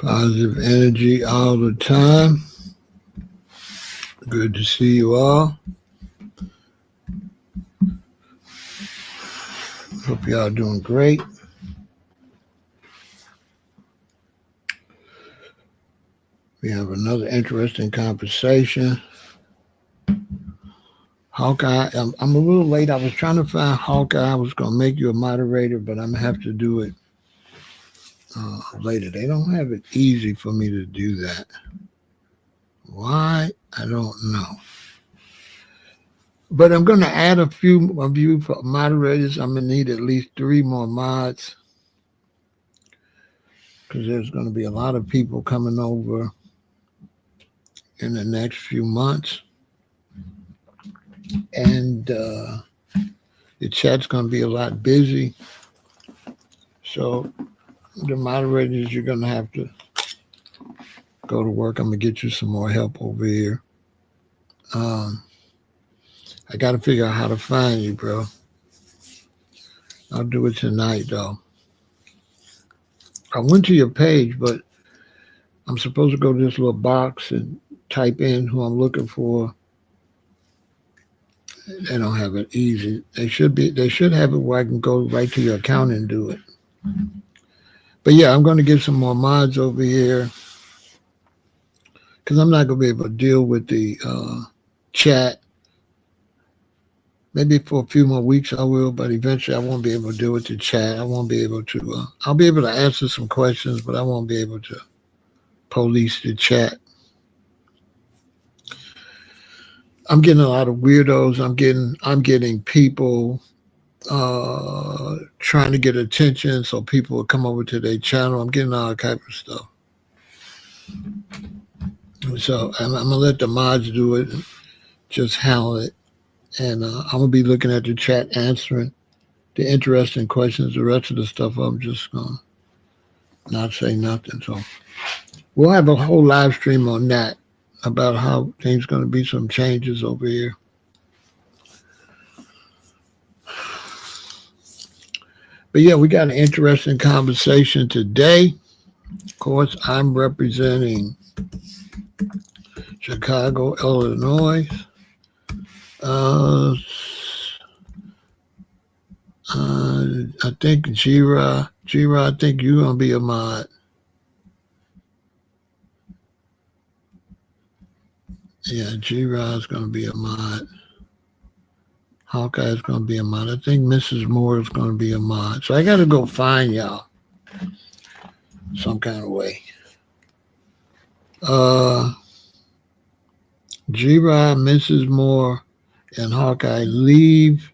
Positive energy all the time. Good to see you all. Hope y'all doing great. We have another interesting conversation. Hawkeye, I'm a little late. I was trying to find Hawkeye. I was going to make you a moderator, but I'm going to have to do it later. They don't have it easy for me to do that. Why? I don't know. But I'm going to add a few of you moderators. I'm going to need at least 3 more mods because there's going to be a lot of people coming over in the next few months. And the chat's going to be a lot busy. So the moderators, you're going to have to go to work. I'm going to get you some more help over here. I got to figure out how to find you, bro. I'll do it tonight, though. I went to your page, but I'm supposed to go to this little box and type in who I'm looking for. They don't have it easy. They should have it where I can go right to your account and do it. But yeah, I'm going to get some more mods over here because I'm not going to be able to deal with the chat. Maybe for a few more weeks I will, but eventually I won't be able to deal with the chat. I won't be able to. I'll be able to answer some questions, but I won't be able to police the chat. I'm getting a lot of weirdos. I'm getting people trying to get attention so people will come over to their channel. I'm getting all type of stuff. So I'm going to let the mods do it, just handle it. And I'm going to be looking at the chat, answering the interesting questions. The rest of the stuff, I'm just going to not say nothing. So we'll have a whole live stream on that about how things going to be some changes over here. But yeah, we got an interesting conversation today. Of course, I'm representing Chicago, Illinois. I think Jira, I think you're going to be a mod. Yeah, Jira is going to be a mod. Hawkeye is going to be a mod. I think Mrs. Moore is going to be a mod. So I got to go find y'all some kind of way. Jira, Mrs. Moore, and Hawkeye, leave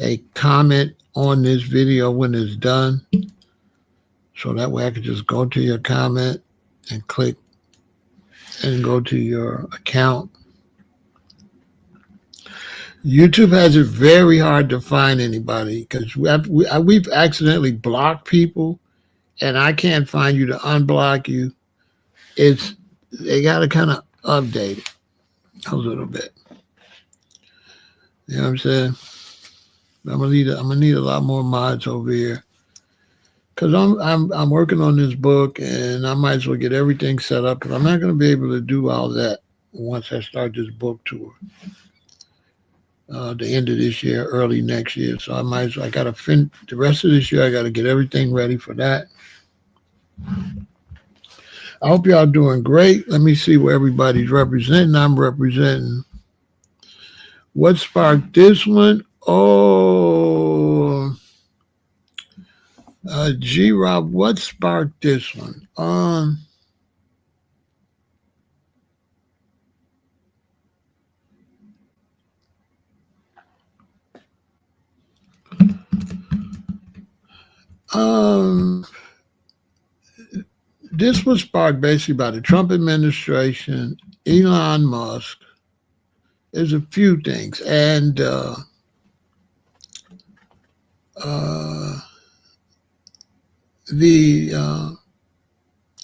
a comment on this video when it's done. So that way I can just go to your comment and click and go to your account. YouTube has it very hard to find anybody because we've accidentally blocked people, and I can't find you to unblock you. They got to kind of update it a little bit. You know what I'm saying? I'm gonna need a lot more mods over here because I'm working on this book, and I might as well get everything set up because I'm not going to be able to do all that once I start this book tour. The end of this year, early next year. So I got to finish the rest of this year. I got to get everything ready for that. I hope y'all doing great. Let me see where everybody's representing. I'm representing. What sparked this one? Oh, G-Rob, what sparked this one? This was sparked basically by the Trump administration, Elon Musk. There's a few things, and the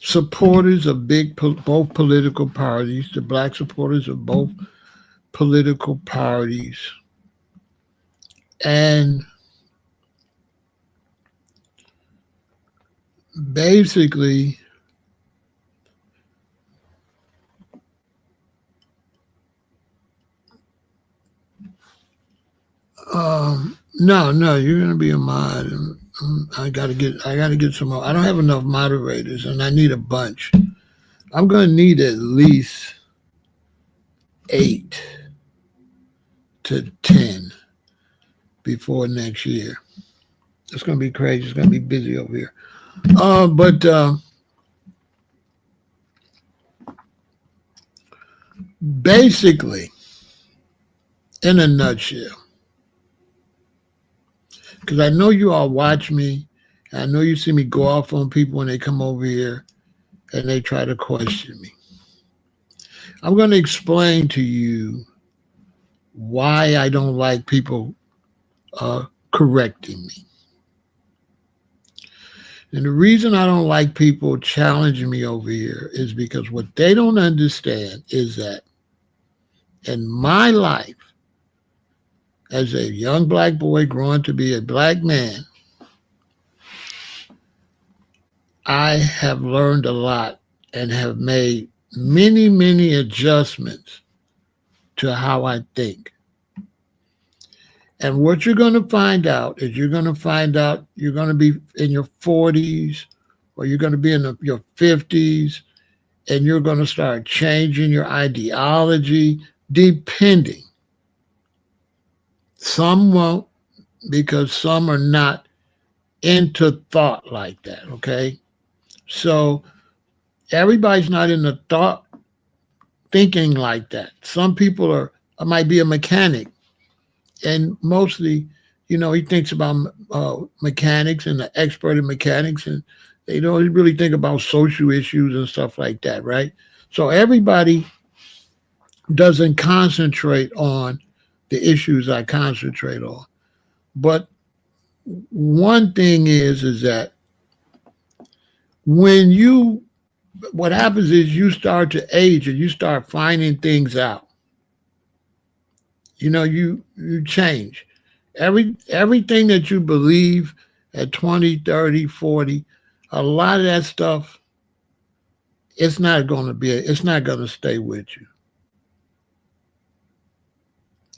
supporters of both political parties, the black supporters of both political parties, and basically No, you're gonna be a mod. I gotta get some more. I don't have enough moderators, and I need a bunch. I'm gonna need at least 8 to 10 before next year. It's gonna be crazy. It's gonna be busy over here. But basically, in a nutshell, because I know you all watch me. I know you see me go off on people when they come over here and they try to question me. I'm going to explain to you why I don't like people correcting me. And the reason I don't like people challenging me over here is because what they don't understand is that in my life, as a young black boy growing to be a black man, I have learned a lot and have made many, many adjustments to how I think. And what you're going to find out is you're going to be in your 40s or you're going to be in your 50s and you're going to start changing your ideology depending. Some won't because some are not into thought like that, okay? So everybody's not in the thought thinking like that. Some people might be a mechanic and mostly, he thinks about mechanics and the expert in mechanics, and they don't really think about social issues and stuff like that, right? So everybody doesn't concentrate on the issues I concentrate on. But one thing is that what happens is you start to age and you start finding things out. You change. Everything that you believe at 20, 30, 40, a lot of that stuff, it's not going to stay with you.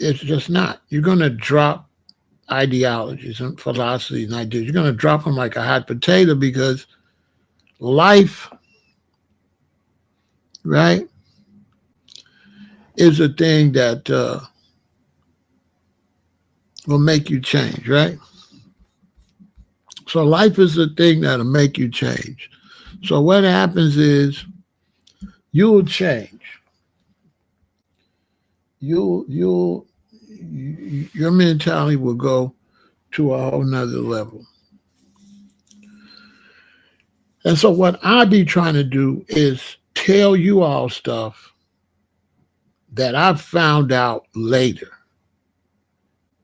It's just not. You're going to drop ideologies and philosophies and ideas. You're going to drop them like a hot potato because life, right, is a thing that will make you change, right? So life is the thing that'll make you change. So what happens is you'll change. Your mentality will go to a whole nother level. And so what I be trying to do is tell you all stuff that I found out later.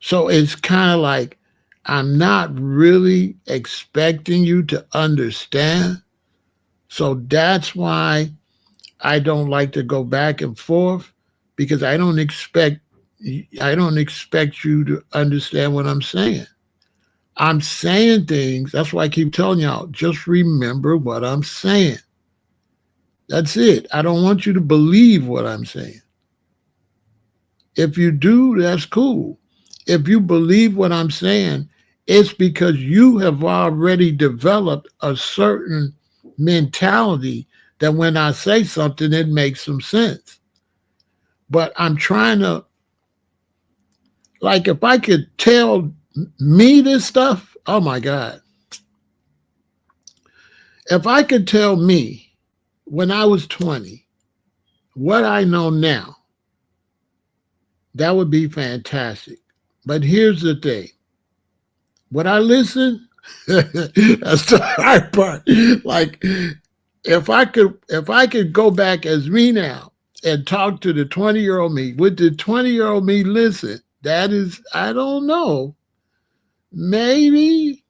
So it's kind of like I'm not really expecting you to understand. So that's why I don't like to go back and forth because I don't expect you to understand what I'm saying. I'm saying things. That's why I keep telling y'all, just remember what I'm saying. That's it. I don't want you to believe what I'm saying. If you do, that's cool. If you believe what I'm saying, it's because you have already developed a certain mentality that when I say something, it makes some sense. But I'm trying to, like, if I could tell me this stuff, oh my God. If I could tell me when I was 20 what I know now, that would be fantastic. But here's the thing. Would I listen? That's the hard part. Like, if I could go back as me now and talk to the 20-year-old me, would the 20-year-old me listen? That is, I don't know. Maybe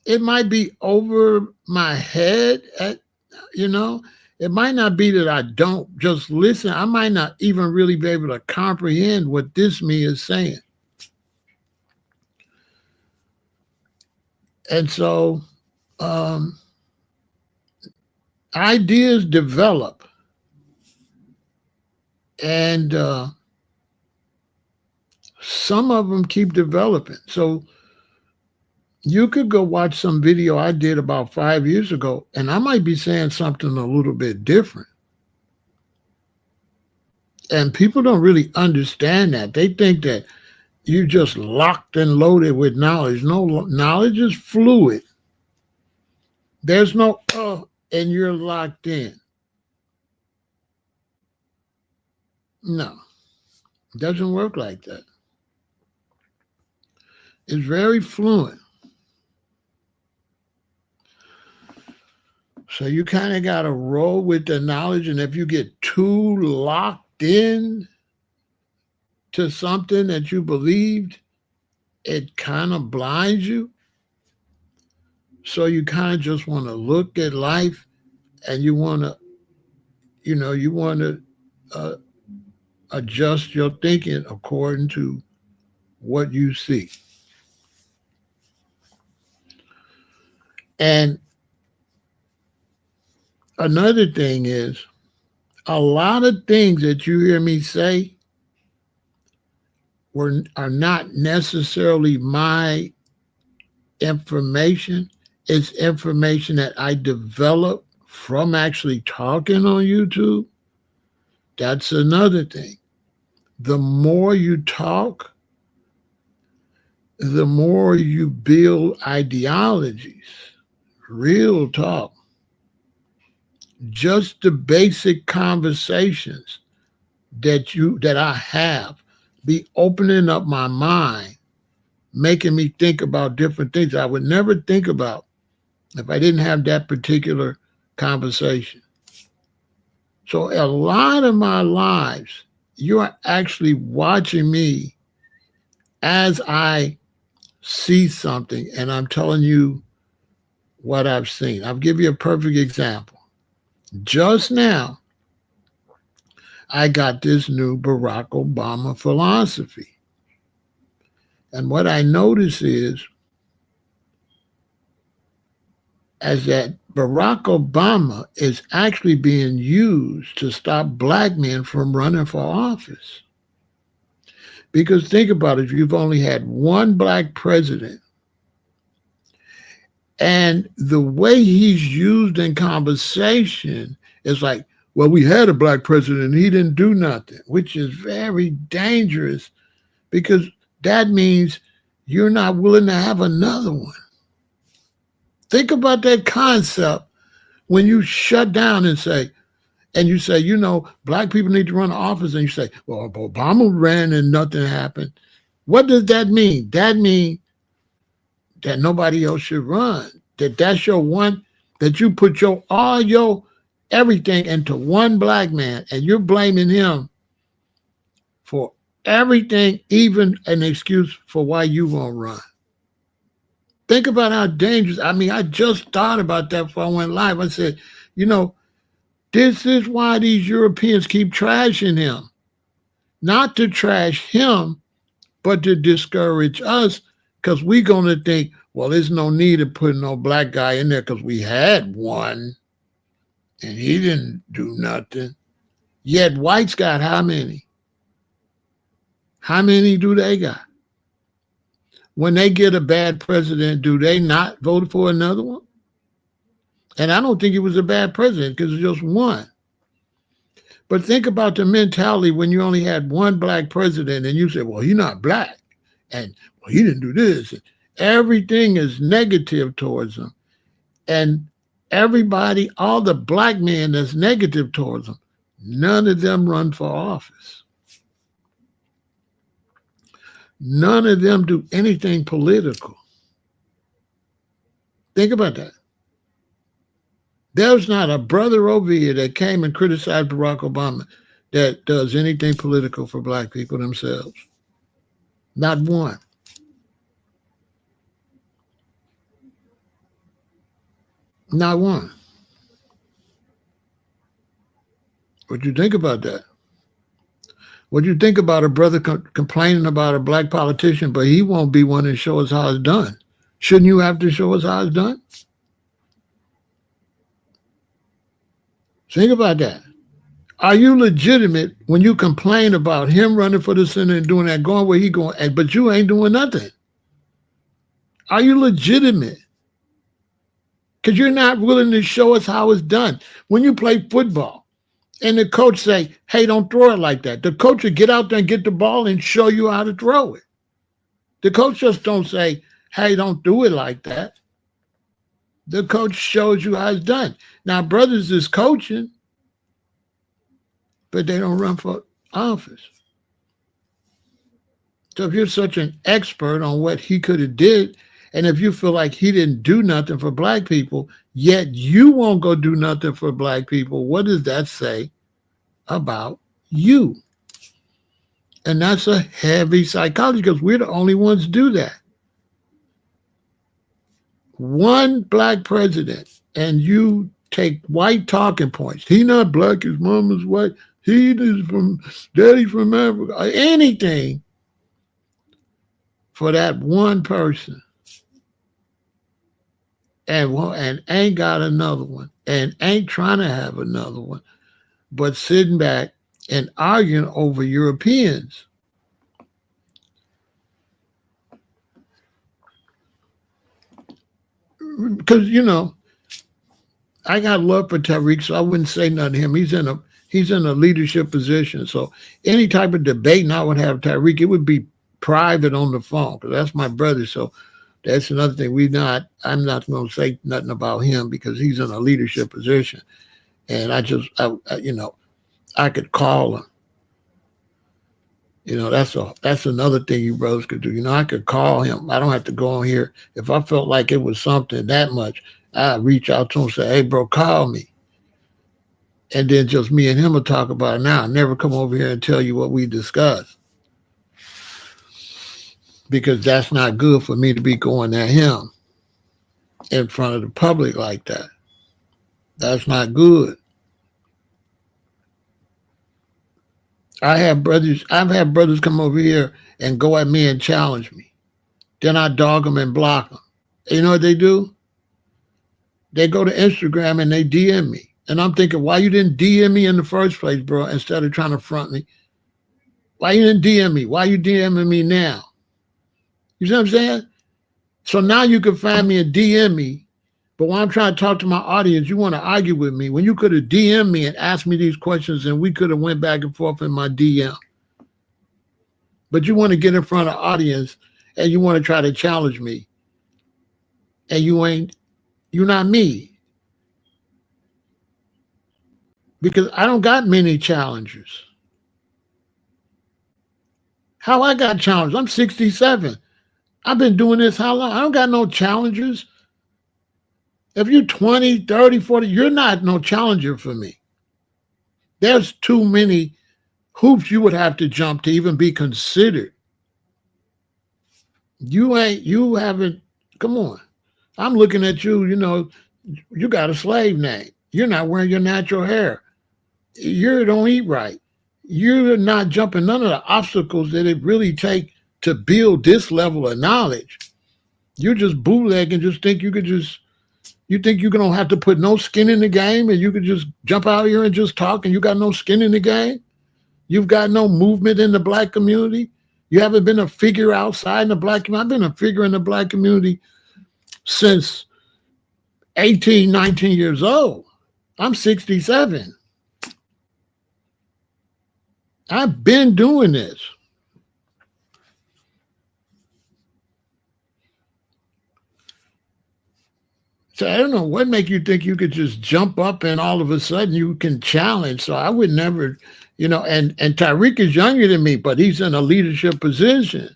it might be over my head. It might not be that I don't just listen. I might not even really be able to comprehend what this me is saying. And so ideas develop. And some of them keep developing. So you could go watch some video I did about 5 years ago, and I might be saying something a little bit different. And people don't really understand that. They think that you're just locked and loaded with knowledge. No, knowledge is fluid. There's no, and you're locked in. No, it doesn't work like that. It's very fluent. So you kind of got to roll with the knowledge. And if you get too locked in to something that you believed, it kind of blinds you. So you kind of just want to look at life, and you want to, you want to adjust your thinking according to what you see. And another thing is, a lot of things that you hear me say are not necessarily my information. It's information that I developed from actually talking on YouTube. That's another thing. The more you talk, the more you build ideologies. Real talk. Just the basic conversations that I have be opening up my mind, making me think about different things I would never think about if I didn't have that particular conversation. So a lot of my lives, you are actually watching me as I see something, and I'm telling you what I've seen. I'll give you a perfect example. Just now, I got this new Barack Obama philosophy. And what I notice is that Barack Obama is actually being used to stop black men from running for office. Because think about it, you've only had one black president, and the way he's used in conversation is like, well, we had a black president and he didn't do nothing, which is very dangerous, because that means you're not willing to have another one. Think about that concept when you shut down and say, black people need to run for office, and you say, well, Obama ran and nothing happened. What does that mean? That means that nobody else should run. That's your one, that you put all your everything into one black man, and you're blaming him for everything, even an excuse for why you won't run. Think about how dangerous. I mean, I just thought about that before I went live. I said, this is why these Europeans keep trashing him. Not to trash him, but to discourage us, because we're going to think, well, there's no need of putting no black guy in there because we had one and he didn't do nothing. Yet whites got how many? How many do they got? When they get a bad president, do they not vote for another one? And I don't think it was a bad president because it's just one. But think about the mentality when you only had one black president and you say, well, he's not black, and well, he didn't do this. Everything is negative towards him. And everybody, all the black men that's negative towards him, none of them run for office. None of them do anything political. Think about that. There's not a brother over here that came and criticized Barack Obama that does anything political for black people themselves. Not one. Not one. What do you think about that? What do you think about a brother complaining about a black politician, but he won't be one to show us how it's done? Shouldn't you have to show us how it's done? Think about that. Are you legitimate when you complain about him running for the Senate and doing that, going where he going, but you ain't doing nothing? Are you legitimate? Because you're not willing to show us how it's done. When you play football and the coach say, hey, don't throw it like that, the coach will get out there and get the ball and show you how to throw it. The coach just don't say, hey, don't do it like that. The coach shows you how it's done. Now, brothers is coaching, but they don't run for office. So if you're such an expert on what he could have did, and if you feel like he didn't do nothing for black people, yet you won't go do nothing for black people, what does that say about you? And that's a heavy psychology because we're the only ones do that. One black president, and you take white talking points. He not black, his mama's white. He is from, daddy from Africa. Anything for that one person. And ain't got another one. And ain't trying to have another one. But sitting back and arguing over Europeans. Because, you know, I got love for Tariq, so I wouldn't say nothing to him. He's in a leadership position. So any type of debate I would have Tariq, it would be private on the phone, because that's my brother. So that's another thing. I'm not going to say nothing about him because he's in a leadership position. And I could call him. You know, that's another thing you brothers could do. You know, I could call him. I don't have to go on here. If I felt like it was something that much, I'd reach out to him and say, hey, bro, call me. And then just me and him will talk about it now. I never come over here and tell you what we discussed. Because that's not good for me to be going at him in front of the public like that. That's not good. I've had brothers come over here and go at me and challenge me. Then I dog them and block them. You know what they do? They go to Instagram and they DM me. And I'm thinking, why you didn't DM me in the first place, bro, instead of trying to front me? Why you didn't DM me? Why you DMing me now? You see what I'm saying? So now you can find me and DM me. But when I'm trying to talk to my audience, you want to argue with me when you could have DM'd me and asked me these questions and we could have went back and forth in my DM. But you want to get in front of the audience and you want to try to challenge me. And you're not me. Because I don't got many challengers. How I got challenged? I'm 67. I've been doing this how long? I don't got no challengers. If you're 20, 30, 40, you're not no challenger for me. There's too many hoops you would have to jump to even be considered. You haven't, come on. I'm looking at you, you know, you got a slave name. You're not wearing your natural hair. You don't eat right. You're not jumping none of the obstacles that it really take to build this level of knowledge. You're just bootlegging, just think you think you don't have to put no skin in the game and you could just jump out here and just talk and you got no skin in the game? You've got no movement in the black community? You haven't been a figure outside in the black community? I've been a figure in the black community since 18, 19 years old. I'm 67. I've been doing this. So I don't know what make you think you could just jump up and all of a sudden you can challenge. So I would never, you know, and Tariq is younger than me, but he's in a leadership position.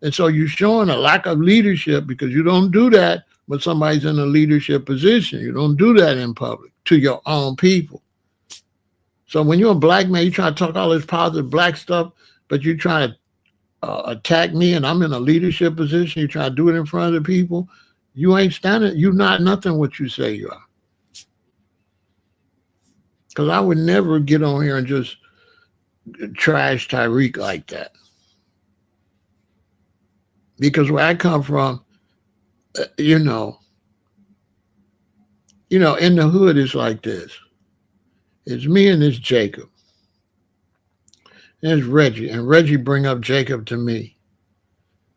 And so you're showing a lack of leadership because you don't do that when somebody's in a leadership position. You don't do that in public to your own people. So when you're a black man, you try to talk all this positive black stuff, but you try to attack me and I'm in a leadership position. You try to do it in front of the people. You ain't standing. You're not nothing what you say you are. Because I would never get on here and just trash Tariq like that. Because where I come from, you know, in the hood it's like this. It's me and this Jacob. There's Reggie, and Reggie bring up Jacob to me.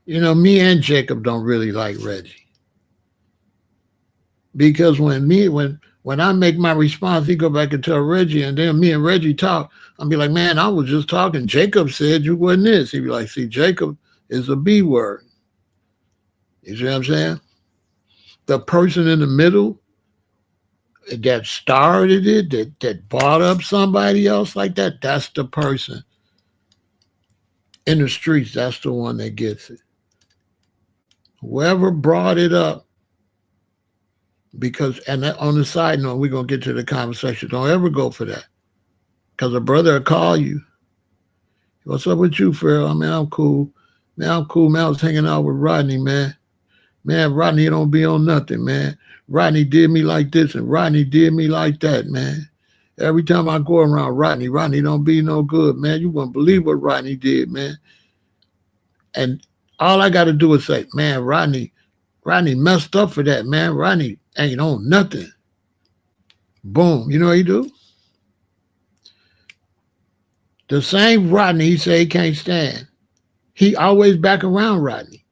You know, me and Jacob don't really like Reggie because when I make my response, he go back and tell Reggie, and then me and Reggie talk. I'll be like, man, I was just talking. Jacob said you wasn't this. He'd be like, see, Jacob is a B word. You see what I'm saying? The person in the middle that started it, that brought up somebody else like that, that's the person in the streets. That's the one that gets it. Whoever brought it up, because, and on the side note, we're going to get to the conversation. Don't ever go for that. Because a brother will call you. What's up with you, Pharaoh? I mean, I'm cool. Man, I'm cool, man. I was hanging out with Rodney, man. Man, Rodney don't be on nothing, man. Rodney did me like this and Rodney did me like that, man. Every time I go around Rodney don't be no good, man. You wouldn't believe what Rodney did, man. And all I got to do is say, man, Rodney messed up for that, man. Rodney ain't on nothing. Boom. You know what he do? The same Rodney he say he can't stand. He always back around Rodney.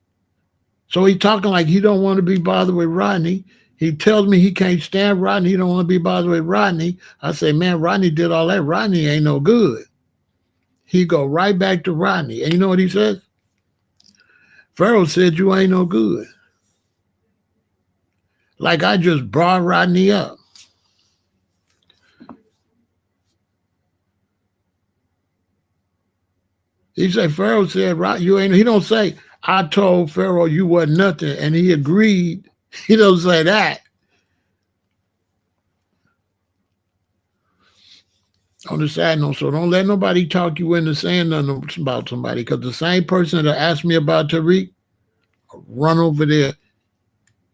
So he talking like he don't want to be bothered with Rodney. He tells me he can't stand Rodney. He don't want to be bothered with Rodney. I say, man, Rodney did all that. Rodney ain't no good. He go right back to Rodney. And you know what he says? Pharaoh said you ain't no good. Like I just brought Rodney up. He said, Pharaoh said, you ain't, he don't say, I told Pharaoh you wasn't nothing, and he agreed. He don't say that. On the side note, so don't let nobody talk you into saying nothing about somebody, because the same person that asked me about Tariq, run over there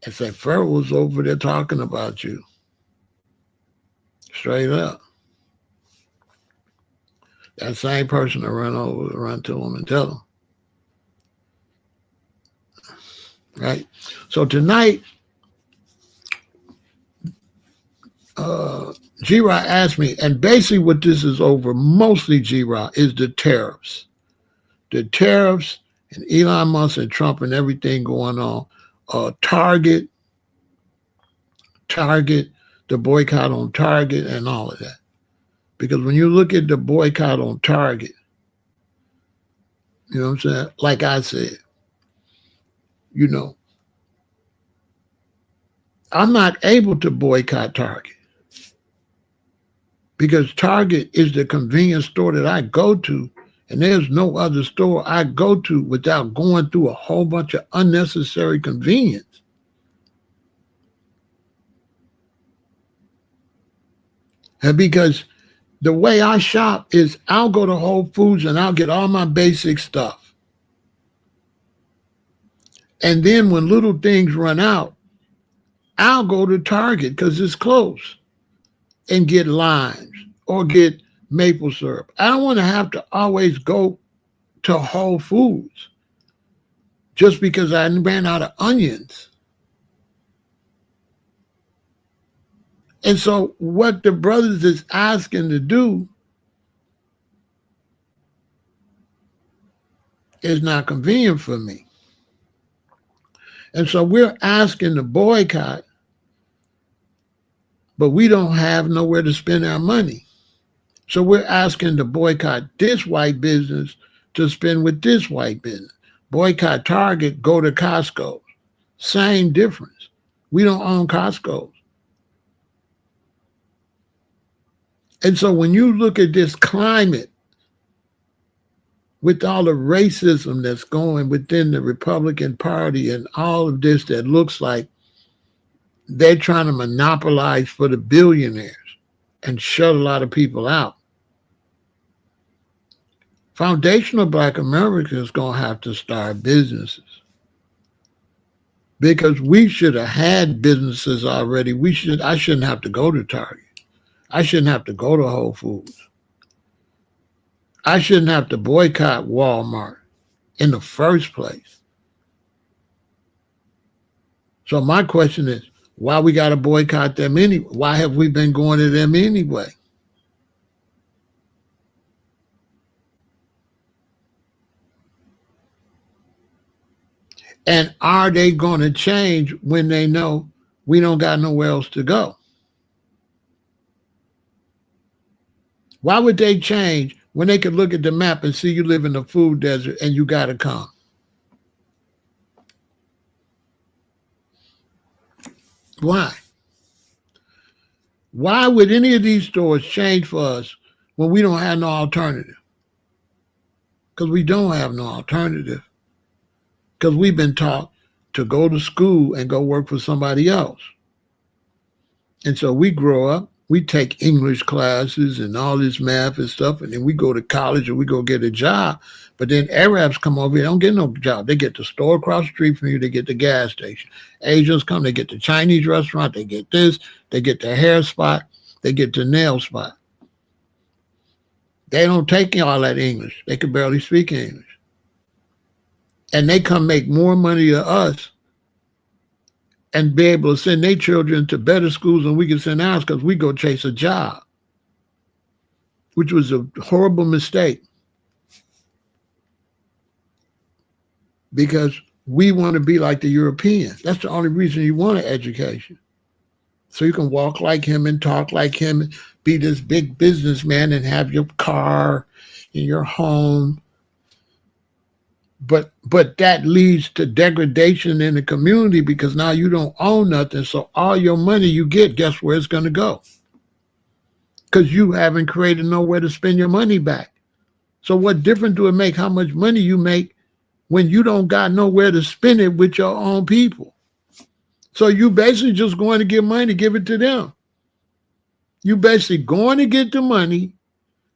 and say, Pharaoh was over there talking about you. Straight up. That same person to run to him and tell him. Right? So tonight, G-Rod asked me, and basically what this is over, mostly G-Rod, is the tariffs. The tariffs and Elon Musk and Trump and everything going on. Target, the boycott on Target and all of that. Because when you look at the boycott on Target, you know what I'm saying? Like I said, you know, I'm not able to boycott Target because Target is the convenience store that I go to, and there's no other store I go to without going through a whole bunch of unnecessary convenience. And because the way I shop is I'll go to Whole Foods and I'll get all my basic stuff. And then when little things run out, I'll go to Target because it's close and get limes or get maple syrup. I don't want to have to always go to Whole Foods just because I ran out of onions. And so what the brothers is asking to do is not convenient for me. And so we're asking to boycott, but we don't have nowhere to spend our money. So we're asking to boycott this white business to spend with this white business. Boycott Target, go to Costco. Same difference. We don't own Costco. And so when you look at this climate with all the racism that's going within the Republican Party and all of this that looks like they're trying to monopolize for the billionaires and shut a lot of people out, foundational Black America is going to have to start businesses because we should have had businesses already. I shouldn't have to go to Target. I shouldn't have to go to Whole Foods. I shouldn't have to boycott Walmart in the first place. So my question is, why we got to boycott them anyway? Why have we been going to them anyway? And are they going to change when they know we don't got nowhere else to go? Why would they change when they could look at the map and see you live in a food desert and you got to come? Why? Why would any of these stores change for us when we don't have no alternative? Because we don't have no alternative. Because we've been taught to go to school and go work for somebody else. And so we grow up, we take English classes and all this math and stuff, and then we go to college and we go get a job. But then Arabs come over here, they don't get no job. They get the store across the street from you, they get the gas station. Asians come, they get the Chinese restaurant, they get this, they get the hair spot, they get the nail spot. They don't take all that English. They can barely speak English. And they come make more money than us and be able to send their children to better schools than we can send ours because we go chase a job, which was a horrible mistake because we want to be like the Europeans. That's the only reason you want an education. So you can walk like him and talk like him and be this big businessman and have your car and your home. But that leads to degradation in the community because now you don't own nothing. So all your money you get, guess where it's going to go? Because you haven't created nowhere to spend your money back. So what difference do it make how much money you make when you don't got nowhere to spend it with your own people? So you basically just going to get money, give it to them. You basically going to get the money,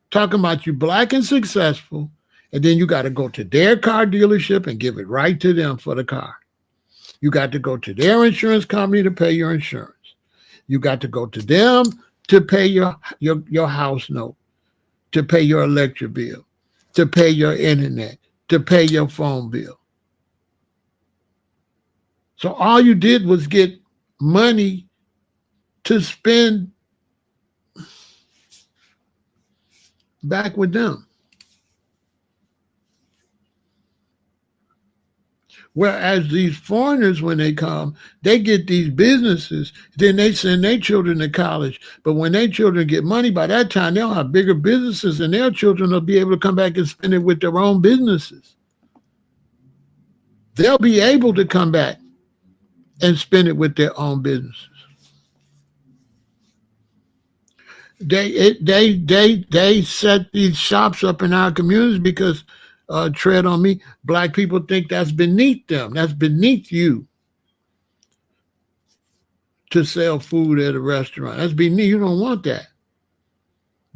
talking about you black and successful, and then you got to go to their car dealership and give it right to them for the car. You got to go to their insurance company to pay your insurance. You got to go to them to pay your house note, to pay your electric bill, to pay your internet, to pay your phone bill. So all you did was get money to spend back with them. Whereas these foreigners, when they come, they get these businesses, then they send their children to college. But when their children get money, by that time, they'll have bigger businesses and their children will be able to come back and spend it with their own businesses. They'll be able to come back and spend it with their own businesses. They set these shops up in our communities because tread on me, black people think that's beneath them. That's beneath you to sell food at a restaurant. That's beneath. You don't want that.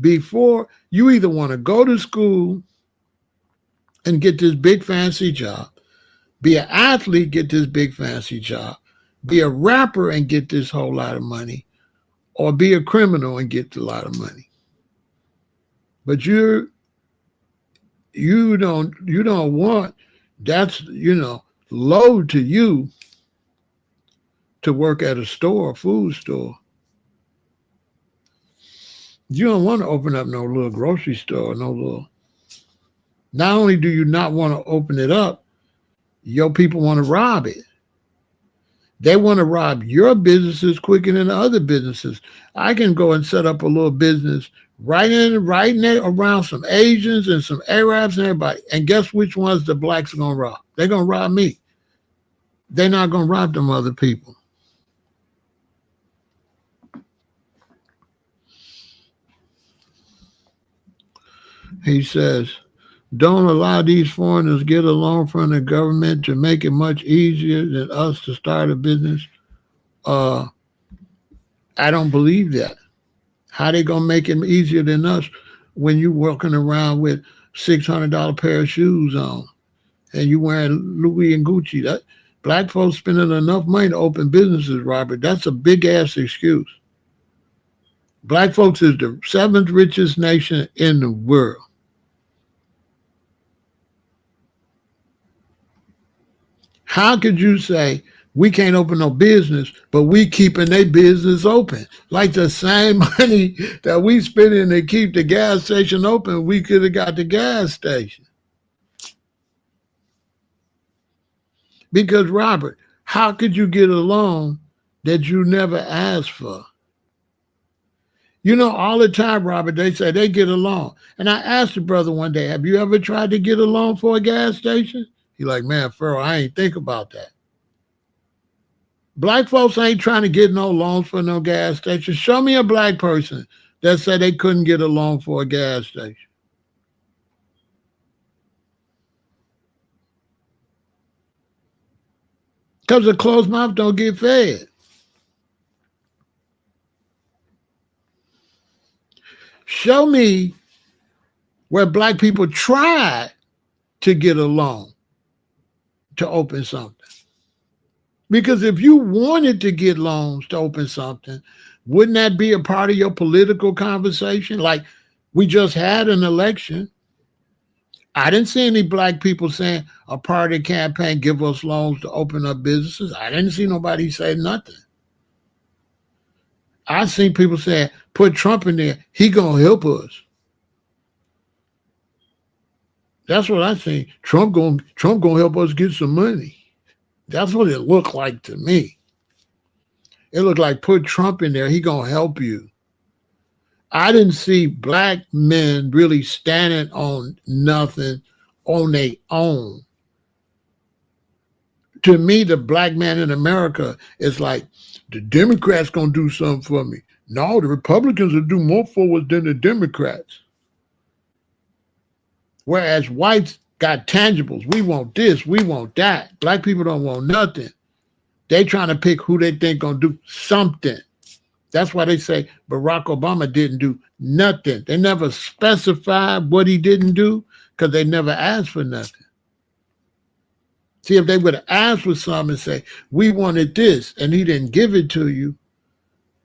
Before, you either want to go to school and get this big fancy job, be an athlete, get this big fancy job, be a rapper and get this whole lot of money, or be a criminal and get a lot of money. But you don't want, that's, low to you to work at a store, a food store. You don't want to open up no little grocery store, not only do you not want to open it up, your people want to rob it. They want to rob your businesses quicker than the other businesses. I can go and set up a little business right there around some Asians and some Arabs and everybody. And guess which ones the blacks are going to rob? They're going to rob me. They're not going to rob them other people. He says, don't allow these foreigners get a loan from the government to make it much easier than us to start a business. I don't believe that. How they gonna make it easier than us when you walking around with $600 pair of shoes on and you wearing Louis and Gucci? That black folks spending enough money to open businesses, Robert. That's a big ass excuse. Black folks is the 7th richest nation in the world. How could you say we can't open no business, but we keeping their business open? Like the same money that we spending to keep the gas station open, we could have got the gas station. Because, Robert, how could you get a loan that you never asked for? You know, all the time, Robert, they say they get a loan. And I asked the brother one day, have you ever tried to get a loan for a gas station? He like, man, Pharaoh, I ain't think about that. Black folks ain't trying to get no loans for no gas station. Show me a black person that said they couldn't get a loan for a gas station. Because a closed mouth don't get fed. Show me where black people tried to get a loan to open something. Because if you wanted to get loans to open something, wouldn't that be a part of your political conversation? Like, we just had an election. I didn't see any black people saying a part of the campaign, give us loans to open up businesses. I didn't see nobody say nothing. I seen people saying, put Trump in there, he gonna help us. That's what I think. Trump gonna help us get some money. That's what it looked like to me. It looked like put Trump in there, he gonna help you. I didn't see black men really standing on nothing on their own. To me, the black man in America is like, the Democrats gonna do something for me. No, the Republicans will do more for us than the Democrats. Whereas whites got tangibles. We want this, we want that. Black people don't want nothing. They trying to pick who they think gonna do something. That's why they say Barack Obama didn't do nothing. They never specified what he didn't do because they never asked for nothing. See, if they would have asked for something and say, we wanted this, and he didn't give it to you,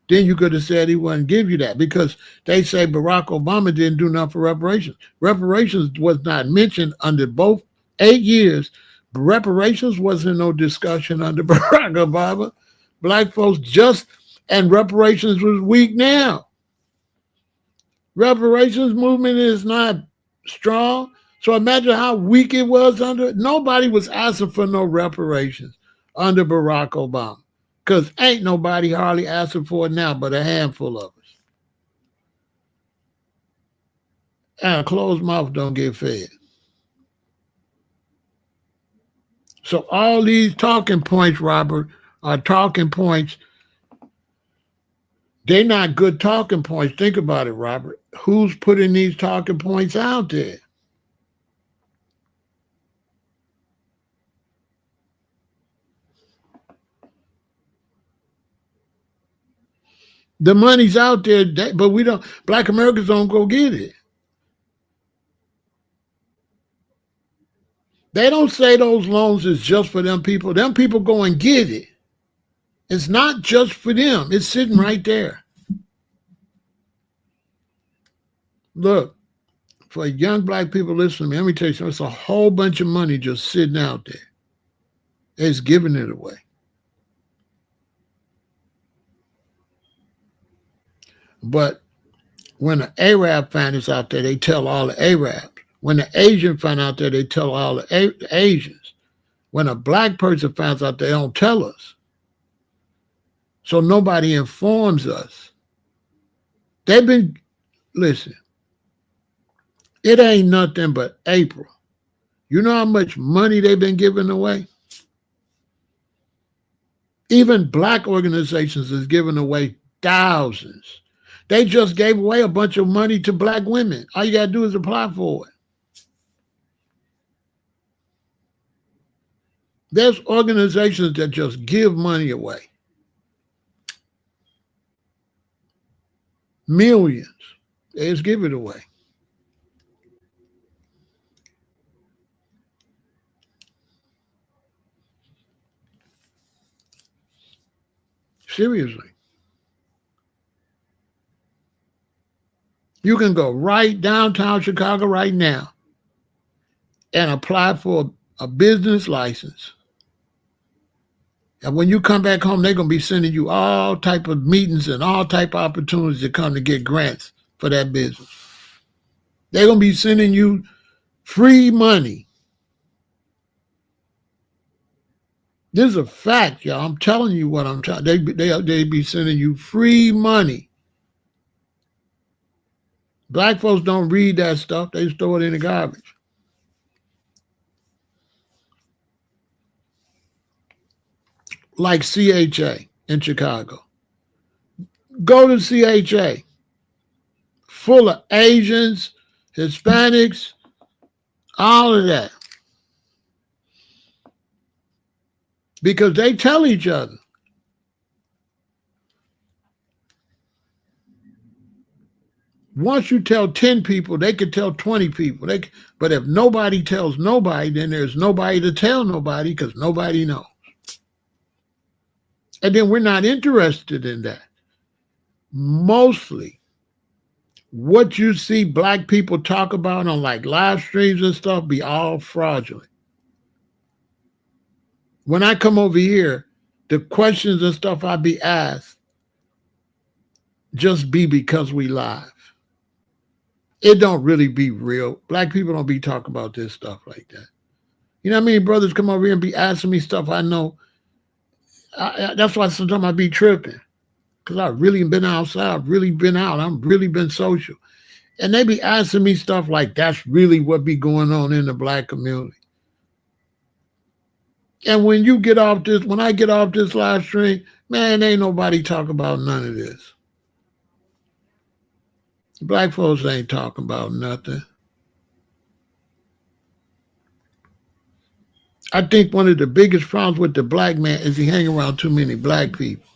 then you could have said he wouldn't give you that, because they say Barack Obama didn't do nothing for reparations. Reparations was not mentioned under both 8 years. Reparations wasn't no discussion under Barack Obama. Black folks just, and reparations was weak now. Reparations movement is not strong. So imagine how weak it was under, nobody was asking for no reparations under Barack Obama. Because ain't nobody hardly asking for it now but a handful of us. And a closed mouth don't get fed. So all these talking points, Robert, are talking points. They're not good talking points. Think about it, Robert. Who's putting these talking points out there? The money's out there, but we don't, black Americans don't go get it. They don't say those loans is just for them people. Them people go and get it. It's not just for them. It's sitting right there. Look, for young black people listening to me, let me tell you something. It's a whole bunch of money just sitting out there. It's giving it away. But when the Arab finds out there, they tell all the Arabs. When the Asian find out there, they tell all the Asians. When a black person finds out, they don't tell us. So nobody informs us. They've been, listen, it ain't nothing but April. You know how much money they've been giving away? Even black organizations is giving away thousands. They just gave away a bunch of money to black women. All you got to do is apply for it. There's organizations that just give money away. Millions. They just give it away. Seriously. You can go right downtown Chicago right now and apply for a business license. And when you come back home, they're going to be sending you all type of meetings and all type of opportunities to come to get grants for that business. They're going to be sending you free money. This is a fact, y'all. I'm telling you what I'm telling. They be sending you free money. Black folks don't read that stuff. They throw it in the garbage. Like CHA in Chicago. Go to CHA. Full of Asians, Hispanics, all of that. Because they tell each other. Once you tell 10 people, they could tell 20 people. But if nobody tells nobody, then there's nobody to tell nobody because nobody knows. And then we're not interested in that. Mostly, what you see black people talk about on like live streams and stuff be all fraudulent. When I come over here, the questions and stuff I be asked just be because we live. It don't really be real. Black people don't be talking about this stuff like that. You know what I mean? Brothers come over here and be asking me stuff I know. That's why sometimes I be tripping. Because I've really been outside. I've really been out. I've really been social. And they be asking me stuff like that's really what be going on in the black community. And when you get off this, when I get off this live stream, man, ain't nobody talk about none of this. Black folks ain't talking about nothing. I think one of the biggest problems with the black man is he hang around too many black people.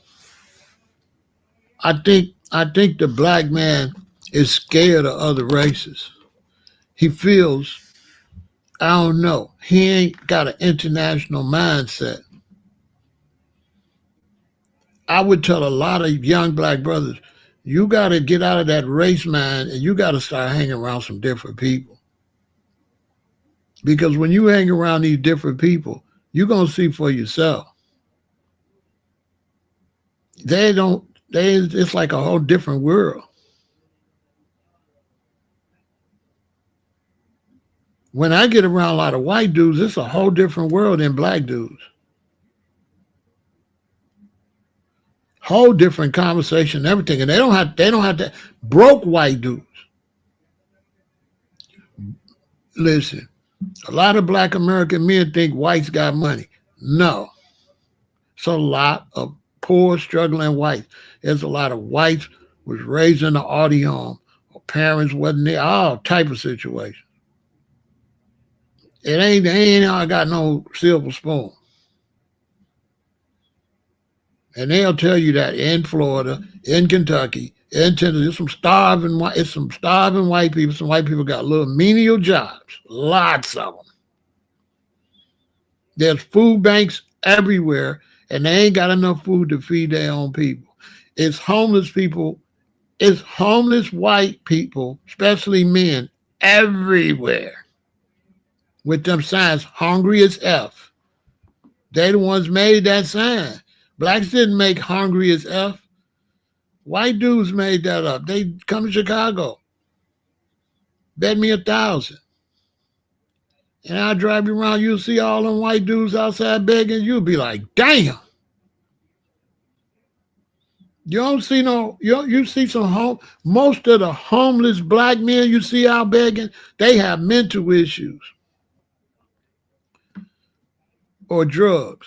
I think the black man is scared of other races. He feels, I don't know, he ain't got an international mindset. I would tell a lot of young black brothers, you got to get out of that race mind and you got to start hanging around some different people. Because when you hang around these different people, you're going to see for yourself. It's like a whole different world. When I get around a lot of white dudes, it's a whole different world than black dudes. Whole different conversation, everything. And they don't have that. Broke white dudes. Listen, a lot of black American men think whites got money. No. It's a lot of poor, struggling whites. There's a lot of whites was raised in an Audi home. Or parents wasn't there. All type of situations. They ain't all got no silver spoon. And they'll tell you that in Florida, in Kentucky, in Tennessee, it's some starving white people. Some white people got little menial jobs, lots of them. There's food banks everywhere, and they ain't got enough food to feed their own people. It's homeless people. It's homeless white people, especially men, everywhere. With them signs, hungry as F. They the ones made that sign. Blacks didn't make hungry as F. White dudes made that up. They come to Chicago. Bet me 1,000. And I'll drive you around, you'll see all them white dudes outside begging. You'll be like, damn. You don't see you see most of the homeless black men you see out begging, they have mental issues or drugs.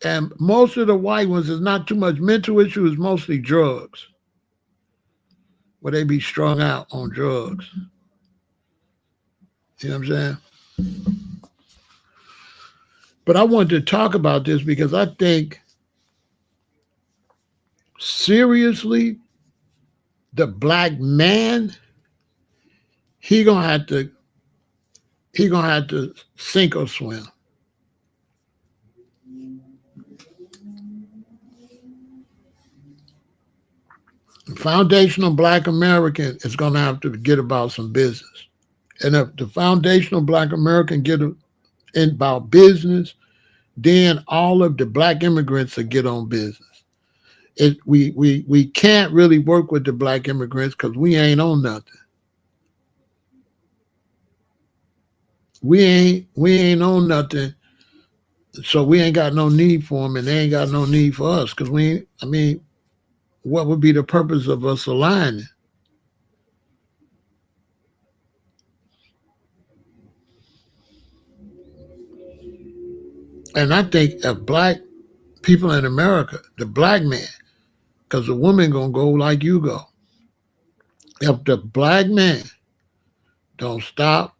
And most of the white ones is not too much mental issue, it's mostly drugs. Where they be strung out on drugs. You know what I'm saying? But I wanted to talk about this because I think seriously, the black man, he gonna have to sink or swim. The foundational black American is gonna have to get about some business. And if the foundational black American get about business, then all of the black immigrants will get on business. We can't really work with the black immigrants because we ain't on nothing. We ain't on nothing, so we ain't got no need for them, and they ain't got no need for us. Because I mean, what would be the purpose of us aligning? And I think if black people in America, the black man, because the woman gonna go like you go. If the black man don't stop,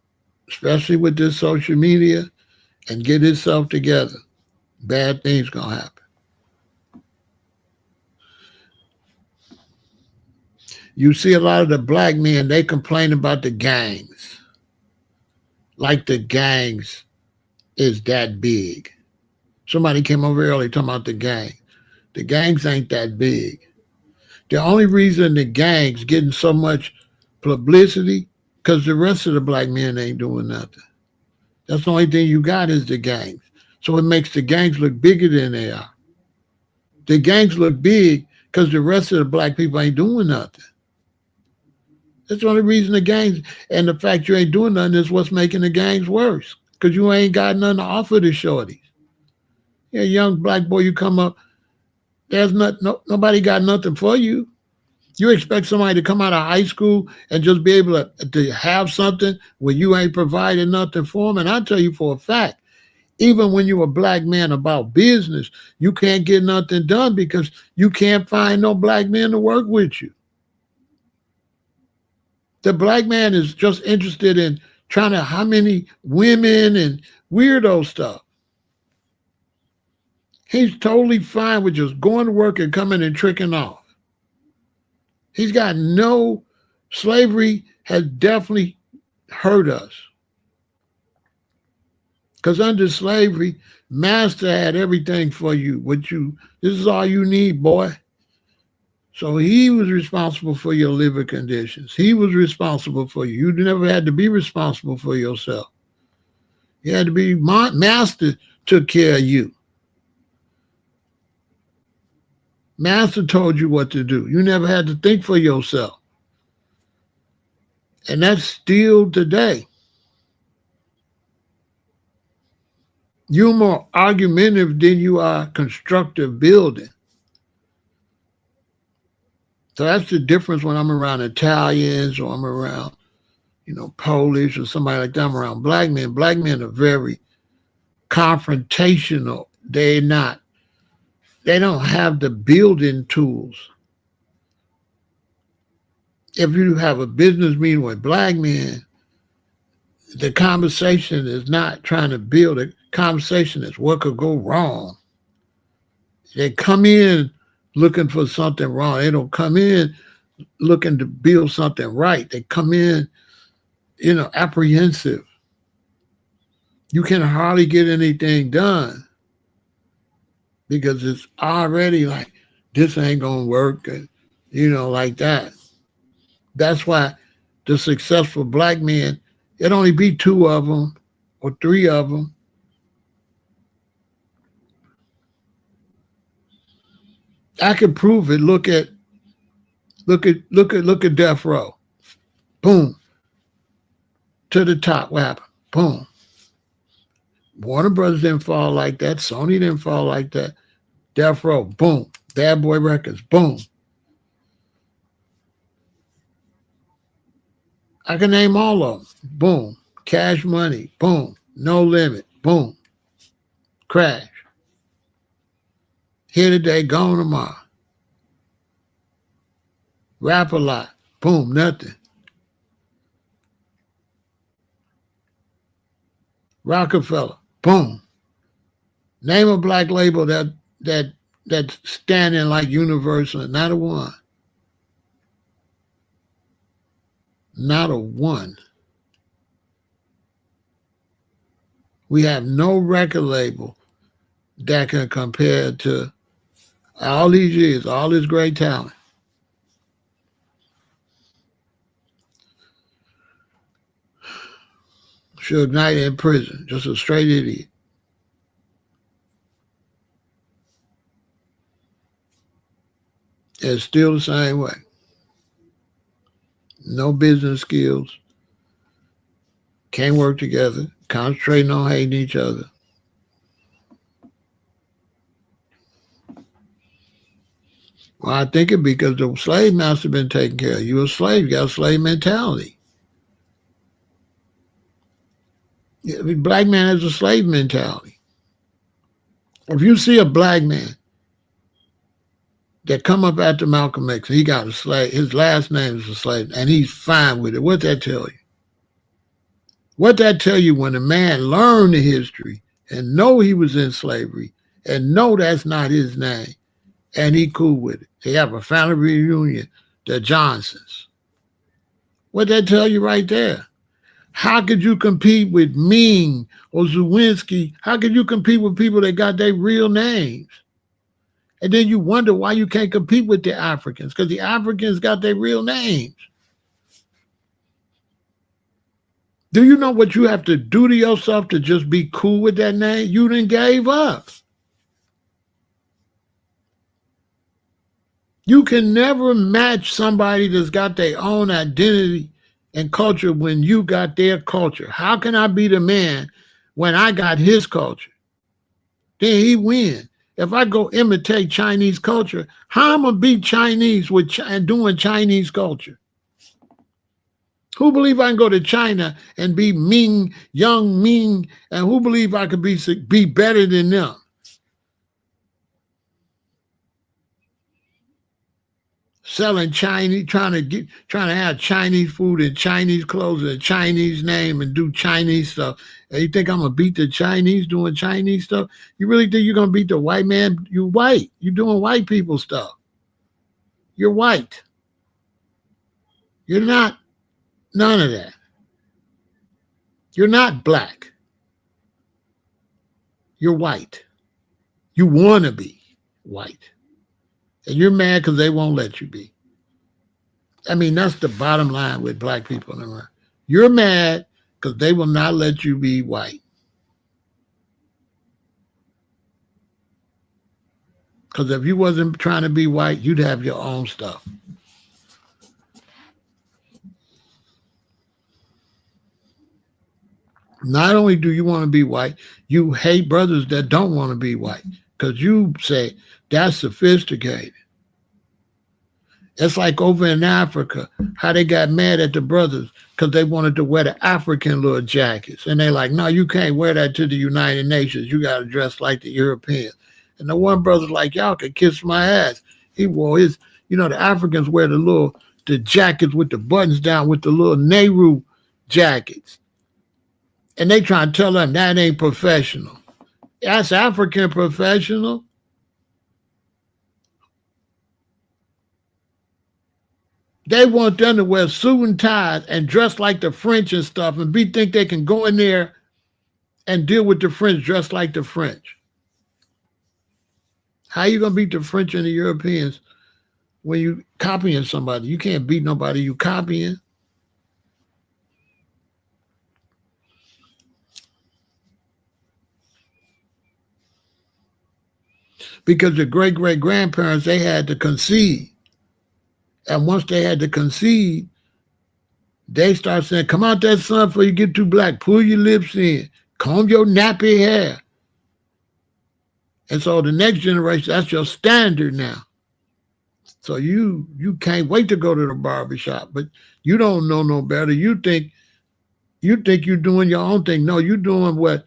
especially with this social media, and get himself together, bad things gonna happen. You see a lot of the black men, they complain about the gangs. Like the gangs is that big. Somebody came over early talking about the gang. The gangs ain't that big. The only reason the gangs getting so much publicity, because the rest of the black men ain't doing nothing. That's the only thing you got is the gangs. So it makes the gangs look bigger than they are. The gangs look big because the rest of the black people ain't doing nothing. That's the only reason the gangs, and the fact you ain't doing nothing is what's making the gangs worse. Because you ain't got nothing to offer the shorties. You're a young black boy, you come up, there's nobody got nothing for you. You expect somebody to come out of high school and just be able to have something when you ain't providing nothing for them? And I tell you for a fact, even when you're a black man about business, you can't get nothing done because you can't find no black men to work with you. The black man is just interested in trying to how many women and weirdo stuff. He's totally fine with just going to work and coming and tricking off. He's got no slavery has definitely hurt us. Because under slavery, master had everything for you. This is all you need, boy. So he was responsible for your living conditions. He was responsible for you. You never had to be responsible for yourself. You had to be master took care of you. Master told you what to do. You never had to think for yourself. And that's still today. You're more argumentative than you are constructive building. So that's the difference when I'm around Italians or I'm around, Polish or somebody like that. I'm around black men. Black men are very confrontational. They don't have the building tools. If you have a business meeting with black men, the conversation is not trying to build. The conversation is what could go wrong. They come in looking for something wrong. They don't come in looking to build something right. They come in, apprehensive. You can hardly get anything done because it's already like, this ain't going to work, and, like that. That's why the successful black men, it only be two of them or three of them. I can prove it. Look at Death Row. Boom. To the top. What happened? Boom. Warner Brothers didn't fall like that. Sony didn't fall like that. Death Row. Boom. Bad Boy Records. Boom. I can name all of them. Boom. Cash Money. Boom. No Limit. Boom. Crash. Here today, gone tomorrow. Rap a Lot. Boom. Nothing. Rockefeller. Boom. Name a black label that's standing like Universal. Not a one. Not a one. We have no record label that can compare to all these years, all this great talent. Suge Knight in prison, just a straight idiot. It's still the same way. No business skills. Can't work together. concentrating on hating each other. Well, I think it because the slave master been taking care of you. You're a slave. You got a slave mentality. The black man has a slave mentality. If you see a black man that come up after Malcolm X, he got a slave, his last name is a slave, and he's fine with it, what that tell you? What that tell you when a man learned the history and know he was in slavery and know that's not his name, and he cool with it. They have a family reunion, the Johnsons. What that tell you right there? How could you compete with Ming or Zawinski? How could you compete with people that got their real names? And then you wonder why you can't compete with the Africans, because the Africans got their real names. Do you know what you have to do to yourself to just be cool with that name? You done gave up. You can never match somebody that's got their own identity and culture when you got their culture. How can I be the man when I got his culture? Then he win. If I go imitate Chinese culture, how am I gonna be Chinese with doing Chinese culture? Who believe I can go to China and be Ming, young Ming, and who believe I could be better than them? Selling Chinese, trying to have Chinese food and Chinese clothes and a Chinese name and do Chinese stuff. And you think I'm gonna beat the Chinese doing Chinese stuff? You really think you're gonna beat the white man? You white. You're doing white people stuff. You're white. You're not none of that. You're not black. You're white. You want to be white. And you're mad because they won't let you be. I mean, that's the bottom line with black people in America. You're mad because they will not let you be white. Because if you wasn't trying to be white, you'd have your own stuff. Not only do you want to be white, you hate brothers that don't want to be white because you say that's sophisticated. It's like over in Africa, how they got mad at the brothers because they wanted to wear the African little jackets. And they're like, no, you can't wear that to the United Nations. You got to dress like the Europeans. And the one brother's like, y'all can kiss my ass. He wore his, the Africans wear the jackets with the buttons down with the little Nehru jackets. And they try to tell them that ain't professional. That's African professional. They want them to wear suit and ties and dress like the French and stuff and think they can go in there and deal with the French dressed like the French. How you going to beat the French and the Europeans when you copying somebody? You can't beat nobody you copying. Because the great-great-grandparents, they had to concede. And once they had to concede, they start saying, come out that sun before you get too black. Pull your lips in. Comb your nappy hair. And so the next generation, that's your standard now. So you can't wait to go to the barbershop, but you don't know no better. You think you're doing your own thing. No, you're doing what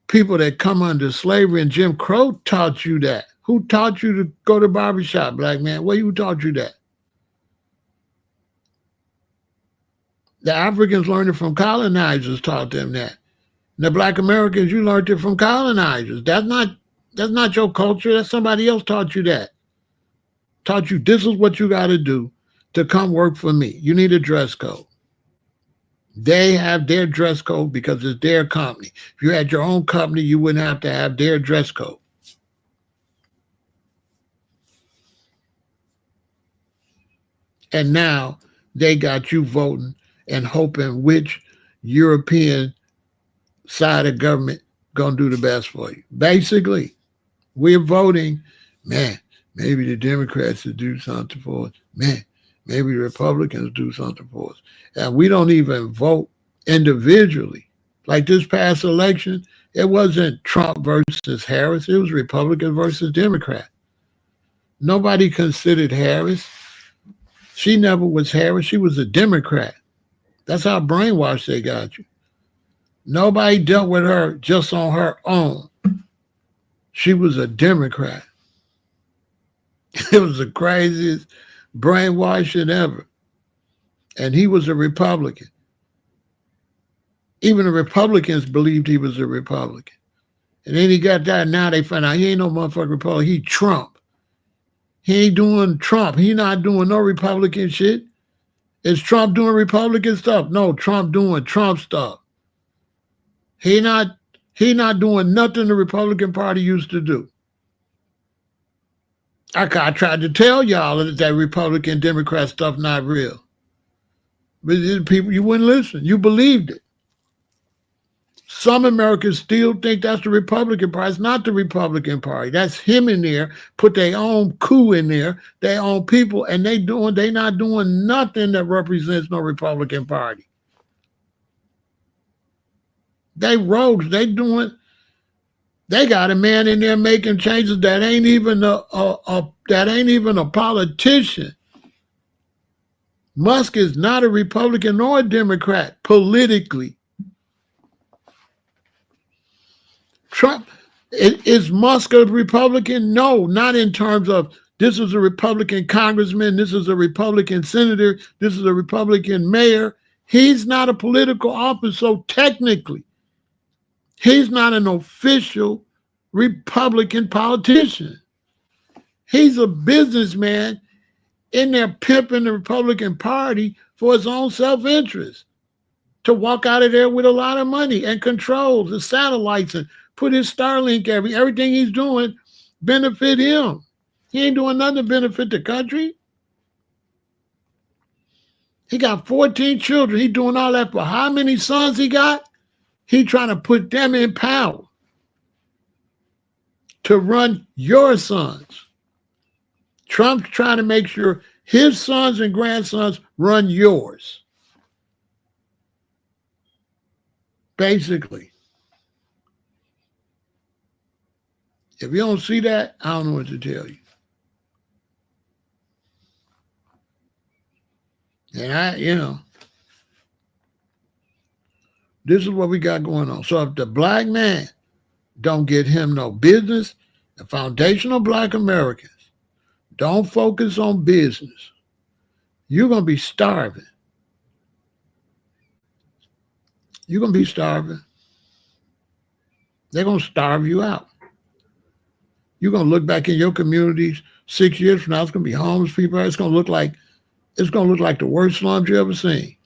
people that come under slavery and Jim Crow taught you that. Who taught you to go to the barbershop, black man? Who taught you that? The Africans learned it from colonizers, taught them that. And the black Americans, you learned it from colonizers. That's not your culture. That's somebody else taught you that. Taught you this is what you got to do to come work for me. You need a dress code. They have their dress code because it's their company. If you had your own company, you wouldn't have to have their dress code. And now they got you voting and hoping which European side of government gonna do the best for you. Basically, we're voting, man, maybe the Democrats will do something for us. Man, maybe the Republicans do something for us. And we don't even vote individually. Like this past election, it wasn't Trump versus Harris. It was Republican versus Democrat. Nobody considered Harris. She never was Harris. She was a Democrat. That's how brainwashed they got you. Nobody dealt with her just on her own. She was a Democrat. It was the craziest brainwashing ever. And he was a Republican. Even the Republicans believed he was a Republican. And then he got that. Now they find out he ain't no motherfucking Republican. He Trump. He ain't doing Trump. He not doing no Republican shit. Is Trump doing Republican stuff? No, Trump doing Trump stuff. He not doing nothing the Republican Party used to do. I tried to tell y'all that Republican Democrat stuff not real. But people, you wouldn't listen. You believed it. Some Americans still think that's the Republican Party. It's not the Republican Party. That's him in there, put their own coup in there, their own people, and they not doing nothing that represents no Republican Party. They rogues, they got a man in there making changes that ain't even a politician. Musk is not a Republican nor a Democrat politically. Trump, is Musk a Republican? No, not in terms of this is a Republican congressman, this is a Republican senator, this is a Republican mayor. He's not a political office, so technically, he's not an official Republican politician. He's a businessman in there pimping the Republican Party for his own self-interest, to walk out of there with a lot of money and control the satellites and put his Starlink, everything he's doing benefit him. He ain't doing nothing to benefit the country. He got 14 children. He doing all that for how many sons he got? He trying to put them in power to run your sons. Trump's trying to make sure his sons and grandsons run yours. Basically. If you don't see that, I don't know what to tell you. And this is what we got going on. So if the black man don't get him no business, the foundational black Americans don't focus on business, you're going to be starving. You're going to be starving. They're going to starve you out. You're going to look back in your communities 6 years from now, it's going to be homeless people. It's going to look like the worst slums you ever seen.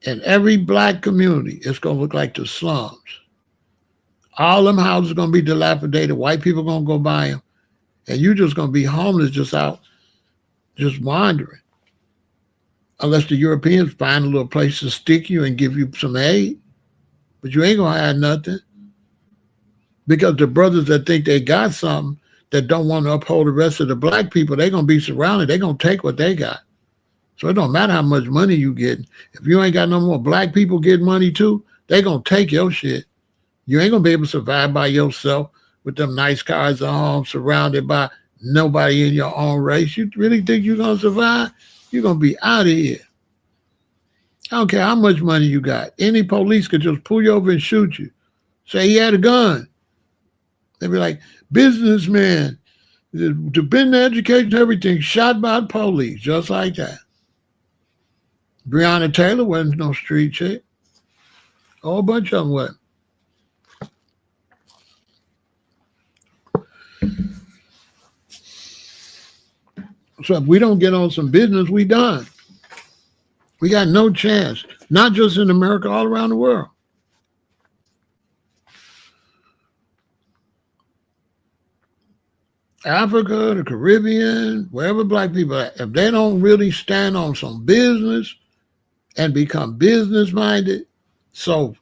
In every black community, it's going to look like the slums. All them houses are going to be dilapidated. White people are going to go buy them. And you're just going to be homeless just out, just wandering. Unless the Europeans find a little place to stick you and give you some aid. But you ain't going to have nothing. Because the brothers that think they got something that don't want to uphold the rest of the black people, they're going to be surrounded. They're going to take what they got. So it don't matter how much money you get. If you ain't got no more black people getting money too, they're going to take your shit. You ain't going to be able to survive by yourself with them nice cars at home, surrounded by nobody in your own race. You really think you're going to survive? You're going to be out of here. I don't care how much money you got. Any police could just pull you over and shoot you. Say he had a gun. They'd be like, businessman, to bend the education, everything, shot by the police, just like that. Breonna Taylor wasn't no street chick. A whole bunch of them wasn't. So if we don't get on some business, we done. We got no chance, not just in America, all around the world. Africa, the Caribbean, wherever black people are, if they don't really stand on some business and become business-minded, so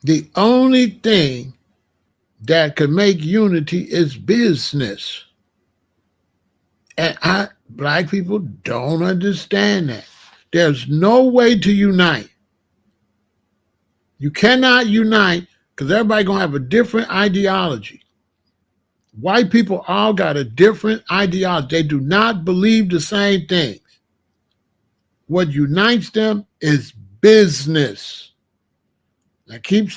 the only thing that could make unity is business. And black people don't understand that. There's no way to unite. You cannot unite because everybody going to have a different ideology. White people all got a different ideology. They do not believe the same things. What unites them is business. I keep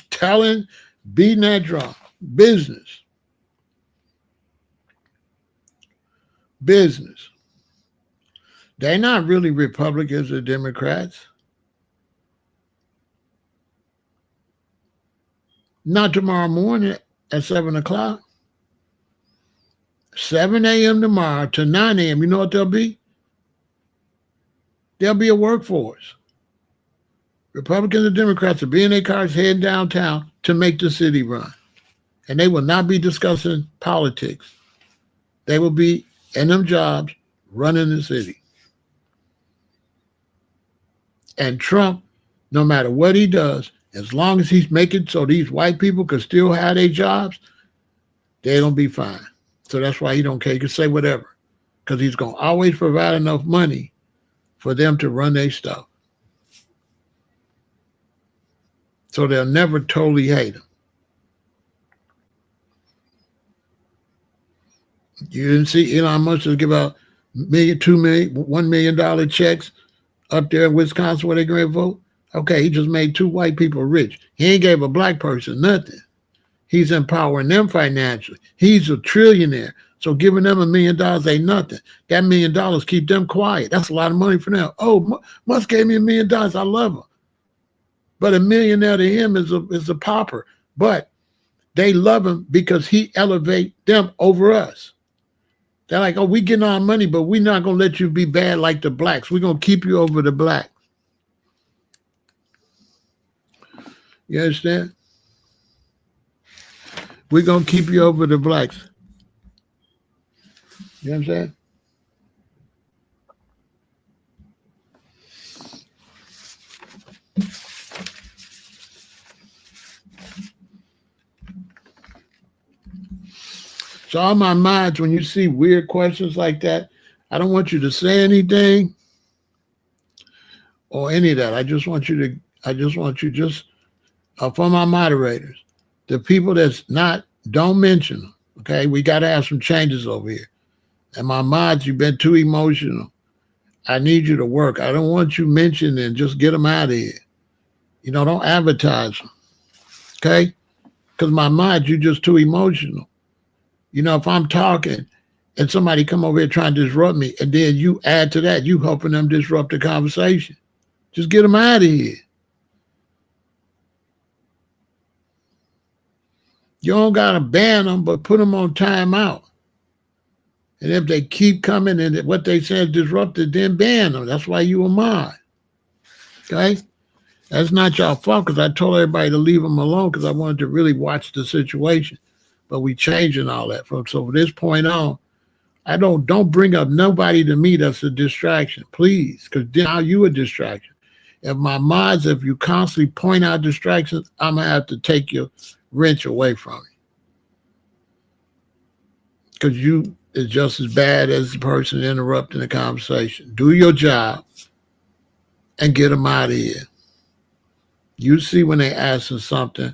beating that drum. Business. Business. They're not really Republicans or Democrats. Not tomorrow morning at 7 o'clock. 7 a.m. tomorrow to 9 a.m. You know what they'll be? There'll be a workforce. Republicans and Democrats will be in their cars heading downtown to make the city run. And they will not be discussing politics. They will be in them jobs running the city. And Trump, no matter what he does, as long as he's making so these white people can still have their jobs, they don't be fine. So that's why he don't care. He can say whatever. Because he's going to always provide enough money for them to run their stuff. So they'll never totally hate him. You didn't see Elon Musk give out $1 million, $2 million, $1 million checks up there in Wisconsin where they're going to vote? Okay, he just made 2 white people rich. He ain't gave a black person nothing. He's empowering them financially. He's a trillionaire. So giving them $1 million ain't nothing. That $1 million keep them quiet. That's a lot of money for them. Oh, Musk gave me $1 million. I love him. But a millionaire to him is a pauper. But they love him because he elevate them over us. They're like, oh, we getting our money, but we're not going to let you be bad like the blacks. We're going to keep you over the blacks. You understand? We're going to keep you over the blacks. You know what I'm saying? So all my mods, when you see weird questions like that, I don't want you to say anything or any of that. I just want you for my moderators, the people that's not, don't mention them. Okay, we got to have some changes over here. And my mods, you've been too emotional. I need you to work. I don't want you mentioned and just get them out of here. You know, don't advertise them. Okay? Because my mods, you're just too emotional. You know, if I'm talking and somebody come over here trying to disrupt me, and then you add to that, you helping them disrupt the conversation. Just get them out of here. You don't got to ban them, but put them on timeout. And if they keep coming and what they say is disrupted, then ban them. That's why you a mod. Okay? That's not your fault because I told everybody to leave them alone because I wanted to really watch the situation. But we changing all that, folks. So from this point on, I don't bring up nobody to me that's a distraction, please, because now you a distraction. If my mods, if you constantly point out distractions, I'm going to have to take your wrench away from you. Because you is just as bad as the person interrupting the conversation. Do your job and get them out of here. You see when they asking something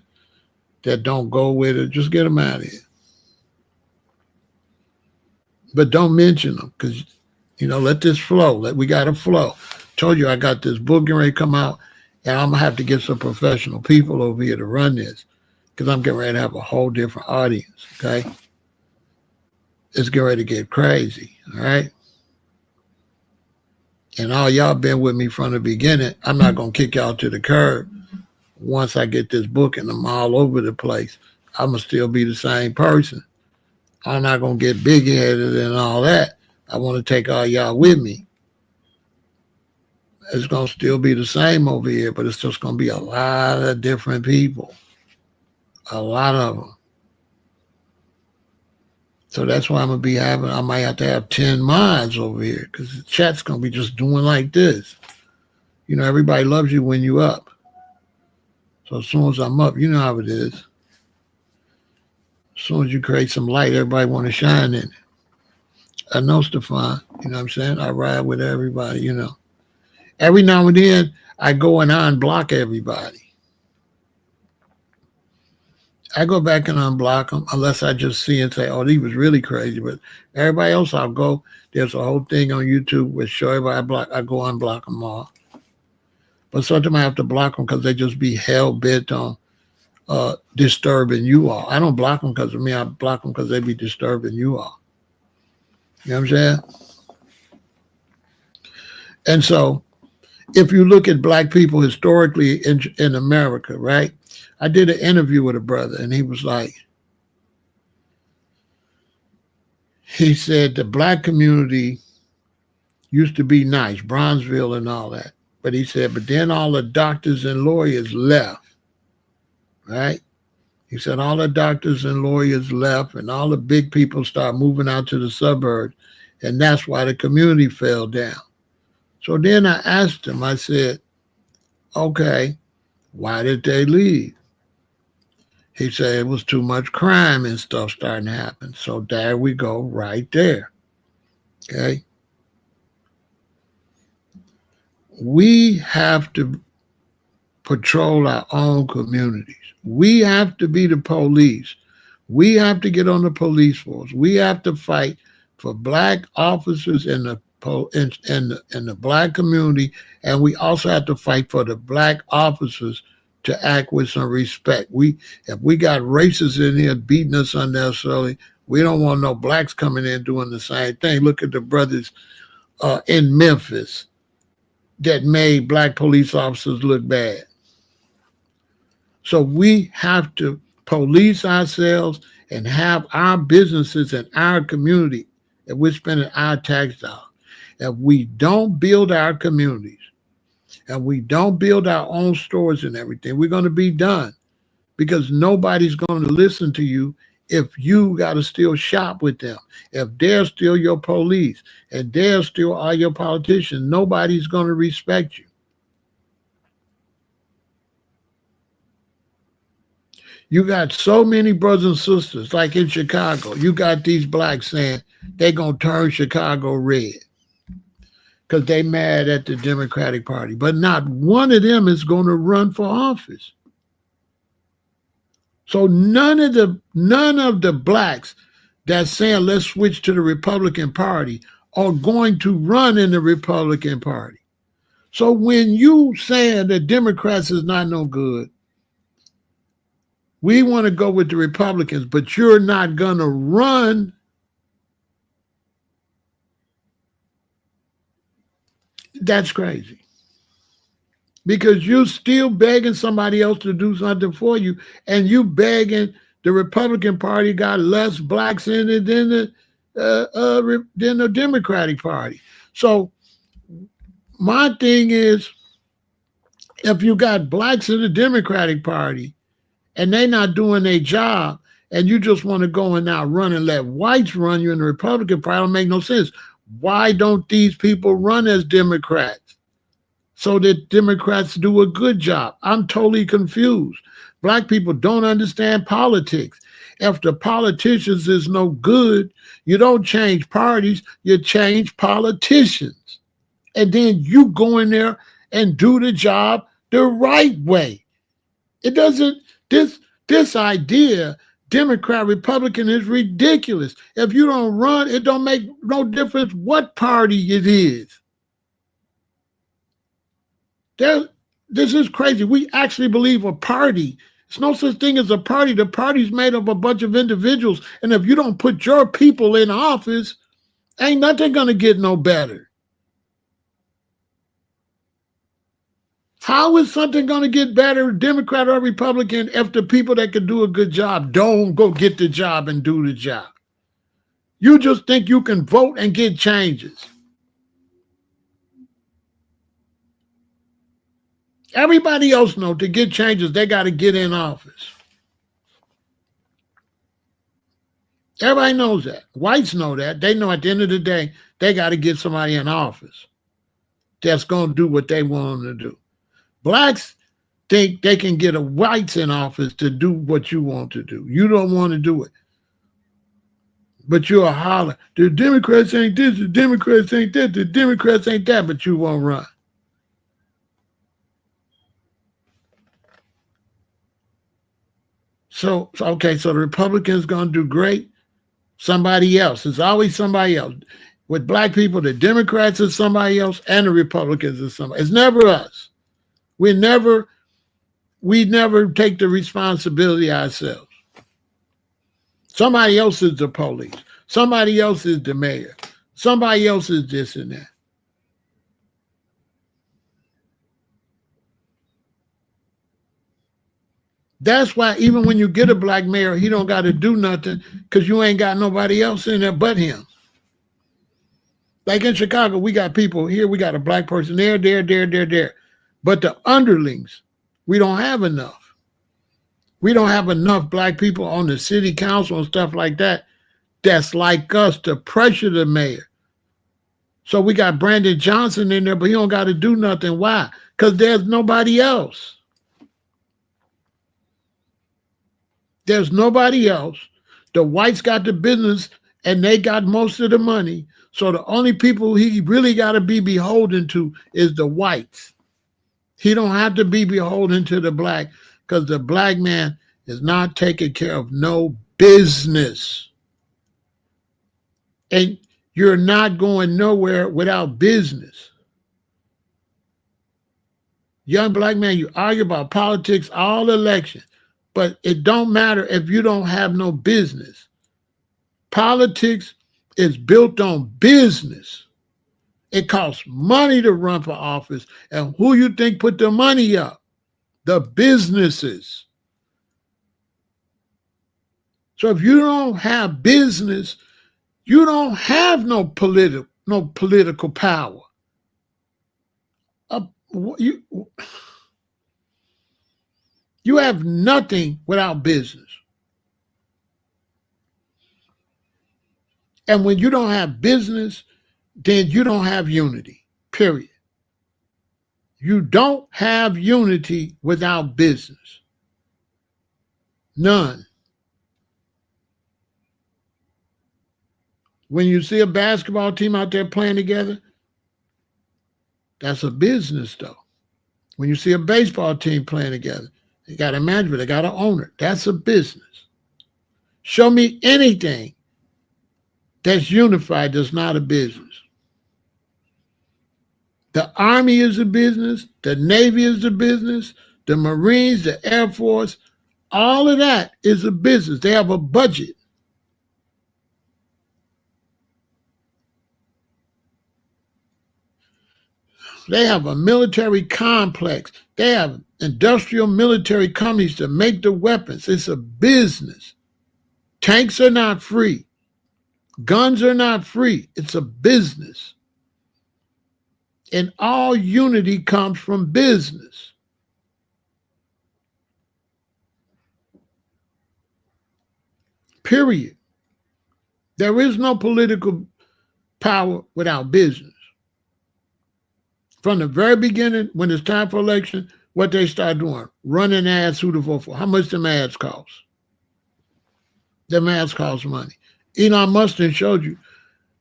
that don't go with it, just get them out of here. But don't mention them because, you know, let this flow. We got to flow. Told you I got this book getting ready to come out, and I'm going to have to get some professional people over here to run this because I'm getting ready to have a whole different audience, okay? It's getting ready to get crazy, all right? And all y'all been with me from the beginning. I'm not going to kick y'all to the curb. Once I get this book and I'm all over the place, I'm going to still be the same person. I'm not going to get big-headed and all that. I want to take all y'all with me. It's going to still be the same over here, but it's just going to be a lot of different people. A lot of them. So that's why I'm going to be I might have to have 10 mods over here because the chat's going to be just doing like this. You know, everybody loves you when you up. So as soon as I'm up, you know how it is. As soon as you create some light, everybody want to shine in it. I know Stefan. You know what I'm saying? I ride with everybody, you know. Every now and then, I go and unblock everybody. I go back and unblock them unless I just see and say, oh, he was really crazy. But everybody else, I'll go. There's a whole thing on YouTube where show everybody I go unblock them all. But sometimes I have to block them because they just be hell bent on disturbing you all. I don't block them because of me. I block them because they be disturbing you all. You know what I'm saying? And so if you look at black people historically in America, right? I did an interview with a brother and he was like, he said the black community used to be nice, Bronzeville and all that. But he said, but then all the doctors and lawyers left, right? He said all the doctors and lawyers left and all the big people started moving out to the suburbs. And that's why the community fell down. So then I asked him, I said, okay, why did they leave? He said it was too much crime and stuff starting to happen. So there we go, right there. Okay. We have to patrol our own communities. We have to be the police. We have to get on the police force. We have to fight for black officers in the black community, and we also have to fight for the black officers to act with some respect. If we got racists in here beating us unnecessarily, we don't want no blacks coming in doing the same thing. Look at the brothers in Memphis that made black police officers look bad. So we have to police ourselves and have our businesses in our community, and we're spending our tax dollars. If we don't build our communities and we don't build our own stores and everything, we're going to be done, because nobody's going to listen to you if you got to still shop with them. If they're still your police and they're still all your politicians, nobody's going to respect you. You got so many brothers and sisters, like in Chicago, you got these blacks saying they're going to turn Chicago red because they mad at the Democratic Party. But not one of them is going to run for office. So none of the blacks that's saying let's switch to the Republican Party are going to run in the Republican Party. So when you saying that Democrats is not no good, we want to go with the Republicans, but you're not going to run, that's crazy. Because you're still begging somebody else to do something for you, and you begging the Republican Party got less blacks in it than the Democratic Party. So my thing is, if you got blacks in the Democratic Party and they're not doing their job, and you just want to go and now run and let whites run you in the Republican Party, don't make no sense. Why don't these people run as Democrats so that Democrats do a good job? I'm totally confused. Black people don't understand politics. If the politicians is no good, you don't change parties, you change politicians. And then you go in there and do the job the right way. It doesn't, this idea, Democrat, Republican, is ridiculous. If you don't run, it don't make no difference what party it is. This is crazy. We actually believe a party. There's no such thing as a party. The party's made up of a bunch of individuals. And if you don't put your people in office, ain't nothing going to get no better. How is something going to get better, Democrat or Republican, if the people that can do a good job don't go get the job and do the job? You just think you can vote and get changes. Everybody else knows to get changes, they got to get in office. Everybody knows that. Whites know that. They know at the end of the day, they got to get somebody in office that's going to do what they want them to do. Blacks think they can get a whites in office to do what you want to do. You don't want to do it. But you'll holler, the Democrats ain't this, the Democrats ain't that, the Democrats ain't that, but you won't run. So okay, so the Republicans gonna do great. Somebody else. It's always somebody else. With black people, the Democrats is somebody else, and the Republicans is somebody. It's never us. We never take the responsibility ourselves. Somebody else is the police. Somebody else is the mayor. Somebody else is this and that. That's why even when you get a black mayor, he don't got to do nothing because you ain't got nobody else in there but him. Like in Chicago, we got people here, we got a black person there. But the underlings, we don't have enough. We don't have enough black people on the city council and stuff like that that's like us to pressure the mayor. So we got Brandon Johnson in there, but he don't got to do nothing. Why? Because there's nobody else. There's nobody else. The whites got the business and they got most of the money. So the only people he really got to be beholden to is the whites. He don't have to be beholden to the black because the black man is not taking care of no business. And you're not going nowhere without business. Young black man, you argue about politics all election, but it don't matter if you don't have no business. Politics is built on business. It costs money to run for office. And who you think put the money up? The businesses. So if you don't have business, you don't have no political power. You have nothing without business. And when you don't have business, then you don't have unity, period. You don't have unity without business. None. When you see a basketball team out there playing together, that's a business though. When you see a baseball team playing together, they got a manager, they got an owner. That's a business. Show me anything that's unified that's not a business. The Army is a business, the Navy is a business, the Marines, the Air Force, all of that is a business. They have a budget. They have a military complex. They have industrial military companies to make the weapons. It's a business. Tanks are not free. Guns are not free. It's a business. And all unity comes from business. Period. There is no political power without business. From the very beginning, when it's time for election, what they start doing, running ads who to vote for. How much them ads cost? Them ads cost money. Elon Musk showed you,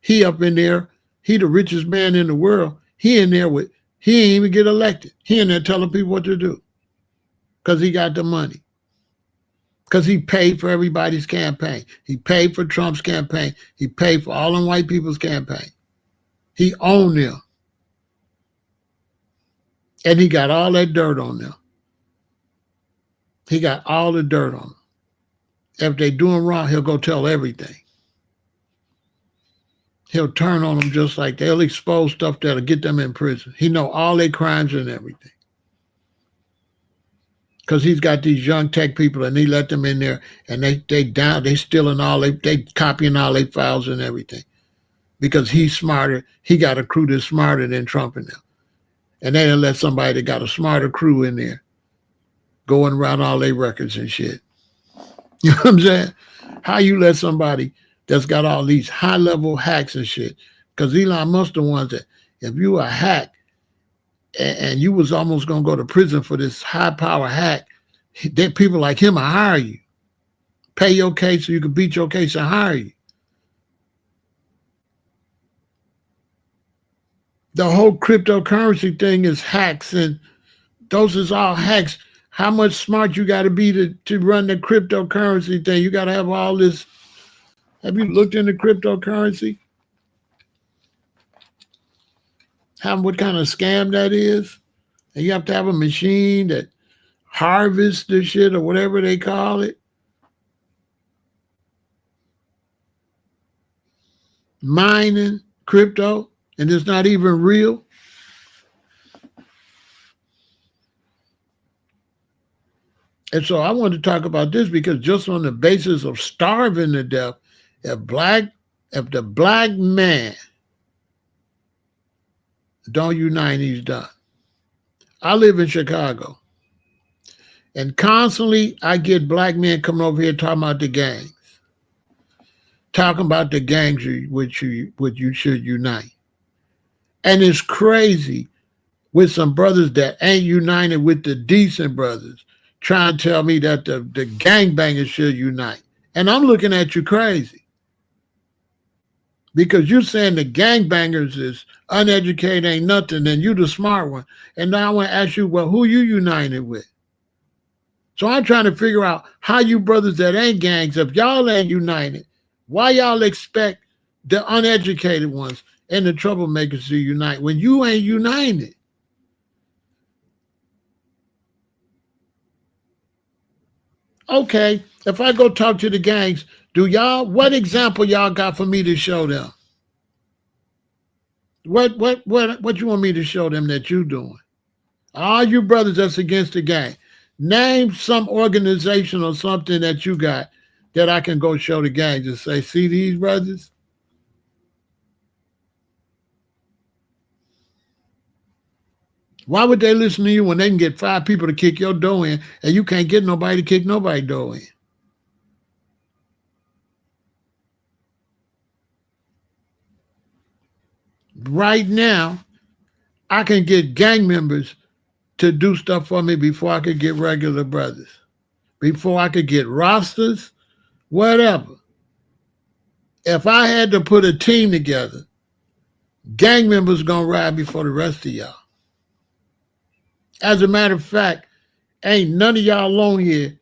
he up in there, he the richest man in the world. He in there with, he ain't even get elected. He in there telling people what to do because he got the money. Because he paid for everybody's campaign. He paid for Trump's campaign. He paid for all them white people's campaign. He owned them. And he got all that dirt on them. He got all the dirt on them. If they doing wrong, he'll go tell everything. He'll turn on them just like they'll expose stuff that'll get them in prison. He know all their crimes and everything. Because he's got these young tech people and he let them in there and they stealing all, they copying all their files and everything. Because he's smarter. He got a crew that's smarter than Trump and them. And they done let somebody that got a smarter crew in there going around all their records and shit. You know what I'm saying? How you let somebody that's got all these high-level hacks and shit, because Elon Musk the ones that, if you a hack and you was almost going to go to prison for this high-power hack, people like him will hire you. Pay your case so you can beat your case and hire you. The whole cryptocurrency thing is hacks, and those is all hacks. How much smart you got to be to run the cryptocurrency thing? You got to have all this. Have you looked into cryptocurrency? How what kind of scam that is? And you have to have a machine that harvests the shit or whatever they call it. Mining crypto, and it's not even real. And so I want to talk about this because just on the basis of starving to death, if the black man don't unite, he's done. I live in Chicago, and constantly I get black men coming over here talking about the gangs, which you should unite. And it's crazy with some brothers that ain't united with the decent brothers trying to tell me that the gangbangers should unite. And I'm looking at you crazy. Because you're saying the gangbangers is uneducated, ain't nothing, and you the smart one. And now I want to ask you, well, who you united with? So I'm trying to figure out how you brothers that ain't gangs, if y'all ain't united, why y'all expect the uneducated ones and the troublemakers to unite when you ain't united? Okay, if I go talk to the gangs, what example y'all got for me to show them? What you want me to show them that you doing? All you brothers that's against the gang, name some organization or something that you got that I can go show the gangs and say, see these brothers? Why would they listen to you when they can get 5 people to kick your door in and you can't get nobody to kick nobody's door in? Right now, I can get gang members to do stuff for me before I could get regular brothers, before I could get rosters, whatever. If I had to put a team together, gang members gonna ride before the rest of y'all. As a matter of fact, ain't none of y'all alone here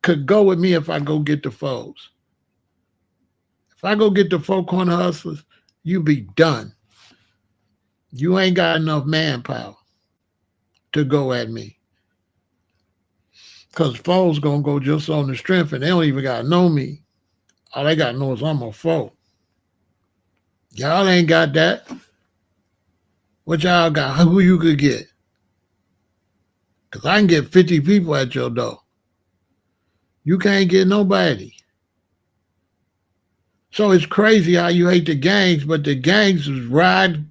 could go with me if I go get the foes. If I go get the 4 corner hustlers, you be done. You ain't got enough manpower to go at me. Because foes gonna go just on the strength and they don't even gotta know me. All they gotta know is I'm a foe. Y'all ain't got that. What y'all got? Who you could get? Because I can get 50 people at your door. You can't get nobody. So it's crazy how you hate the gangs, but the gangs ride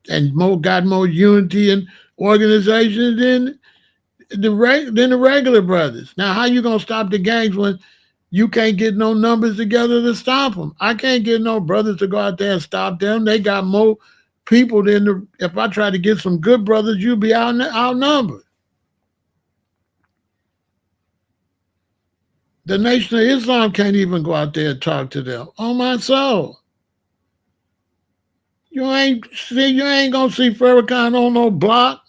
and got more unity and organization than the regular brothers. Now, how you going to stop the gangs when you can't get no numbers together to stop them? I can't get no brothers to go out there and stop them. They got more people than if I try to get some good brothers, you'll be outnumbered. The Nation of Islam can't even go out there and talk to them. On my soul. You ain't gonna see Farrakhan on no block.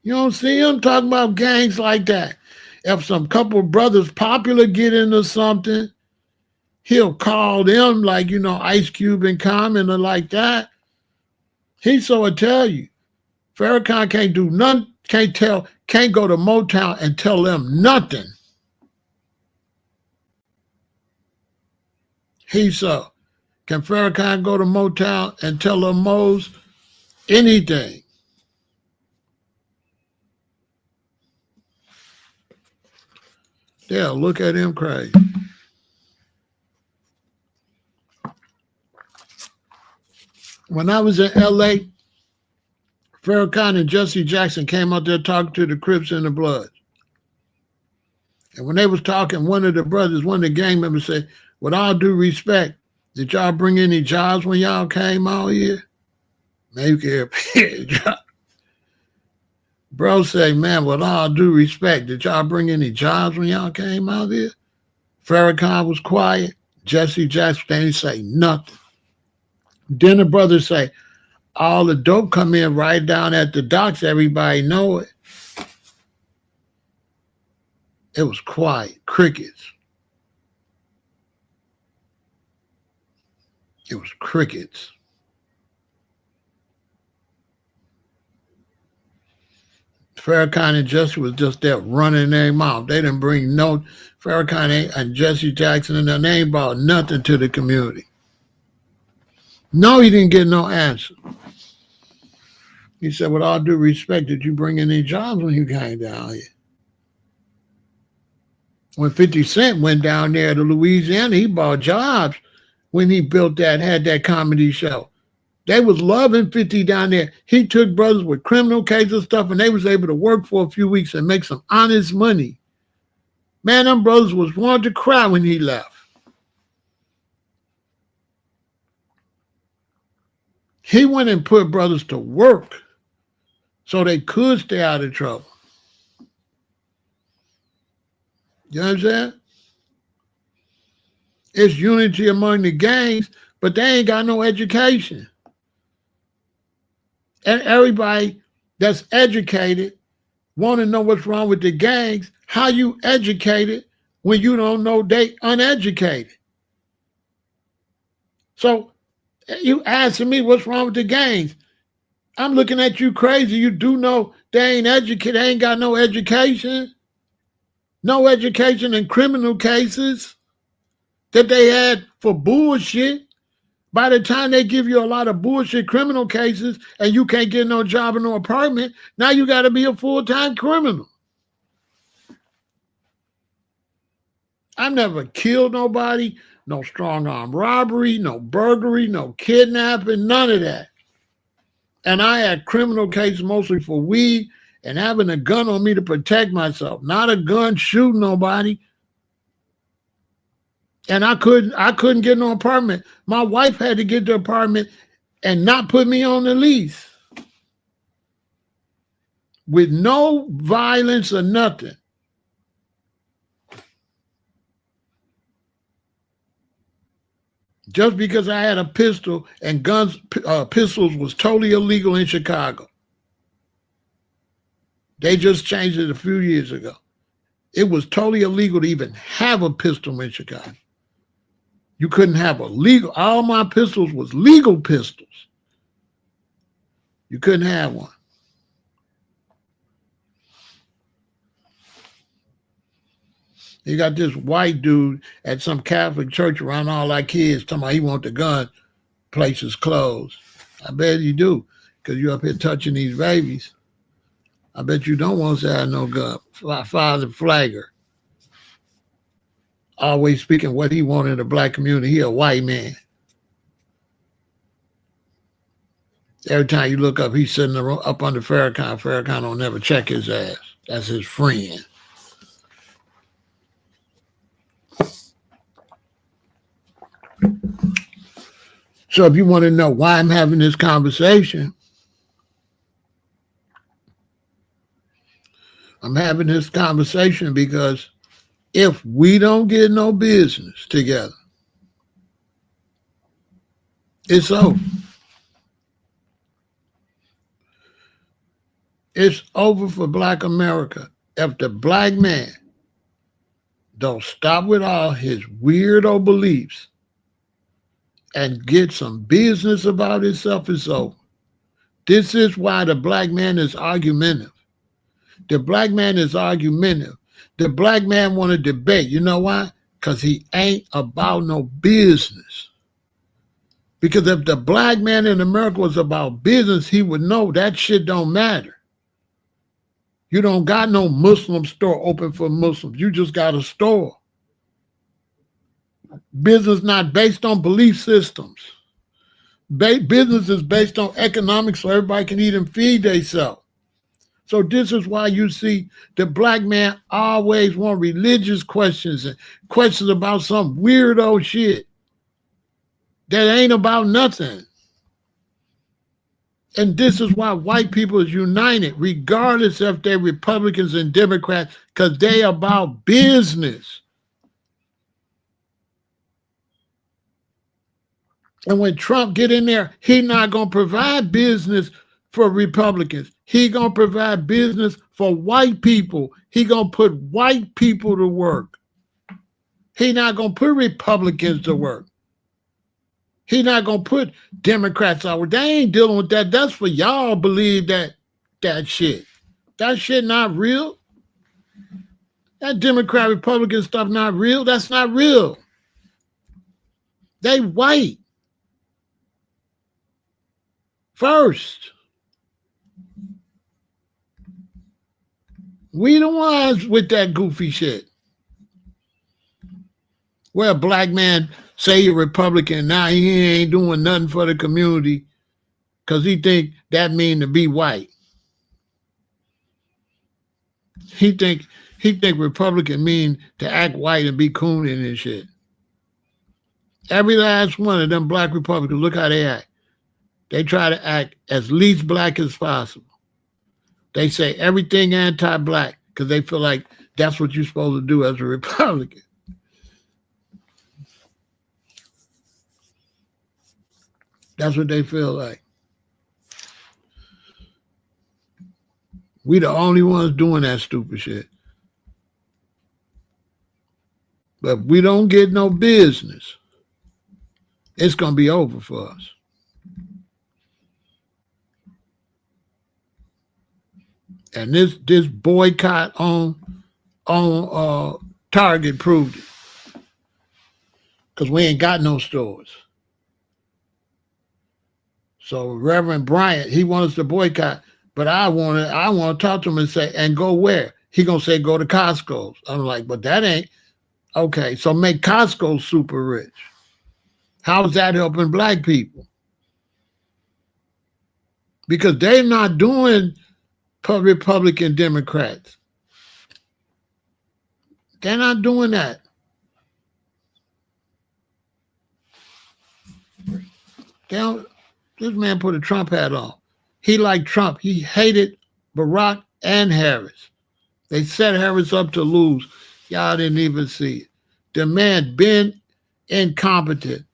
You don't see him talking about gangs like that. If some couple brothers popular get into something, he'll call them like, Ice Cube and Common or like that. He so tell you. Farrakhan can't do nothing, can't go to Motown and tell them nothing. He so. Can Farrakhan go to Motown and tell them Mo's anything? Yeah, look at him crazy. When I was in L.A., Farrakhan and Jesse Jackson came out there talking to the Crips and the Bloods. And when they was talking, one of the gang members said, with all due respect, did y'all bring any jobs when y'all came out here? Maybe a job. Bro say, man, with all due respect, did y'all bring any jobs when y'all came out here? Farrakhan was quiet. Jesse Jackson didn't say nothing. Then the brothers say, all the dope come in right down at the docks. Everybody know it. It was quiet, crickets. It was crickets. Farrakhan and Jesse was just there running their mouth. They didn't bring no Farrakhan and Jesse Jackson and their name brought nothing to the community. No, he didn't get no answer. He said, with all due respect, did you bring any jobs when you came down here? When 50 Cent went down there to Louisiana, he bought jobs when he built that, had that comedy show. They was loving 50 down there. He took brothers with criminal cases and stuff, and they was able to work for a few weeks and make some honest money. Man, them brothers was wanting to cry when he left. He went and put brothers to work so they could stay out of trouble. You understand? It's unity among the gangs, but they ain't got no education. And everybody that's educated want to know what's wrong with the gangs. How you educated when you don't know they uneducated? So you asking me what's wrong with the gangs. I'm looking at you crazy. You do know they ain't educated. They ain't got no education. No education in criminal cases that they had for bullshit. By the time they give you a lot of bullshit criminal cases and you can't get no job or no apartment, now you got to be a full-time criminal. I've never killed nobody, no strong-arm robbery, no burglary, no kidnapping, none of that. And I had criminal cases mostly for weed and having a gun on me to protect myself, not a gun shooting nobody. And I couldn't get no apartment. My wife had to get the apartment and not put me on the lease. With no violence or nothing. Just because I had a pistol and pistols was totally illegal in Chicago. They just changed it a few years ago. It was totally illegal to even have a pistol in Chicago. You couldn't have a legal, all my pistols was legal pistols. You couldn't have one. You got this white dude at some Catholic church around all our kids talking about he want the gun places closed. I bet you do, because you up here touching these babies. I bet you don't want to have no gun. Father Flagger. Always speaking what he wanted in the black community. He a white man. Every time you look up, he's sitting up under Farrakhan. Farrakhan don't never check his ass. That's his friend. So if you want to know why I'm having this conversation, I'm having this conversation because if we don't get no business together, it's over. It's over for Black America. If the black man don't stop with all his weirdo beliefs and get some business about himself, it's over. This is why the black man is argumentative. The black man is argumentative. The black man want to debate. You know why? Because he ain't about no business. Because if the black man in America was about business, he would know that shit don't matter. You don't got no Muslim store open for Muslims. You just got a store. Business not based on belief systems. Business is based on economics so everybody can eat and feed themselves. So this is why you see the black man always want religious questions and questions about some weirdo shit that ain't about nothing. And this is why white people is united, regardless if they're Republicans and Democrats, because they about business. And when Trump get in there, he not going to provide business for Republicans. He going to provide business for white people. He going to put white people to work. He not going to put Republicans to work. He not going to put Democrats out. They ain't dealing with that. That's for y'all believe that shit. That shit not real. That Democrat Republican stuff not real. That's not real. They white. First. We the ones with that goofy shit. Where a black man say you're Republican, now he ain't doing nothing for the community because he think that mean to be white. He think Republican mean to act white and be cooning and shit. Every last one of them black Republicans, look how they act. They try to act as least black as possible. They say everything anti-black because they feel like that's what you're supposed to do as a Republican. That's what they feel like. We the only ones doing that stupid shit. But if we don't get no business, it's going to be over for us. And this boycott on Target proved it. Because we ain't got no stores. So Reverend Bryant, he wants to boycott, but I want to talk to him and say, and go where? He gonna say go to Costco's. I'm like, but that ain't okay. So make Costco super rich. How is that helping black people? Because they're not doing Republican Democrats. They're not doing that. This man put a Trump hat on. He liked Trump. He hated Barack and Harris. They set Harris up to lose. Y'all didn't even see it. The man been incompetent,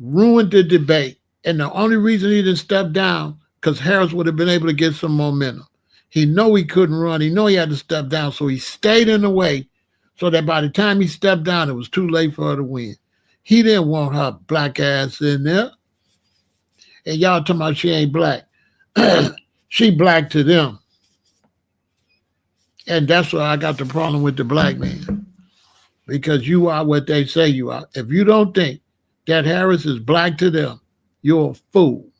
ruined the debate. And the only reason he didn't step down, because Harris would have been able to get some momentum. He know he couldn't run. He know he had to step down. So he stayed in the way so that by the time he stepped down, it was too late for her to win. He didn't want her black ass in there. And y'all talking about she ain't black. She black to them. And that's why I got the problem with the black man. Because you are what they say you are. If you don't think that Harris is black to them, you're a fool.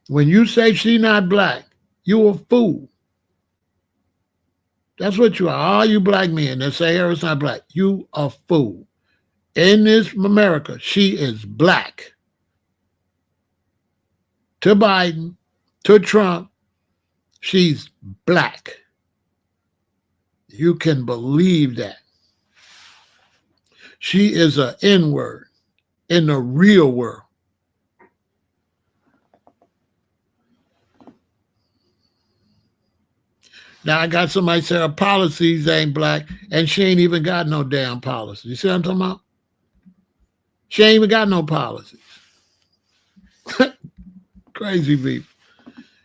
When you say she not black, you're a fool. That's what you are. All you black men that say Harris not black, you a fool. In this America, she is black. To Biden, to Trump, she's black. You can believe that. She is an N-word in the real world. Now, I got somebody say her policies ain't black, and she ain't even got no damn policies. You see what I'm talking about? She ain't even got no policies. Crazy people.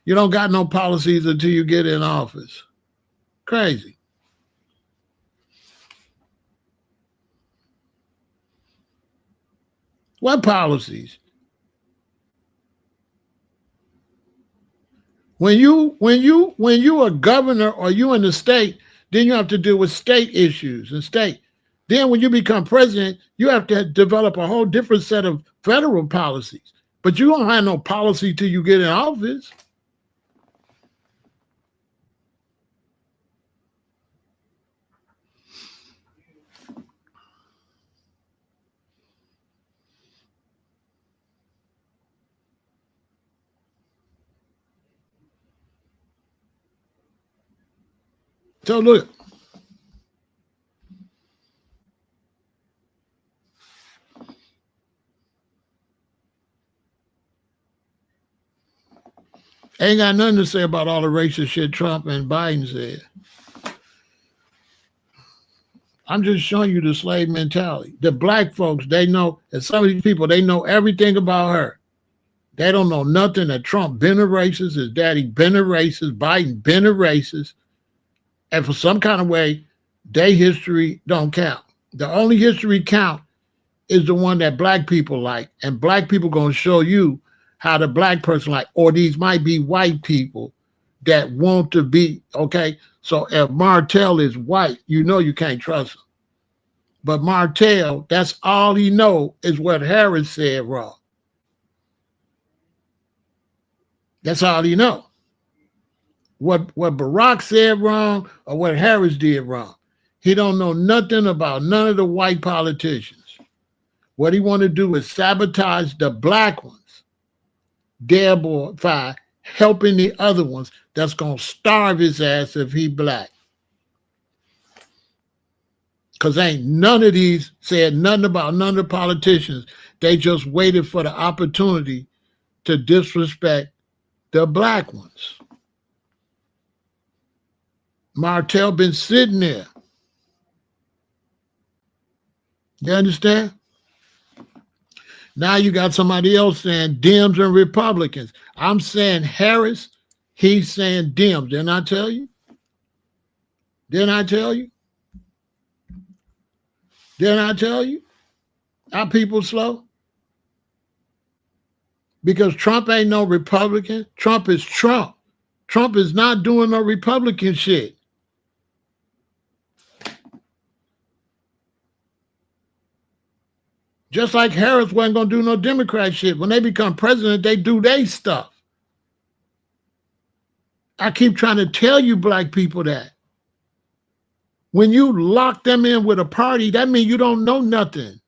You don't got no policies until you get in office. Crazy. What policies? When you a governor or you in the state, then you have to deal with state issues and state. Then when you become president, you have to develop a whole different set of federal policies. But you don't have no policy till you get in office. So look. Ain't got nothing to say about all the racist shit Trump and Biden said. I'm just showing you the slave mentality. The black folks, they know, and some of these people, they know everything about her. They don't know nothing that Trump been a racist, his daddy been a racist, Biden been a racist. And for some kind of way, their history don't count. The only history count is the one that black people like. And black people going to show you how the black person like, or these might be white people that want to be, okay? So if Martell is white, you know you can't trust him. But Martell, that's all he know is what Harris said wrong. That's all he know. What Barack said wrong or what Harris did wrong. He don't know nothing about none of the white politicians. What he want to do is sabotage the black ones, thereby helping the other ones that's going to starve his ass if he black. Because ain't none of these said nothing about none of the politicians. They just waited for the opportunity to disrespect the black ones. Martell been sitting there. You understand? Now you got somebody else saying Dems and Republicans. I'm saying Harris, he's saying Dems. Didn't I tell you? Didn't I tell you? Didn't I tell you? Our people slow? Because Trump ain't no Republican. Trump is Trump. Trump is not doing no Republican shit. Just like Harris wasn't going to do no Democrat shit. When they become president, they do their stuff. I keep trying to tell you black people that. When you lock them in with a party, that means you don't know nothing.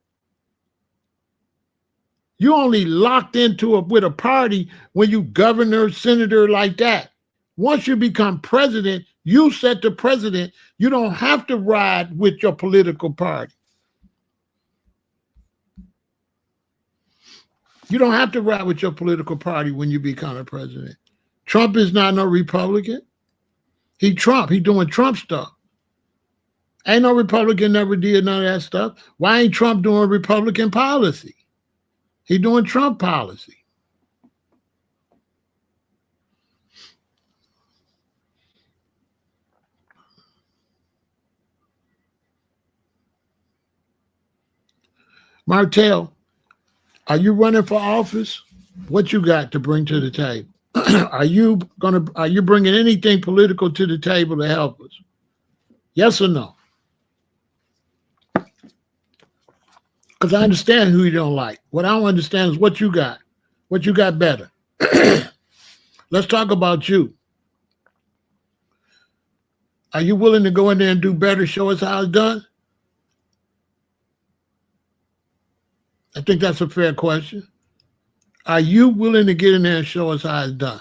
You only locked into with a party when you governor, senator like that. Once you become president, you set the president. You don't have to ride with your political party. You don't have to ride with your political party when you become a president. Trump is not no Republican. He Trump. He doing Trump stuff. Ain't no Republican never did none of that stuff. Why ain't Trump doing Republican policy? He doing Trump policy. Martell, are you running for office? What you got to bring to the table? Are you bringing anything political to the table to help us? Yes or no? Because I understand who you don't like. What I don't understand is what you got. What you got better. Let's talk about you. Are you willing to go in there and do better? Show us how it's done? I think that's a fair question. Are you willing to get in there and show us how it's done?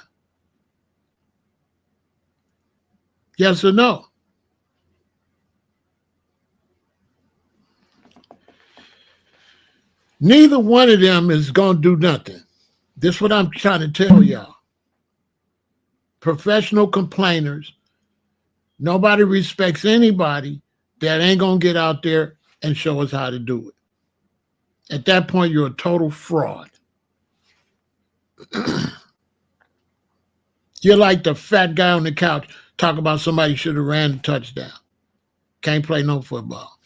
Yes or no? Neither one of them is going to do nothing. This is what I'm trying to tell y'all. Professional complainers. Nobody respects anybody that ain't going to get out there and show us how to do it. At that point, you're a total fraud. You're like the fat guy on the couch talking about somebody should have ran the touchdown. Can't play no football.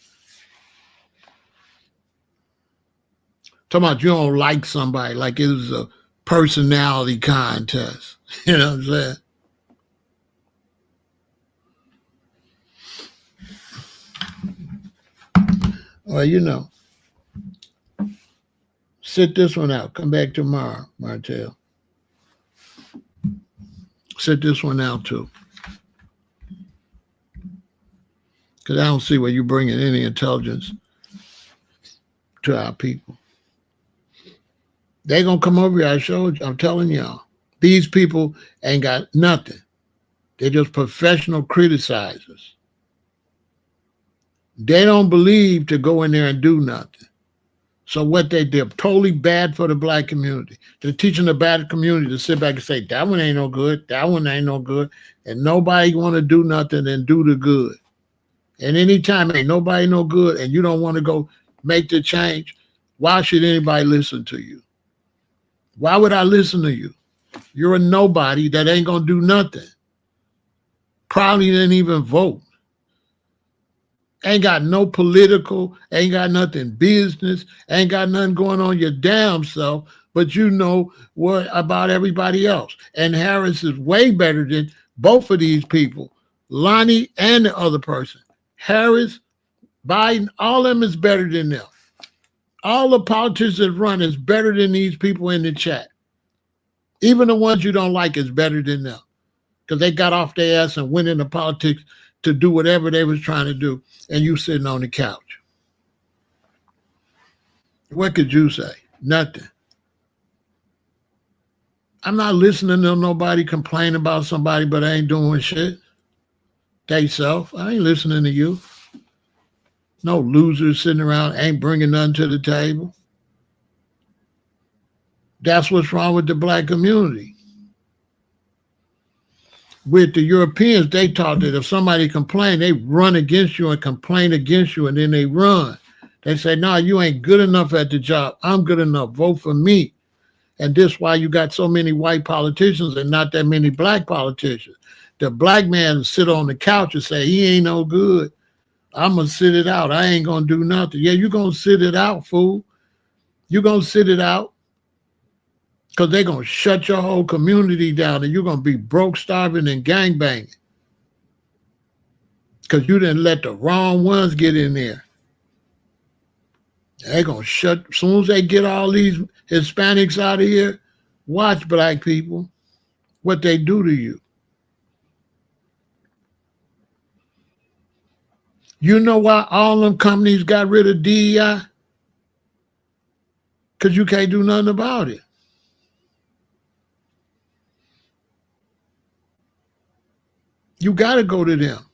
Talking about you don't like somebody like it was a personality contest. You know what I'm saying? Well, you know. Sit this one out. Come back tomorrow, Martell. Sit this one out too. Because I don't see where you're bringing any intelligence to our people. They're going to come over here. I showed you. I'm telling y'all. These people ain't got nothing. They're just professional criticizers. They don't believe to go in there and do nothing. So what they did, totally bad for the black community. They're teaching the black community to sit back and say, that one ain't no good, that one ain't no good. And nobody want to do nothing and do the good. And anytime ain't nobody no good and you don't want to go make the change, why should anybody listen to you? Why would I listen to you? You're a nobody that ain't going to do nothing. Probably didn't even vote. Ain't got no political, ain't got nothing business, ain't got nothing going on your damn self, but you know what about everybody else. And Harris is way better than both of these people, Lonnie and the other person. Harris, Biden, all of them is better than them. All the politicians that run is better than these people in the chat. Even the ones you don't like is better than them because they got off their ass and went into politics to do whatever they was trying to do, and you sitting on the couch. What could you say? Nothing. I'm not listening to nobody complain about somebody, but I ain't doing shit. They self. I ain't listening to you. No losers sitting around ain't bringing nothing to the table. That's what's wrong with the black community. With the Europeans, they taught that if somebody complained, they run against you and complain against you, and then they run. They say, no, you ain't good enough at the job. I'm good enough. Vote for me. And this is why you got so many white politicians and not that many black politicians. The black man sit on the couch and say, he ain't no good. I'm going to sit it out. I ain't going to do nothing. Yeah, you're going to sit it out, fool. You're going to sit it out. Because they're going to shut your whole community down and you're going to be broke, starving, and gangbanging. Because you didn't let the wrong ones get in there. They're going to shut, as soon as they get all these Hispanics out of here, watch black people, what they do to you. You know why all them companies got rid of DEI? Because you can't do nothing about it. You got to go to them.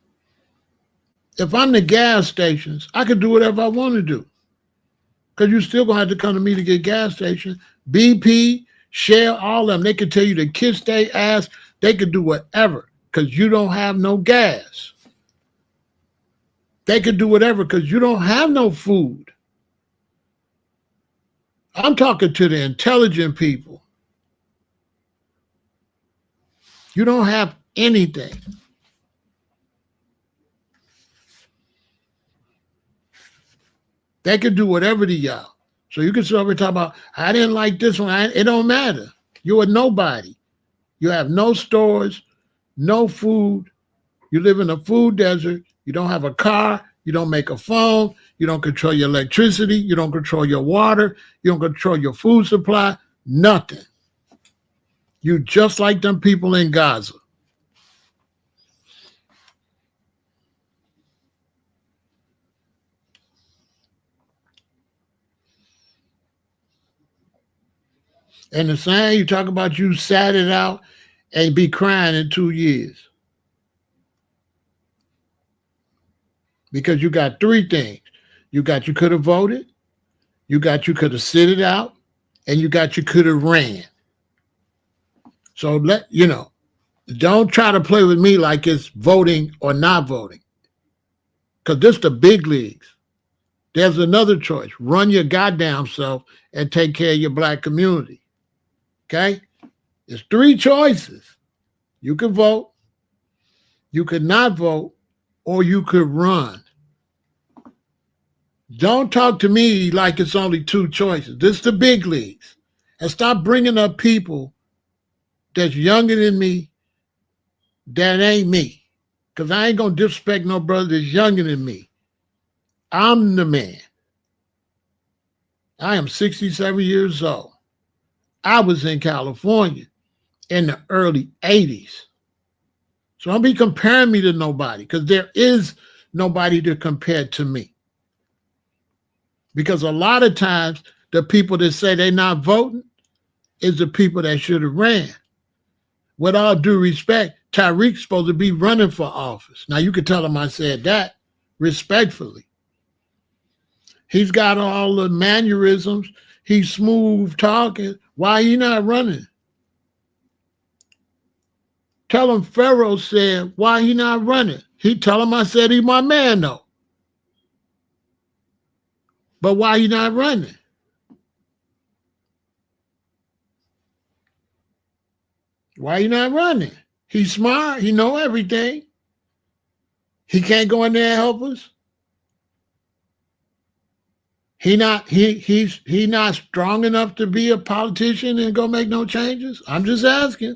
If I'm the gas stations, I could do whatever I want to do. Because you're still going to have to come to me to get gas station. BP, Shell, all of them, they could tell you to kiss their ass. They could do whatever because you don't have no gas. They could do whatever because you don't have no food. I'm talking to the intelligent people. You don't have anything. They could do whatever to y'all. So you can sit over and talk about, I didn't like this one. It don't matter. You're a nobody. You have no stores, no food. You live in a food desert. You don't have a car. You don't make a phone. You don't control your electricity. You don't control your water. You don't control your food supply. Nothing. You just like them people in Gaza. And the same, you talk about you sat it out and be crying in 2 years. Because you got three things. You could have voted, you could have sit it out, and you could have ran. So don't try to play with me like it's voting or not voting. Because this the big leagues. There's another choice. Run your goddamn self and take care of your black community. Okay? There's three choices. You could vote, you could not vote, or you could run. Don't talk to me like it's only two choices. This is the big leagues. And stop bringing up people that's younger than me that ain't me. Because I ain't going to disrespect no brother that's younger than me. I'm the man. I am 67 years old. I was in California in the early 80s. So don't be comparing me to nobody because there is nobody to compare to me. Because a lot of times the people that say they're not voting is the people that should have ran. With all due respect, Tyreek's supposed to be running for office. Now you can tell him I said that respectfully. He's got all the mannerisms. He's smooth talking. Why he not running? Tell him Pharaoh said, why he not running? He tell him I said he my man though. But why he not running? Why he not running? He's smart. He know everything. He can't go in there and help us. He's not strong enough to be a politician and go make no changes. I'm just asking.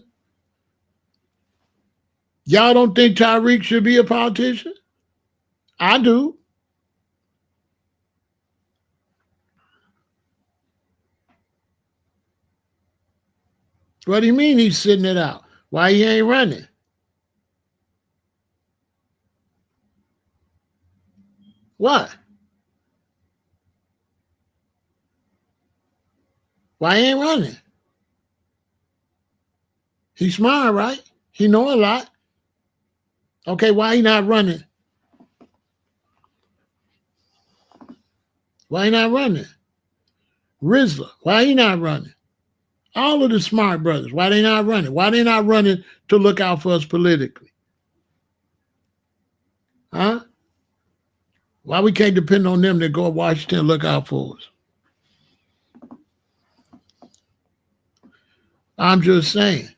Y'all don't think Tyreek should be a politician? I do. What do you mean he's sitting it out? Why he ain't running? What? Why he ain't running? He's smart, right? He know a lot. Okay, why he not running? Why he not running? Rizla, why he not running? All of the smart brothers, why they not running? Why they not running to look out for us politically? Huh? Why we can't depend on them to go to Washington and look out for us? I'm just saying.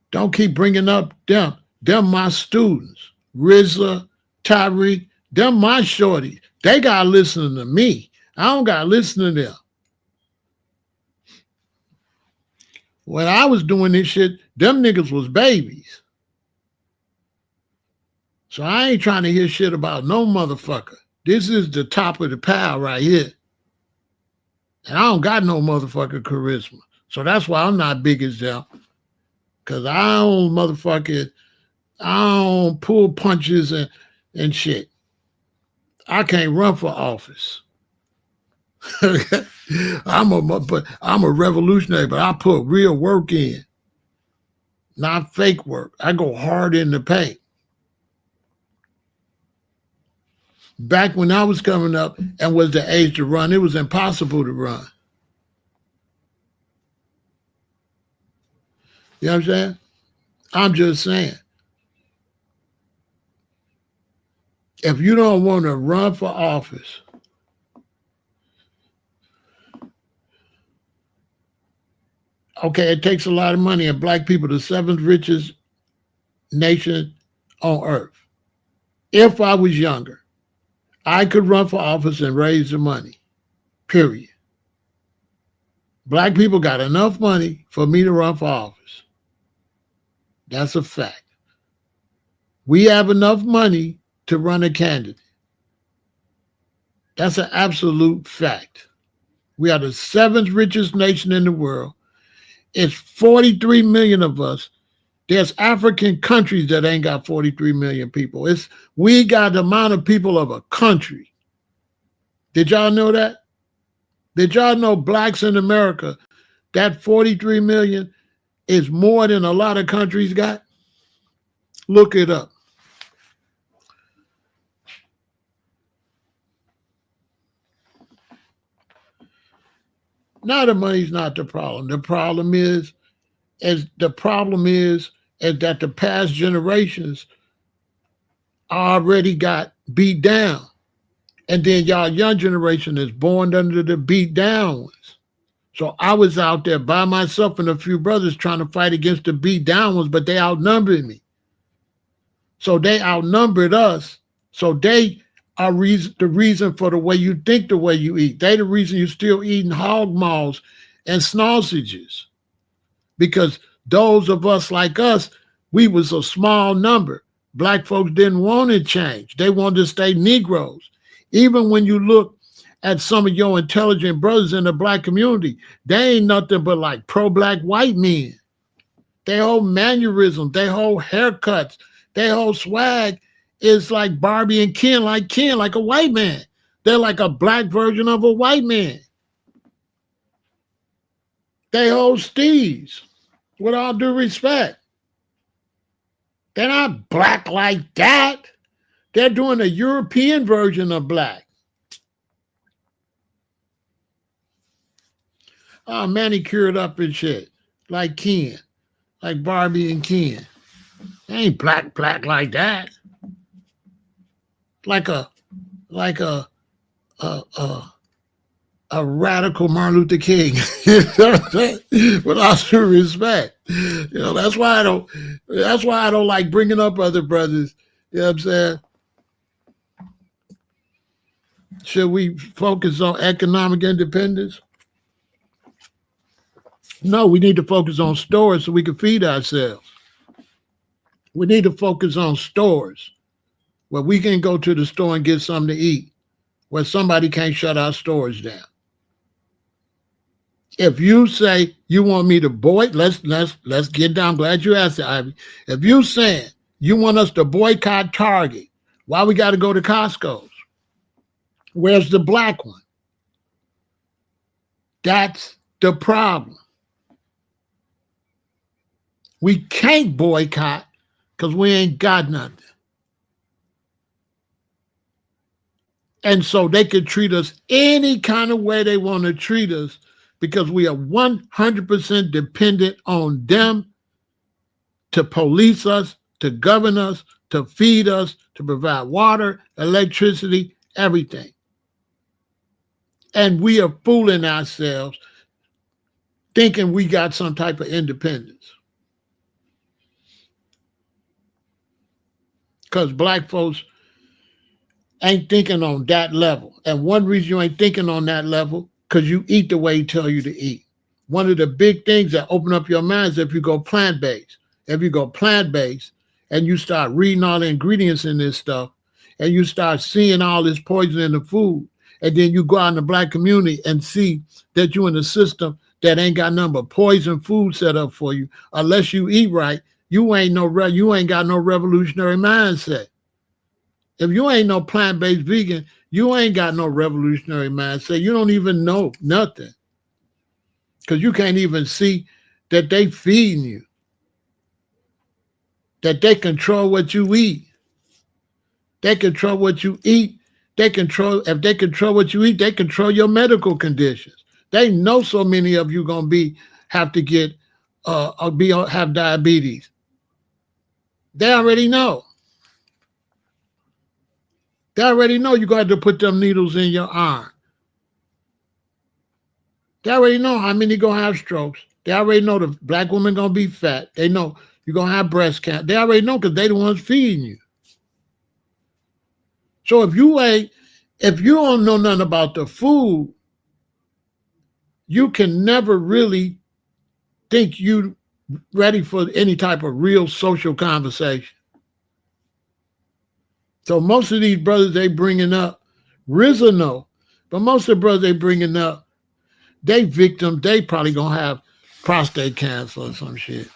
Don't keep bringing up them. Them my students. Rizla, Tyreek, them my shorties. They got to listen to me. I don't got to listen to them. When I was doing this shit, them niggas was babies. So I ain't trying to hear shit about no motherfucker. This is the top of the pile right here. And I don't got no motherfucking charisma. So that's why I'm not big as them. Because I don't pull punches and shit. I can't run for office. I'm a revolutionary, but I put real work in, not fake work. I go hard in the paint. Back when I was coming up and was the age to run, it was impossible to run. You know what I'm saying? I'm just saying. If you don't want to run for office, okay, it takes a lot of money, and black people, the seventh richest nation on earth. If I was younger, I could run for office and raise the money, period. Black people got enough money for me to run for office. That's a fact. We have enough money to run a candidate. That's an absolute fact. We are the seventh richest nation in the world. It's 43 million of us. There's African countries that ain't got 43 million people. We got the amount of people of a country. Did y'all know that? Did y'all know blacks in America, that 43 million is more than a lot of countries got? Look it up. Now the money's not the problem. The problem is that the past generations already got beat down. And then y'all young generation is born under the beat down ones. So I was out there by myself and a few brothers trying to fight against the beat down ones, but they outnumbered me. So they outnumbered us. So they are the reason for the way you think, the way you eat. They the reason you're still eating hog maws and sausages. Because those of us like us, we was a small number. Black folks didn't want to change. They wanted to stay Negroes. Even when you look at some of your intelligent brothers in the black community, they ain't nothing but like pro-black white men. Their whole mannerism, their whole haircuts, their whole swag is like Barbie and Ken, like a white man. They're like a black version of a white man. They whole steeds, with all due respect. They're not black like that. They're doing a European version of black. Manicured up and shit, like Ken. like Barbie and Ken. They ain't black like that. Like a, a, a radical Martin Luther King. With all due respect. That's why I don't like bringing up other brothers. You know what I'm saying? Should we focus on economic independence? No, we need to focus on stores so we can feed ourselves. We need to focus on stores where we can go to the store and get something to eat, where somebody can't shut our stores down. If you say you want me to let's get down. I'm glad you asked that, Ivy. If you saying you want us to boycott Target, why we got to go to Costco's? Where's the black one? That's the problem. We can't boycott because we ain't got nothing. And so they could treat us any kind of way they want to treat us because we are 100% dependent on them to police us, to govern us, to feed us, to provide water, electricity, everything. And we are fooling ourselves thinking we got some type of independence. Because black folks ain't thinking on that level. And one reason you ain't thinking on that level, because you eat the way he tell you to eat. One of the big things that open up your mind is if you go plant-based. If you go plant-based and you start reading all the ingredients in this stuff and you start seeing all this poison in the food, and then you go out in the black community and see that you're in a system that ain't got nothing but poison food set up for you, unless you eat right, you ain't got no revolutionary mindset. If you ain't no plant-based vegan, you ain't got no revolutionary mindset. You don't even know nothing. Because you can't even see that they feeding you. That they control what you eat. They control what you eat. If they control what you eat, they control your medical conditions. They know so many of you gonna have to get have diabetes. They already know. They already know you're going to have to put them needles in your arm. They already know how many going to have strokes. They already know the black woman going to be fat. They know you're going to have breast cancer. They already know because they the ones feeding you. So if you don't know nothing about the food, you can never really think you ready for any type of real social conversation. So most of these brothers they bringing up, RZA no, but most of the brothers they bringing up, they victims, they probably gonna have prostate cancer or some shit.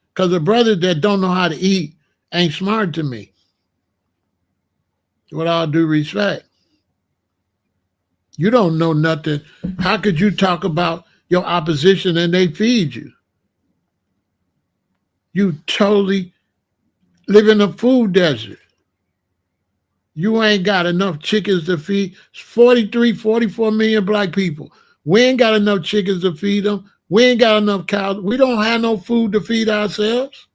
Because the brothers that don't know how to eat ain't smart to me. With all due respect. You don't know nothing. How could you talk about your opposition and they feed you? You totally live in a food desert. You ain't got enough chickens to feed 43, 44 million black people. We ain't got enough chickens to feed them. We ain't got enough cows. We don't have no food to feed ourselves.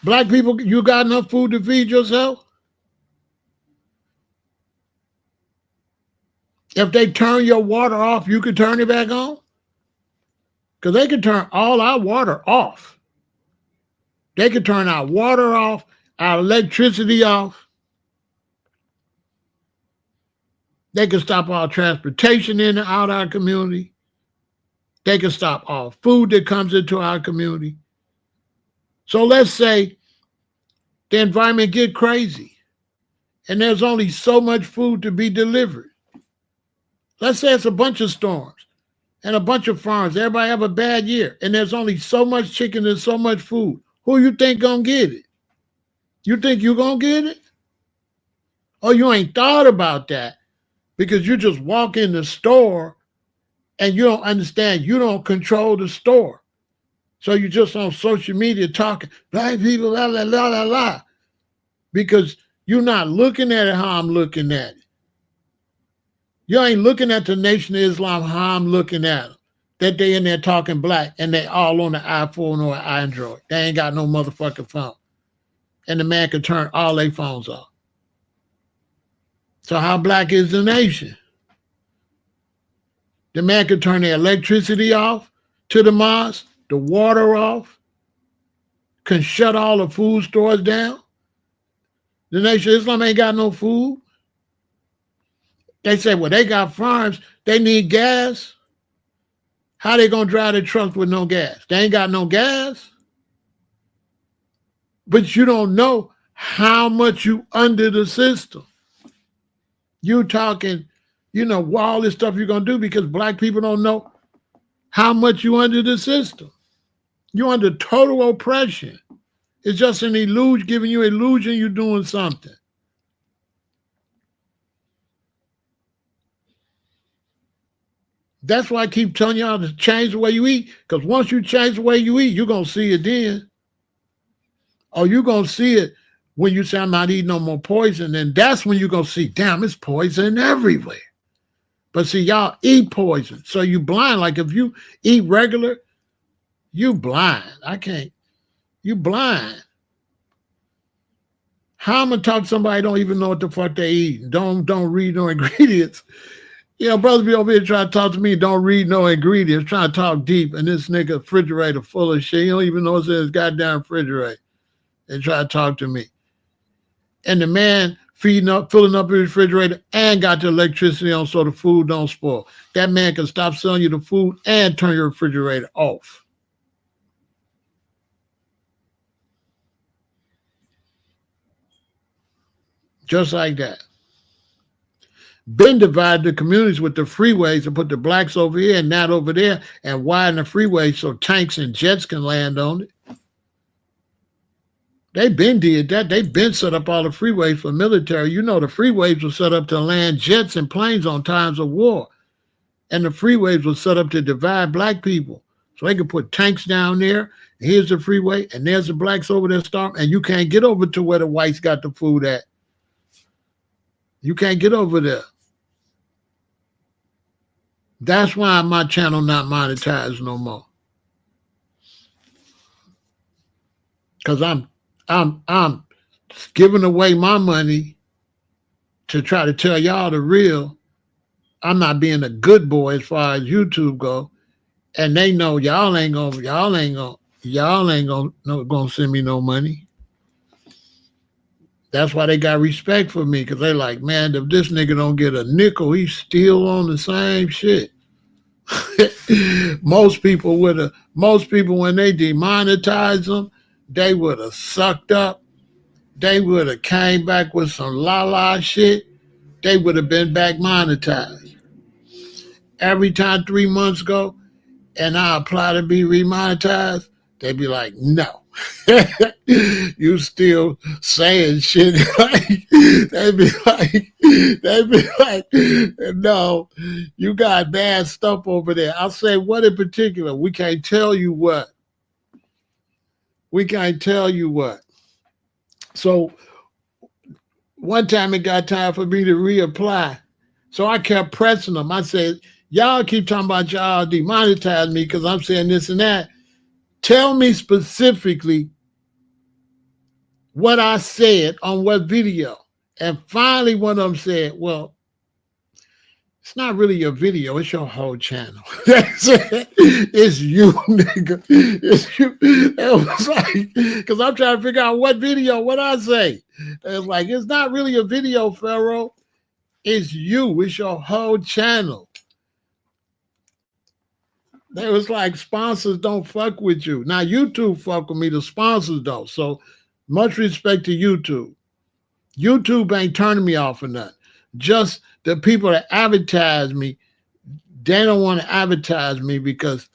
Black people, you got enough food to feed yourself? If they turn your water off, you can turn it back on? Because they can turn all our water off. They can turn our water off, our electricity off. They can stop all transportation in and out of our community. They can stop all food that comes into our community. So let's say the environment get crazy and there's only so much food to be delivered. Let's say it's a bunch of storms and a bunch of farms. Everybody have a bad year and there's only so much chicken and so much food. Who you think gonna get it? You think you gonna get it? Oh, you ain't thought about that because you just walk in the store and you don't understand. You don't control the store. So you just on social media talking, black people, la, la, la, la, la. Because you're not looking at it how I'm looking at it. You ain't looking at the Nation of Islam how I'm looking at them. that they in there talking black and they all on the iPhone or Android. They ain't got no motherfucking phone. And the man can turn all their phones off. So how black is the nation? The man can turn the electricity off to the mosque, the water off, can shut all the food stores down. The Nation of Islam ain't got no food. They say, well, they got farms. They need gas. How they going to drive their trucks with no gas? They ain't got no gas. But you don't know how much you under the system. You talking, all this stuff you're going to do because black people don't know how much you under the system. You're under total oppression. It's just an illusion, giving you illusion you're doing something. That's why I keep telling y'all to change the way you eat, because once you change the way you eat, you're going to see it then. Or you're going to see it when you say, I'm not eating no more poison, and that's when you're going to see, damn, it's poison everywhere. But see, y'all eat poison, so you blind. Like if you eat regular, you blind. You blind. How I'm going to talk to somebody who don't even know what the fuck they eat, don't read no ingredients. Brothers be over here trying to talk to me, don't read no ingredients, trying to talk deep, and this nigga refrigerator full of shit. You don't even know what's in his goddamn refrigerator. And try to talk to me. And the man filling up his refrigerator and got the electricity on so the food don't spoil. That man can stop selling you the food and turn your refrigerator off. Just like that. Been divided the communities with the freeways and put the blacks over here and that over there and widen the freeway so tanks and jets can land on it. They been did that. They been set up all the freeways for military. The freeways were set up to land jets and planes on times of war. And the freeways were set up to divide black people. So they could put tanks down there. Here's the freeway, and there's the blacks over there storming, and you can't get over to where the whites got the food at. You can't get over there. That's why my channel not monetized no more. Because I'm giving away my money to try to tell y'all the real. I'm not being a good boy as far as YouTube go, and they know y'all ain't gonna send me no money. That's why they got respect for me, because they like, man, if this nigga don't get a nickel, he's still on the same shit. Most people when they demonetize them, they would have sucked up. They would have came back with some la shit. They would have been back monetized. Every time 3 months go and I apply to be remonetized, they'd be like, no. You still saying shit. They'd be like, no, you got bad stuff over there. I'll say, what in particular? We can't tell you what. So one time it got time for me to reapply. So I kept pressing them. I said, y'all keep talking about y'all demonetize me because I'm saying this and that. Tell me specifically what I said on what video. And finally one of them said, well, it's not really your video, it's your whole channel. That's it. It's you, nigga. It's you. It was like, because I'm trying to figure out what video, what I say. It's like, it's not really a video, Pharaoh. It's you. It's your whole channel. They was like, sponsors don't fuck with you. Now, YouTube fuck with me. The sponsors don't. So, much respect to YouTube. YouTube ain't turning me off or nothing. Just the people that advertise me, they don't want to advertise me because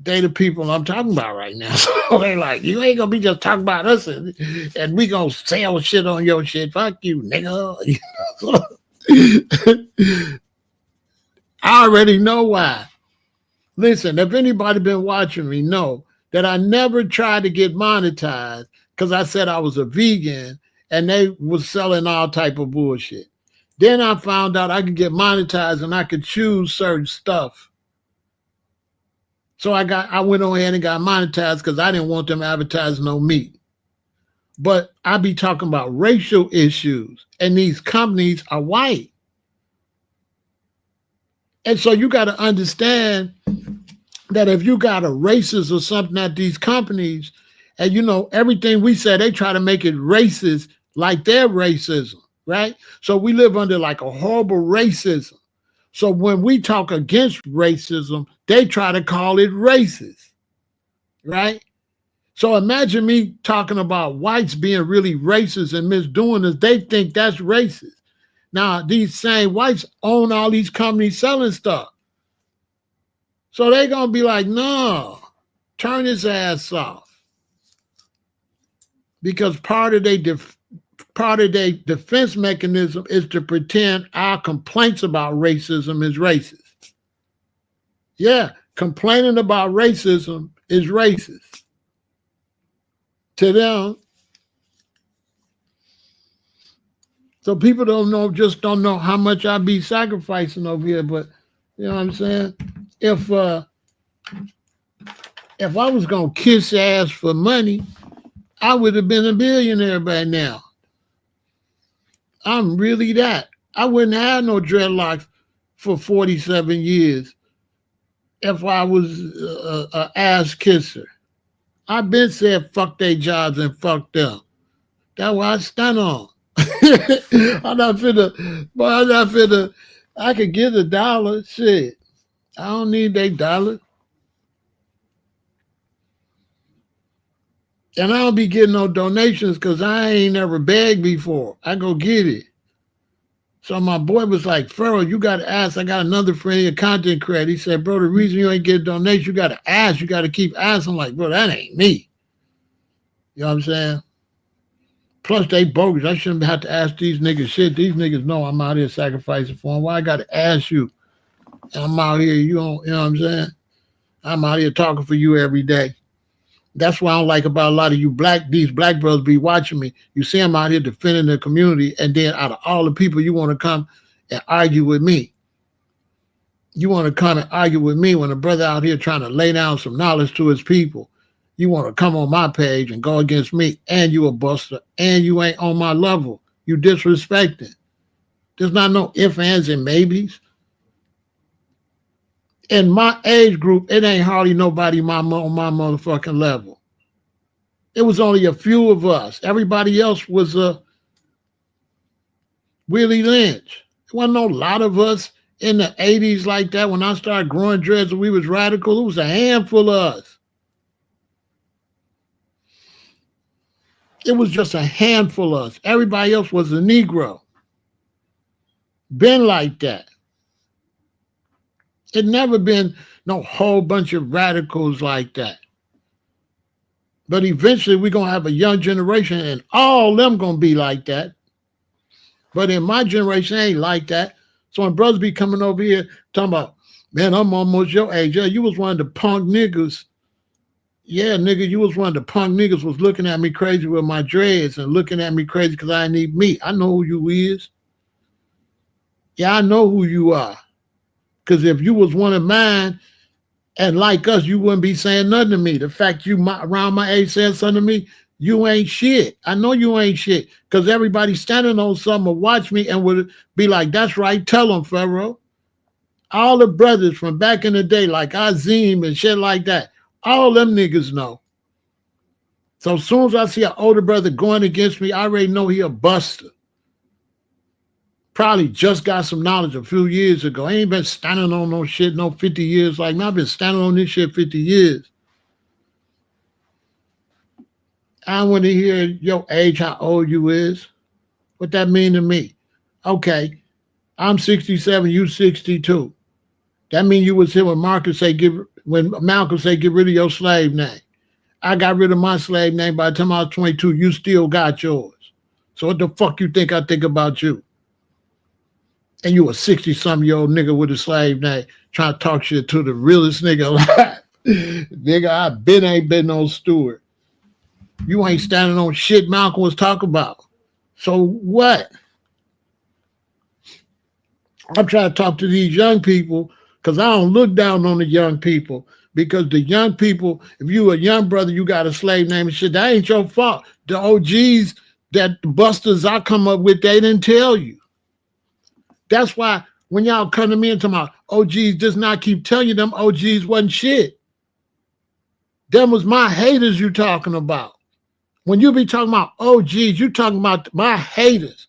they the people I'm talking about right now. So, they like, you ain't going to be just talking about us and we going to sell shit on your shit. Fuck you, nigga. I already know why. Listen, if anybody been watching me know that I never tried to get monetized because I said I was a vegan and they was selling all type of bullshit. Then I found out I could get monetized and I could choose certain stuff. So I went on ahead and got monetized because I didn't want them advertising no meat. But I be talking about racial issues, and these companies are white. And so you got to understand that if you got a racist or something at these companies, and you know, everything we say, they try to make it racist like their racism, right? So we live under like a horrible racism. So when we talk against racism, they try to call it racist, right? So imagine me talking about whites being really racist and misdoing this. They think that's racist. Now, these same whites own all these companies selling stuff. So they're going to be like, no, turn his ass off. Because part of their defense mechanism is to pretend our complaints about racism is racist. Yeah, complaining about racism is racist. To them. So people don't know how much I be sacrificing over here. But you know what I'm saying? If I was gonna kiss ass for money, I would have been a billionaire by now. I'm really that. I wouldn't have no dreadlocks for 47 years if I was a ass kisser. I've been said fuck their jobs and fuck them. That's what I stand on. I'm not finna, I could get $1. Shit. I don't need $8. And I don't be getting no donations because I ain't never begged before. I go get it. So my boy was like, Pharaoh, you got to ask. I got another friend, a content creator. He said, bro, the reason you ain't get a donation, you got to ask. You got to keep asking. I'm like, bro, that ain't me. You know what I'm saying? Plus, they bogus. I shouldn't have to ask these niggas shit. These niggas know I'm out here sacrificing for them. Why I got to ask you? And I'm out here, you know what I'm saying? I'm out here talking for you every day. That's what I don't like about a lot of you these black brothers be watching me. You see them out here defending the community, and then out of all the people, you want to come and argue with me. You want to come and argue with me when a brother out here trying to lay down some knowledge to his people. You want to come on my page and go against me, and you a buster, and you ain't on my level. You disrespecting. There's not no ifs, ands, and maybes. In my age group, it ain't hardly nobody on my motherfucking level. It was only a few of us. Everybody else was Willie Lynch. There wasn't no lot of us in the 80s like that. When I started growing dreads and we was radical, it was a handful of us. It was just a handful of us. Everybody else was a Negro. Been like that. It never been no whole bunch of radicals like that. But eventually we're going to have a young generation and all them going to be like that. But in my generation, it ain't like that. So when brothers be coming over here talking about, man, I'm almost your age. Yeah, you was one of the punk niggas. Yeah, nigga, you was one of the punk niggas was looking at me crazy with my dreads and looking at me crazy because I need meat. I know who you is. Yeah, I know who you are. Because if you was one of mine and like us, you wouldn't be saying nothing to me. The fact you around my age saying something to me, you ain't shit. I know you ain't shit. Because everybody standing on something will watch me and would be like, that's right, tell them, Pharaoh. All the brothers from back in the day, like Azim and shit like that, all them niggas know. So as soon as I see an older brother going against me, I already know he a buster. Probably just got some knowledge a few years ago. I ain't been standing on no shit no 50 years like me. I've been standing on this shit 50 years. I want to hear your age, how old you is. What that mean to me? Okay, I'm 67, you 62. That mean you was here when Malcolm say get rid of your slave name. I got rid of my slave name by the time I was 22. You still got yours. So what the fuck you think I think about you? And you a 60-something-year-old nigga with a slave name trying to talk shit to the realest nigga alive. Nigga, I ain't been no steward. You ain't standing on shit Malcolm was talking about. So what? I'm trying to talk to these young people because I don't look down on the young people. because the young people, if you a young brother, you got a slave name and shit, that ain't your fault. The OGs that the busters I come up with, they didn't tell you. That's why when y'all come to me and talk about OGs, just not keep telling you them OGs wasn't shit. Them was my haters you talking about. When you be talking about OGs, you talking about my haters.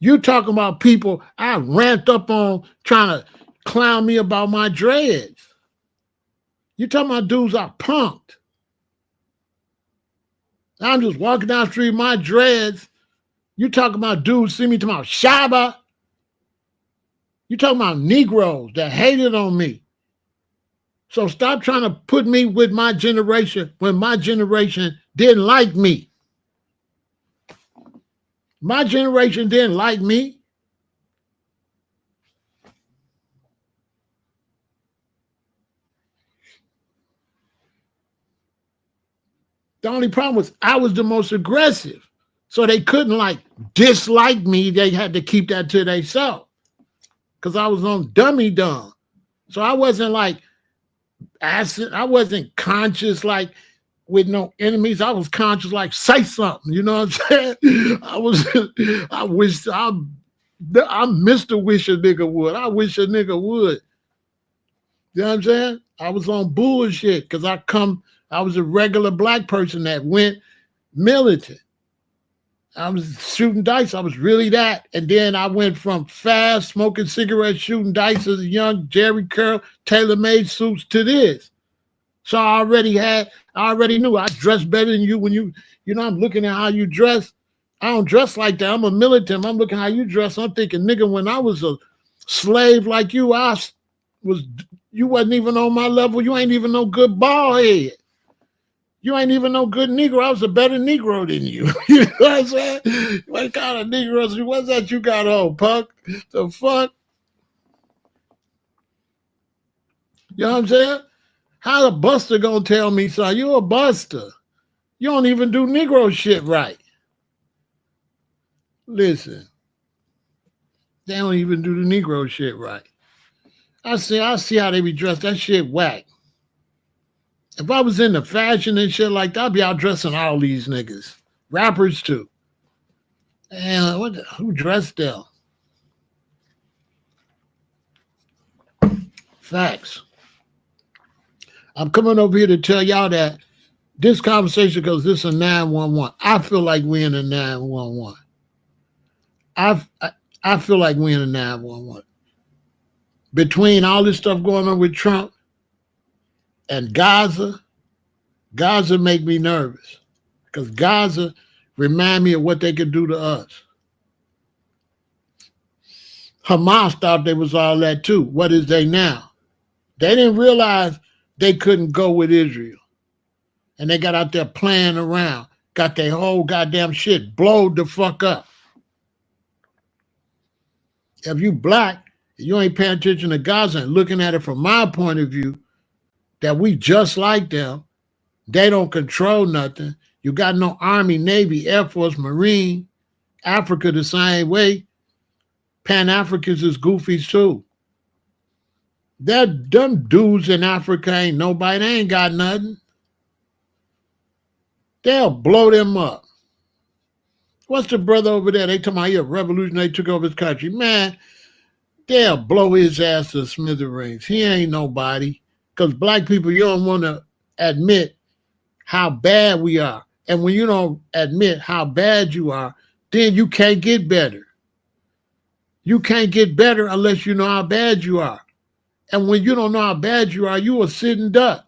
You talking about people I ramped up on trying to clown me about my dreads. You talking about dudes I punked. I'm just walking down the street, my dreads. You talking about dudes see me talking about Shaba. You talking about Negroes that hated on me. So stop trying to put me with my generation when my generation didn't like me. My generation didn't like me. The only problem was I was the most aggressive. So they couldn't like dislike me. They had to keep that to themselves. Because I was on dummy dumb. So I wasn't like acid. I wasn't conscious like with no enemies. I was conscious like say something. You know what I'm saying? I Mr. Wish a nigga would. I wish a nigga would. You know what I'm saying? I was on bullshit because I was a regular black person that went militant. I was shooting dice. I was really that. And then I went from fast smoking cigarettes, shooting dice as a young Jerry Curl, tailor-made suits to this. So I already knew I dressed better than you when you know, I'm looking at how you dress. I don't dress like that. I'm a militant. I'm looking how you dress. I'm thinking, nigga, when I was a slave like you, you wasn't even on my level. You ain't even no good bald head. You ain't even no good Negro. I was a better Negro than you. You know what I'm saying? What kind of Negroes? What's that you got on, punk? The fuck? You know what I'm saying? How the buster gonna tell me, son, you a buster? You don't even do Negro shit right. Listen, they don't even do the Negro shit right. I see how they be dressed. That shit whack. If I was into fashion and shit like that, I'd be out dressing all these niggas. Rappers too. And who dressed them? Facts. I'm coming over here to tell y'all that this conversation goes, this is a 911. I feel like we in a 911. I feel like we in a 911. Between all this stuff going on with Trump and Gaza make me nervous because Gaza remind me of what they could do to us. Hamas thought they was all that too. What is they now? They didn't realize they couldn't go with Israel. And they got out there playing around, got their whole goddamn shit blowed the fuck up. If you black, you ain't paying attention to Gaza and looking at it from my point of view, that we just like them. They don't control nothing. You got no Army, Navy, Air Force, Marine. Africa the same way. Pan-Africans is goofies too. Them dudes in Africa ain't nobody. They ain't got nothing. They'll blow them up. What's the brother over there? They talking about he a revolution. They took over his country. Man, they'll blow his ass to smithereens. He ain't nobody. Because black people, you don't want to admit how bad we are. And when you don't admit how bad you are, then you can't get better. You can't get better unless you know how bad you are. And when you don't know how bad you are, you a sitting duck.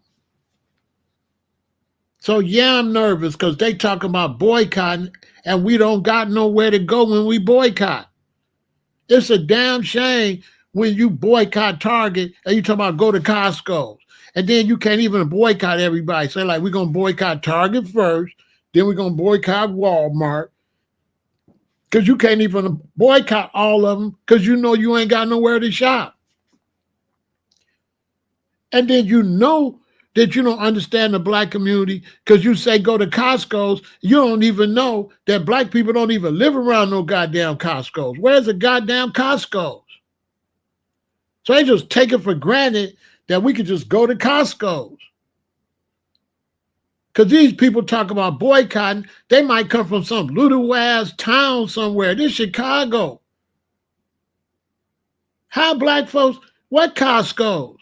So yeah, I'm nervous because they talk about boycotting and we don't got nowhere to go when we boycott. It's a damn shame when you boycott Target and you talk about go to Costco. And then you can't even boycott everybody. Say like, we're going to boycott Target first, then we're going to boycott Walmart. Because you can't even boycott all of them because you know you ain't got nowhere to shop. And then you know that you don't understand the black community because you say go to Costco's. You don't even know that black people don't even live around no goddamn Costco's. Where's the goddamn Costco's? So they just take it for granted that we could just go to Costco's. Because these people talk about boycotting, they might come from some little ass town somewhere. This Chicago. How black folks, what Costco's?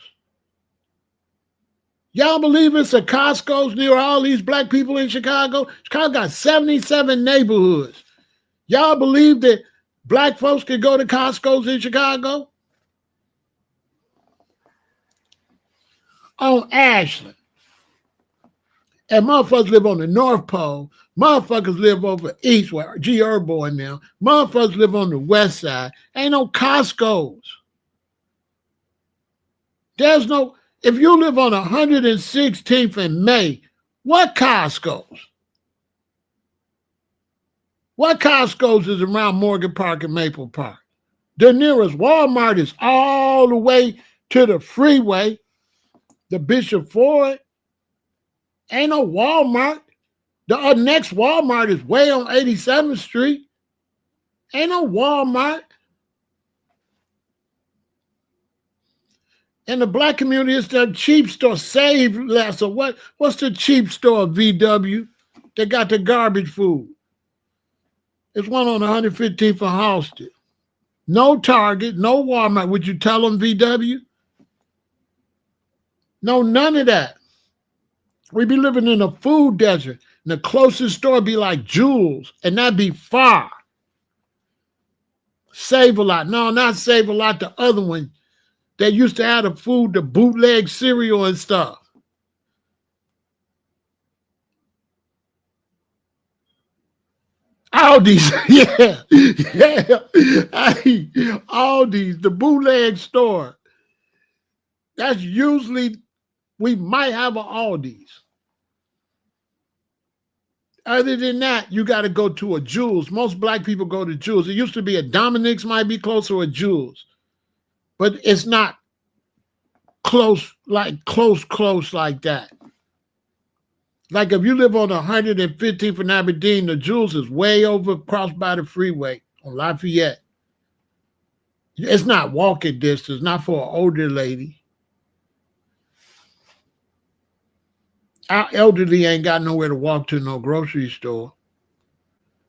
Y'all believe it's a Costco's near all these black people in Chicago? Chicago got 77 neighborhoods. Y'all believe that black folks can go to Costco's in Chicago? On Ashland. And motherfuckers live on the North Pole. Motherfuckers live over east where G. Herbo and them. Motherfuckers live on the west side. Ain't no Costco's. There's no, if you live on 116th and May, what Costco's? What Costco's is around Morgan Park and Maple Park? The nearest Walmart is all the way to the freeway, the Bishop Ford. Ain't no Walmart. The next Walmart is way on 87th Street. Ain't no Walmart. In the black community, it's the cheap store, Save Less, or what's the cheap store, VW? They got the garbage food. It's one on 115th for Halsted. No Target, no Walmart. Would you tell them VW? No, none of that. We be living in a food desert. And the closest store be like Jewel's, and that'd be far. Save-A-Lot. No, not Save-A-Lot, the other one. They used to have the food, the bootleg cereal and stuff. Aldi's, yeah. Hey, Aldi's, the bootleg store. That's usually, we might have an Aldi's. Other than that, you got to go to a Jewel's. Most black people go to Jewel's. It used to be a Dominic's might be close or a Jewel's. But it's not close like that. Like if you live on 115th and Aberdeen, the Jewel's is way over across by the freeway on Lafayette. It's not walking distance, not for an older lady. Our elderly ain't got nowhere to walk to no grocery store.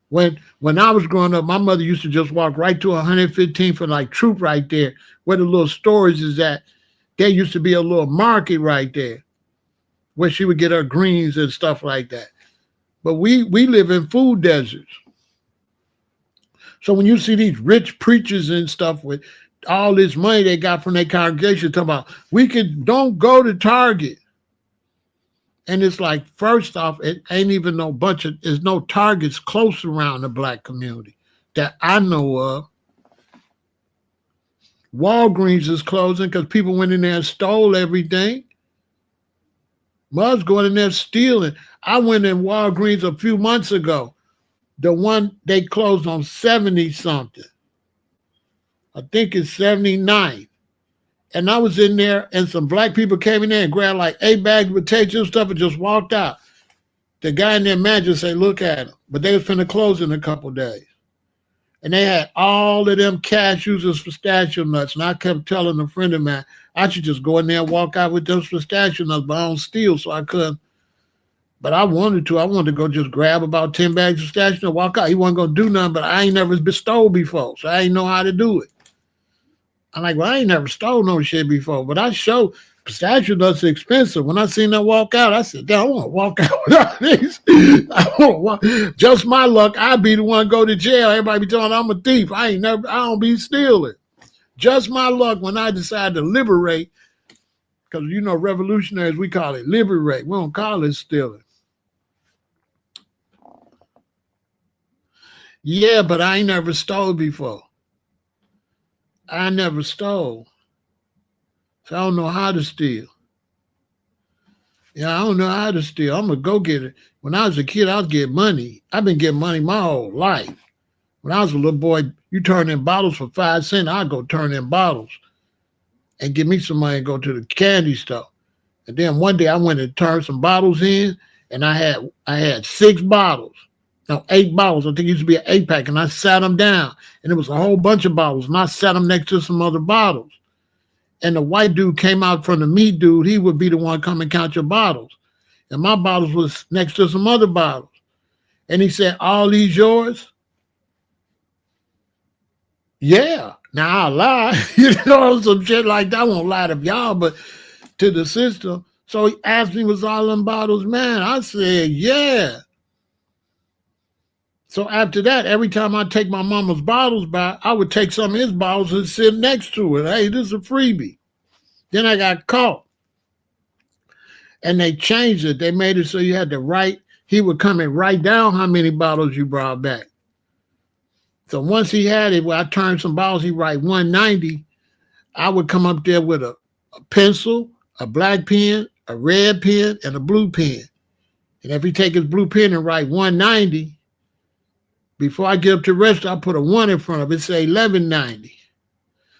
When I was growing up, my mother used to just walk right to 115th and like Troop right there, where the little stores is at. There used to be a little market right there where she would get her greens and stuff like that. But we live in food deserts. So when you see these rich preachers and stuff with all this money they got from their congregation talking about, don't go to Target. And it's like, first off, it ain't even there's no Targets close around the black community that I know of. Walgreens is closing because people went in there and stole everything. Mud's going in there stealing. I went in Walgreens a few months ago. The one they closed on 70-something. I think it's 79. And I was in there and some black people came in there and grabbed like 8 bags of potatoes and stuff and just walked out. The guy in their manager said, look at them. But they was finna close in a couple days. And they had all of them cashews and pistachio nuts. And I kept telling a friend of mine, I should just go in there and walk out with those pistachio nuts, but I don't steal, so I couldn't. But I wanted to. I wanted to go just grab about 10 bags of pistachio nuts and walk out. He wasn't going to do nothing, but I ain't never been stole before, so I ain't know how to do it. I'm like, well, I ain't never stole no shit before, but I show pistachio nuts are expensive. When I seen them walk out, I said, damn, I want to walk out without these. Just my luck, I'd be the one go to jail. Everybody be telling I'm a thief. I don't be stealing. Just my luck when I decide to liberate, because you know, revolutionaries, we call it liberate. We don't call it stealing. Yeah, but I ain't never stole before. I never stole. So I don't know how to steal. Yeah, I don't know how to steal. I'm a go-getter. When I was a kid, I was getting money. I've been getting money my whole life. When I was a little boy, you turn in bottles for 5 cents, I'd go turn in bottles and give me some money and go to the candy store. And then one day I went and turned some bottles in, and I had 6 bottles. No, 8 bottles. I think it used to be an 8-pack, and I sat them down, and it was a whole bunch of bottles, and I sat them next to some other bottles. and the white dude came out from the meat dude, he would be the one come and count your bottles. And my bottles was next to some other bottles. And he said, all these yours? Yeah. Now I lie. Some shit like that. I won't lie to y'all, but to the system. So he asked me, was all them bottles mine? I said, yeah. So after that, every time I take my mama's bottles back, I would take some of his bottles and sit next to it. Hey, this is a freebie. Then I got caught. And they changed it. They made it so you had to write. He would come and write down how many bottles you brought back. So once he had it, where I turned some bottles, he write 190. I would come up there with a pencil, a black pen, a red pen, and a blue pen. And if he take his blue pen and write 190, before I get up to the register, I put a 1 in front of it, say 11.90.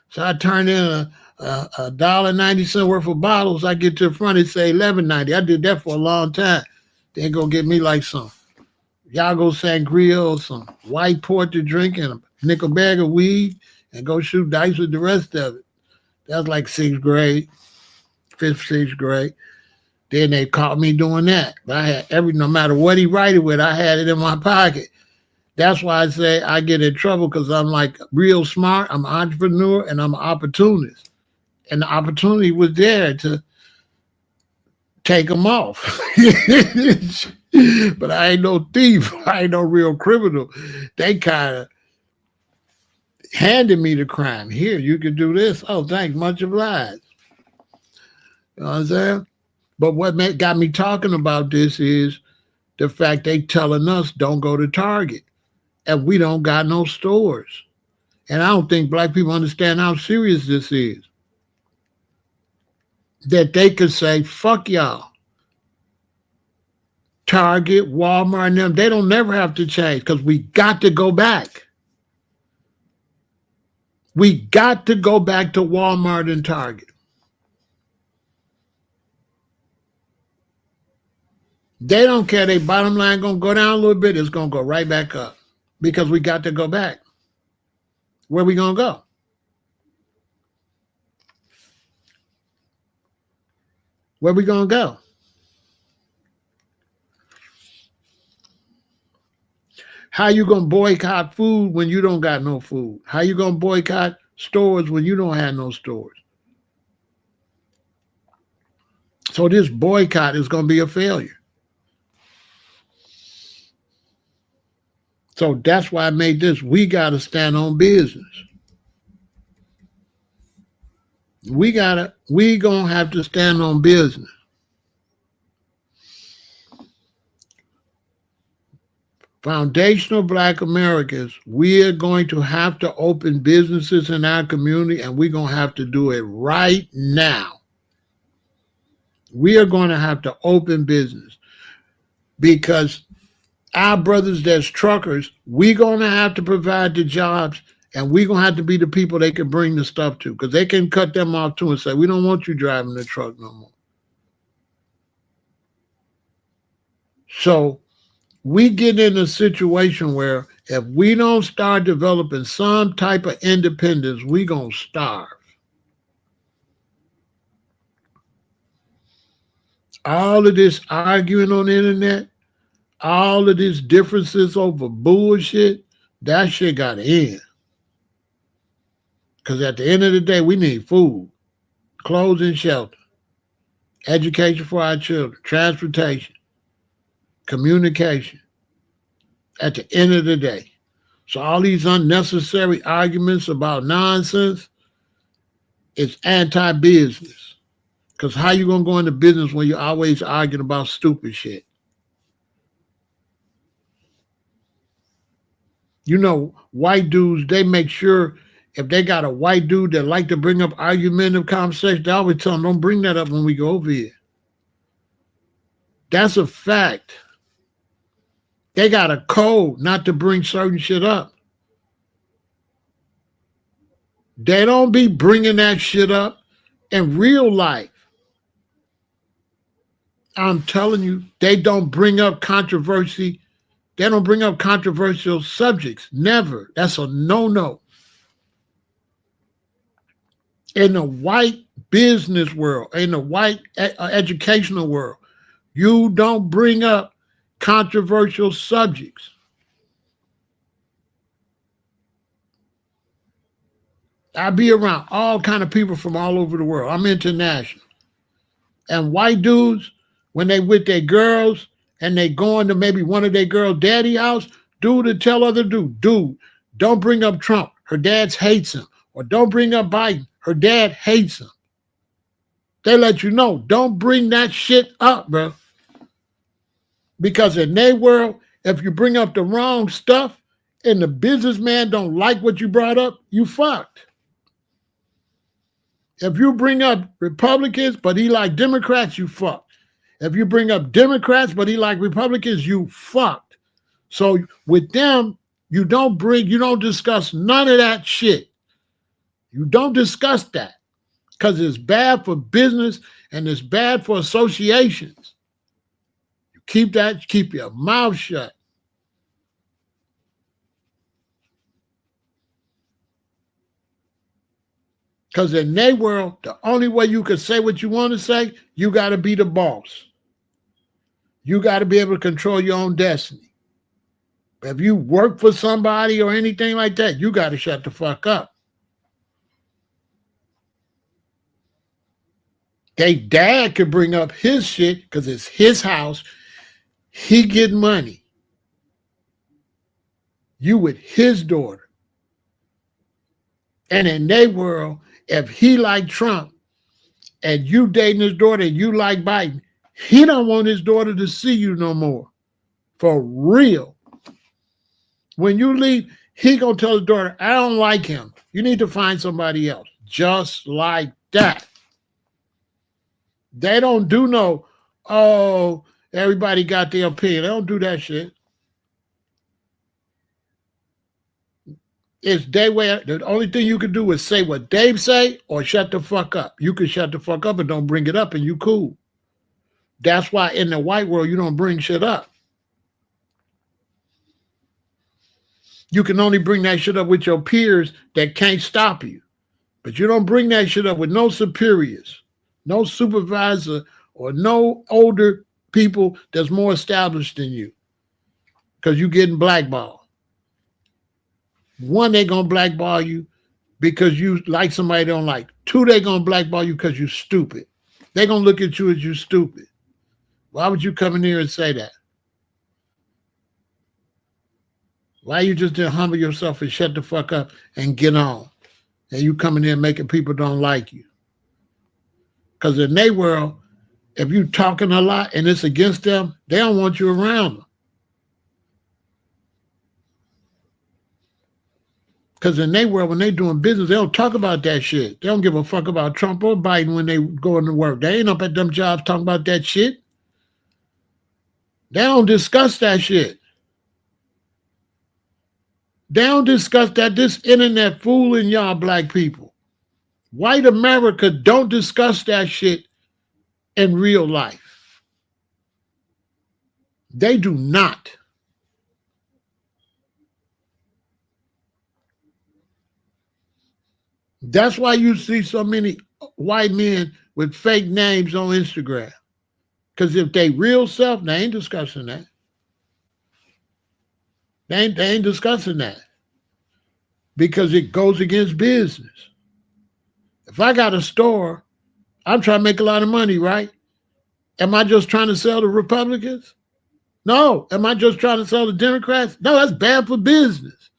So I turn in a $1.90 worth of bottles. I get to the front, it say 11.90. I did that for a long time. They go get me like some Yago Sangria or some white port to drink and a nickel bag of weed and go shoot dice with the rest of it. That was like 6th grade, 5th, 6th grade. Then they caught me doing that. But I had no matter what he write it with, I had it in my pocket. That's why I say I get in trouble because I'm like real smart. I'm an entrepreneur and I'm an opportunist. And the opportunity was there to take them off. But I ain't no thief. I ain't no real criminal. They kind of handed me the crime. Here, you can do this. Oh, thanks. Much obliged. You know what I'm saying? But what got me talking about this is the fact they telling us don't go to Target. And we don't got no stores. And I don't think black people understand how serious this is. That they could say, fuck y'all. Target, Walmart, and them, they don't never have to change because we got to go back. We got to go back to Walmart and Target. They don't care. Their bottom line going to go down a little bit. It's going to go right back up because we got to go back. Where we going to go? Where we going to go? How you going to boycott food when you don't got no food? How you going to boycott stores when you don't have no stores? So this boycott is going to be a failure. So that's why I made this. We got to stand on business. We going to have to stand on business. Foundational Black Americans, we are going to have to open businesses in our community, and we're going to have to do it right now. We are going to have to open business because our brothers that's truckers, we're going to have to provide the jobs, and we're going to have to be the people they can bring the stuff to because they can cut them off too and say, we don't want you driving the truck no more. So we get in a situation where if we don't start developing some type of independence, we're going to starve. All of this arguing on the internet, all of these differences over bullshit, that shit got to end. Because at the end of the day, we need food, clothes and shelter, education for our children, transportation, communication. At the end of the day. So all these unnecessary arguments about nonsense, it's anti-business. Because how you going to go into business when you're always arguing about stupid shit? You know, white dudes, they make sure if they got a white dude that like to bring up argumentative conversation, they always tell them, don't bring that up when we go over here. That's a fact. They got a code not to bring certain shit up. They don't be bringing that shit up in real life. I'm telling you, they don't bring up controversy. They don't bring up controversial subjects. Never. That's a no-no. In the white business world, in the white educational world, you don't bring up controversial subjects. I be around all kind of people from all over the world. I'm international. And white dudes, when they with their girls and they going to maybe one of their girls' daddy house, dude to tell other dude, don't bring up Trump. Her dad hates him. Or don't bring up Biden. Her dad hates him. They let you know, don't bring that shit up, bro. Because in their world, if you bring up the wrong stuff and the businessman don't like what you brought up, you fucked. If you bring up Republicans, but he like Democrats, you fucked. If you bring up Democrats, but he like Republicans, you fucked. So with them, you don't discuss none of that shit. You don't discuss that because it's bad for business and it's bad for associations. You keep your mouth shut. Because in their world, the only way you can say what you want to say, you got to be the boss. You got to be able to control your own destiny. If you work for somebody or anything like that, you got to shut the fuck up. They dad could bring up his shit because it's his house. He get money. You with his daughter. And in their world, if he like Trump and you dating his daughter and you like Biden, he don't want his daughter to see you no more. For real. When you leave, he gonna tell his daughter, I don't like him. You need to find somebody else. Just like that. They don't do no, oh, everybody got their opinion. They don't do that shit. It's their way. The only thing you can do is say what Dave say or shut the fuck up. You can shut the fuck up and don't bring it up and you cool. That's why in the white world, you don't bring shit up. You can only bring that shit up with your peers that can't stop you. But you don't bring that shit up with no superiors, no supervisor, or no older people that's more established than you. Because you're getting blackballed. One, they're going to blackball you because you like somebody they don't like. Two, they're going to blackball you because you're stupid. They're going to look at you as you stupid. Why would you come in here and say that? Why you just didn't humble yourself and shut the fuck up and get on? And you coming in making people don't like you. Because in their world, if you talking a lot and it's against them, they don't want you around them. Because in their world, when they doing business, they don't talk about that shit. They don't give a fuck about Trump or Biden when they go into work. They ain't up at them jobs talking about that shit. They don't discuss that shit. They don't discuss that. This internet fooling y'all black people. White America don't discuss that shit in real life. They do not. That's why you see so many white men with fake names on Instagram. Because if they real self, they ain't discussing that. They ain't discussing that. Because it goes against business. If I got a store, I'm trying to make a lot of money, right? Am I just trying to sell to Republicans? No. Am I just trying to sell to Democrats? No, that's bad for business.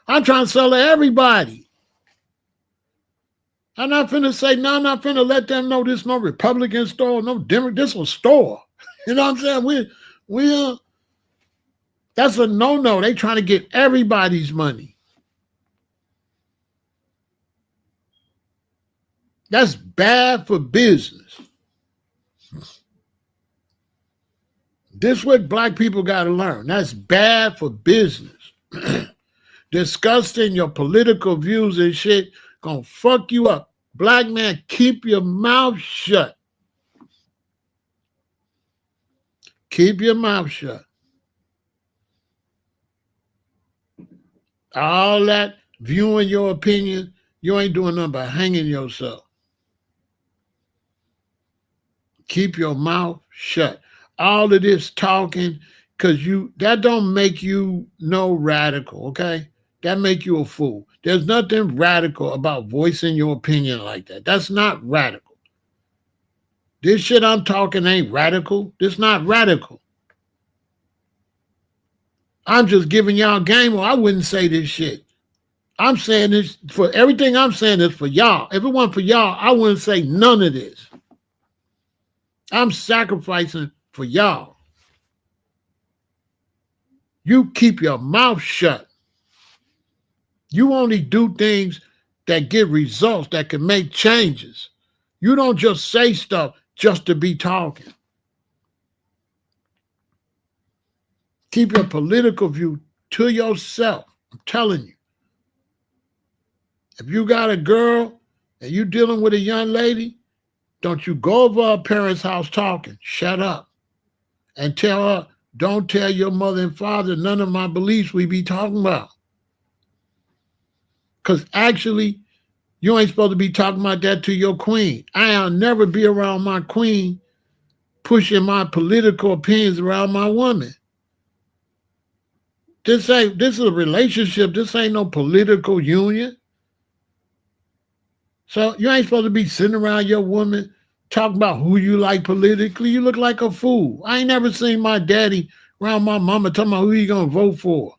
I'm trying to sell to everybody. I'm not finna say, no, I'm not finna let them know this no Republican store, no Democrat, this a store. You know what I'm saying? That's a no-no. They trying to get everybody's money. That's bad for business. This is what black people got to learn. That's bad for business. Discussing your political views and shit gonna fuck you up. Black man, keep your mouth shut. Keep your mouth shut. All that viewing your opinion, you ain't doing nothing but hanging yourself. Keep your mouth shut. All of this talking, because that don't make you no radical, okay? That make you a fool. There's nothing radical about voicing your opinion like that. That's not radical. This shit I'm talking ain't radical. This not radical. I'm just giving y'all game, or I wouldn't say this shit. I'm saying this for everything I'm saying is for y'all. If it wasn't for y'all, I wouldn't say none of this. I'm sacrificing for y'all. You keep your mouth shut. You only do things that get results, that can make changes. You don't just say stuff just to be talking. Keep your political view to yourself. I'm telling you. If you got a girl and you dealing with a young lady, don't you go over her parents' house talking. Shut up. And tell her, don't tell your mother and father none of my beliefs we be talking about. Because actually, you ain't supposed to be talking about that to your queen. I'll never be around my queen pushing my political opinions around my woman. This is a relationship. This ain't no political union. So you ain't supposed to be sitting around your woman talking about who you like politically. You look like a fool. I ain't never seen my daddy around my mama talking about who you gonna vote for.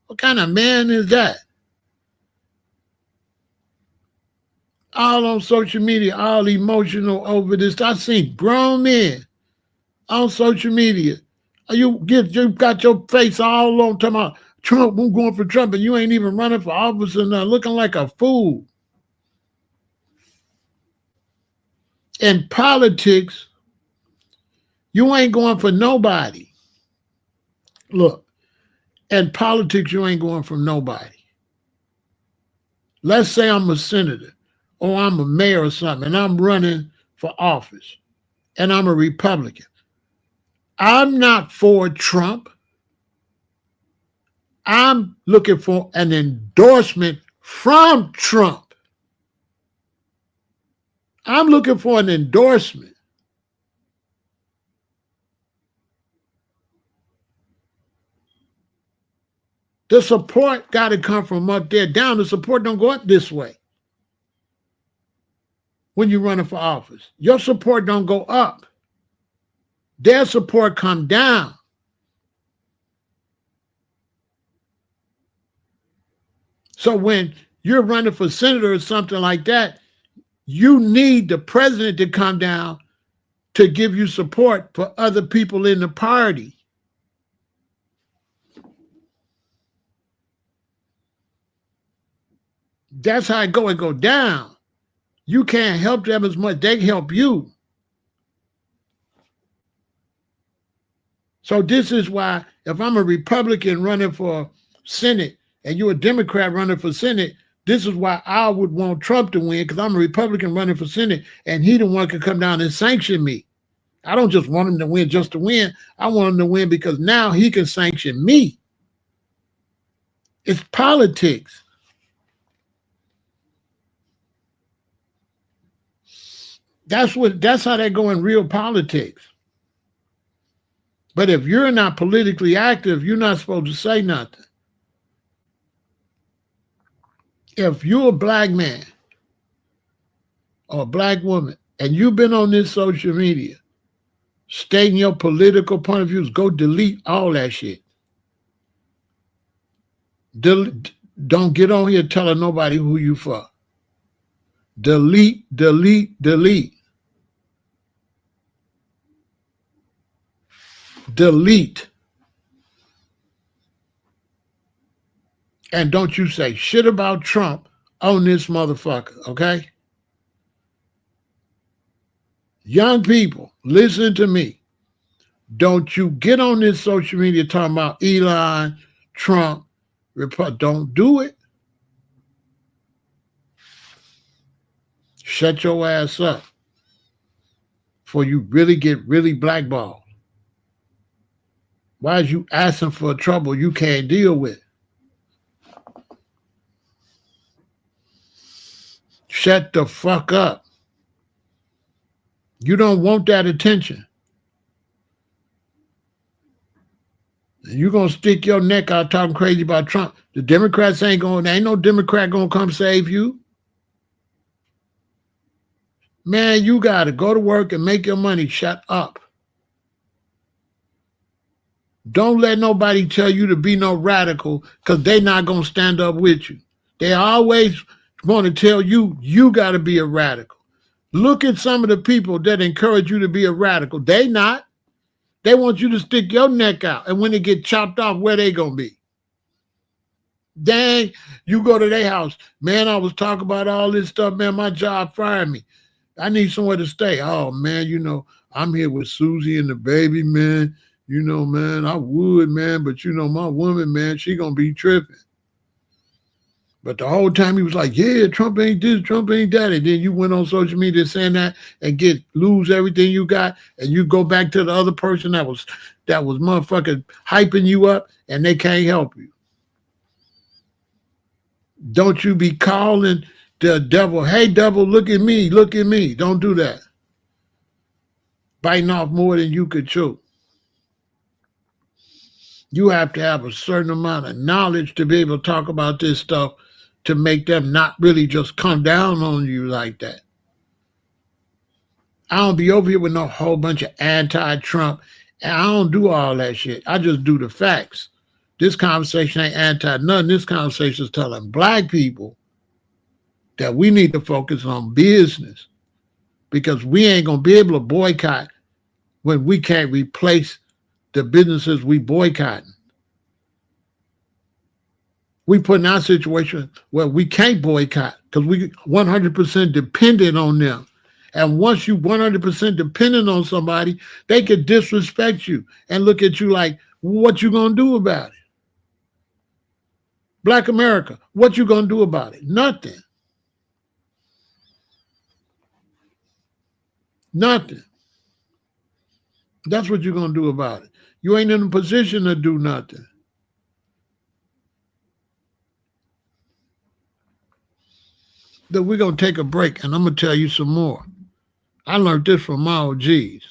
What kind of man is that? All on social media, all emotional over this. I seen grown men on social media. You got your face all on talking about Trump, I'm going for Trump, and you ain't even running for office and looking like a fool. In politics, you ain't going for nobody. Look, in politics, you ain't going for nobody. Let's say I'm a senator or I'm a mayor or something, and I'm running for office, and I'm a Republican. I'm not for Trump. I'm looking for an endorsement from Trump. I'm looking for an endorsement. The support got to come from up there down. The support don't go up this way when you're running for office. Your support don't go up. Their support come down. So when you're running for senator or something like that, you need the president to come down to give you support for other people in the party. That's how it go down. You can't help them as much. They help you. So this is why if I'm a Republican running for Senate and you're a Democrat running for Senate, this is why I would want Trump to win, because I'm a Republican running for Senate and he the one could come down and sanction me. I don't just want him to win just to win. I want him to win because now he can sanction me. It's politics. That's how they go in real politics. But if you're not politically active, you're not supposed to say nothing. If you're a black man or a black woman and you've been on this social media stating your political point of views, go delete all that shit. Don't get on here telling nobody who you for. Delete, delete, delete. Delete. And don't you say shit about Trump on this motherfucker, okay? Young people, listen to me. Don't you get on this social media talking about Elon, Trump, don't do it. Shut your ass up before you really get really blackballed. Why is you asking for trouble you can't deal with? Shut the fuck up. You don't want that attention. You're going to stick your neck out talking crazy about Trump. The Democrats ain't no Democrat going to come save you. Man, you got to go to work and make your money. Shut up. Don't let nobody tell you to be no radical because they're not going to stand up with you. They always want to tell you, you got to be a radical. Look at some of the people that encourage you to be a radical. They not. They want you to stick your neck out. And when they get chopped off, where they going to be? Dang, you go to their house. Man, I was talking about all this stuff. Man, my job fired me. I need somewhere to stay. Oh, man, I'm here with Susie and the baby, man. Man, I would, man. But, my woman, man, she going to be tripping. But the whole time he was like, yeah, Trump ain't this, Trump ain't that. And then you went on social media saying that and lose everything you got. And you go back to the other person that was motherfucking hyping you up and they can't help you. Don't you be calling the devil, hey, devil, look at me, look at me. Don't do that. Biting off more than you could chew. You have to have a certain amount of knowledge to be able to talk about this stuff to make them not really just come down on you like that. I don't be over here with no whole bunch of anti-Trump. And I don't do all that shit. I just do the facts. This conversation ain't anti-nothing. This conversation is telling black people that we need to focus on business because we ain't going to be able to boycott when we can't replace the businesses we boycotting. We put in our situation where we can't boycott because we 100% dependent on them. And once you 100% dependent on somebody, they could disrespect you and look at you like, what you going to do about it? Black America, what you going to do about it? Nothing. Nothing. That's what you're going to do about it. You ain't in a position to do nothing. Then we're going to take a break, and I'm going to tell you some more. I learned this from my OGs.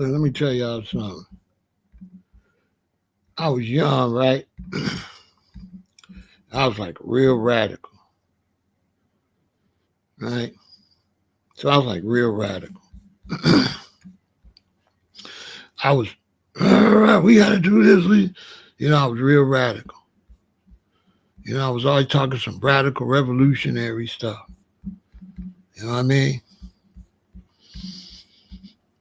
Let me tell y'all something. I was young, right? I was like real radical, right? So I was like real radical. I was, all right, we got to do this. I was real radical. I was always talking some radical revolutionary stuff. You know what I mean?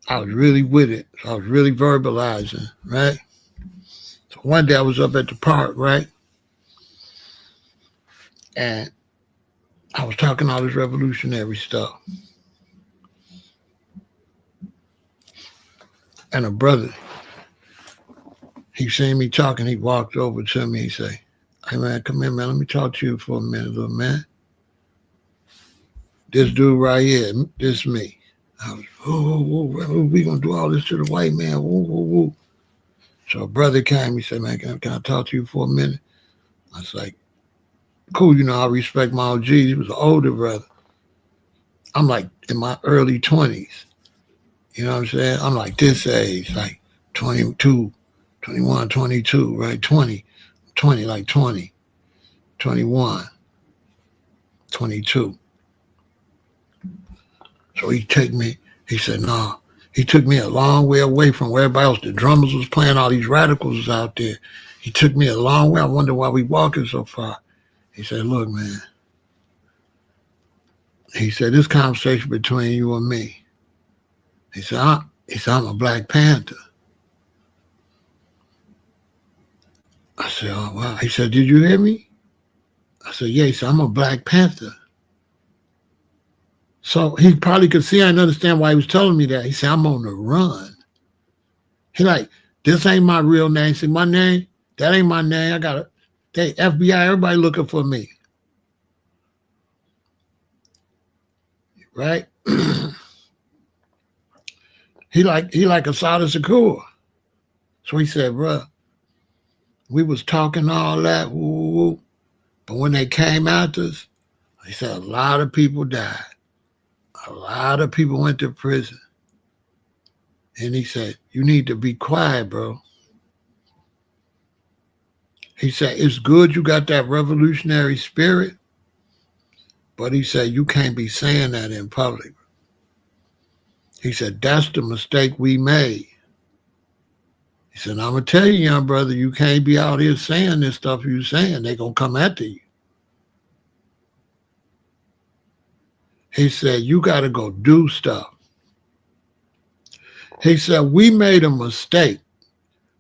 I was really with it. So I was really verbalizing, right? So one day I was up at the park, right? And I was talking all this revolutionary stuff. And a brother, he seen me talking, he walked over to me, he say, "Hey man, come here, man, let me talk to you for a minute, little man. This dude right here, this me." I was, whoa, we gonna do all this to the white man, whoa. So a brother came, he said, "Man, can I talk to you for a minute?" I was like, "Cool, I respect my OG." He was an older brother. I'm like in my early 20s. You know what I'm saying? I'm like this age, like 22, 21, 22, right? 20, like 20, 21, 22. So he said, "No." He took me a long way away from where everybody else, the drummers was playing, all these radicals was out there. He took me a long way. I wonder why we walking so far. He said, "Look, man." He said, "This conversation between you and me." He said, I'm a Black Panther." I said, "Oh, wow." He said, "Did you hear me?" I said, "Yeah." He said, "I'm a Black Panther." So he probably could see I didn't understand why he was telling me that. He said, "I'm on the run." He like, "This ain't my real name." See, my name, that ain't my name. I got they FBI, everybody looking for me. Right? he like Assata Shakur. So he said, "Bruh, we was talking all that, woo, but when they came after us," he said, "a lot of people died. A lot of people went to prison." And he said, "You need to be quiet, bro." He said, "It's good you got that revolutionary spirit, but," he said, "you can't be saying that in public." He said, "That's the mistake we made." He said, "I'm going to tell you, young brother, you can't be out here saying this stuff you're saying. They're going to come after you." He said, "You got to go do stuff." He said, "We made a mistake.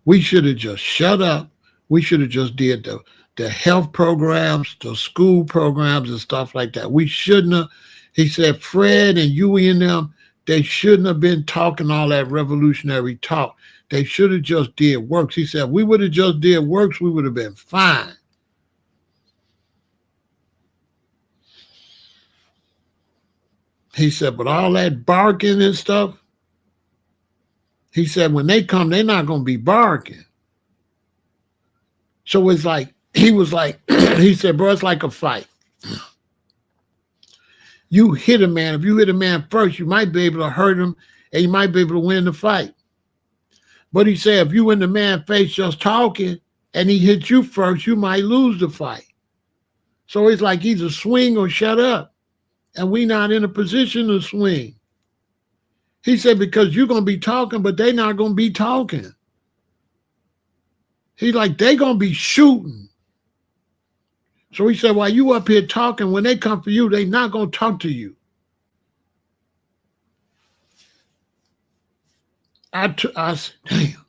We should have just shut up. We should have just did the health programs, the school programs and stuff like that. We shouldn't have." He said, "Fred and Huey and them, they shouldn't have been talking all that revolutionary talk. They should have just did works." He said, "We would have just did works, we would have been fine." He said, "But all that barking and stuff," he said, "when they come, they're not going to be barking." So it's like, he was like, he said, "Bro, it's like a fight. You hit a man. If you hit a man first, you might be able to hurt him and you might be able to win the fight. But," he said, "if you in the man's face just talking and he hits you first, you might lose the fight." So it's like either swing or shut up. And we not in a position to swing. He said, "Because you're going to be talking, but they not going to be talking." He's like, "They going to be shooting." So he said, "While you up here talking, when they come for you, they not going to talk to you." I said, "Damn."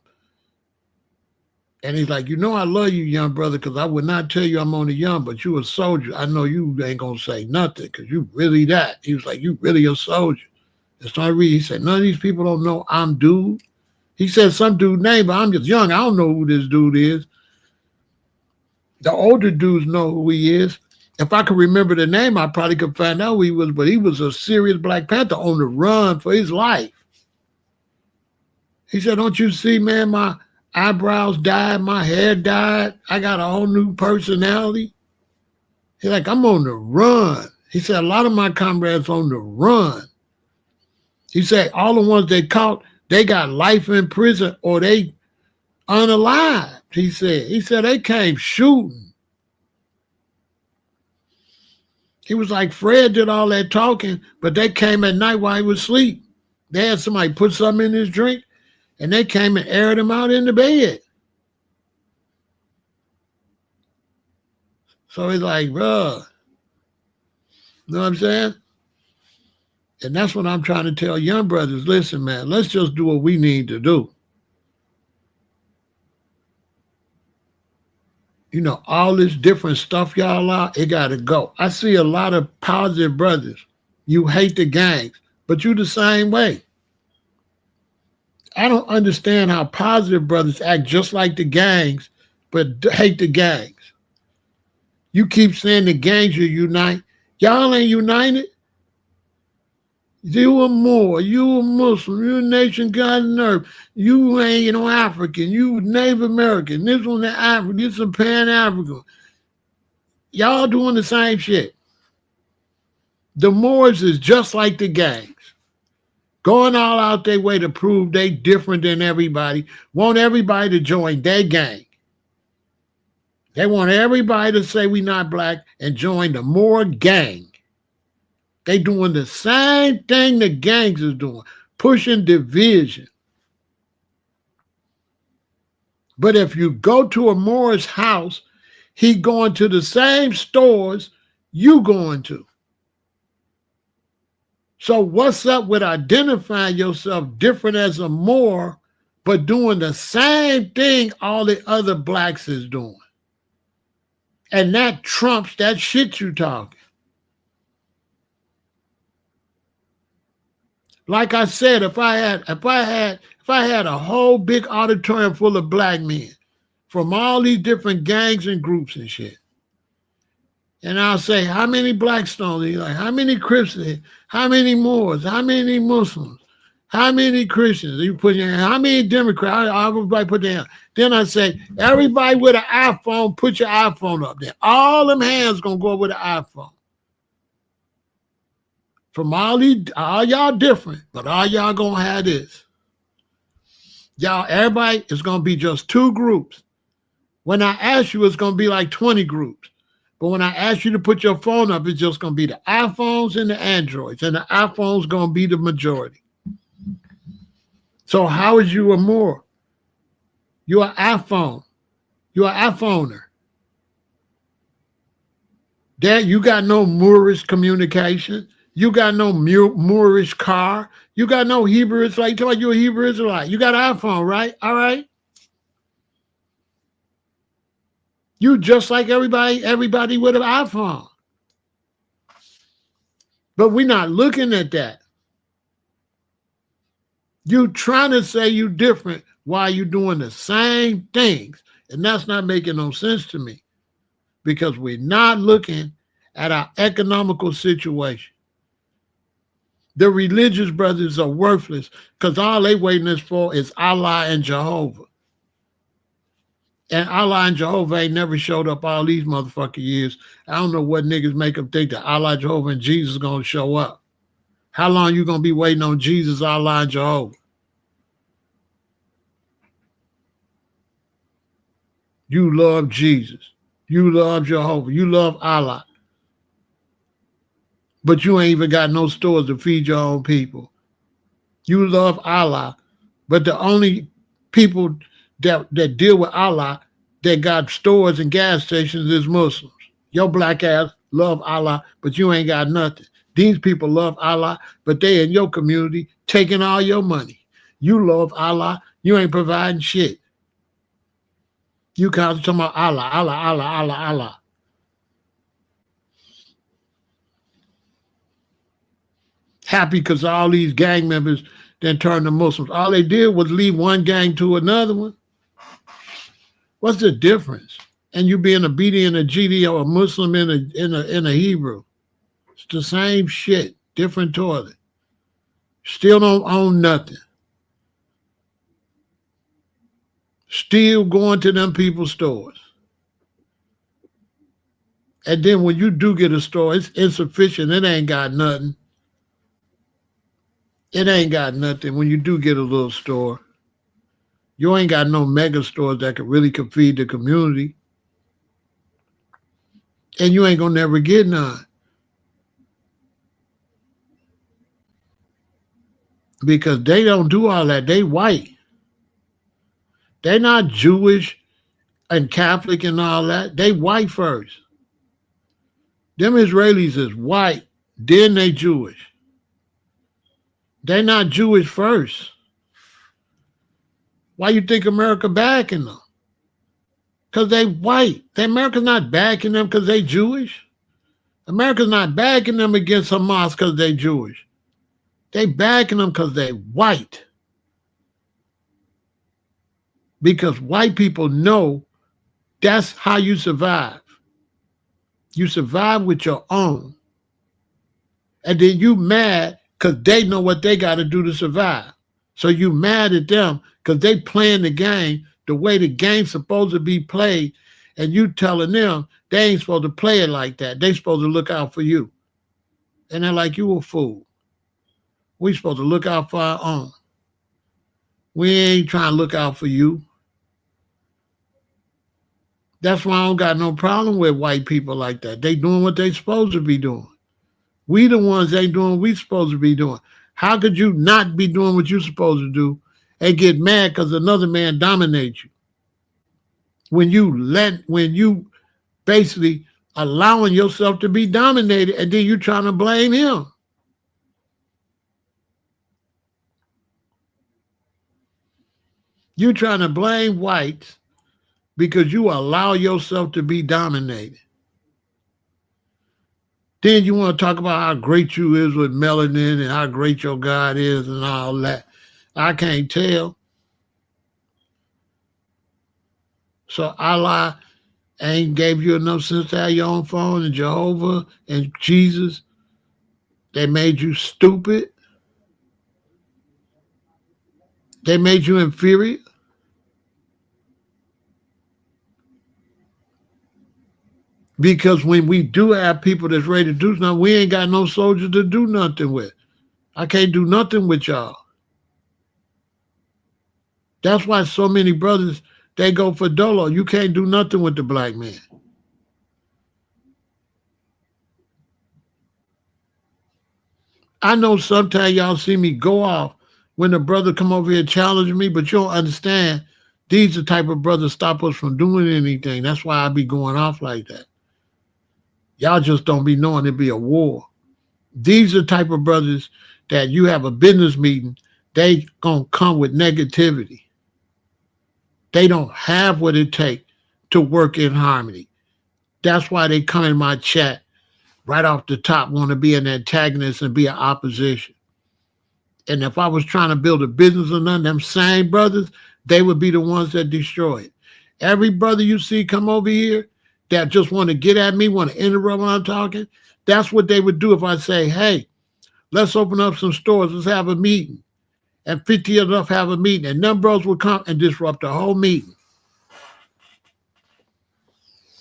And he's like, "I love you, young brother, because I would not tell you I'm only young, but you a soldier. I know you ain't going to say nothing because you really that." He was like, "You really a soldier." That's not real. He said, "None of these people don't know I'm dude." He said some dude name, but I'm just young. I don't know who this dude is. The older dudes know who he is. If I could remember the name, I probably could find out who he was, but he was a serious Black Panther on the run for his life. He said, "Don't you see, man, my eyebrows died, my hair died. I got a whole new personality." He's like, "I'm on the run." He said, "A lot of my comrades on the run." He said, "All the ones they caught, they got life in prison or they unalive." He said, "They came shooting." He was like, "Fred did all that talking, but they came at night while he was asleep. They had somebody put something in his drink, and they came and aired him out in the bed." So he's like, "Bruh," you know what I'm saying? And that's what I'm trying to tell young brothers. Listen, man, let's just do what we need to do. You know, all this different stuff y'all are, it gotta go. I see a lot of positive brothers. You hate the gangs, but you the same way. I don't understand how positive brothers act just like the gangs, but hate the gangs. You keep saying the gangs you unite. Y'all ain't united. You a Moor, you a Muslim, you a nation God and earth. You ain't African, you Native American. This one the African, this is Pan African. Y'all doing the same shit. The Moors is just like the gangs, going all out their way to prove they different than everybody. Want everybody to join their gang. They want everybody to say we not black and join the Moor gang. They doing the same thing the gangs is doing, pushing division. But if you go to a Moor's house, he going to the same stores you going to. So what's up with identifying yourself different as a Moor, but doing the same thing all the other blacks is doing? And that trumps that shit you talking. Like I said, if I had a whole big auditorium full of black men from all these different gangs and groups and shit, and I'll say, how many Blackstones? Like, how many Christians? How many Moors? How many Muslims? How many Christians? You put in, how many Democrats? Everybody put down. Then I say, everybody with an iPhone, put your iPhone up there. All them hands gonna go with an iPhone. From all y'all different, but all y'all gonna have this. Y'all, everybody is gonna be just two groups. When I ask you, it's gonna be like 20 groups. But when I ask you to put your phone up, it's just going to be the iPhones and the Androids, and the iPhone's going to be the majority. So how is you a Moor? You're an iPhone. You're an iPhoner. Dad, you got no Moorish communication. You got no Moorish car. You got no Hebrew. It's like you're a Hebrew Israelite. You got an iPhone, right? All right. You just like everybody with an iPhone. But we're not looking at that. You trying to say you different while you doing the same things. And that's not making no sense to me, because we're not looking at our economical situation. The religious brothers are worthless because all they waiting for is Allah and Jehovah. And Allah and Jehovah ain't never showed up all these motherfucking years. I don't know what niggas make them think that Allah, Jehovah, and Jesus going to show up. How long you going to be waiting on Jesus, Allah, and Jehovah? You love Jesus. You love Jehovah. You love Allah. But you ain't even got no stores to feed your own people. You love Allah, but the only people that deal with Allah that got stores and gas stations is Muslims. Your black ass love Allah, but you ain't got nothing. These people love Allah, but they in your community taking all your money. You love Allah, you ain't providing shit. You constantly talking about Allah, Allah, Allah, Allah, Allah. Happy because all these gang members then turned to Muslims. All they did was leave one gang to another one. What's the difference? And you being a BD and a GD or a Muslim in a Hebrew. It's the same shit, different toilet. Still don't own nothing. Still going to them people's stores. And then when you do get a store, it's insufficient. It ain't got nothing. It ain't got nothing when you do get a little store. You ain't got no mega stores that really could feed the community. And you ain't gonna never get none. Because they don't do all that. They white. They not Jewish and Catholic and all that. They white first. Them Israelis is white, then they Jewish. They not Jewish first. Why you think America backing them? Because they white. America's not backing them because they Jewish. America's not backing them against Hamas because they Jewish. They backing them because they white. Because white people know that's how you survive. You survive with your own. And then you mad because they know what they got to do to survive. So you mad at them because they playing the game the way the game's supposed to be played. And you telling them they ain't supposed to play it like that. They supposed to look out for you. And they're like, you a fool. We supposed to look out for our own. We ain't trying to look out for you. That's why I don't got no problem with white people like that. They doing what they supposed to be doing. We the ones ain't doing what we supposed to be doing. How could you not be doing what you supposed to do and get mad because another man dominates you? When you basically allowing yourself to be dominated and then you trying to blame him. You trying to blame whites because you allow yourself to be dominated. Then you want to talk about how great you is with melanin and how great your God is and all that. I can't tell. So Allah ain't gave you enough sense to have your own phone, and Jehovah and Jesus, they made you stupid. They made you inferior. Because when we do have people that's ready to do something, we ain't got no soldiers to do nothing with. I can't do nothing with y'all. That's why so many brothers, they go for dolo. You can't do nothing with the black man. I know sometimes y'all see me go off when the brother come over here and challenge me, but you don't understand. These are the type of brothers stop us from doing anything. That's why I be going off like that. Y'all just don't be knowing it be a war. These are the type of brothers that you have a business meeting, they gonna come with negativity. They don't have what it takes to work in harmony. That's why they come in my chat right off the top, want to be an antagonist and be an opposition. And if I was trying to build a business or none, them same brothers, they would be the ones that destroy it. Every brother you see come over here that just want to get at me, want to interrupt when I'm talking, that's what they would do if I say, hey, let's open up some stores, let's have a meeting. And 50 of us have a meeting. And them brothers would come and disrupt the whole meeting.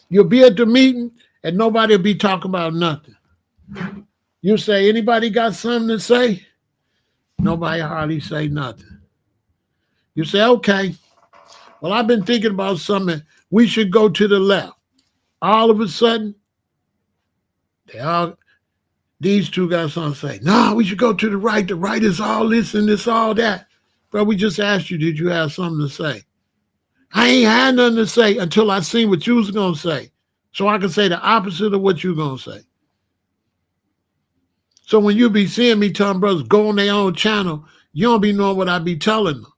You'll be at the meeting and nobody will be talking about nothing. You say, anybody got something to say? Nobody hardly say nothing. You say, okay, well, I've been thinking about something. We should go to the left. All of a sudden, these two got something to say. No, we should go to the right. The right is all this and this, all that. Bro, we just asked you, did you have something to say? I ain't had nothing to say until I seen what you was going to say. So I can say the opposite of what you going to say. So when you be seeing me telling brothers go on their own channel, you don't be knowing what I be telling them.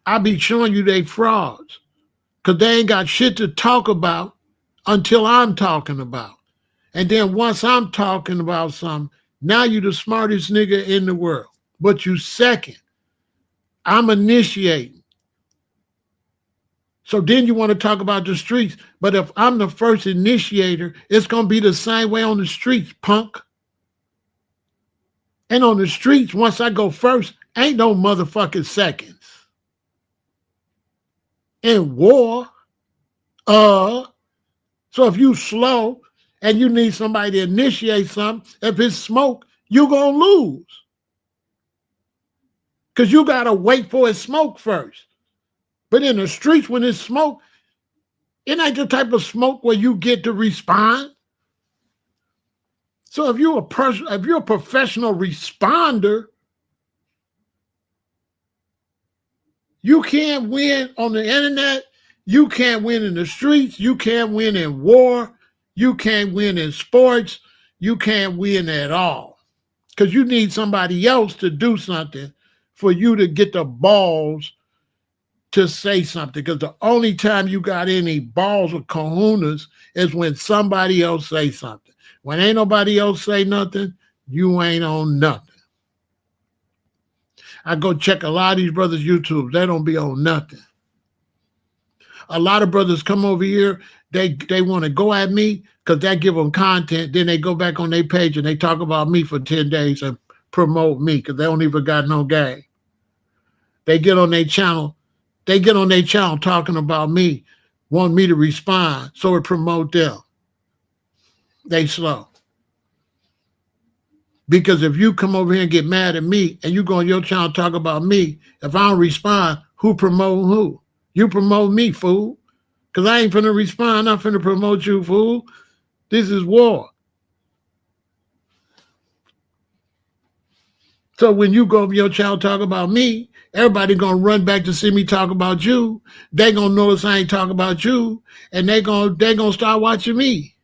I be showing you they frauds because they ain't got shit to talk about until I'm talking about. And then once I'm talking about something, now you the smartest nigga in the world. But you second. I'm initiating. So then you want to talk about the streets. But if I'm the first initiator, it's going to be the same way on the streets, punk. And on the streets, once I go first, ain't no motherfucking seconds. In war, so if you slow and you need somebody to initiate something, if it's smoke, you going to lose. Because you got to wait for it smoke first. But in the streets, when it's smoke, it ain't the type of smoke where you get to respond. So if you're a professional responder, you can't win on the internet. You can't win in the streets. You can't win in war. You can't win in sports. You can't win at all. Because you need somebody else to do something for you to get the balls to say something, because the only time you got any balls or kahunas is when somebody else say something. When ain't nobody else say nothing, you ain't on nothing. I go check a lot of these brothers' YouTube. They don't be on nothing. A lot of brothers come over here, they want to go at me because that give them content. Then they go back on their page and they talk about me for 10 days and promote me because they don't even got no game. They get on their channel. They get on their channel talking about me, want me to respond, so it promote them. They slow. Because if you come over here and get mad at me and you go on your channel talk about me, if I don't respond, who promote who? You promote me, fool. Because I ain't finna respond. I'm finna promote you, fool. This is war. So when you go over your channel talk about me, everybody gonna run back to see me talk about you. They gonna notice I ain't talking about you, and they gonna start watching me.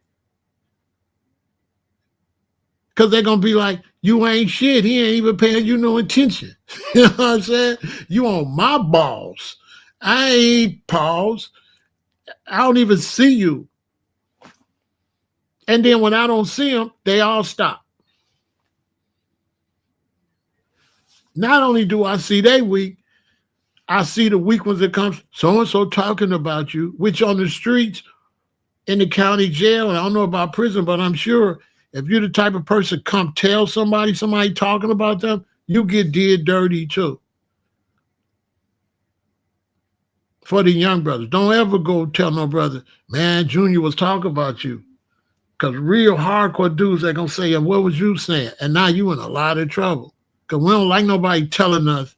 Because they're gonna be like, you ain't shit. He ain't even paying you no attention. You know what I'm saying? You on my balls. I ain't pause. I don't even see you. And then when I don't see them, they all stop. Not only do I see they weak, I see the weak ones that comes, so-and-so talking about you, which on the streets, in the county jail, and I don't know about prison, but I'm sure if you're the type of person come tell somebody talking about them, you get did dirty too. For the young brothers, don't ever go tell no brother, man, Junior was talking about you. Because real hardcore dudes are going to say, what was you saying? And now you in a lot of trouble. Because we don't like nobody telling us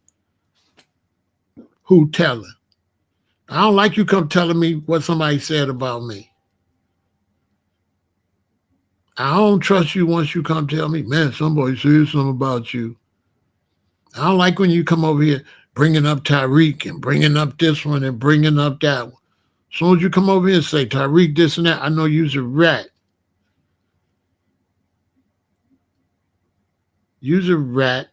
who telling. I don't like you come telling me what somebody said about me. I don't trust you once you come tell me, man, somebody said something about you. I don't like when you come over here bringing up Tariq and bringing up this one and bringing up that one. As soon as you come over here and say Tariq this and that, I know you's a rat. You's a rat.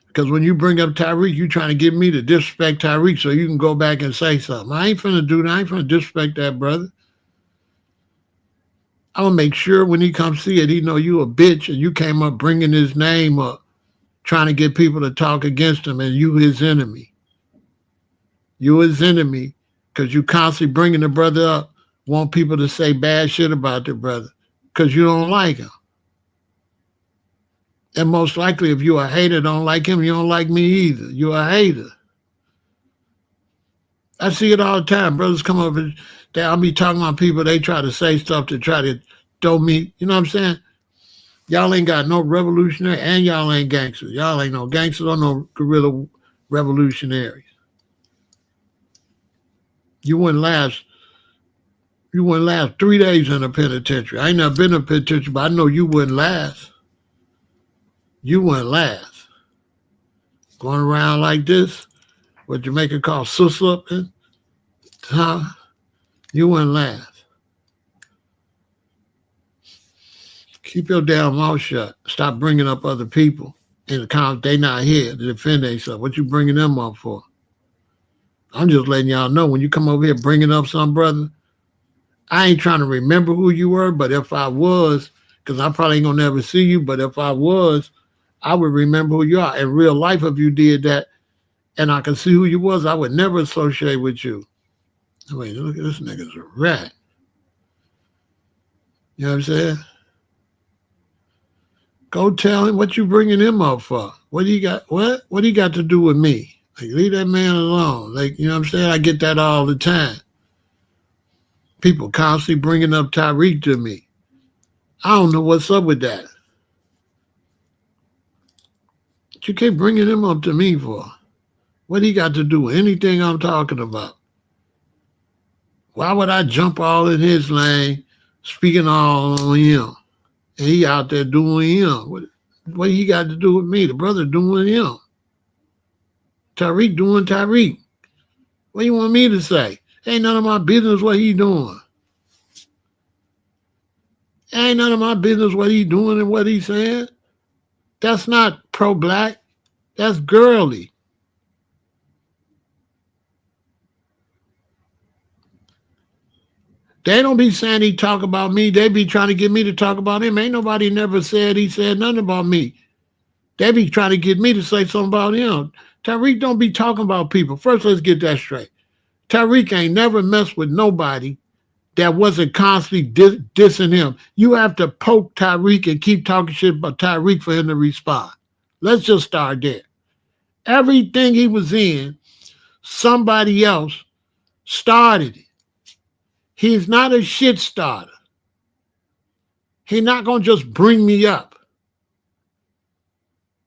Because when you bring up Tariq, you trying to get me to disrespect Tariq so you can go back and say something. I ain't finna do that. I ain't finna disrespect that brother. I'm gonna make sure when he comes see it, he know you a bitch and you came up bringing his name up, trying to get people to talk against him, and you his enemy. You his enemy because you constantly bringing the brother up, want people to say bad shit about the brother because you don't like him. And most likely, if you a hater, don't like him, you don't like me either. You a hater. I see it all the time. Brothers come up and I'll be talking about people, they try to say stuff to try to throw me. You know what I'm saying? Y'all ain't got no revolutionary and y'all ain't gangsters. Y'all ain't no gangsters or no guerrilla revolutionaries. You wouldn't last 3 days in a penitentiary. I ain't never been in a penitentiary, but I know you wouldn't last. You wouldn't last. Going around like this, what Jamaica call sus-upping, huh? You wouldn't last. Keep your damn mouth shut. Stop bringing up other people. In the count, they not here to defend themselves. What you bringing them up for? I'm just letting y'all know when you come over here bringing up some brother, I ain't trying to remember who you were, but if I was, because I probably ain't gonna never see you, but if I was, I would remember who you are. In real life, if you did that and I could see who you was, I would never associate with you. Wait, look at this nigga's a rat. You know what I'm saying? Go tell him what you bringing him up for. What he got? What he got to do with me? Like, leave that man alone. Like, you know what I'm saying? I get that all the time. People constantly bringing up Tariq to me. I don't know what's up with that. What you keep bringing him up to me for? What he got to do with anything I'm talking about? Why would I jump all in his lane, speaking all on him? And he out there doing him. What he got to do with me? The brother doing him. Tariq doing Tariq. What do you want me to say? Ain't none of my business what he doing. Ain't none of my business what he doing and what he saying. That's not pro-black. That's girly. They don't be saying he talk about me. They be trying to get me to talk about him. Ain't nobody never said he said nothing about me. They be trying to get me to say something about him. Tariq don't be talking about people. First, let's get that straight. Tariq ain't never messed with nobody that wasn't constantly dissing him. You have to poke Tariq and keep talking shit about Tariq for him to respond. Let's just start there. Everything he was in, somebody else started it. He's not a shit starter. He's not going to just bring me up.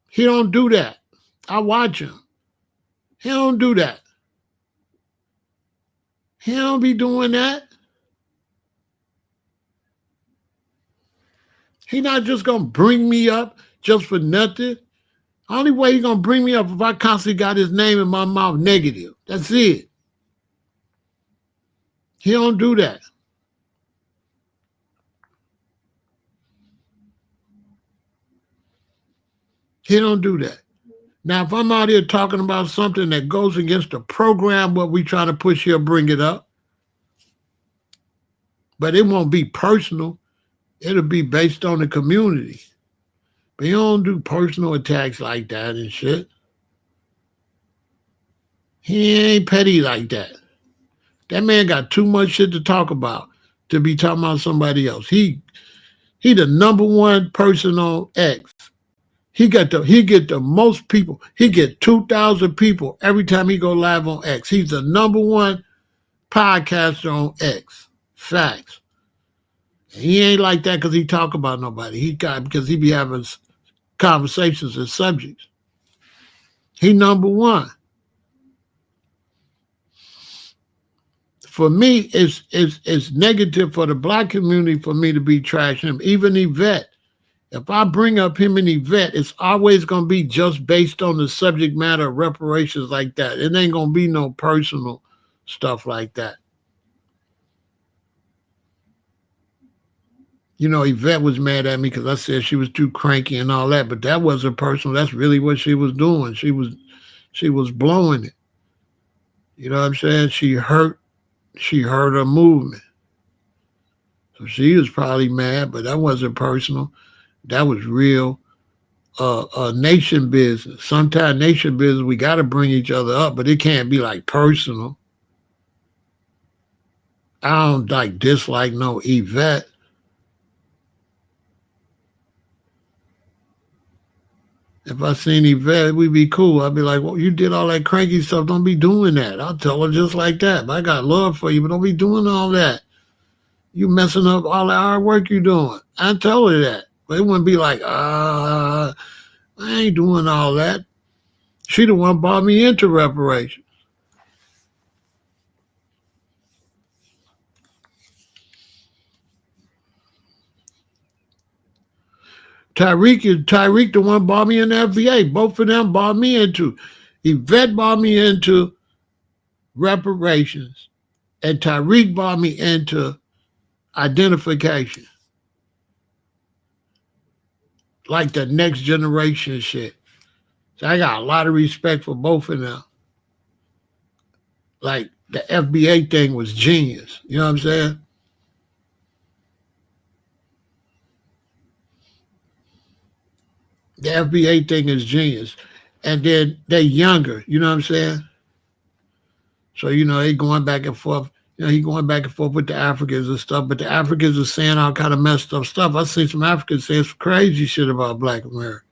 He don't do that. I watch him. He don't do that. He don't be doing that. He not just going to bring me up just for nothing. Only way he going to bring me up if I constantly got his name in my mouth negative. That's it. He don't do that. He don't do that. Now, if I'm out here talking about something that goes against the program, what we trying to push here, bring it up. But it won't be personal. It'll be based on the community. But you don't do personal attacks like that and shit. He ain't petty like that. That man got too much shit to talk about to be talking about somebody else. He the number one person on X. He get the most people. He get 2,000 people every time he go live on X. He's the number one podcaster on X. Facts. And he ain't like that because he talk about nobody. Because he be having conversations and subjects. He number one. For me, it's negative for the black community for me to be trashing him. Even Yvette. If I bring up him and Yvette, it's always going to be just based on the subject matter of reparations like that. It ain't going to be no personal stuff like that. You know, Yvette was mad at me because I said she was too cranky and all that, but that wasn't personal. That's really what she was doing. She was blowing it. You know what I'm saying? She hurt her movement. So she was probably mad, but that wasn't personal. That was real nation business. Sometimes nation business, we got to bring each other up, but it can't be like personal. I don't like dislike no Yvette. If I seen Yvette, we'd be cool. I'd be like, well, you did all that cranky stuff. Don't be doing that. I'll tell her just like that. I got love for you, but don't be doing all that. You messing up all the hard work you doing. I tell her that. But it wouldn't be like, I ain't doing all that. She the one brought me into reparations. Tyreek the one brought me in the FBA. Both of them brought me into. Yvette brought me into reparations. And Tyreek brought me into identification. Like the next generation shit. So I got a lot of respect for both of them. Like the FBA thing was genius. You know what I'm saying? The FBA thing is genius. And then they're younger. You know what I'm saying? So, you know, they going back and forth. You know, he going back and forth with the Africans and stuff, but the Africans are saying all kind of messed up stuff. I see some Africans saying some crazy shit about Black America.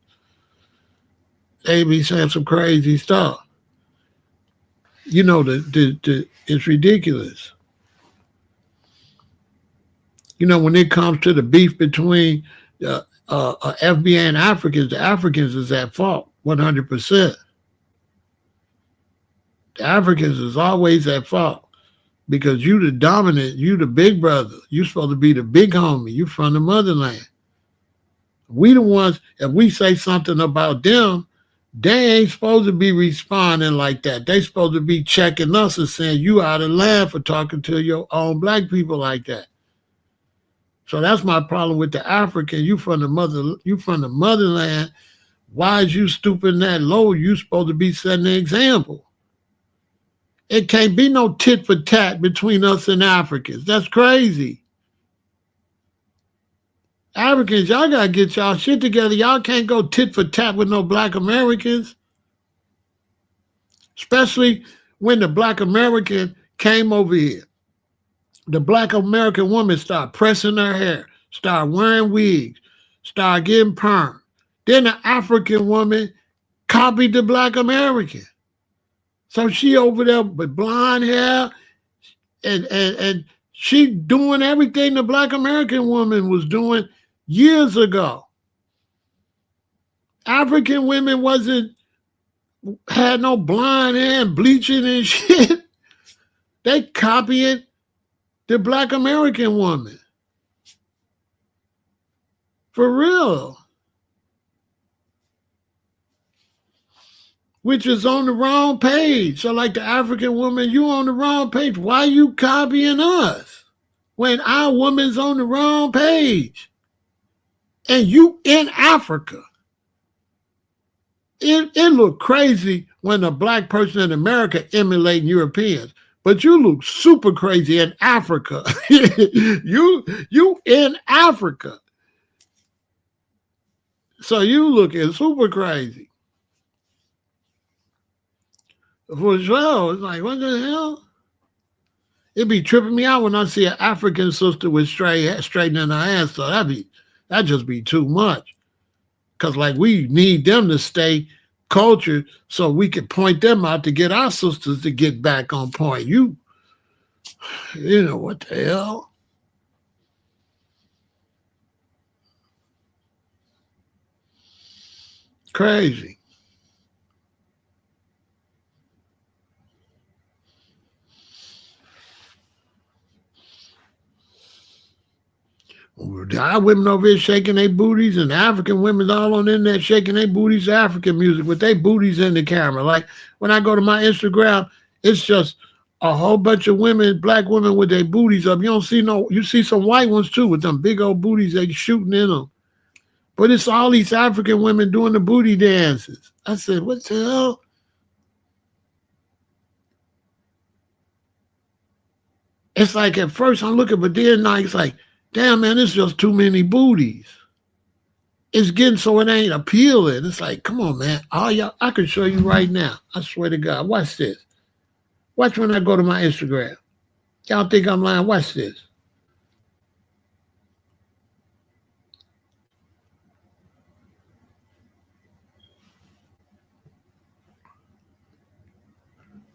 They be saying some crazy stuff. You know, it's ridiculous. You know, when it comes to the beef between FBA and Africans, the Africans is at fault 100%. The Africans is always at fault. Because you the dominant, you the big brother. You supposed to be the big homie. You from the motherland. We the ones, if we say something about them, they ain't supposed to be responding like that. They supposed to be checking us and saying you out of line for talking to your own black people like that. So that's my problem with the African. You from the motherland. Why is you stooping that low? You supposed to be setting an example. It can't be no tit for tat between us and Africans. That's crazy. Africans, y'all gotta get y'all shit together. Y'all can't go tit for tat with no black Americans. Especially when the black American came over here. The black American woman started pressing her hair, started wearing wigs, started getting perm. Then the African woman copied the black American. So she over there with blonde hair and she doing everything the black American woman was doing years ago. African women had no blonde hair and bleaching and shit. They copying the black American woman. For real. Which is on the wrong page. So like the African woman, you on the wrong page. Why you copying us when our woman's on the wrong page? And you in Africa. It look crazy when a black person in America emulating Europeans, but you look super crazy in Africa. you in Africa. So you looking super crazy. For sure. It's like, what the hell? It be tripping me out when I see an African sister with straightening her ass. So that just be too much. Because like we need them to stay cultured so we can point them out to get our sisters to get back on point. You know what the hell? Crazy. Our women over here shaking their booties, and African women all on the internet shaking their booties to African music with their booties in the camera. Like when I go to my Instagram, it's just a whole bunch of women, black women with their booties up. You see some white ones too with them big old booties they shooting in them. But it's all these African women doing the booty dances. I said, what the hell? It's like at first I'm looking, but then now it's like, damn, man, it's just too many booties. It's getting so it ain't appealing. It's like, come on, man. All y'all, I can show you right now. I swear to God. Watch this. Watch when I go to my Instagram. Y'all think I'm lying? Watch this.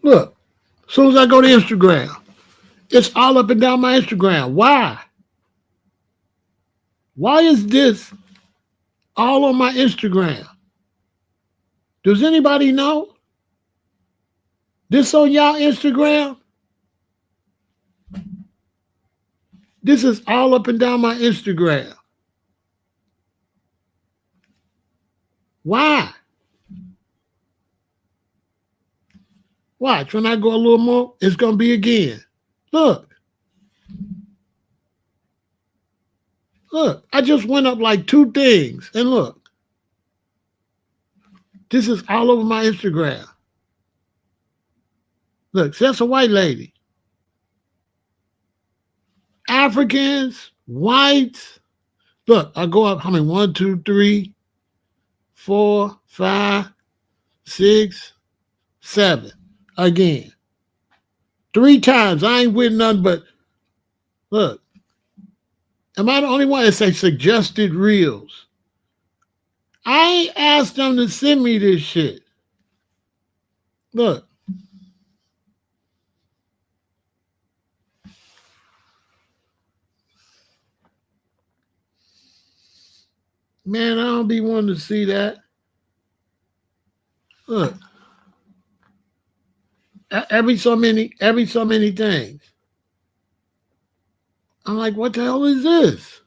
Look, as soon as I go to Instagram, it's all up and down my Instagram. Why? Why is this all on my Instagram? Does anybody know? This on y'all Instagram? This is all up and down my Instagram. Why? Watch, when I go a little more, it's going to be again. Look. Look, I just went up like 2 things. And look. This is all over my Instagram. Look, that's a white lady. Africans, whites. Look, I go up, how many? 1, 2, 3, 4, 5, 6, 7. Again. 3 times. I ain't with nothing but, look. Am I the only one that say suggested reels? I ain't asked them to send me this shit. Look. Man, I don't be wanting to see that. Look. Every so many things. I'm like, what the hell is this?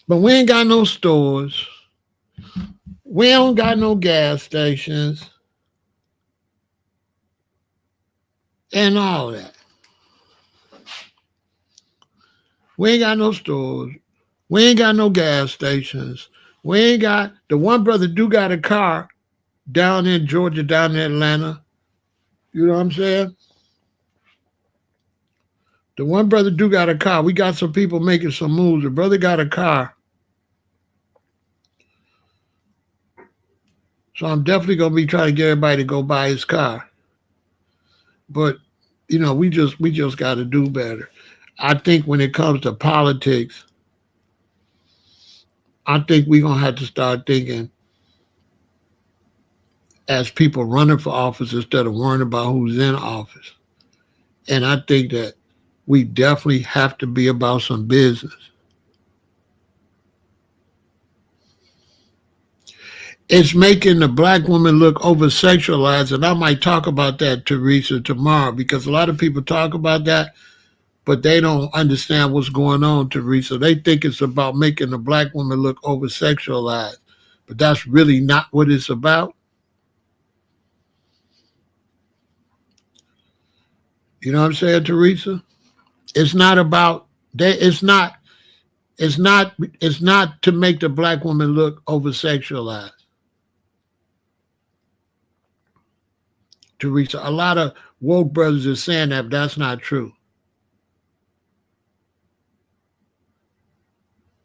But we ain't got no stores. We don't got no gas stations. And all that. We ain't got no stores. We ain't got no gas stations. We ain't got, the one brother do got a car down in Georgia, down in Atlanta. You know what I'm saying? The one brother do got a car. We got some people making some moves. The brother got a car. So I'm definitely going to be trying to get everybody to go buy his car. But, you know, we just got to do better. I think when it comes to politics, I think we're going to have to start thinking as people running for office instead of worrying about who's in office. And I think that we definitely have to be about some business. It's making the black woman look over-sexualized, and I might talk about that, Teresa, tomorrow, because a lot of people talk about that, but they don't understand what's going on, Teresa. They think it's about making the black woman look over-sexualized, but that's really not what it's about. You know what I'm saying, Teresa? It's not about it's not to make the black woman look over-sexualized. Teresa, a lot of woke brothers are saying that, but that's not true.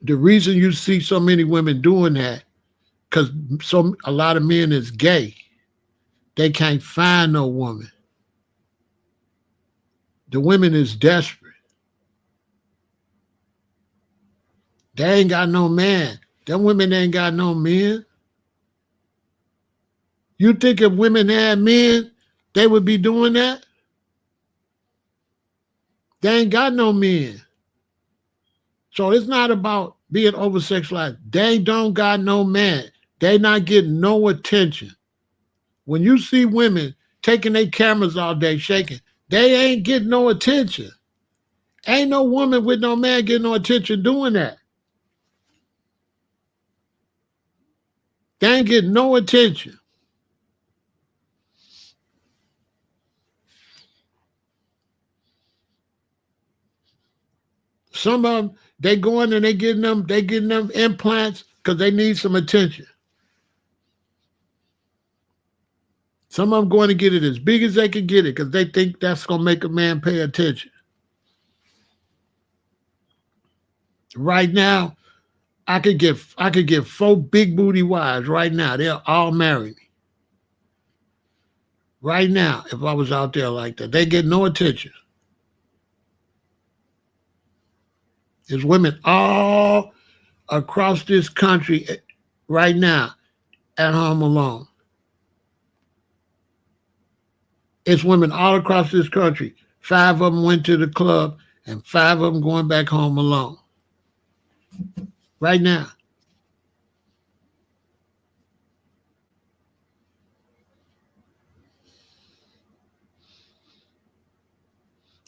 The reason you see so many women doing that, because a lot of men is gay. They can't find no woman. The women is desperate. They ain't got no man. Them women ain't got no men. You think if women had men, they would be doing that? They ain't got no men. So it's not about being over-sexualized. They don't got no man. They not getting no attention. When you see women taking their cameras all day shaking, they ain't getting no attention. Ain't no woman with no man getting no attention doing that. They ain't getting no attention. Some of them, they going and they getting them implants because they need some attention. Some of them going to get it as big as they can get it because they think that's going to make a man pay attention. Right now, I could get 4 big booty wives right now. They'll all marry me. Right now, if I was out there like that, they get no attention. There's women all across this country right now at home alone. It's women all across this country. 5 of them went to the club and 5 of them going back home alone. Right now.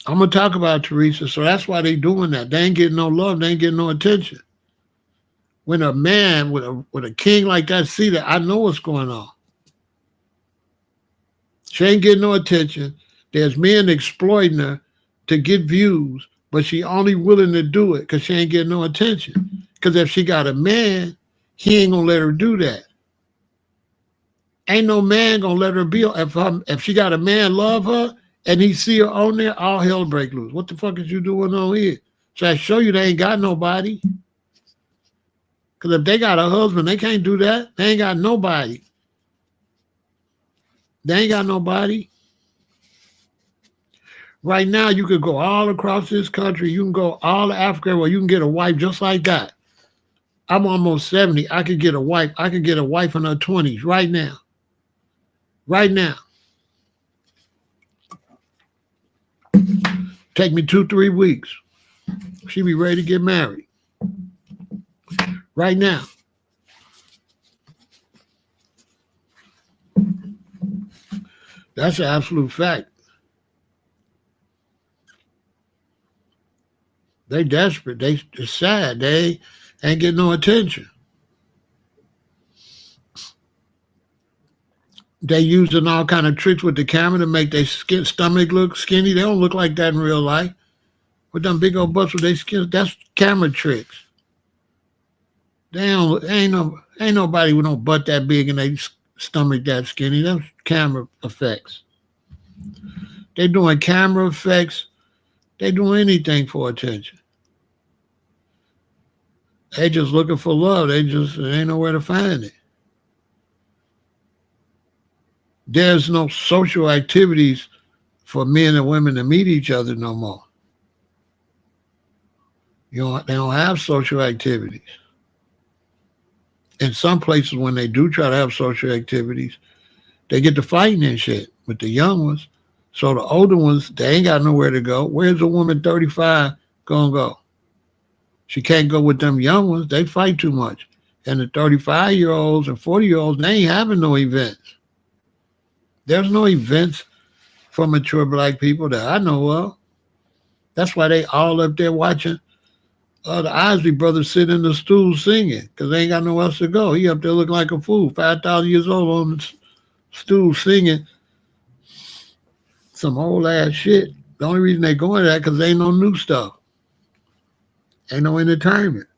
I'm going to talk about Teresa, so that's why they doing that. They ain't getting no love. They ain't getting no attention. When a man with a king like that see that, I know what's going on. She ain't getting no attention. There's men exploiting her to get views, but she only willing to do it because she ain't getting no attention. Because if she got a man, he ain't going to let her do that. Ain't no man going to let her be. If she got a man love her, and he see her on there, all hell break loose. What the fuck is you doing on here? So I show you they ain't got nobody. Because if they got a husband, they can't do that. They ain't got nobody. They ain't got nobody. Right now, you could go all across this country. You can go all to Africa where you can get a wife just like that. I'm almost 70. I could get a wife. I could get a wife in her 20s right now. Right now. Take me 2-3 weeks. She be ready to get married. Right now. That's an absolute fact. They desperate. They sad. They ain't getting no attention. They using all kind of tricks with the camera to make their stomach look skinny. They don't look like that in real life. With them big old butts with their skin, that's camera tricks. Ain't nobody with no butt that big and they stomach that skinny. That's camera effects. They doing camera effects. They doing anything for attention. They just looking for love. They ain't nowhere to find it. There's no social activities for men and women to meet each other no more. They don't have social activities. In some places, when they do try to have social activities, they get to fighting and shit with the young ones. So the older ones, they ain't got nowhere to go. Where's a woman 35 gonna go? She can't go with them young ones. They fight too much. And the 35-year-olds and 40-year-olds, they ain't having no events. There's no events for mature black people that I know of. That's why they all up there watching the Isley brothers sit in the stool singing because they ain't got nowhere else to go. He up there looking like a fool, 5,000 years old on the stool singing some old ass shit. The only reason they going to that because there ain't no new stuff. Ain't no entertainment.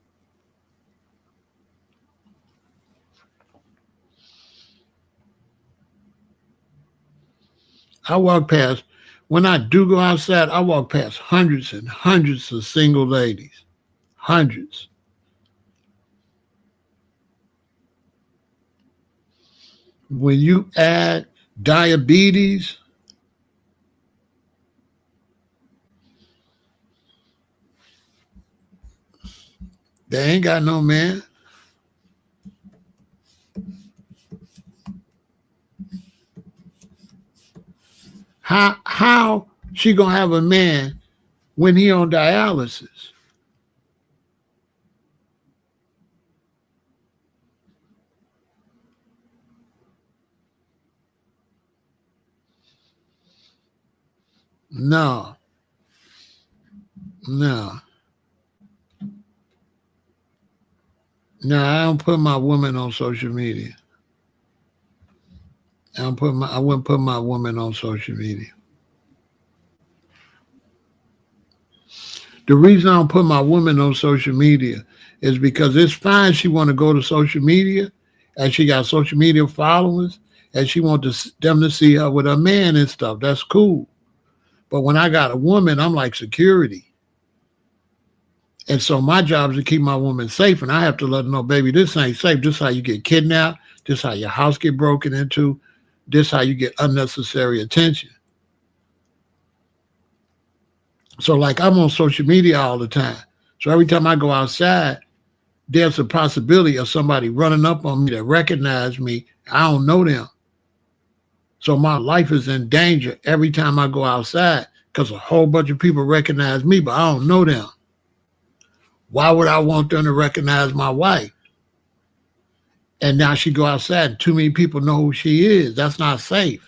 I walk past, when I do go outside, I walk past hundreds and hundreds of single ladies. Hundreds. When you add diabetes, they ain't got no man. How she gonna have a man when he on dialysis? No. No. No, I don't put my woman on social media. I wouldn't put my woman on social media. The reason I don't put my woman on social media is because it's fine she want to go to social media and she got social media followers and she wants them to see her with her man and stuff. That's cool. But when I got a woman, I'm like security. And so my job is to keep my woman safe. And I have to let her know, baby, this ain't safe. This is how you get kidnapped. This is how your house get broken into. This is how you get unnecessary attention. So like I'm on social media all the time. So every time I go outside, there's a possibility of somebody running up on me that recognize me. I don't know them. So my life is in danger every time I go outside because a whole bunch of people recognize me, but I don't know them. Why would I want them to recognize my wife? And now she go outside and too many people know who she is. That's not safe.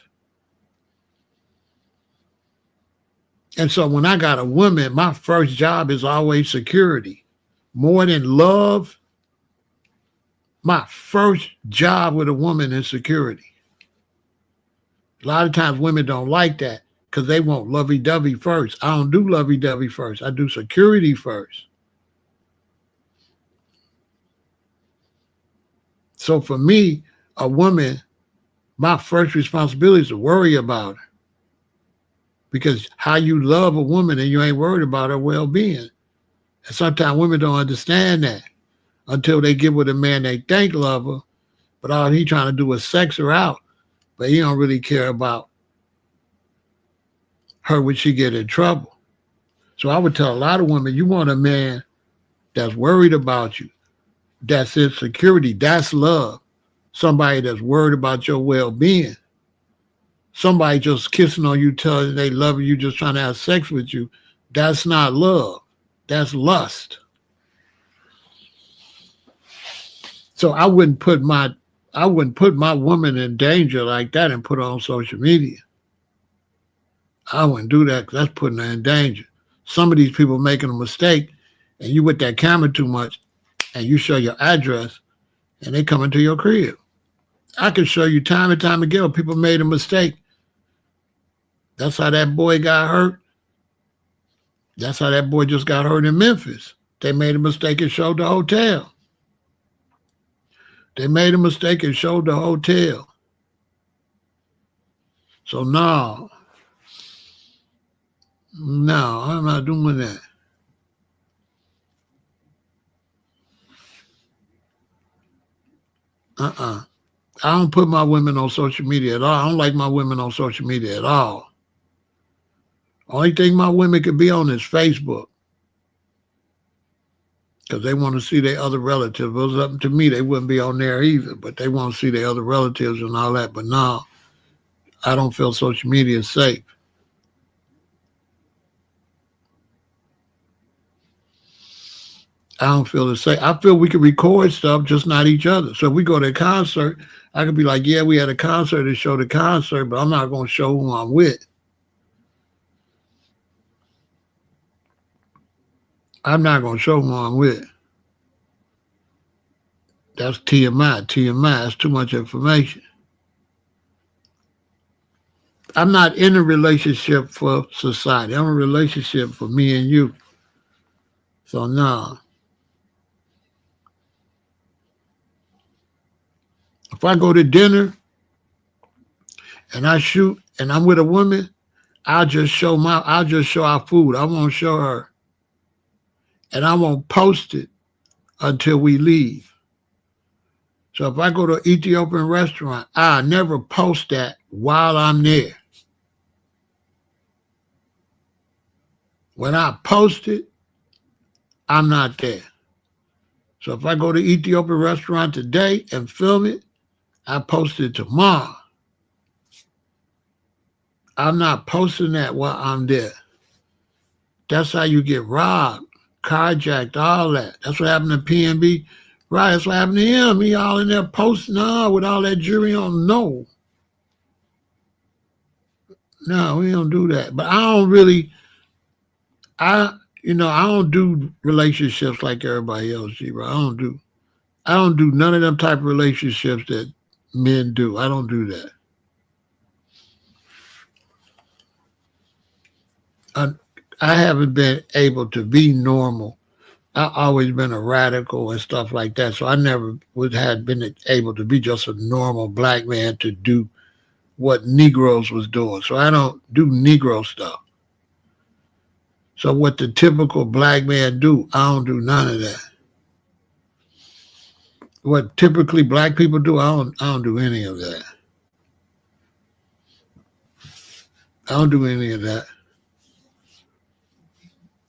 And so when I got a woman, my first job is always security. More than love, my first job with a woman is security. A lot of times women don't like that because they want lovey-dovey first. I don't do lovey-dovey first. I do security first. So for me, a woman, my first responsibility is to worry about her. Because how you love a woman and you ain't worried about her well-being. And sometimes women don't understand that until they get with a man they think love her, but all he trying to do is sex her out. But he don't really care about her when she get in trouble. So I would tell a lot of women, you want a man that's worried about you, that's insecurity, that's love. Somebody that's worried about your well-being. Somebody just kissing on you, telling you they love you, just trying to have sex with you. That's not love. That's lust. So I wouldn't put my woman in danger like that and put her on social media. I wouldn't do that because that's putting her in danger. Some of these people making a mistake and you with that camera too much and you show your address and they come into your crib. I can show you time and time again people made a mistake. That's how that boy got hurt. That's how that boy just got hurt in Memphis. They made a mistake and showed the hotel. They made a mistake and showed the hotel. So no, I'm not doing that. Uh-uh. I don't put my women on social media at all. I don't like my women on social media at all. Only thing my women could be on is Facebook because they want to see their other relatives. If it was up to me, they wouldn't be on there either, but they want to see their other relatives and all that. But no, I don't feel social media is safe. I don't feel it's safe. I feel we can record stuff, just not each other. So if we go to a concert, I could be like, yeah, we had a concert to show the concert, but I'm not going to show who I'm with. I'm not going to show who I'm with. That's TMI. TMI. That's too much information. I'm not in a relationship for society. I'm in a relationship for me and you. So no. If I go to dinner and I shoot and I'm with a woman, I'll just show our food. I won't show her. And I won't post it until we leave. So if I go to an Ethiopian restaurant, I never post that while I'm there. When I post it, I'm not there. So if I go to Ethiopian restaurant today and film it, I post it tomorrow. I'm not posting that while I'm there. That's how you get robbed, carjacked, all that. That's what happened to PNB. Right, that's what happened to him. He all in there posting with all that jewelry on. No, we don't do that. But I don't really, I don't do relationships like everybody else, G-Bro. I don't do none of them type of relationships that men do. I don't do that. I haven't been able to be normal. I've always been a radical and stuff like that. So I never had been able to be just a normal black man to do what Negroes was doing. So I don't do Negro stuff. So what the typical black man do, I don't do none of that. What typically black people do, I don't do any of that. I don't do any of that.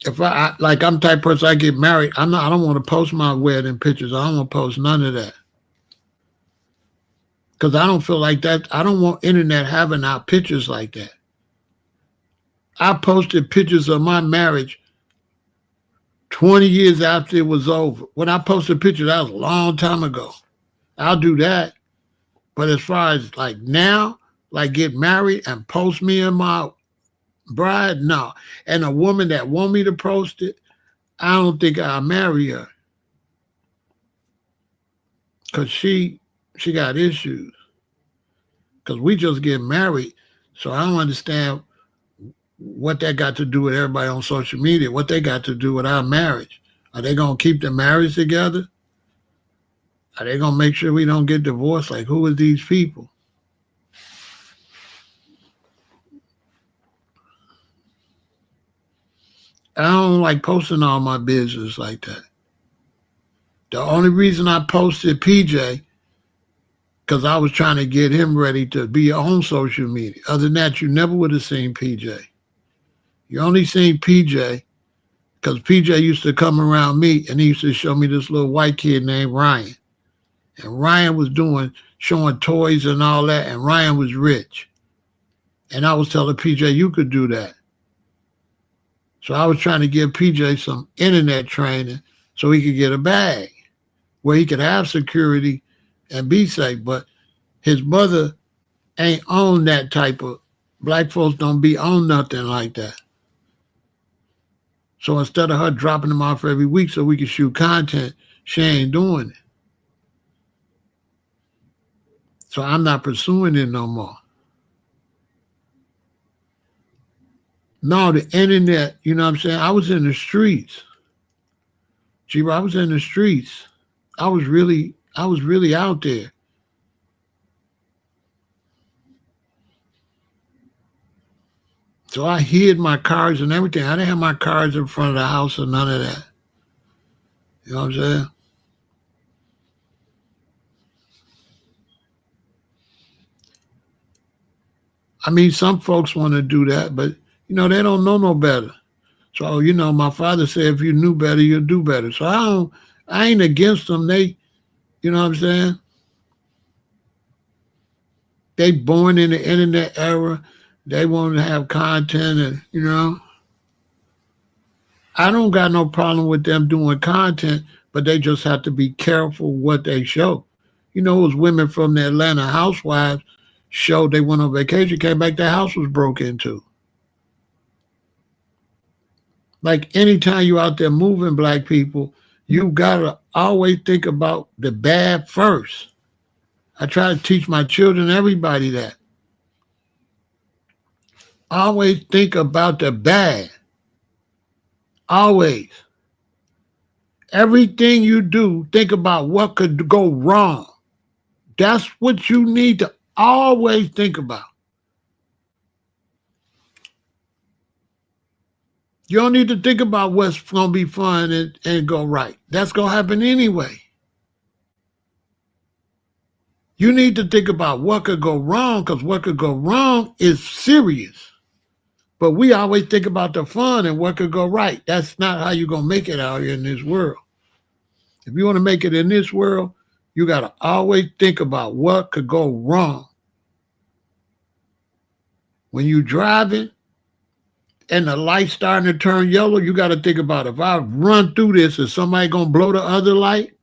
If I'm the type of person, I get married, I don't want to post my wedding pictures. I don't want to post none of that. Because I don't feel like that. I don't want internet having our pictures like that. I posted pictures of my marriage 20 years after it was over. When I posted pictures, that was a long time ago. I'll do that. But as far as like now, like get married and post me and my bride, no. And a woman that want me to post it, I don't think I'll marry her. Because she got issues. Because we just get married. So I don't understand what that got to do with everybody on social media, what they got to do with our marriage. Are they going to keep the marriage together? Are they going to make sure we don't get divorced? Like, who are these people? I don't like posting all my business like that. The only reason I posted PJ, because I was trying to get him ready to be on social media. Other than that, you never would have seen PJ. You only seen PJ because PJ used to come around me and he used to show me this little white kid named Ryan. And Ryan was showing toys and all that, and Ryan was rich. And I was telling PJ, you could do that. So I was trying to give PJ some internet training so he could get a bag where he could have security and be safe. But his mother ain't on that type of, black folks don't be on nothing like that. So instead of her dropping them off every week so we could shoot content, she ain't doing it. So I'm not pursuing it no more. No, the internet, you know what I'm saying? I was in the streets. I was in the streets. I was really I was really out there. So I hid my cards and everything. I didn't have my cards in front of the house or none of that. You know what I'm saying? I mean, some folks want to do that, but they don't know no better. So, my father said, if you knew better, you'd do better. So I ain't against them. They, you know what I'm saying? They born in the internet era. They want to have content and. I don't got no problem with them doing content, but they just have to be careful what they show. It was women from the Atlanta Housewives showed they went on vacation, came back, their house was broke into. Like anytime you out there moving, black people, you gotta always think about the bad first. I try to teach my children, everybody that. Always think about the bad. Always. Everything you do, think about what could go wrong. That's what you need to always think about. You don't need to think about what's going to be fun and go right. That's going to happen anyway. You need to think about what could go wrong, because what could go wrong is serious. But we always think about the fun and what could go right. That's not how you're going to make it out here in this world. If you want to make it in this world, you got to always think about what could go wrong. When you're driving and the light's starting to turn yellow, you got to think about, if I run through this, is somebody going to blow the other light?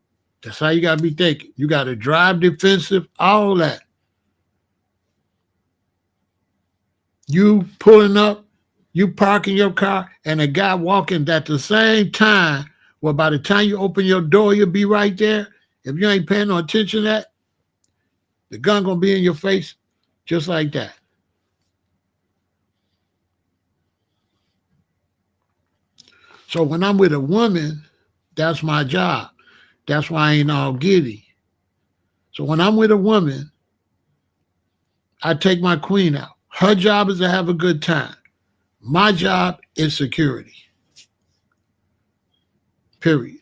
That's how you got to be thinking. You got to drive defensive, all that. You pulling up, you parking your car, and a guy walking at the same time. Well, by the time you open your door, you'll be right there. If you ain't paying no attention to that, the gun going to be in your face just like that. So when I'm with a woman, that's my job. That's why I ain't all giddy. So when I'm with a woman, I take my queen out. Her job is to have a good time. My job is security. Period.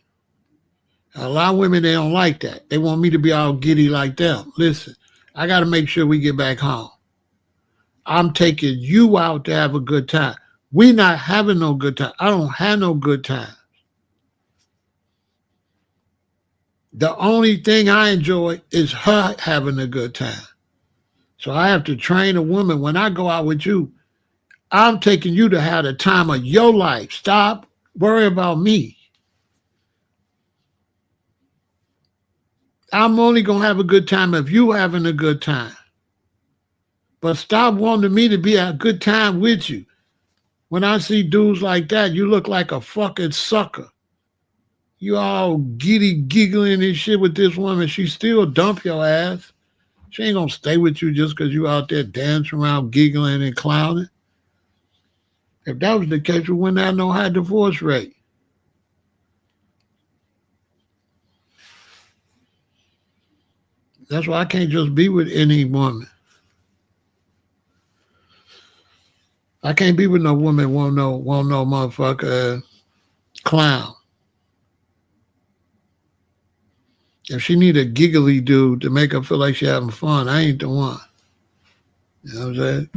A lot of women, they don't like that. They want me to be all giddy like them. Listen, I got to make sure we get back home. I'm taking you out to have a good time. We not having no good time. I don't have no good time. The only thing I enjoy is her having a good time. So I have to train a woman. When I go out with you, I'm taking you to have the time of your life. Stop worrying about me. I'm only going to have a good time if you having a good time. But stop wanting me to be a good time with you. When I see dudes like that, you look like a fucking sucker. You all giddy giggling and shit with this woman. She still dump your ass. She ain't gonna stay with you just because you out there dancing around giggling and clowning. If that was the case, we wouldn't have no high divorce rate. That's why I can't just be with any woman. I can't be with no woman won't no motherfucker clown. If she need a giggly dude to make her feel like she having fun, I ain't the one. You know what I'm saying?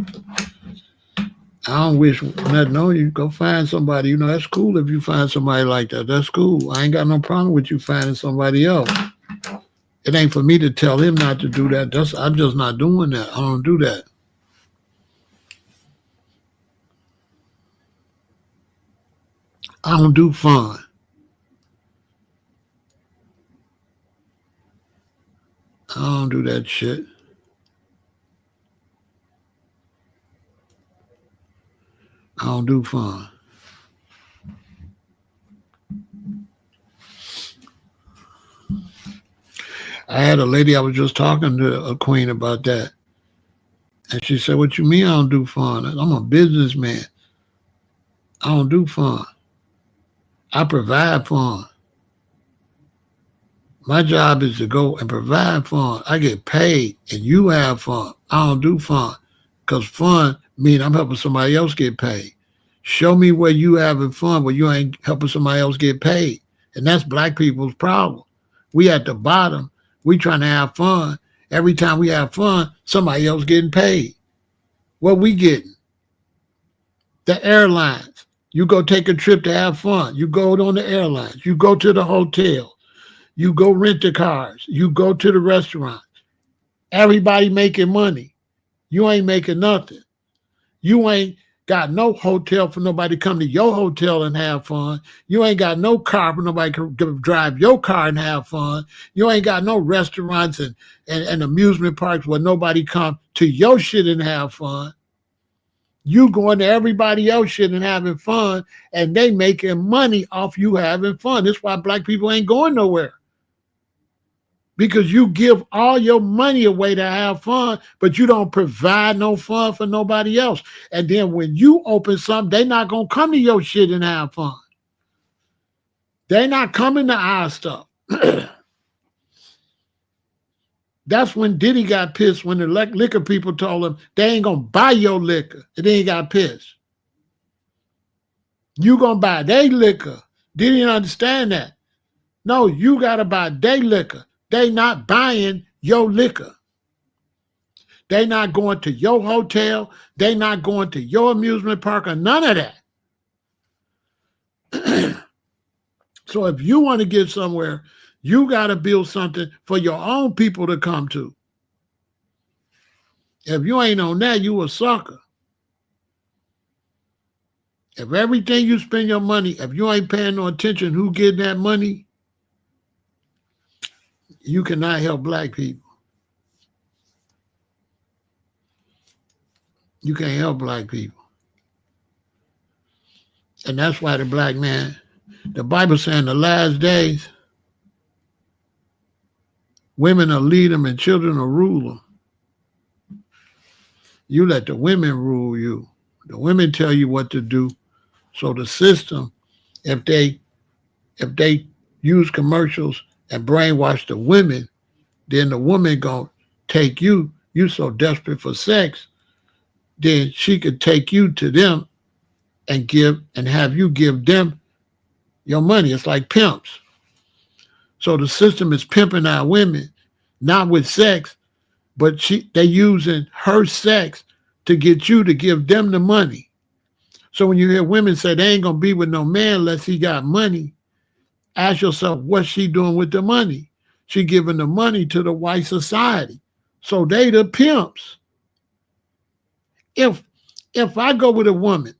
I don't wish nothing on you. Go find somebody. That's cool if you find somebody like that. That's cool. I ain't got no problem with you finding somebody else. It ain't for me to tell him not to do that. I'm just not doing that. I don't do that. I don't do fun. I don't do that shit. I don't do fun. I had a lady, I was just talking to a queen about that. And she said, what you mean I don't do fun? I'm a businessman. I don't do fun. I provide fun. My job is to go and provide fun. I get paid and you have fun. I don't do fun because fun means I'm helping somebody else get paid. Show me where you having fun where you ain't helping somebody else get paid. And that's black people's problem. We at the bottom. We trying to have fun. Every time we have fun, somebody else getting paid. What we getting? The airlines. You go take a trip to have fun. You go on the airlines. You go to the hotel. You go rent the cars. You go to the restaurant. Everybody making money. You ain't making nothing. You ain't got no hotel for nobody to come to your hotel and have fun. You ain't got no car for nobody to drive your car and have fun. You ain't got no restaurants and amusement parks where nobody come to your shit and have fun. You going to everybody else shit and having fun, and they making money off you having fun. That's why black people ain't going nowhere. Because you give all your money away to have fun, but you don't provide no fun for nobody else. And then when you open something, they not going to come to your shit and have fun. They not coming to our stuff. That's when Diddy got pissed when the liquor people told him they ain't going to buy your liquor. And then he got pissed. You going to buy their liquor. Diddy didn't understand that. No, you got to buy their liquor. They not buying your liquor. They not going to your hotel. They not going to your amusement park or none of that. So if you want to get somewhere, you got to build something for your own people to come to. If you ain't on that, you a sucker. If everything you spend your money, if you ain't paying no attention who getting that money, you cannot help black people. You can't help black people. And that's why the black man, the Bible saying the last days, women will lead them and children will rule them. You let the women rule you. The women tell you what to do. So the system, if they use commercials and brainwash the women, then the woman gonna take you. You so desperate for sex, then she could take you to them and have you give them your money. It's like pimps. So the system is pimping our women, not with sex, but they using her sex to get you to give them the money. So when you hear women say they ain't gonna be with no man unless he got money, ask yourself, what's she doing with the money? She giving the money to the white society. So they the pimps. If I go with a woman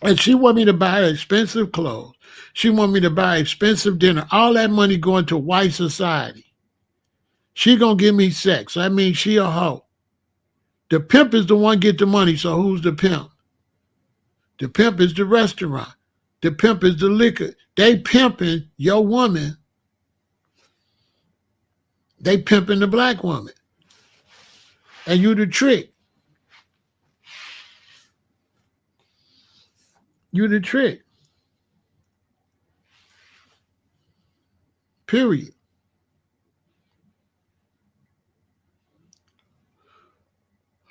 and she want me to buy expensive clothes, she want me to buy expensive dinner, all that money going to white society, she gonna give me sex. That means she a hoe. The pimp is the one get the money, so who's the pimp? The pimp is the restaurant. The pimp is the liquor. They pimping your woman. They pimping the black woman. And you the trick. You the trick. Period.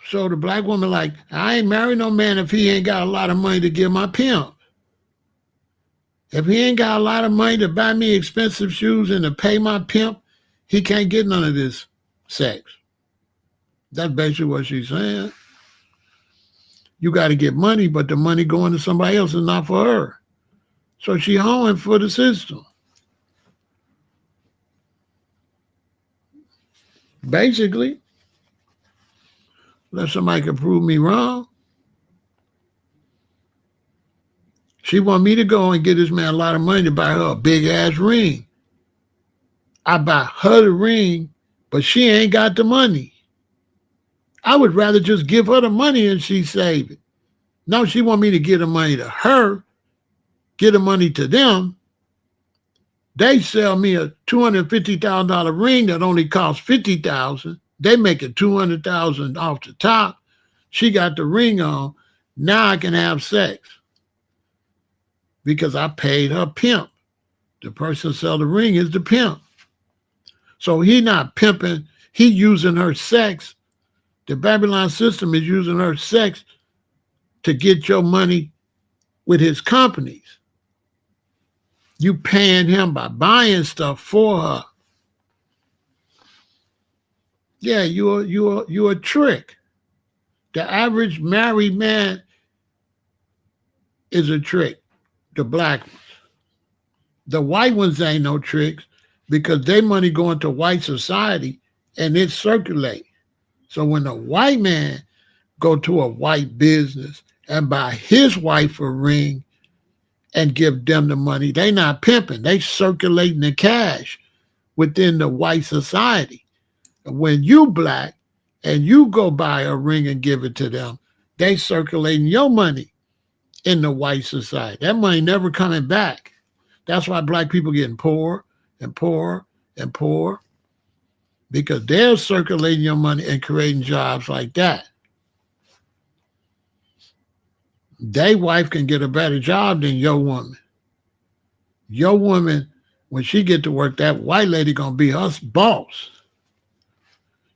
So the black woman like, I ain't marry no man if he ain't got a lot of money to give my pimp. If he ain't got a lot of money to buy me expensive shoes and to pay my pimp, he can't get none of this sex. That's basically what she's saying. You got to get money, but the money going to somebody else is not for her. So she hoeing for the system. Basically, unless somebody can prove me wrong. She want me to go and get this man a lot of money to buy her a big ass ring. I buy her the ring, but she ain't got the money. I would rather just give her the money and she save it. No, she want me to give the money to her, give the money to them. They sell me a $250,000 ring that only costs $50,000. They make it $200,000 off the top. She got the ring on. Now I can have sex because I paid her pimp. The person sell the ring is the pimp. So he not pimping. He using her sex. The Babylon system is using her sex to get your money with his companies. You paying him by buying stuff for her. Yeah, you're a trick. The average married man is a trick. The black ones. The white ones ain't no tricks because their money going to white society and it circulate. So when a white man go to a white business and buy his wife a ring and give them the money, they not pimping. They circulating the cash within the white society. When you black and you go buy a ring and give it to them, they circulating your money in the white society. That money never coming back. That's why black people getting poor and poor and poor, because they're circulating your money and creating jobs like that. Their wife can get a better job than your woman. Your woman, when she get to work, that white lady gonna be her boss.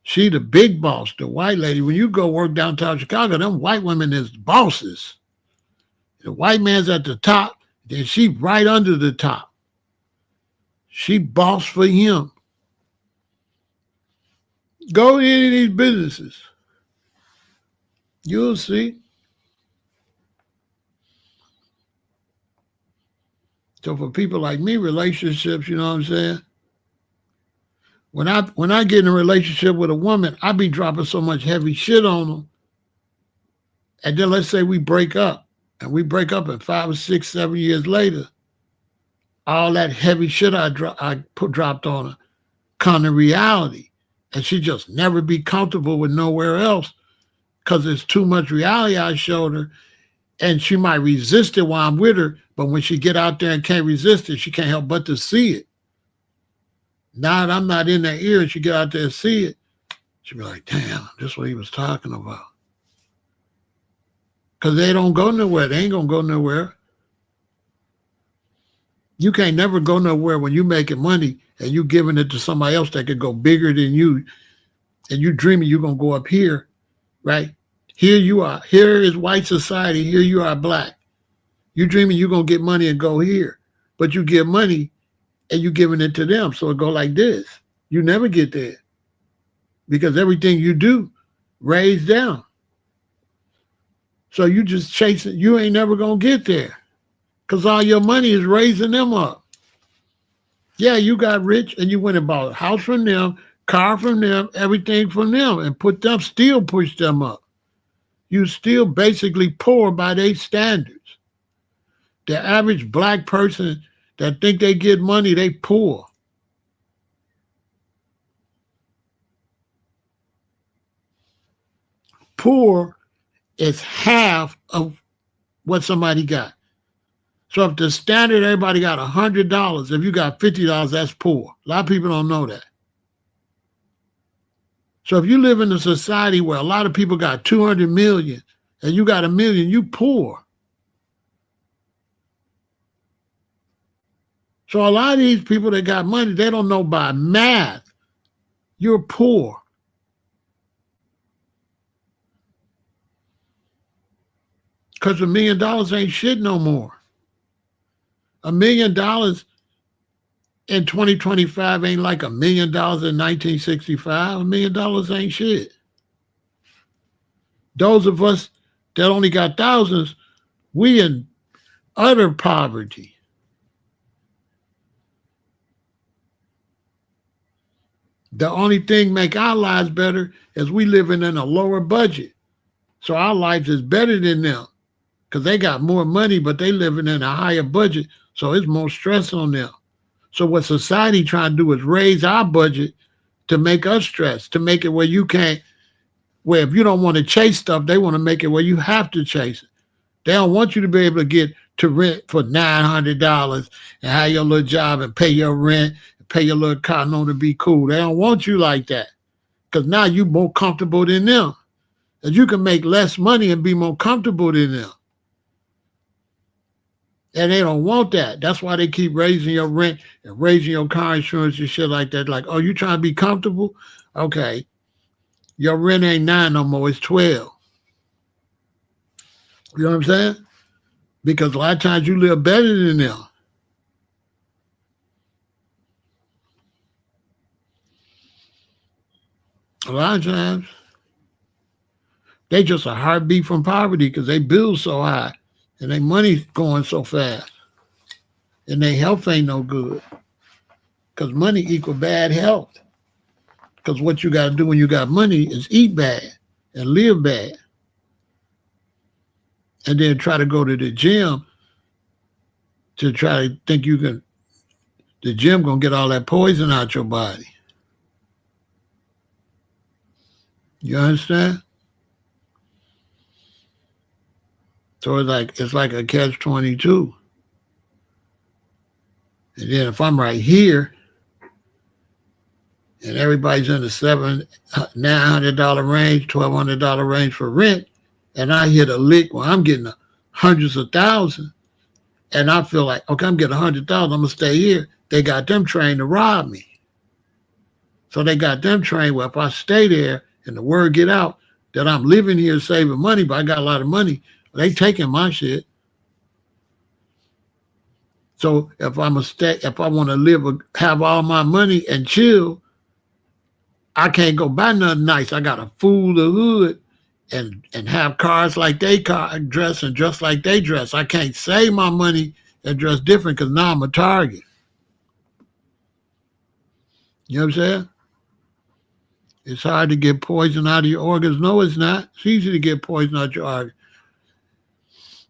She the big boss, the white lady. When you go work downtown Chicago, them white women is bosses. The white man's at the top, then she right under the top. She boss for him. Go to any of these businesses. You'll see. So for people like me, relationships, you know what I'm saying? When I get in a relationship with a woman, I be dropping so much heavy shit on them. And then let's say we break up. And we break up and 5 or 6, 7 years later, all that heavy shit I dropped on her come to reality. And she just never be comfortable with nowhere else because there's too much reality I showed her. And she might resist it while I'm with her, but when she get out there and can't resist it, she can't help but to see it. Now that I'm not in their ear and she get out there and see it, she'll be like, damn, this is what he was talking about. Because they don't go nowhere. They ain't going to go nowhere. You can't never go nowhere when you making money and you giving it to somebody else that could go bigger than you, and you dreaming you're going to go up here, right? Here you are. Here is white society. Here you are black. You dreaming you're going to get money and go here. But you give money and you giving it to them. So it go like this. You never get there because everything you do raise down. So you just chasing, you ain't never going to get there because all your money is raising them up. Yeah, you got rich and you went and bought a house from them, car from them, everything from them, and put them, still push them up. You still basically poor by their standards. The average black person that think they get money, they poor. Poor is half of what somebody got. So if the standard, everybody got $100, if you got $50, that's poor. A lot of people don't know that. So if you live in a society where a lot of people got 200 million and you got $1 million, you poor. So a lot of these people that got money, they don't know by math. You're poor. Because $1 million ain't shit no more. $1 million in 2025 ain't like $1 million in 1965. $1 million ain't shit. Those of us that only got thousands, we in utter poverty. The only thing make our lives better is we living in a lower budget. So our lives is better than them because they got more money, but they living in a higher budget. So it's more stress on them. So what society trying to do is raise our budget to make us stress, to make it where you can't, where if you don't want to chase stuff, they want to make it where you have to chase it. They don't want you to be able to get to rent for $900 and have your little job and pay your rent, and pay your little car note to be cool. They don't want you like that because now you're more comfortable than them. And you can make less money and be more comfortable than them. And they don't want that. That's why they keep raising your rent and raising your car insurance and shit like that. Like, oh, you trying to be comfortable? Okay. Your rent ain't 9 no more, it's 12. You know what I'm saying? Because a lot of times you live better than them. A lot of times they just a heartbeat from poverty because they bills so high and their money's going so fast and their health ain't no good because money equal bad health. Because what you got to do when you got money is eat bad and live bad, and then try to go to the gym to try to think you can. The gym gonna get all that poison out your body. You understand? So it's like a catch-22. And then if I'm right here and everybody's in the $900 range, $1,200 range for rent, and I hit a lick where I'm getting hundreds of thousands, and I feel like, okay, I'm getting 100,000, I'm gonna stay here. They got them trained to rob me. So they got them trained where if I stay there and the word get out that I'm living here saving money, but I got a lot of money, they taking my shit. So if I'm a if I want to live, have all my money and chill, I can't go buy nothing nice. I gotta fool the hood and have cars like they dress and dress like they dress. I can't save my money and dress different because now I'm a target. You know what I'm saying? It's hard to get poison out of your organs. No, it's not. It's easy to get poison out your organs.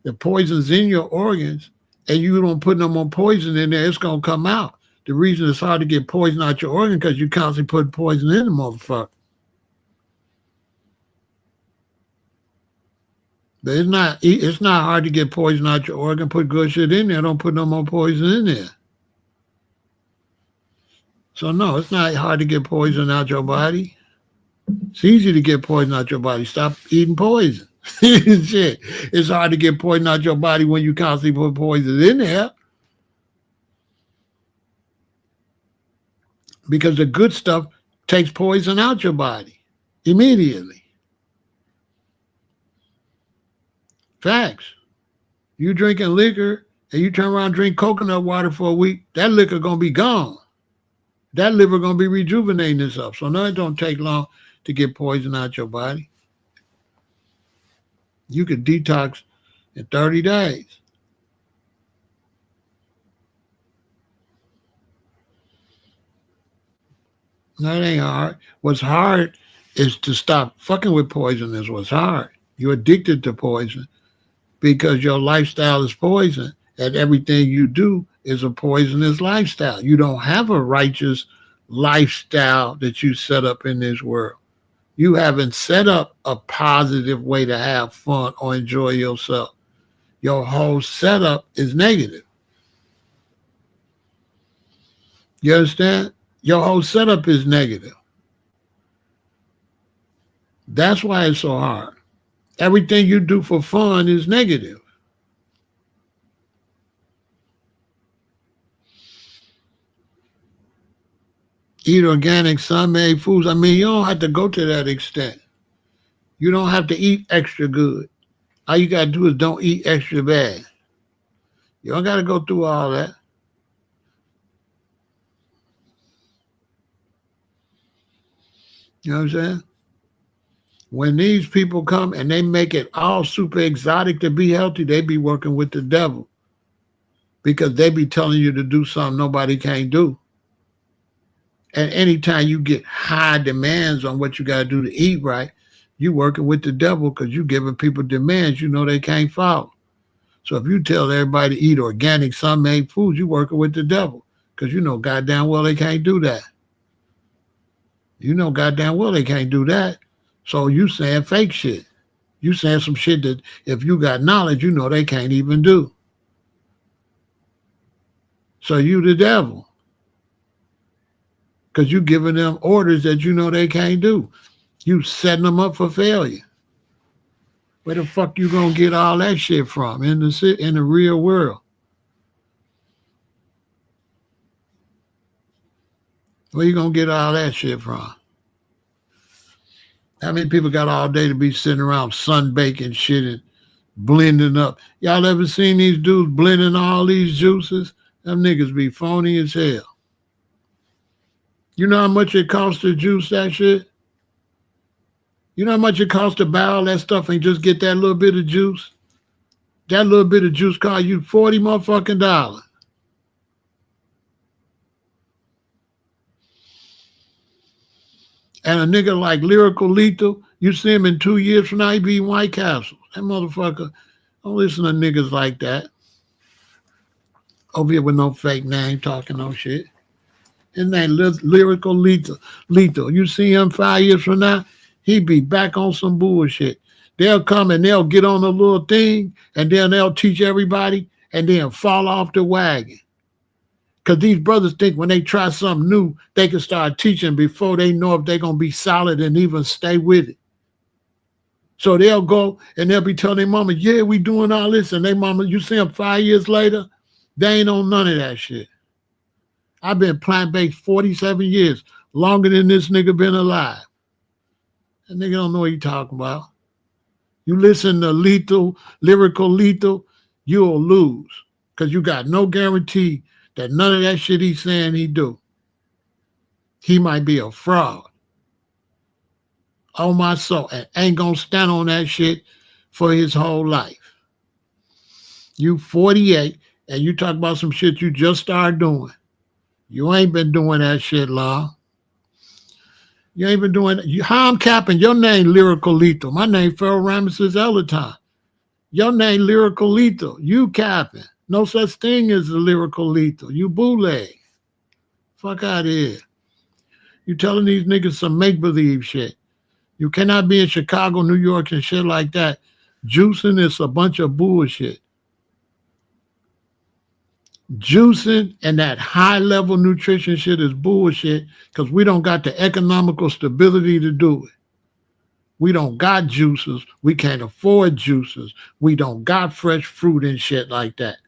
The poison's in your organs, and you don't put no more poison in there, it's going to come out. The reason it's hard to get poison out your organ because you constantly put poison in the motherfucker. But it's not hard to get poison out your organ. Put good shit in there. Don't put no more poison in there. So no, it's not hard to get poison out your body. It's easy to get poison out your body. Stop eating poison. Shit. It's hard to get poison out your body when you constantly put poison in there. Because the good stuff takes poison out your body immediately. Facts. You drinking liquor and you turn around and drink coconut water for a week, that liquor gonna be gone. That liver gonna be rejuvenating itself. So no, it don't take long to get poison out your body. You could detox in 30 days. No, it ain't hard. What's hard is to stop fucking with poison is what's hard. You're addicted to poison because your lifestyle is poison and everything you do is a poisonous lifestyle. You don't have a righteous lifestyle that you set up in this world. You haven't set up a positive way to have fun or enjoy yourself. Your whole setup is negative. You understand? Your whole setup is negative. That's why it's so hard. Everything you do for fun is negative. Eat organic, sun-made foods. I mean, you don't have to go to that extent. You don't have to eat extra good. All you got to do is don't eat extra bad. You don't got to go through all that. You know what I'm saying? When these people come and they make it all super exotic to be healthy, they be working with the devil because they be telling you to do something nobody can't do. And anytime you get high demands on what you got to do to eat right, you working with the devil because you giving people demands you know they can't follow. So if you tell everybody to eat organic, sun-made foods, you working with the devil because you know goddamn well they can't do that. You know goddamn well they can't do that. So you saying fake shit. You saying some shit that if you got knowledge, you know they can't even do. So you the devil. Because you giving them orders that you know they can't do. You setting them up for failure. Where the fuck you gonna get all that shit from in the real world? Where you gonna get all that shit from? How many people got all day to be sitting around sunbaking shit and blending up? Y'all ever seen these dudes blending all these juices? Them niggas be phony as hell. You know how much it costs to juice that shit? You know how much it costs to buy all that stuff and just get that little bit of juice? That little bit of juice cost you $40 motherfucking dollars. And a nigga like Lyrical Lethal, you see him in 2 years from now, he be in White Castle. That motherfucker, don't listen to niggas like that. Over here with no fake name, talking no shit. His name Lyrical Lethal. You see him 5 years from now, he be back on some bullshit. They'll come and they'll get on a little thing, and then they'll teach everybody, and then fall off the wagon. Because these brothers think when they try something new, they can start teaching before they know if they're going to be solid and even stay with it. So they'll go and they'll be telling their mama, yeah, we doing all this. And their mama, you see them 5 years later, they ain't on none of that shit. I've been plant-based 47 years, longer than this nigga been alive. That nigga don't know what he talking about. You listen to Lyrical Lethal, you'll lose. Because you got no guarantee that none of that shit he's saying he do. He might be a fraud. On my soul. And ain't gonna stand on that shit for his whole life. You 48 and you talk about some shit you just started doing. You ain't been doing that shit long. You ain't been doing it. How I'm capping? Your name Lyrical Lethal. My name Pharaoh El-Aton. Your name Lyrical Lethal. You capping. No such thing as a Lyrical Lethal. You bootleg. Fuck out of here. You telling these niggas some make-believe shit. You cannot be in Chicago, New York, and shit like that. Juicing is a bunch of bullshit. Juicing and that high-level nutrition shit is bullshit because we don't got the economical stability to do it. We don't got juices. We can't afford juices. We don't got fresh fruit and shit like that.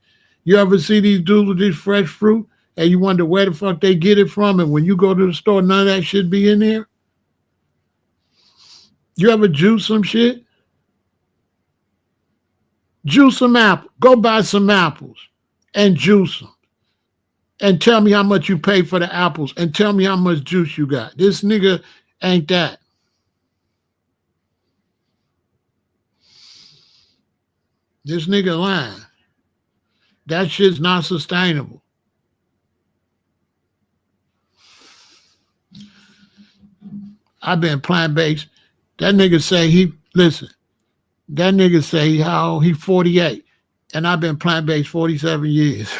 You ever see these dudes with this fresh fruit and you wonder where the fuck they get it from, and when you go to the store, none of that shit be in there? You ever juice some shit? Juice some apples. Go buy some apples and juice them. And tell me how much you pay for the apples and tell me how much juice you got. This nigga ain't that. This nigga lying. That shit's not sustainable. I've been plant-based. That nigga say that nigga say how he 48. And I've been plant-based 47 years.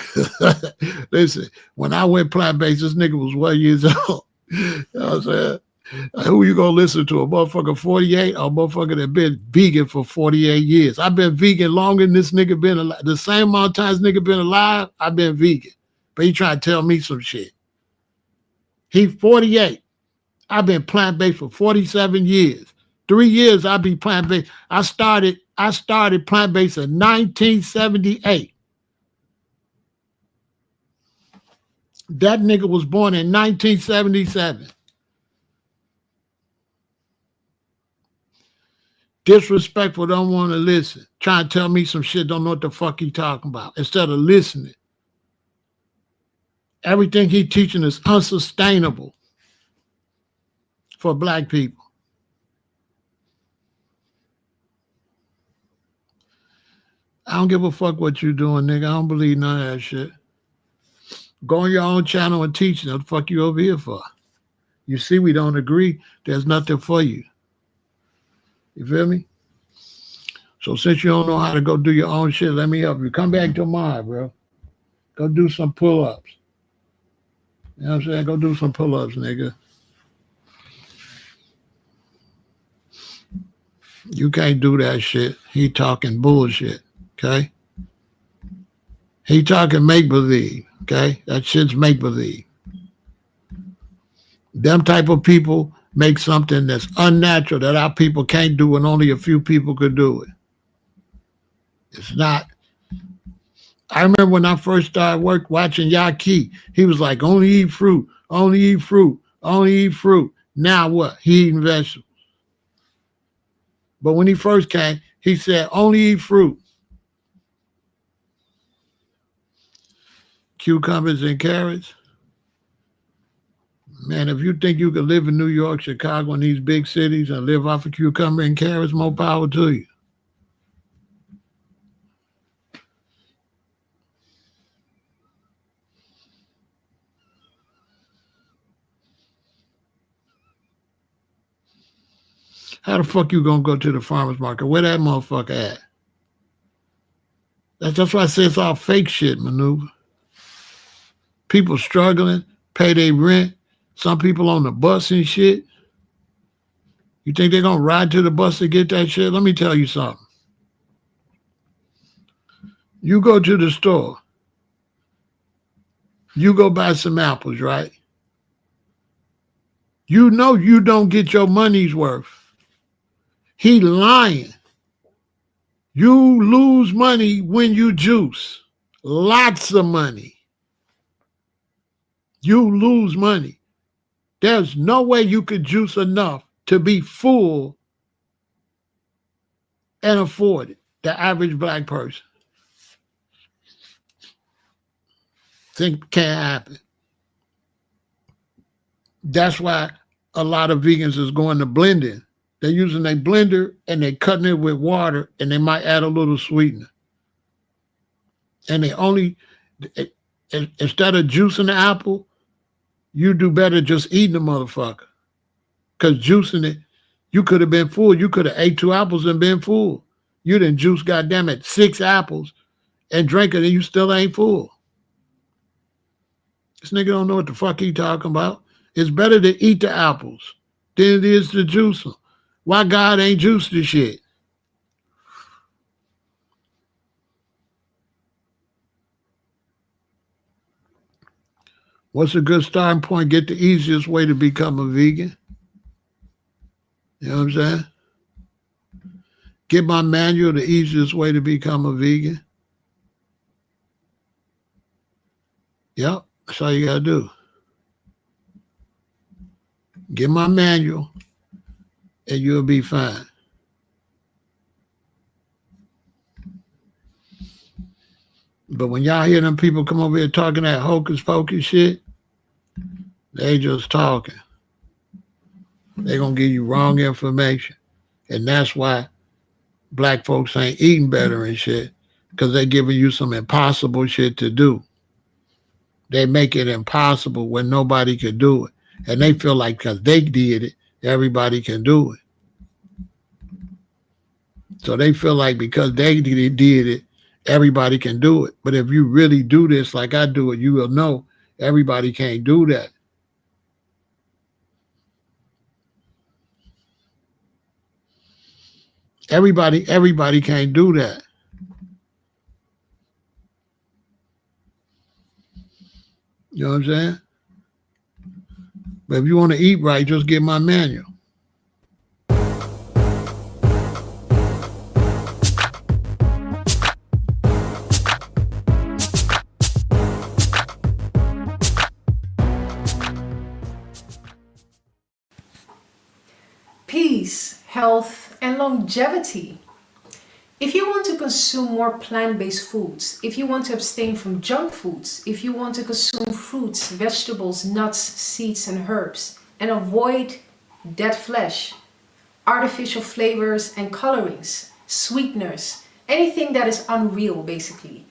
Listen, when I went plant-based, this nigga was 1 year old. You know what I'm saying? Who you gonna listen to? A motherfucker 48 or a motherfucker that been vegan for 48 years? I've been vegan longer than this nigga been alive. The same amount of times nigga been alive, I've been vegan. But he trying to tell me some shit. He 48. I've been plant-based for 47 years. 3 years I be plant-based. I started plant-based in 1978. That nigga was born in 1977. Disrespectful, don't want to listen. Trying to tell me some shit, don't know what the fuck he talking about. Instead of listening. Everything he teaching is unsustainable for black people. I don't give a fuck what you doing, nigga. I don't believe none of that shit. Go on your own channel and teach. What the fuck you over here for? You see we don't agree. There's nothing for you. You feel me? So since you don't know how to go do your own shit, let me help you. Come back tomorrow, bro. Go do some pull-ups. You know what I'm saying? Go do some pull-ups, nigga. You can't do that shit. He talking bullshit, okay? He talking make-believe, okay? That shit's make-believe. Them type of people make something that's unnatural that our people can't do and only a few people could do it. It's not I remember when I first started watching Yaki, he was like, only eat fruit, only eat fruit, only eat fruit. Now what? He eating vegetables. But when he first came, he said, only eat fruit. Cucumbers and carrots. Man, if you think you could live in New York, Chicago, and these big cities and live off of cucumber and carrots, more power to you. How the fuck you gonna go to the farmer's market? Where that motherfucker at? That's why I say it's all fake shit maneuver. People struggling, pay their rent. Some people on the bus and shit. You think they're gonna ride to the bus to get that shit? Let me tell you something. You go to the store. You go buy some apples, right? You know you don't get your money's worth. He lying. You lose money when you juice. Lots of money. You lose money. There's no way you could juice enough to be full and afford it. The average black person. Think can't happen. That's why a lot of vegans is going to blending. They're using a blender and they're cutting it with water and they might add a little sweetener. And they only, instead of juicing the apple, you do better just eating the motherfucker. Because juicing it, you could have been full. You could have ate 2 apples and been full. You didn't juice, goddamn it, 6 apples and drink it and you still ain't full. This nigga don't know what the fuck he talking about. It's better to eat the apples than it is to juice them. Why God ain't juiced the shit? What's a good starting point? Get the easiest way to become a vegan. You know what I'm saying? Get my manual, the easiest way to become a vegan. Yep, that's all you gotta do. Get my manual and you'll be fine. But when y'all hear them people come over here talking that hocus pocus shit, they just talking. They're going to give you wrong information. And that's why black folks ain't eating better and shit, because they're giving you some impossible shit to do. They make it impossible when nobody can do it. And they feel like because they did it, everybody can do it. So they feel like because they did it, everybody can do it. But if you really do this like I do it, you will know everybody can't do that. Everybody can't do that. You know what I'm saying? But if you want to eat right, just get my manual. Peace, health, and longevity. If you want to consume more plant-based foods, if you want to abstain from junk foods, if you want to consume fruits, vegetables, nuts, seeds, and herbs, and avoid dead flesh, artificial flavors and colorings, sweeteners, anything that is unreal basically,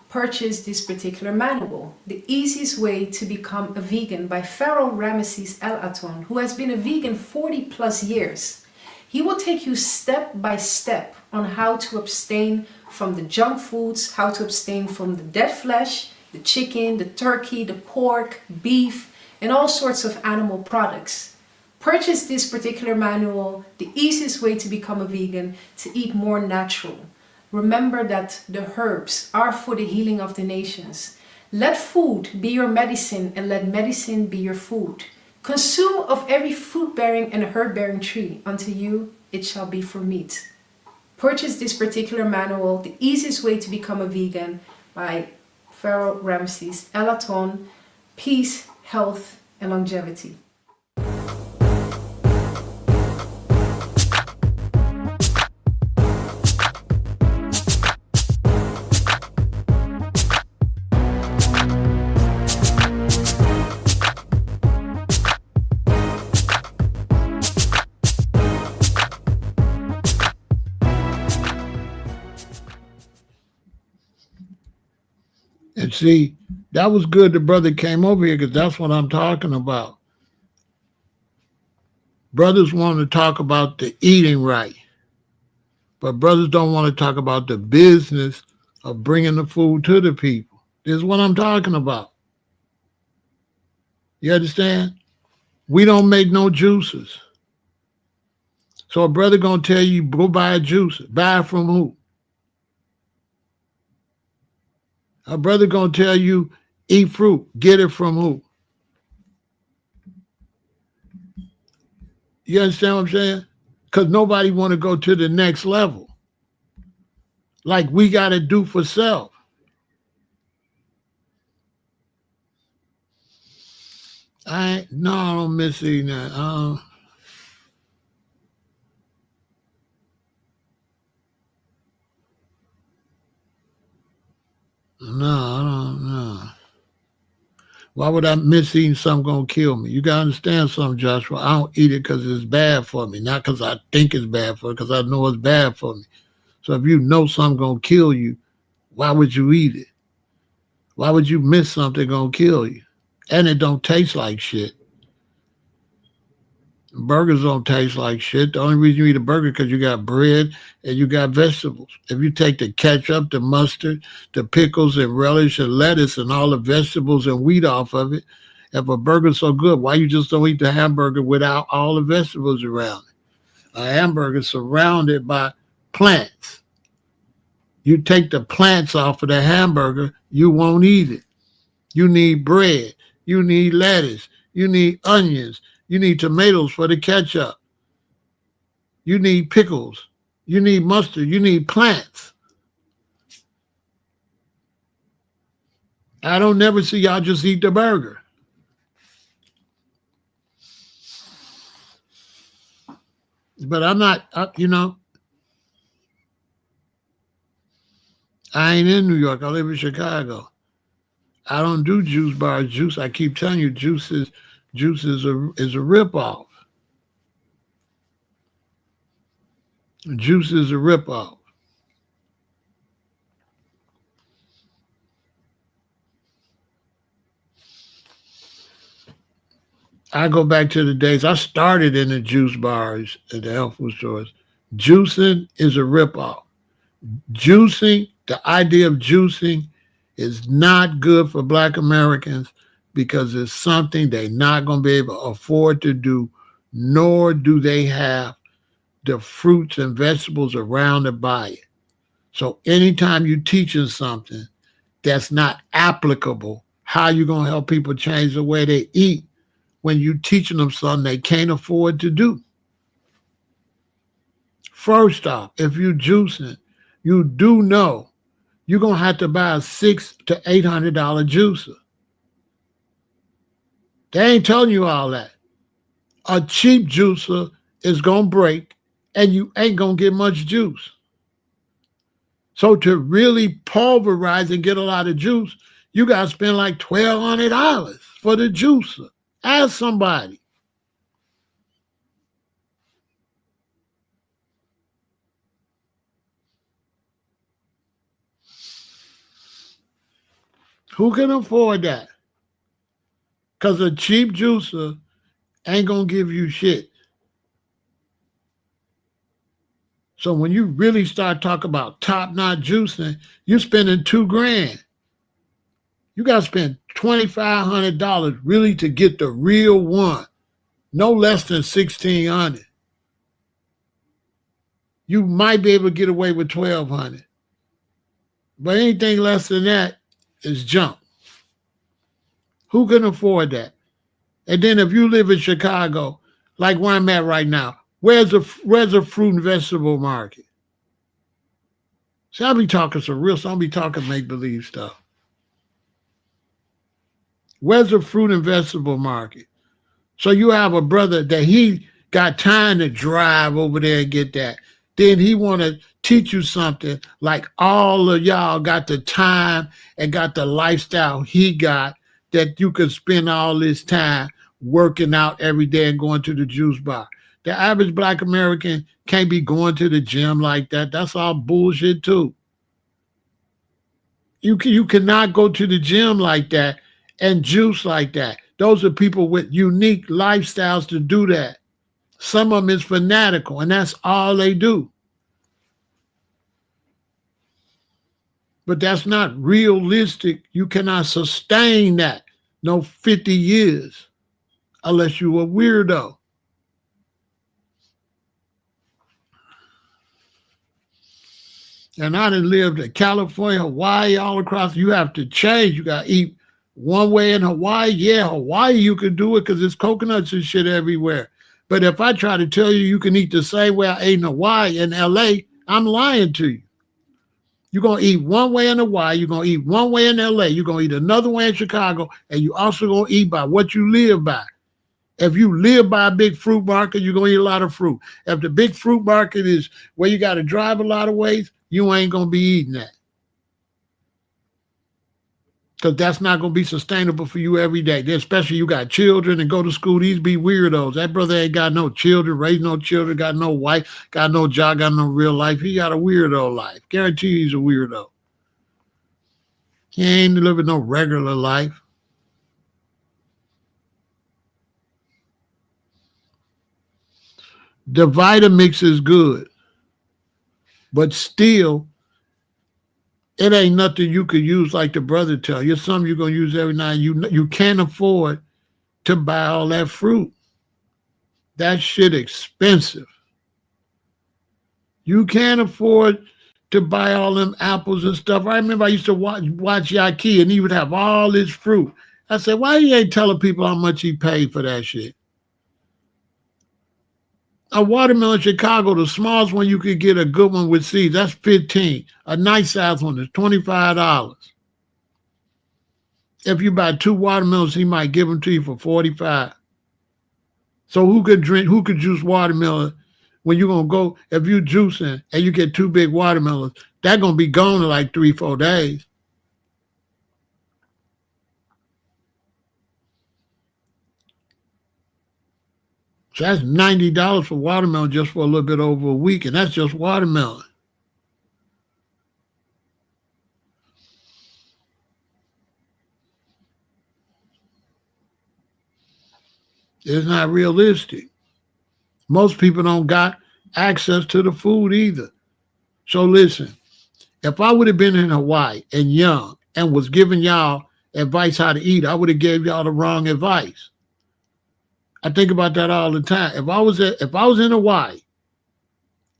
purchase this particular manual, The Easiest Way to Become a Vegan by Pharaoh El-Aton, who has been a vegan 40 plus years. He will take you step by step on how to abstain from the junk foods, how to abstain from the dead flesh, the chicken, the turkey, the pork, beef, and all sorts of animal products. Purchase this particular manual, The Easiest Way to Become a Vegan, to eat more natural. Remember that the herbs are for the healing of the nations. Let food be your medicine and let medicine be your food. Consume of every fruit-bearing and herb-bearing tree. Unto you it shall be for meat. Purchase this particular manual, The Easiest Way to Become a Vegan, by Pharaoh El-Aton, Peace, Health, and Longevity. And see, that was good the brother came over here because that's what I'm talking about. Brothers want to talk about the eating right, but brothers don't want to talk about the business of bringing the food to the people. This is what I'm talking about. You understand? We don't make no juices. So a brother going to tell you, go buy a juice. Buy it from who? A brother going to tell you, eat fruit. Get it from who? You understand what I'm saying? Because nobody want to go to the next level. Like we got to do for self. I don't miss eating that. No, I don't know. Why would I miss eating something going to kill me? You got to understand something, Joshua. I don't eat it because it's bad for me, not because I think it's bad for me, because I know it's bad for me. So if you know something going to kill you, why would you eat it? Why would you miss something going to kill you? And it don't taste like shit. Burgers don't taste like shit. The only reason you eat a burger is because you got bread and you got vegetables. If you take the ketchup, the mustard, the pickles and relish and lettuce and all the vegetables and wheat off of it, if a burger's so good, why you just don't eat the hamburger without all the vegetables around it? A hamburger surrounded by plants. You take the plants off of the hamburger, you won't eat it. You need bread. You need lettuce. You need onions. You need tomatoes for the ketchup. You need pickles. You need mustard. You need plants. I don't never see y'all just eat the burger. But I'm not, I ain't in New York. I live in Chicago. I don't do juice bars. Juice, I keep telling you, juice is a ripoff. Juice is a ripoff. I go back to the days I started in the juice bars at the health food stores. Juicing is a ripoff. Juicing, the idea of juicing is not good for Black Americans because it's something they're not going to be able to afford to do, nor do they have the fruits and vegetables around to buy it. So anytime you're teaching something that's not applicable, how you going to help people change the way they eat when you teaching them something they can't afford to do? First off, if you're juicing, you do know you're going to have to buy a $600 to $800 juicer. They ain't telling you all that. A cheap juicer is going to break and you ain't going to get much juice. So to really pulverize and get a lot of juice, you got to spend like $1,200 for the juicer. Ask somebody. Who can afford that? Because a cheap juicer ain't going to give you shit. So when you really start talking about top-notch juicing, you're spending $2,000. You got to spend $2,500 really to get the real one. No less than $1,600. You might be able to get away with $1,200. But anything less than that is junk. Who can afford that? And then if you live in Chicago, like where I'm at right now, where's a fruit and vegetable market? See, I be talking some real stuff. I be talking make-believe stuff. Where's the fruit and vegetable market? So you have a brother that he got time to drive over there and get that. Then he want to teach you something like all of y'all got the time and got the lifestyle he got that you could spend all this time working out every day and going to the juice bar. The average black American can't be going to the gym like that. That's all bullshit too. You cannot go to the gym like that and juice like that. Those are people with unique lifestyles to do that. Some of them is fanatical, and that's all they do. But that's not realistic. You cannot sustain that no 50 years unless you're a weirdo. And I done lived in California, Hawaii, all across. You have to change. You got to eat one way in Hawaii. Yeah, Hawaii, you can do it because there's coconuts and shit everywhere. But if I try to tell you you can eat the same way I ate in Hawaii in LA, I'm lying to you. You're going to eat one way in Hawaii. You're going to eat one way in LA. You're going to eat another way in Chicago. And you also going to eat by what you live by. If you live by a big fruit market, you're going to eat a lot of fruit. If the big fruit market is where you got to drive a lot of ways, you ain't going to be eating that. Because that's not going to be sustainable for you every day. Especially you got children and go to school. These be weirdos. That brother ain't got no children, raised no children, got no wife, got no job, got no real life. He got a weirdo life. Guarantee you he's a weirdo. He ain't living no regular life. The Vitamix is good, but still, it ain't nothing you could use like the brother tell you. It's something you're going to use every night. You can't afford to buy all that fruit. That shit expensive. You can't afford to buy all them apples and stuff. I remember I used to watch Yaki and he would have all this fruit. I said, why you ain't telling people how much he paid for that shit? A watermelon in Chicago, the smallest one you could get a good one with seeds, that's $15. A nice size one is $25. If you buy 2 watermelons, he might give them to you for $45. So who could juice watermelon when you're going to go, if you juicing and you get 2 big watermelons, that's going to be gone in like 3-4 days. So that's $90 for watermelon just for a little bit over a week, and that's just watermelon. It's not realistic. Most people don't got access to the food either. So listen, if I would have been in Hawaii and young and was giving y'all advice how to eat, I would have gave y'all the wrong advice. I think about that all the time. If I was in Hawaii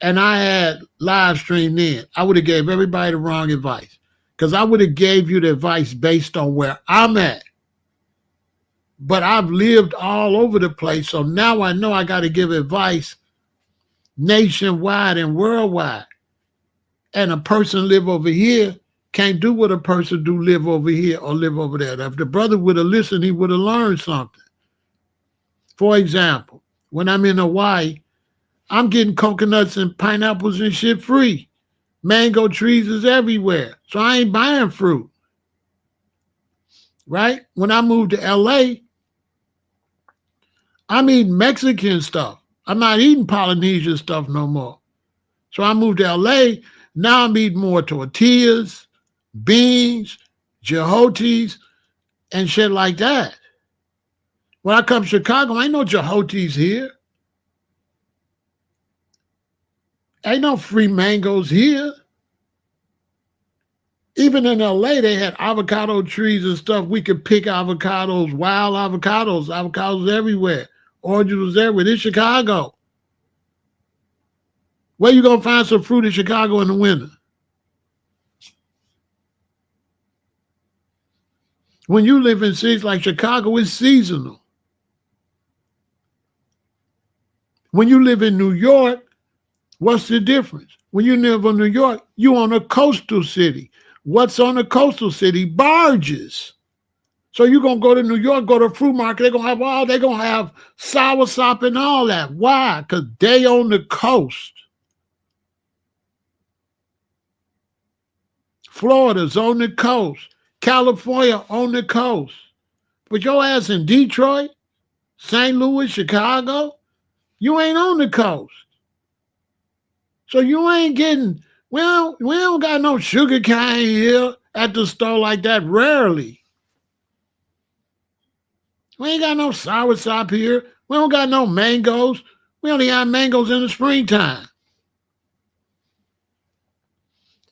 and I had live stream then, I would have gave everybody the wrong advice because I would have gave you the advice based on where I'm at. But I've lived all over the place, so now I know I got to give advice nationwide and worldwide. And a person live over here can't do what a person do live over here or live over there. If the brother would have listened, he would have learned something. For example, when I'm in Hawaii, I'm getting coconuts and pineapples and shit free. Mango trees is everywhere. So I ain't buying fruit. Right? When I moved to LA, I'm eating Mexican stuff. I'm not eating Polynesian stuff no more. So I moved to LA. Now I'm eating more tortillas, beans, jehotis, and shit like that. When I come to Chicago, ain't no jehotis here. Ain't no free mangoes here. Even in LA, they had avocado trees and stuff. We could pick avocados, wild avocados everywhere. Oranges was everywhere. This Chicago. Where you gonna find some fruit in Chicago in the winter? When you live in cities like Chicago, it's seasonal. When you live in New York, What's the difference? When you live in New York, you on a coastal city. What's on a coastal city? Barges. So you're gonna go to New York, go to a fruit market, they're gonna have soursop and all that. Why? Because they on the coast. Florida's on the coast. California on the coast. But your ass in Detroit, St. Louis, Chicago, you ain't on the coast. So you ain't getting, well, we don't got no sugar cane here at the store like that, rarely. We ain't got no soursop here. We don't got no mangoes. We only have mangoes in the springtime.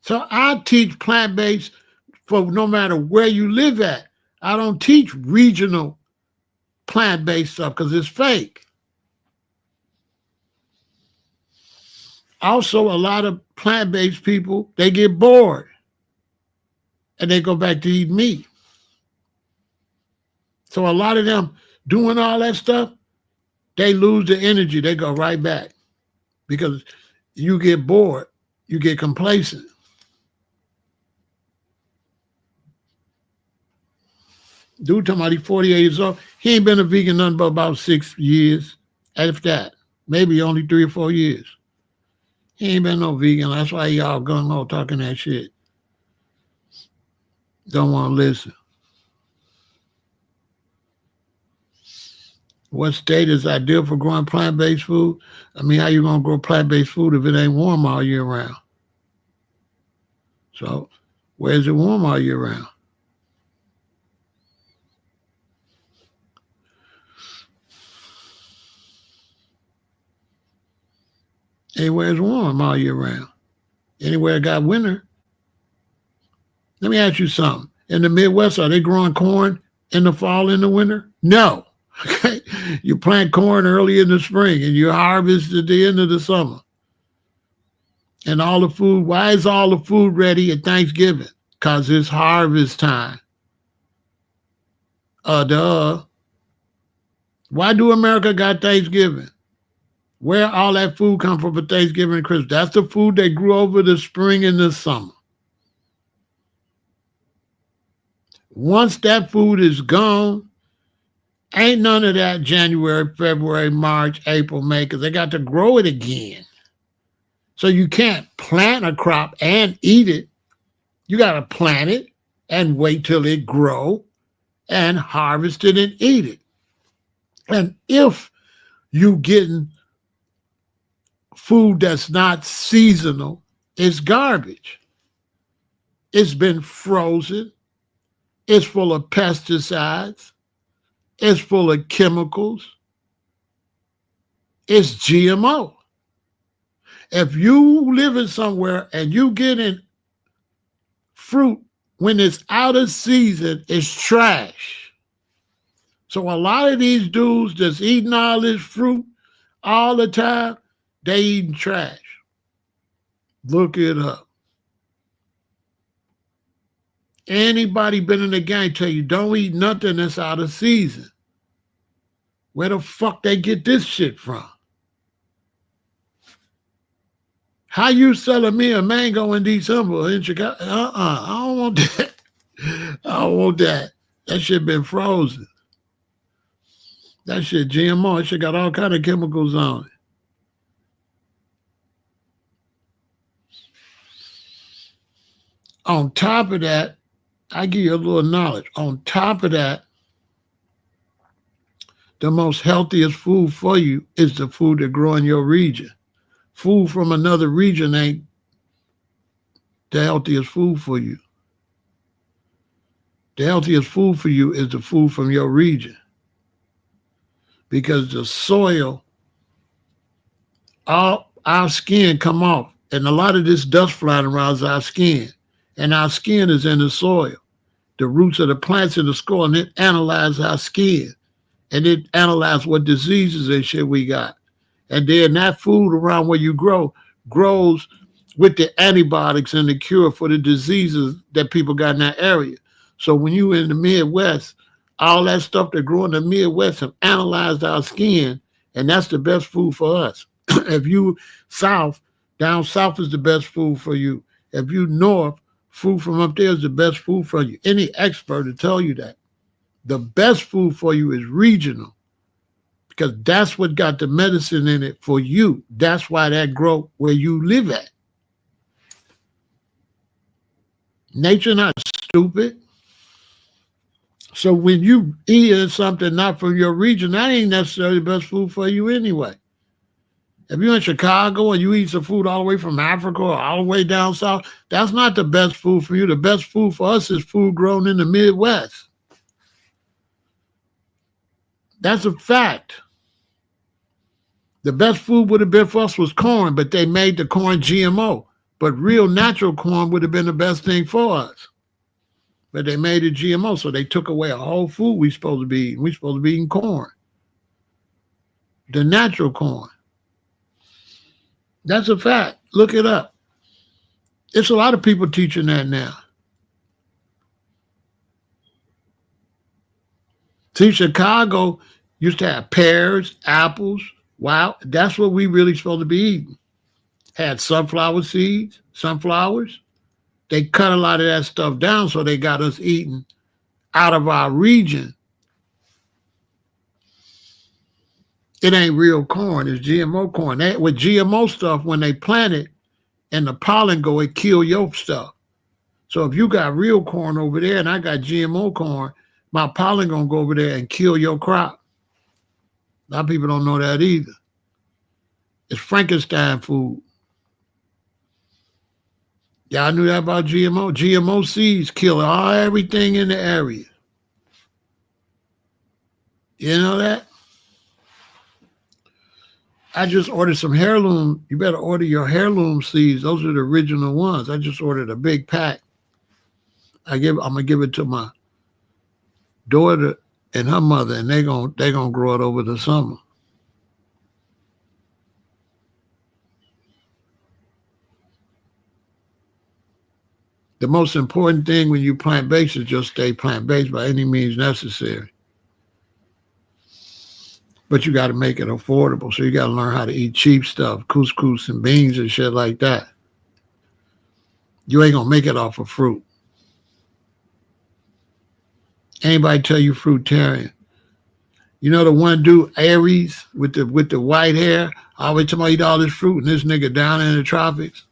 So I teach plant-based for no matter where you live at. I don't teach regional plant-based stuff because it's fake. Also, a lot of plant-based people, they get bored and they go back to eat meat. So a lot of them doing all that stuff, they lose the energy. They go right back because you get bored, you get complacent. Dude talking about he's 48 years old. He ain't been a vegan nothing but about 6 years, if that. Maybe only 3 or 4 years. He ain't been no vegan. That's why y'all gung-ho talking that shit. Don't want to listen. What state is ideal for growing plant-based food? I mean, how you going to grow plant-based food if it ain't warm all year round? So, where's it warm all year round? Anywhere it's warm all year round. Anywhere it got winter. Let me ask you something. In the Midwest, are they growing corn in the fall and the winter? No. Okay. You plant corn early in the spring and you harvest at the end of the summer. And all the food, why is all the food ready at Thanksgiving? Because it's harvest time. Duh. Why do America got Thanksgiving? Where all that food come from for Thanksgiving and Christmas? That's the food they grew over the spring and the summer. Once that food is gone, ain't none of that January, February, March, April, May, because they got to grow it again. So you can't plant a crop and eat it. You got to plant it and wait till it grow and harvest it and eat it. And if you getting food that's not seasonal, it's garbage. It's been frozen. It's full of pesticides. It's full of chemicals. It's GMO. If you living somewhere and you getting fruit when it's out of season, it's trash. So a lot of these dudes that's eating all this fruit all the time, they eating trash. Look it up. Anybody been in the game tell you don't eat nothing that's out of season. Where the fuck they get this shit from? How you selling me a mango in December in Chicago? I don't want that. I don't want that. That shit been frozen. That shit GMO. That shit got all kind of chemicals on it. On top of that, I give you a little knowledge. On top of that, the most healthiest food for you is the food that grow in your region. Food from another region ain't the healthiest food for you. The healthiest food for you is the food from your region. Because the soil, all our skin come off. And a lot of this dust flying around our skin. And our skin is in the soil. The roots of the plants in the soil, and it analyzes our skin. And it analyzes what diseases and shit we got. And then that food around where you grows with the antibiotics and the cure for the diseases that people got in that area. So when you in the Midwest, all that stuff that grow in the Midwest have analyzed our skin, and that's the best food for us. If you south, Down south is the best food for you. If you north, food from up there is the best food for you. Any expert will tell you that. The best food for you is regional because that's what got the medicine in it for you. That's why that grow where you live at. Nature not stupid. So when you eat something not from your region, that ain't necessarily the best food for you anyway. If you're in Chicago and you eat some food all the way from Africa or all the way down south, that's not the best food for you. The best food for us is food grown in the Midwest. That's a fact. The best food would have been for us was corn, but they made the corn GMO. But real natural corn would have been the best thing for us. But they made it GMO, so they took away a whole food we supposed to be eating. We supposed to be eating corn. The natural corn. That's a fact. Look it up. It's a lot of people teaching that now. See, Chicago used to have pears, apples. Wow, that's what we really supposed to be eating. Had sunflower seeds, sunflowers. They cut a lot of that stuff down, so they got us eating out of our region. It ain't real corn, it's GMO corn. With GMO stuff, when they plant it and the pollen go, it kill your stuff. So if you got real corn over there and I got GMO corn, my pollen gonna go over there and kill your crop. A lot of people don't know that either. It's Frankenstein food. Y'all knew that about GMO? GMO seeds kill everything in the area. You know that? I just ordered some heirloom. You better order your heirloom seeds. Those are the original ones. I just ordered a big pack. I'm gonna give it to my daughter and her mother, and they're gonna grow it over the summer. The most important thing when you plant-based is just stay plant-based by any means necessary. But you got to make it affordable. So you got to learn how to eat cheap stuff, couscous and beans and shit like that. You ain't going to make it off of fruit. Anybody tell you fruitarian? You know the one dude, Aries, with the white hair, always talking about eat all this fruit, and this nigga down in the tropics,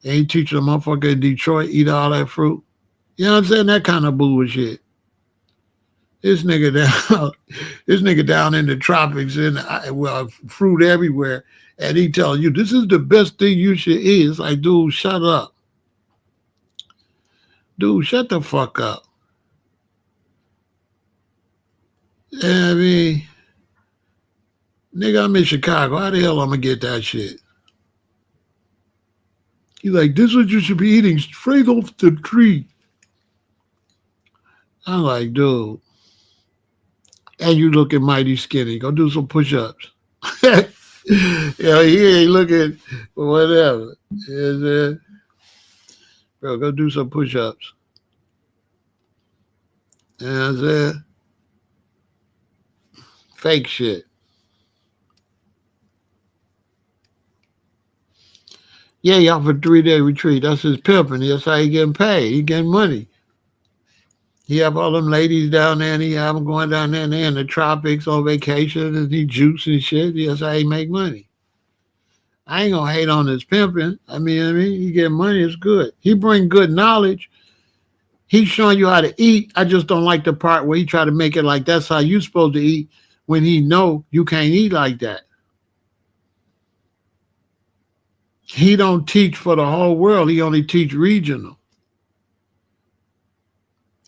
and he teaching a motherfucker in Detroit eat all that fruit. You know what I'm saying? That kind of bullshit. This nigga down in the tropics and fruit everywhere, and he telling you this is the best thing you should eat. It's like, dude, shut up. Dude, shut the fuck up. Yeah, I mean, nigga, I'm in Chicago. How the hell I'm gonna get that shit? He's like, this is what you should be eating straight off the tree. I'm like, dude. And you looking mighty skinny. Go do some push-ups. He ain't looking for whatever. Bro, go do some push-ups. You know what I'm saying? Fake shit. Yeah, he offered a 3-day retreat. That's his pimping. That's how he getting paid. He getting money. He have all them ladies down there, and he have them going down there and they're in the tropics on vacation, and he juice and shit. That's how he make money. I ain't gonna hate on his pimping. I mean, he get money. It's good. He bring good knowledge. He's showing you how to eat. I just don't like the part where he try to make it like that's how you supposed to eat when he know you can't eat like that. He don't teach for the whole world. He only teach regional.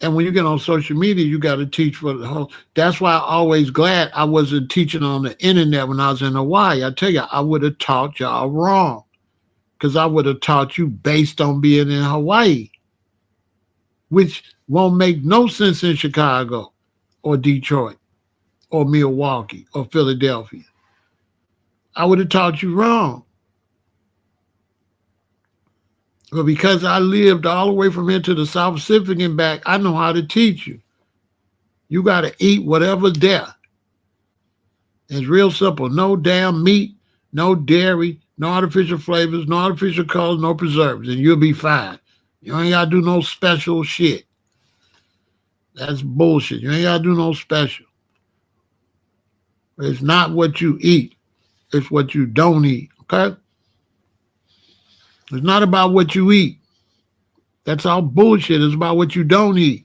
And when you get on social media, you got to teach for the whole. That's why I'm always glad I wasn't teaching on the internet when I was in Hawaii. I tell you, I would have taught y'all wrong because I would have taught you based on being in Hawaii, which won't make no sense in Chicago or Detroit or Milwaukee or Philadelphia. I would have taught you wrong. But because I lived all the way from here to the South Pacific and back, I know how to teach you. You got to eat whatever's there. It's real simple. No damn meat, no dairy, no artificial flavors, no artificial colors, no preservatives, and you'll be fine. You ain't gotta do no special shit. That's bullshit. You ain't gotta do no special. It's not what you eat, it's what you don't eat. Okay? It's not about what you eat. That's all bullshit. It's about what you don't eat.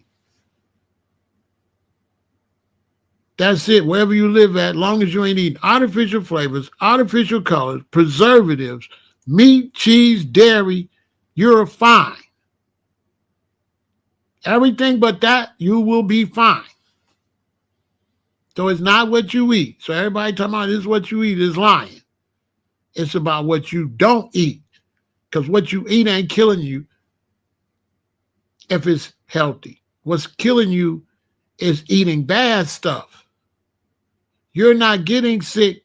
That's it. Wherever you live at, long as you ain't eating artificial flavors, artificial colors, preservatives, meat, cheese, dairy, you're fine. Everything but that, you will be fine. So it's not what you eat. So everybody talking about this is what you eat is lying. It's about what you don't eat. Because what you eat ain't killing you if it's healthy. What's killing you is eating bad stuff. You're not getting sick.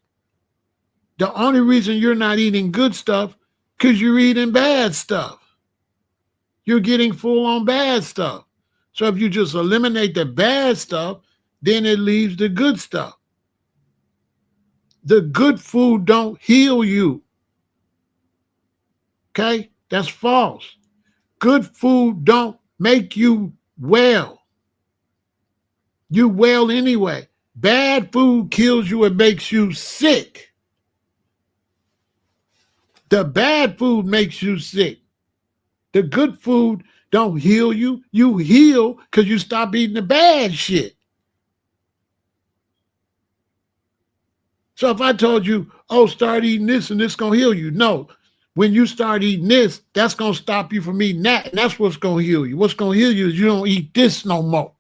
The only reason you're not eating good stuff because you're eating bad stuff. You're getting full on bad stuff. So if you just eliminate the bad stuff, then it leaves the good stuff. The good food don't heal you. Okay? That's false. Good food don't make you well. You well anyway. Bad food kills you and makes you sick. The bad food makes you sick. The good food don't heal you. You heal because you stop eating the bad shit. So if I told you, oh, start eating this and this going to heal you. No. When you start eating this, that's going to stop you from eating that. And that's what's going to heal you. What's going to heal you is you don't eat this no more.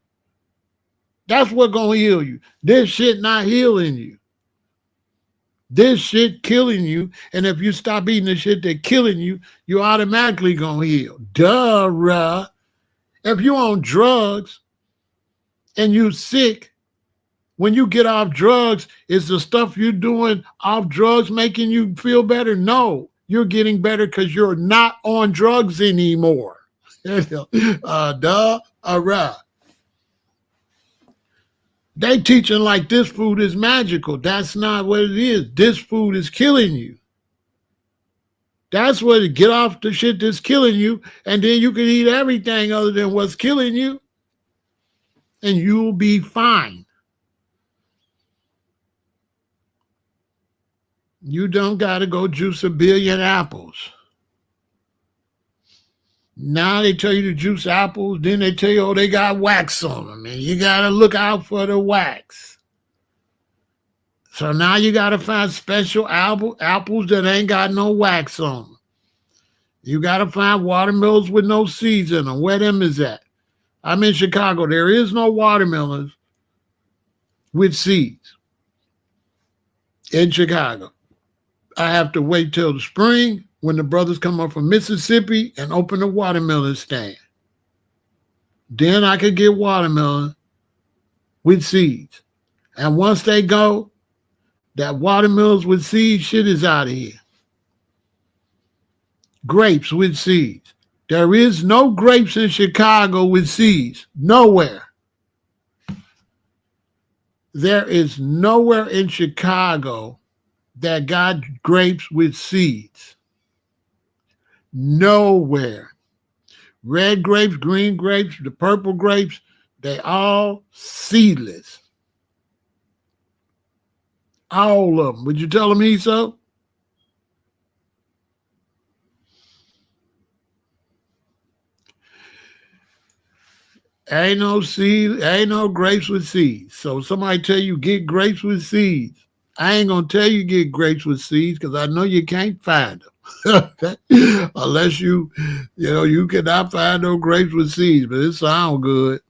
That's what's going to heal you. This shit not healing you. This shit killing you. And if you stop eating the shit that's killing you, you automatically going to heal. Duh. If you're on drugs and you sick, when you get off drugs, is the stuff you're doing off drugs making you feel better? No. You're getting better because you're not on drugs anymore. They teaching like this food is magical. That's not what it is. This food is killing you. That's what it, get off the shit that's killing you, and then you can eat everything other than what's killing you, and you'll be fine. You don't got to go juice 1 billion apples. Now they tell you to juice apples, then they tell you, oh, they got wax on them, and you got to look out for the wax. So now you got to find special apples that ain't got no wax on them. You got to find watermelons with no seeds in them. Where them is at? I'm in Chicago. There is no watermelons with seeds in Chicago. I have to wait till the spring when the brothers come up from Mississippi and open a watermelon stand. Then I could get watermelon with seeds. And once they go, that watermelons with seeds shit is out of here. Grapes with seeds. There is no grapes in Chicago with seeds. Nowhere. There is nowhere in Chicago that got grapes with seeds. Nowhere. Red grapes, green grapes, the purple grapes, they all seedless. All of them. Would you tell me so? Ain't no seed, ain't no grapes with seeds. So somebody tell you get grapes with seeds. I ain't gonna tell you get grapes with seeds because I know you can't find them. Unless you cannot find no grapes with seeds, but it sounds good.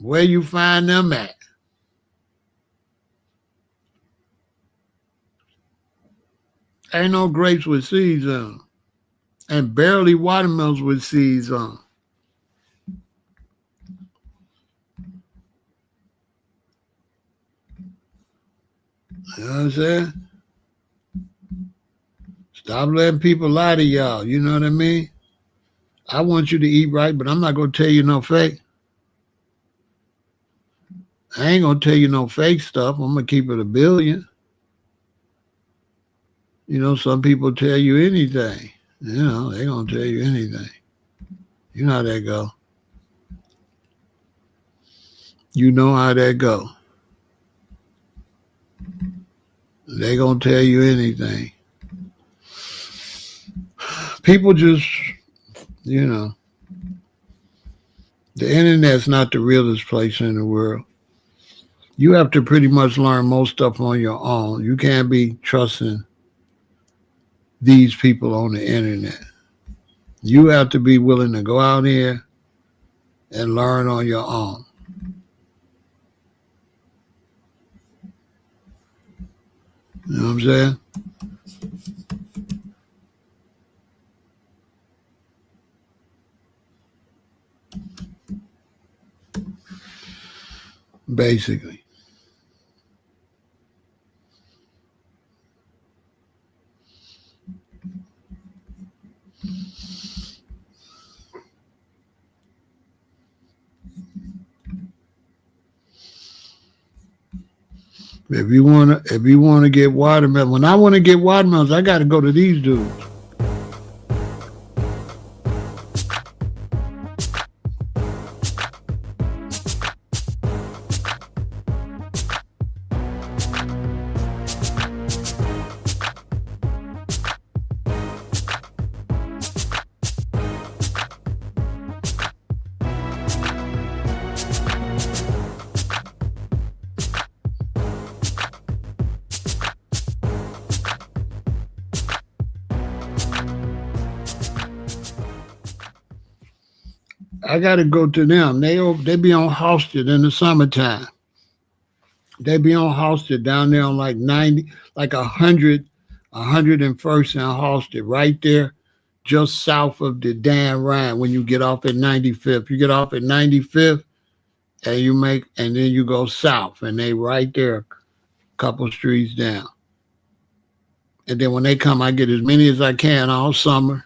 Where you find them at? Ain't no grapes with seeds on them. And barely watermelons with seeds on them. You know what I'm saying? Stop letting people lie to y'all. You know what I mean? I want you to eat right, but I'm not going to tell you no fake. I ain't going to tell you no fake stuff. I'm going to keep it 1 billion. You know, some people tell you anything. You know, they're going to tell you anything. You know how that go. You know how that go. They going to tell you anything. People just, you know, the internet's not the realest place in the world. You have to pretty much learn most stuff on your own. You can't be trusting these people on the internet. You have to be willing to go out here and learn on your own. You know what I'm saying? Basically. If you wanna get watermelon, when I want to get watermelons, I got to go to these dudes. I got to go to them. They be on Halsted in the summertime. They be on Halsted down there on like 90, like 100, 101st and Halsted, right there, just south of the Dan Ryan. When you get off at 95th, you get off at 95th, and then you go south, and they right there, a couple streets down. And then when they come, I get as many as I can all summer.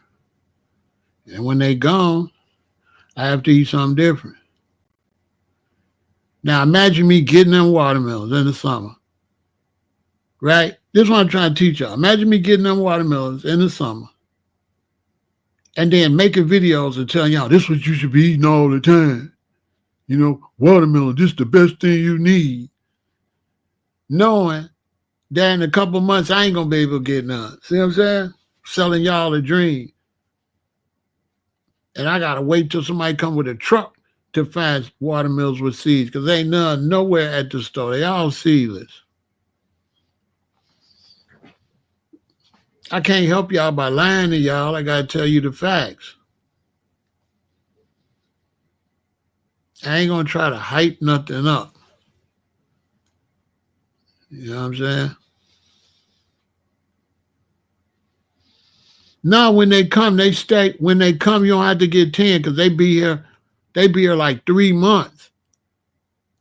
And when they gone, I have to eat something different. Now imagine me getting them watermelons in the summer, right? This is what I'm trying to teach y'all. Imagine me getting them watermelons in the summer and then making videos and telling y'all this is what you should be eating all the time. You know, watermelon, this is the best thing you need. Knowing that in a couple months I ain't gonna be able to get none. See what I'm saying? Selling y'all a dream. And I gotta wait till somebody come with a truck to find watermelons with seeds, because ain't none nowhere at the store. They all seedless. I can't help y'all by lying to y'all. I gotta tell you the facts. I ain't gonna try to hype nothing up. You know what I'm saying? No, when they come, they stay. When they come, you don't have to get 10 because they be here like 3 months.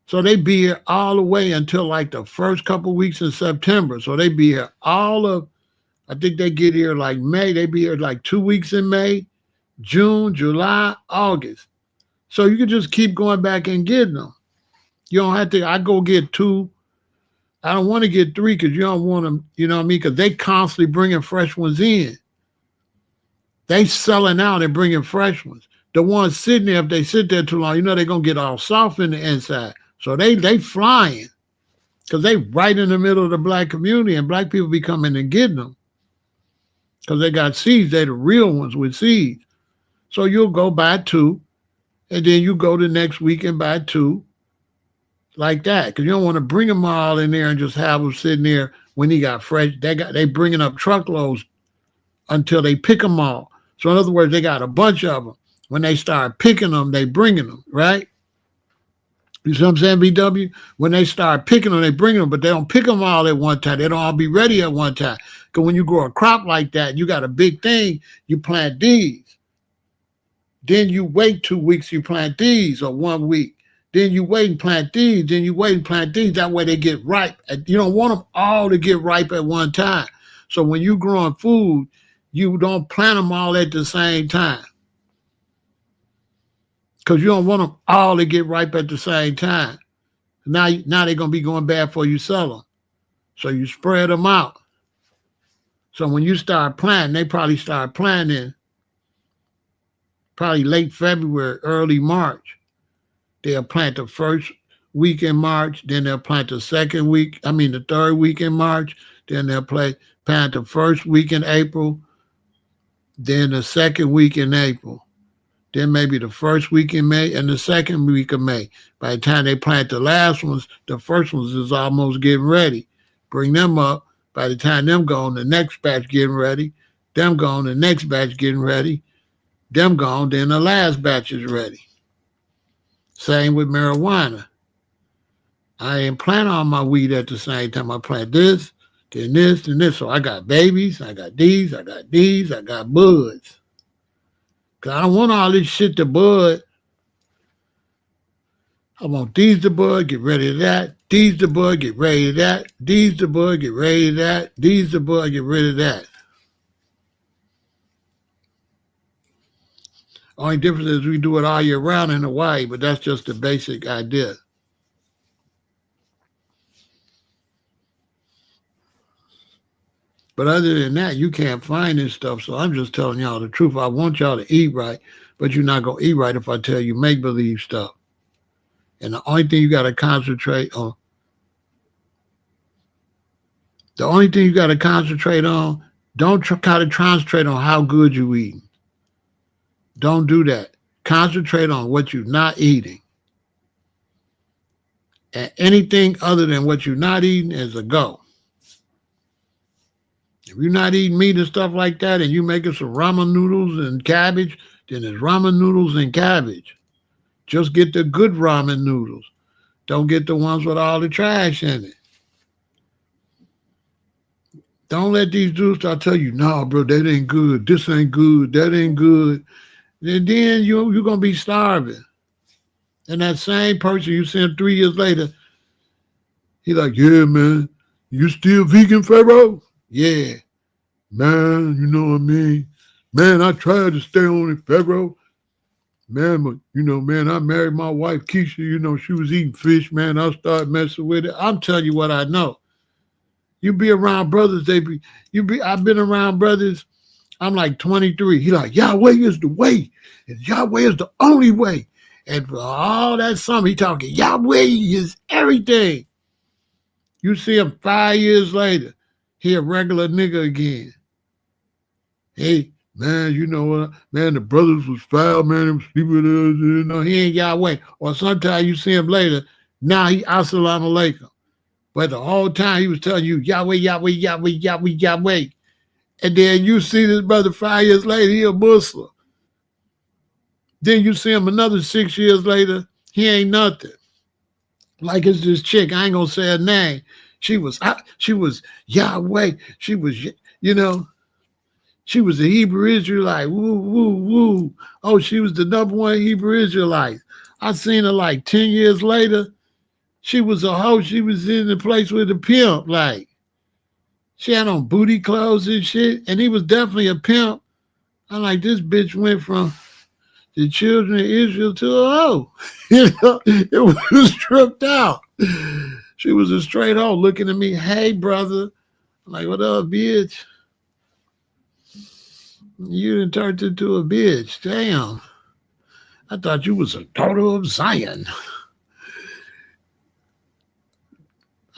So they be here all the way until like the first couple weeks in September. So they be here I think they get here like May. They be here like 2 weeks in May, June, July, August. So you can just keep going back and getting them. You don't have to, I go get 2. I don't want to get 3 because you don't want them, you know what I mean? Because they constantly bringing fresh ones in. They selling out and bringing fresh ones. The ones sitting there, if they sit there too long, you know they're going to get all soft in the inside. So they flying because they right in the middle of the black community, and black people be coming and getting them because they got seeds. They the real ones with seeds. So you'll go buy 2, and then you go the next week and buy 2 like that, because you don't want to bring them all in there and just have them sitting there when he got fresh. They bringing up truckloads until they pick them all. So in other words, they got a bunch of them. When they start picking them, they bringing them, right? You see what I'm saying, BW? When they start picking them, they bring them, but they don't pick them all at one time. They don't all be ready at one time. Because when you grow a crop like that, you got a big thing, you plant these. Then you wait 2 weeks, you plant these, or 1 week. Then you wait and plant these. Then you wait and plant these. That way they get ripe. You don't want them all to get ripe at one time. So when you growing food, you don't plant them all at the same time, because you don't want them all to get ripe at the same time. Now they're going to be going bad for you sell them. So you spread them out. So when you start planting, they probably start planting probably late February, early March. They'll plant the first week in March, then they'll plant the third week in March, then they'll plant the first week in April, then the second week in April, then maybe the first week in May and the second week of May. By the time they plant the last ones, the first ones is almost getting ready. Bring them up. By the time them gone, the next batch getting ready. Them gone, the next batch getting ready. Them gone, then the last batch is ready. Same with marijuana. I ain't plant all my weed at the same time. I plant this, then this, and this. So I got babies, I got these, I got buds. Because I don't want all this shit to bud. I want these to bud, get ready to that. These to bud, get ready to that. These to bud, get ready to that. These to bud, get rid of that. Only difference is we do it all year round in Hawaii, but that's just the basic idea. But other than that, you can't find this stuff. So I'm just telling y'all the truth. I want y'all to eat right, but you're not going to eat right if I tell you make-believe stuff. And the only thing you got to concentrate on, don't try to concentrate on how good you eating. Don't do that. Concentrate on what you're not eating. And anything other than what you're not eating is a go. If you're not eating meat and stuff like that and you're making some ramen noodles and cabbage, then it's ramen noodles and cabbage. Just get the good ramen noodles. Don't get the ones with all the trash in it. Don't let these dudes start telling you, no, bro, that ain't good. This ain't good. That ain't good. And then you're going to be starving. And that same person you see him 3 years later, he like, yeah, man, you still vegan, Pharaoh? Yeah. Man, you know what I mean? Man, I tried to stay on it, Pharaoh. Man, but, man, I married my wife, Keisha. She was eating fish, man. I started messing with it. I'm telling you what I know. You be around brothers, I've been around brothers. I'm like 23. He like, Yahweh is the way. And Yahweh is the only way. And for all that summer, he talking, Yahweh is everything. You see him 5 years later, he a regular nigga again. Hey, man, you know what? Man, the brothers was foul, man. They was sleeping with us. He ain't Yahweh. Or sometimes you see him later, now he assalamu alaikum. But the whole time he was telling you, Yahweh, Yahweh, Yahweh, Yahweh, Yahweh. And then you see this brother 5 years later, he a Muslim. Then you see him another 6 years later, he ain't nothing. Like it's this chick, I ain't gonna say her name. She was Yahweh. She was, she was a Hebrew Israelite. Woo, woo, woo. Oh, she was the number one Hebrew Israelite. I seen her like 10 years later. She was a hoe. She was in the place with a pimp. Like, she had on booty clothes and shit. And he was definitely a pimp. I'm like, this bitch went from the children of Israel to a hoe. It was stripped out. She was a straight hoe looking at me. Hey, brother. I'm like, what up, bitch? You done turned into a bitch. Damn. I thought you was a daughter of Zion.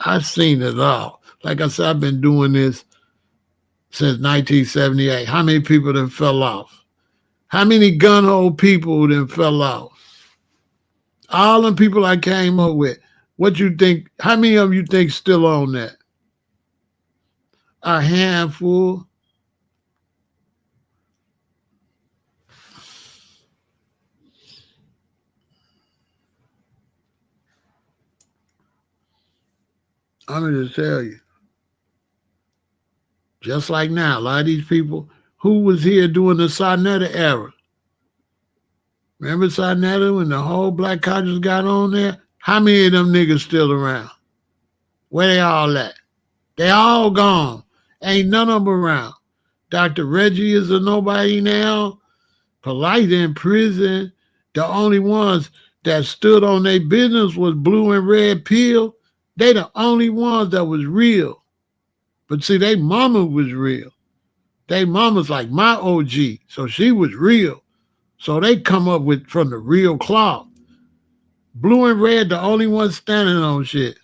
I've seen it all. Like I said, I've been doing this since 1978. How many people done fell off? How many gun-hole people done fell off? All them people I came up with. What you think? How many of you think still on that? A handful. I'm going to tell you. Just like now, a lot of these people who was here during the Sarnetta era. Remember Sarnetta when the whole black conscience got on there? How many of them niggas still around? Where they all at? They all gone. Ain't none of them around. Dr. Reggie is a nobody now. Polite in prison. The only ones that stood on their business was Blue and Red Pill. They the only ones that was real. But see, they mama was real. They mama's like my OG, so she was real. So they come up with from the real cloth. Blue and red, the only ones standing on shit.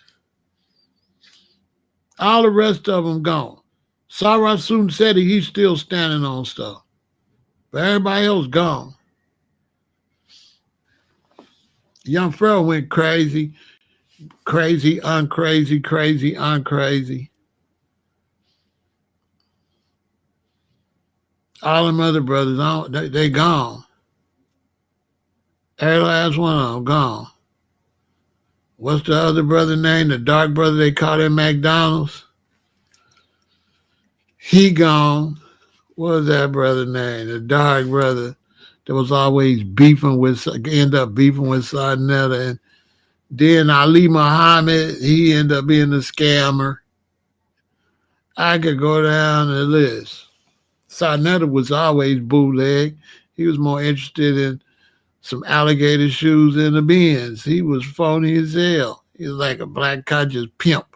All the rest of them gone. Sarah soon said he's still standing on stuff. But everybody else gone. Young Pharaoh went crazy, crazy, uncrazy, crazy, uncrazy. All them other brothers, they gone. Every last one of them gone. What's the other brother name? The dark brother they called at McDonald's? He gone. What was that brother name? The dark brother that was always end up beefing with Sarnetta. And then Ali Muhammad, he ended up being a scammer. I could go down the list. Sarnetta was always bootleg. He was more interested in some alligator shoes in the bins. He was phony as hell. He was like a black conscious pimp.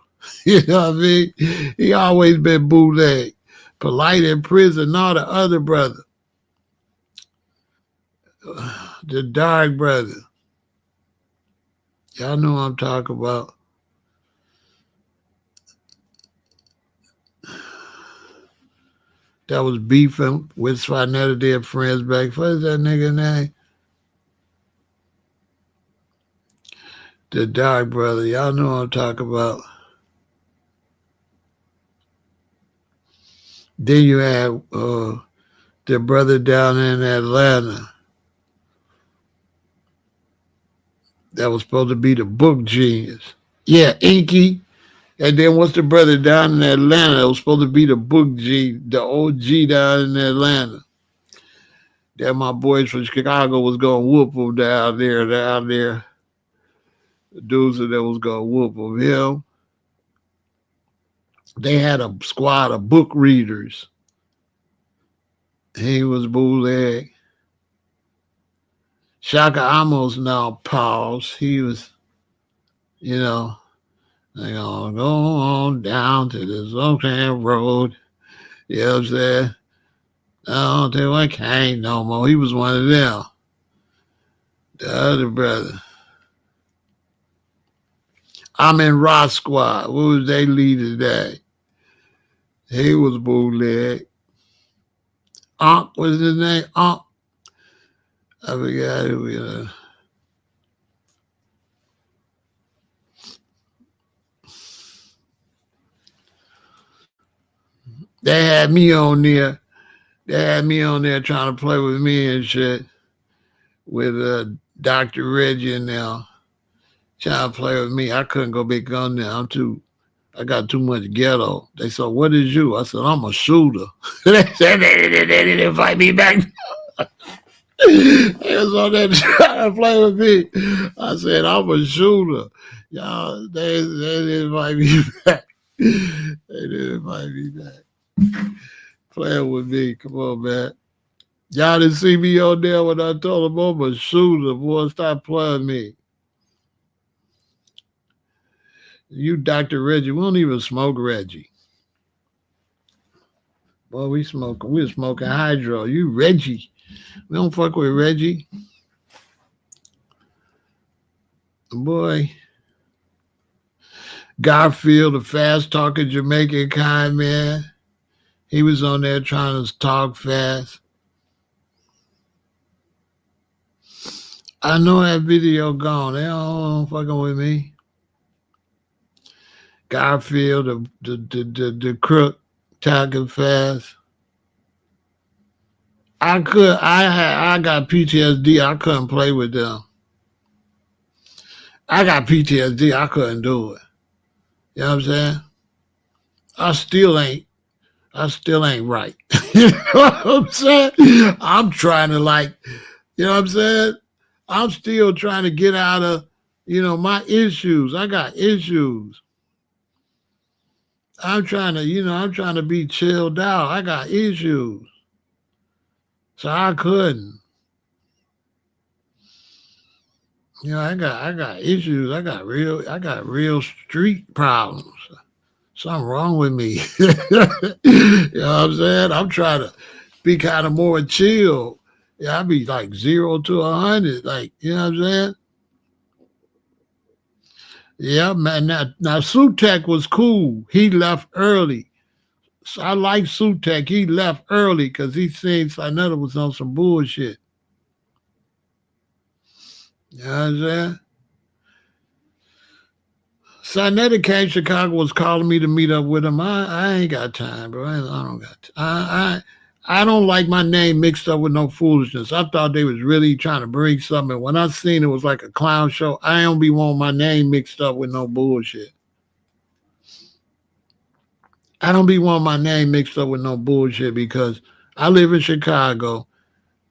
You know what I mean? He always been bootleg. Polite in prison, all the other brother. The dark brother. Y'all know what I'm talking about. That was beefing with Sarnetta, their friends back. What is that nigga name? The dark brother. Y'all know what I'm talking about. Then you had the brother down in Atlanta that was supposed to be the book genius. Yeah, Inky. And then what's the brother down in Atlanta that was supposed to be the book G, the OG down in Atlanta? That my boys from Chicago was going to whoop him down there. The dudes that was going to whoop him. They had a squad of book readers. He was bootleg. Shaka almost now paused. He was, you know, they gonna go on down to the Oakland Road. You know what I'm saying? I don't think I can't no more. He was one of them. The other brother. I'm in Rock Squad. What was they leader today? He was bootleg. Unc was his name? Unc. I forgot who he was. They had me on there. They had me on there trying to play with me and shit. With Dr. Reggie and them. Trying to play with me. I couldn't go back on there. I got too much ghetto. They said, what is you? I said, I'm a shooter. They said they didn't invite me back. They was on there trying to play with me. I said, I'm a shooter. Y'all, they didn't invite me back. They didn't invite me back. Playing with me. Come on, man. Y'all didn't see me on there when I told them I'm a shooter. Boy, stop playing me. You, Dr. Reggie, we don't even smoke Reggie. Boy, we was smoking hydro. You Reggie. We don't fuck with Reggie. Boy. Garfield, the fast talking Jamaican kind man. He was on there trying to talk fast. I know that video gone. They don't fucking with me. Garfield, the crook talking fast. I got PTSD. I couldn't play with them. I got PTSD. I couldn't do it. You know what I'm saying? I still ain't right. You know what I'm saying? I'm trying to you know what I'm saying? I'm still trying to get out of, my issues. I got issues. I'm trying to be chilled out. I got issues. So I couldn't. I got issues. I got real street problems. something wrong with me. You know what I'm saying? I'm trying to be kind of more chill. Yeah, I be like 0 to 100. Like, you know what I'm saying? Yeah, man. Now Sutek was cool. He left early. So I like Sutek. He left early because he seen Sinetta was on some bullshit. You know what I'm saying? Sinetta came to Chicago was calling me to meet up with him. I ain't got time, bro. I don't got time. I don't like my name mixed up with no foolishness. I thought they was really trying to bring something. When I seen it was like a clown show, I don't be wanting my name mixed up with no bullshit. I don't be wanting my name mixed up with no bullshit because I live in Chicago.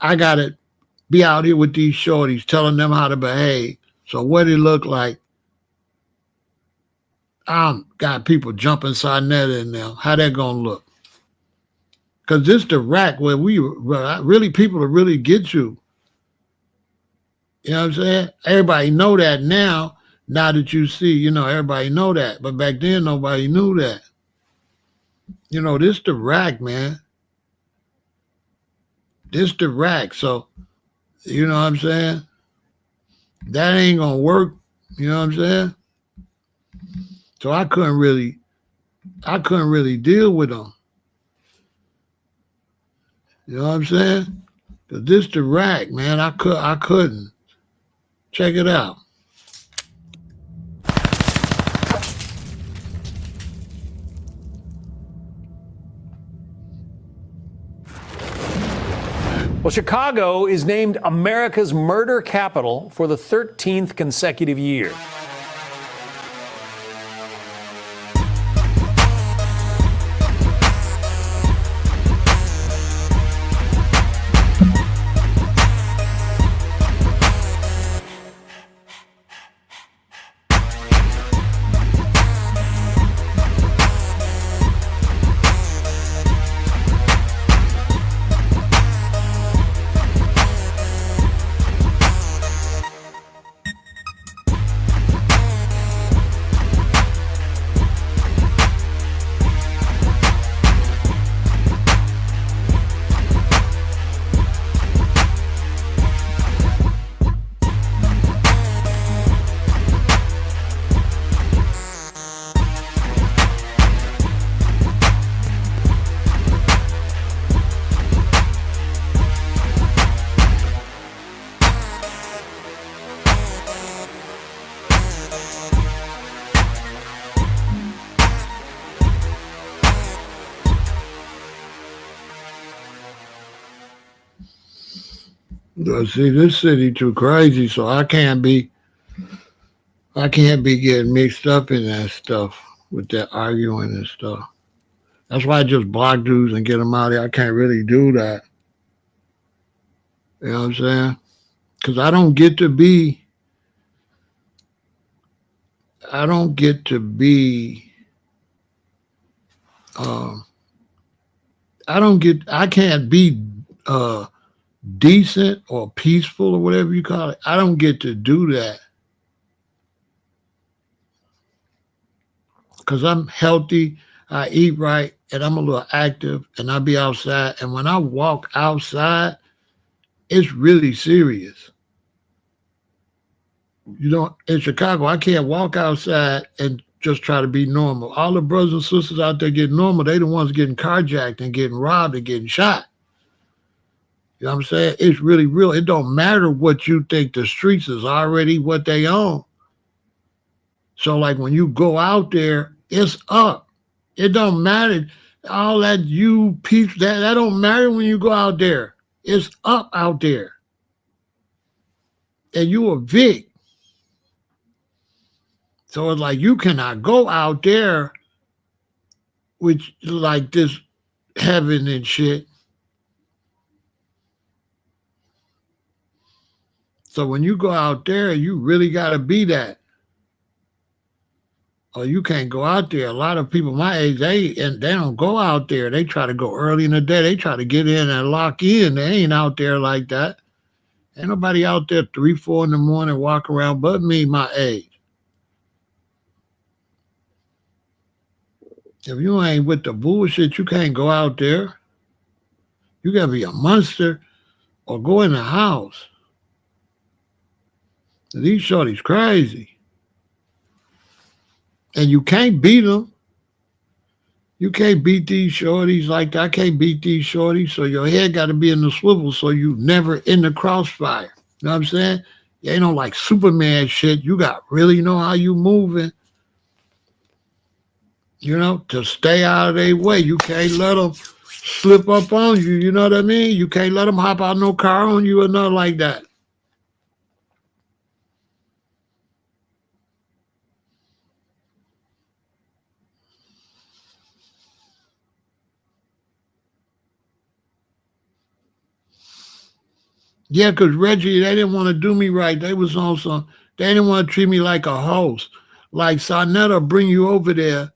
I gotta be out here with these shorties telling them how to behave. So what it look like, I'm got people jumping Sinetta in there. How that gonna look? Because this the rack where we really people will really get you. You know what I'm saying? Everybody know that now. Now that you see, everybody know that. But back then nobody knew that. This the rack, man. This the rack. So, you know what I'm saying? That ain't gonna work. You know what I'm saying? So I couldn't really deal with them. You know what I'm saying? Cause this the rack, man. I couldn't. Check it out. Well, Chicago is named America's murder capital for the 13th consecutive year. See, this city too crazy, so I can't be getting mixed up in that stuff with that arguing and stuff. That's why I just block dudes and get them out of here. I can't really do that. You know what I'm saying? Because I don't get to be, um, I can't be uh, decent or peaceful or whatever you call it. I don't get to do that because I'm healthy, I eat right, and I'm a little active, and I be outside. And when I walk outside, it's really serious. In Chicago, I can't walk outside and just try to be normal. All the brothers and sisters out there getting normal, they the ones getting carjacked and getting robbed and getting shot. You know what I'm saying? It's really real. It don't matter what you think. The streets is already what they own. So like when you go out there, it's up. It don't matter. All that you peeps, that don't matter when you go out there. It's up out there. And you a Vic. So it's like you cannot go out there with like this heaven and shit. So when you go out there, you really gotta be that. Or you can't go out there. A lot of people my age, they don't go out there. They try to go early in the day. They try to get in and lock in. They ain't out there like that. Ain't nobody out there 3, 4 in the morning walk around but me my age. If you ain't with the bullshit, you can't go out there. You gotta be a monster or go in the house. These shorties crazy. And you can't beat them. You can't beat these shorties like that. I can't beat these shorties. So your head got to be in the swivel so you never in the crossfire. You know what I'm saying? You ain't no like Superman shit. You got really know how you moving. You know, to stay out of their way. You can't let them slip up on you. You know what I mean? You can't let them hop out no car on you or nothing like that. Yeah, because Reggie, they didn't want to do me right. They was on some, they didn't want to treat me like a host. Like Sonetta bring you over there,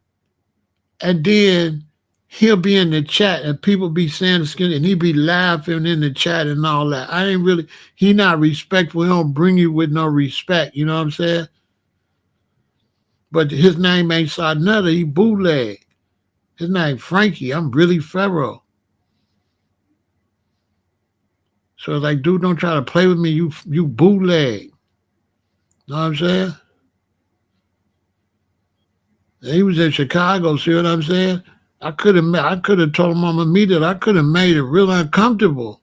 and then he'll be in the chat and people be saying the skin and he be laughing in the chat and all that. I ain't really, he not respectful. He don't bring you with no respect. You know what I'm saying? But his name ain't Sonetta. He bootleg. His name Frankie. I'm really Pharaoh. So it's like, dude, don't try to play with me. You bootleg. Know what I'm saying? And he was in Chicago. See what I'm saying? I could have told Mama Me that I could have made it real uncomfortable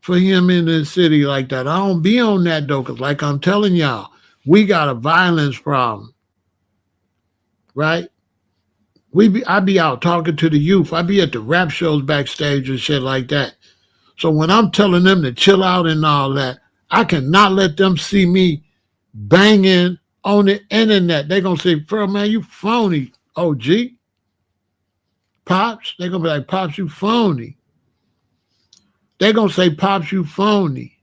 for him in the city like that. I don't be on that though, because like I'm telling y'all, we got a violence problem, right? I be out talking to the youth. I be at the rap shows backstage and shit like that. So when I'm telling them to chill out and all that, I cannot let them see me banging on the internet. They gonna say, Pharaoh, man, you phony, OG. Pops, they gonna be like, Pops, you phony. They gonna say, Pops, you phony.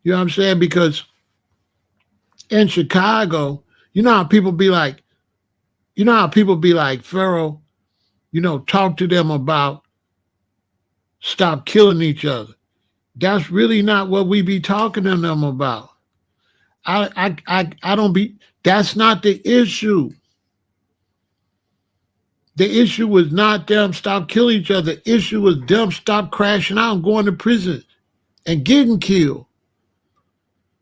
You know what I'm saying? Because in Chicago, you know how people be like, Pharaoh, talk to them about stop killing each other. That's really not what we be talking to them about. I don't be, that's not the issue. The issue was not them stop killing each other. The issue was them stop crashing out and going to prison and getting killed.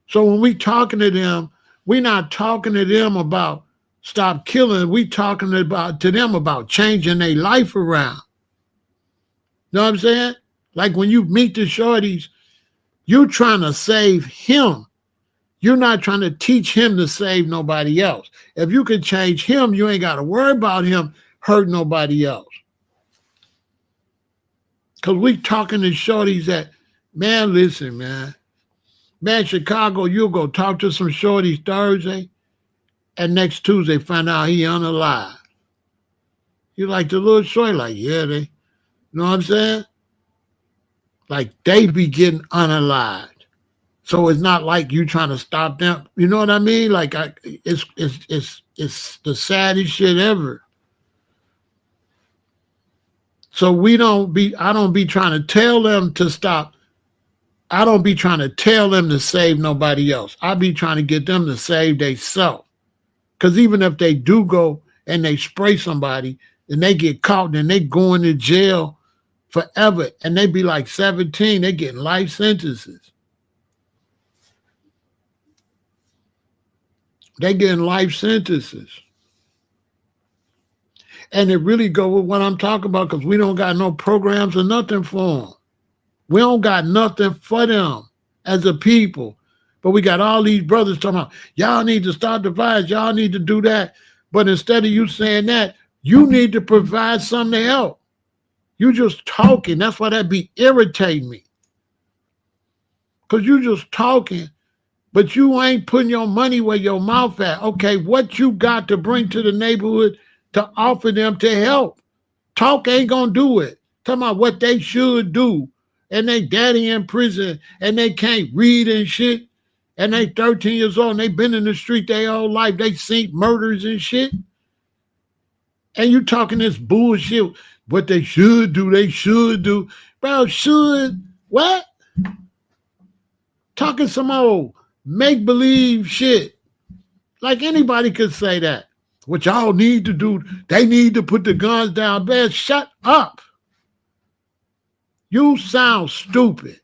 So when we talking to them, we're not talking to them about stop killing. We talking to them about changing their life around. You know what I'm saying? Like when you meet the shorties, you're trying to save him. You're not trying to teach him to save nobody else. If you can change him, you ain't got to worry about him hurting nobody else. Because we talking to shorties that, man, listen, man. Man, Chicago, you'll go talk to some shorties Thursday, and next Tuesday find out he unalive. You like the little shorty, like, yeah, they, you know what I'm saying? Like they be getting unalived. So it's not like you trying to stop them. You know what I mean? Like it's the saddest shit ever. So I don't be trying to tell them to stop. I don't be trying to tell them to save nobody else. I be trying to get them to save themselves. Because even if they do go and they spray somebody and they get caught and they going to jail forever and they be like 17, they getting life sentences. They getting life sentences. And it really go with what I'm talking about because we don't got no programs or nothing for them. We don't got nothing for them as a people. But we got all these brothers talking about, y'all need to start the violence, y'all need to do that. But instead of you saying that, you need to provide something to help. You just talking. That's why that be irritating me. Because you just talking, but you ain't putting your money where your mouth at. Okay, what you got to bring to the neighborhood to offer them to help? Talk ain't gonna do it. Talking about what they should do. And they daddy in prison and they can't read and shit. And they 13 years old and they been in the street their whole life. They seen murders and shit. And you talking this bullshit. What they should do. Bro, should what? Talking some old make-believe shit. Like anybody could say that. What y'all need to do, they need to put the guns down. Man, shut up. You sound stupid.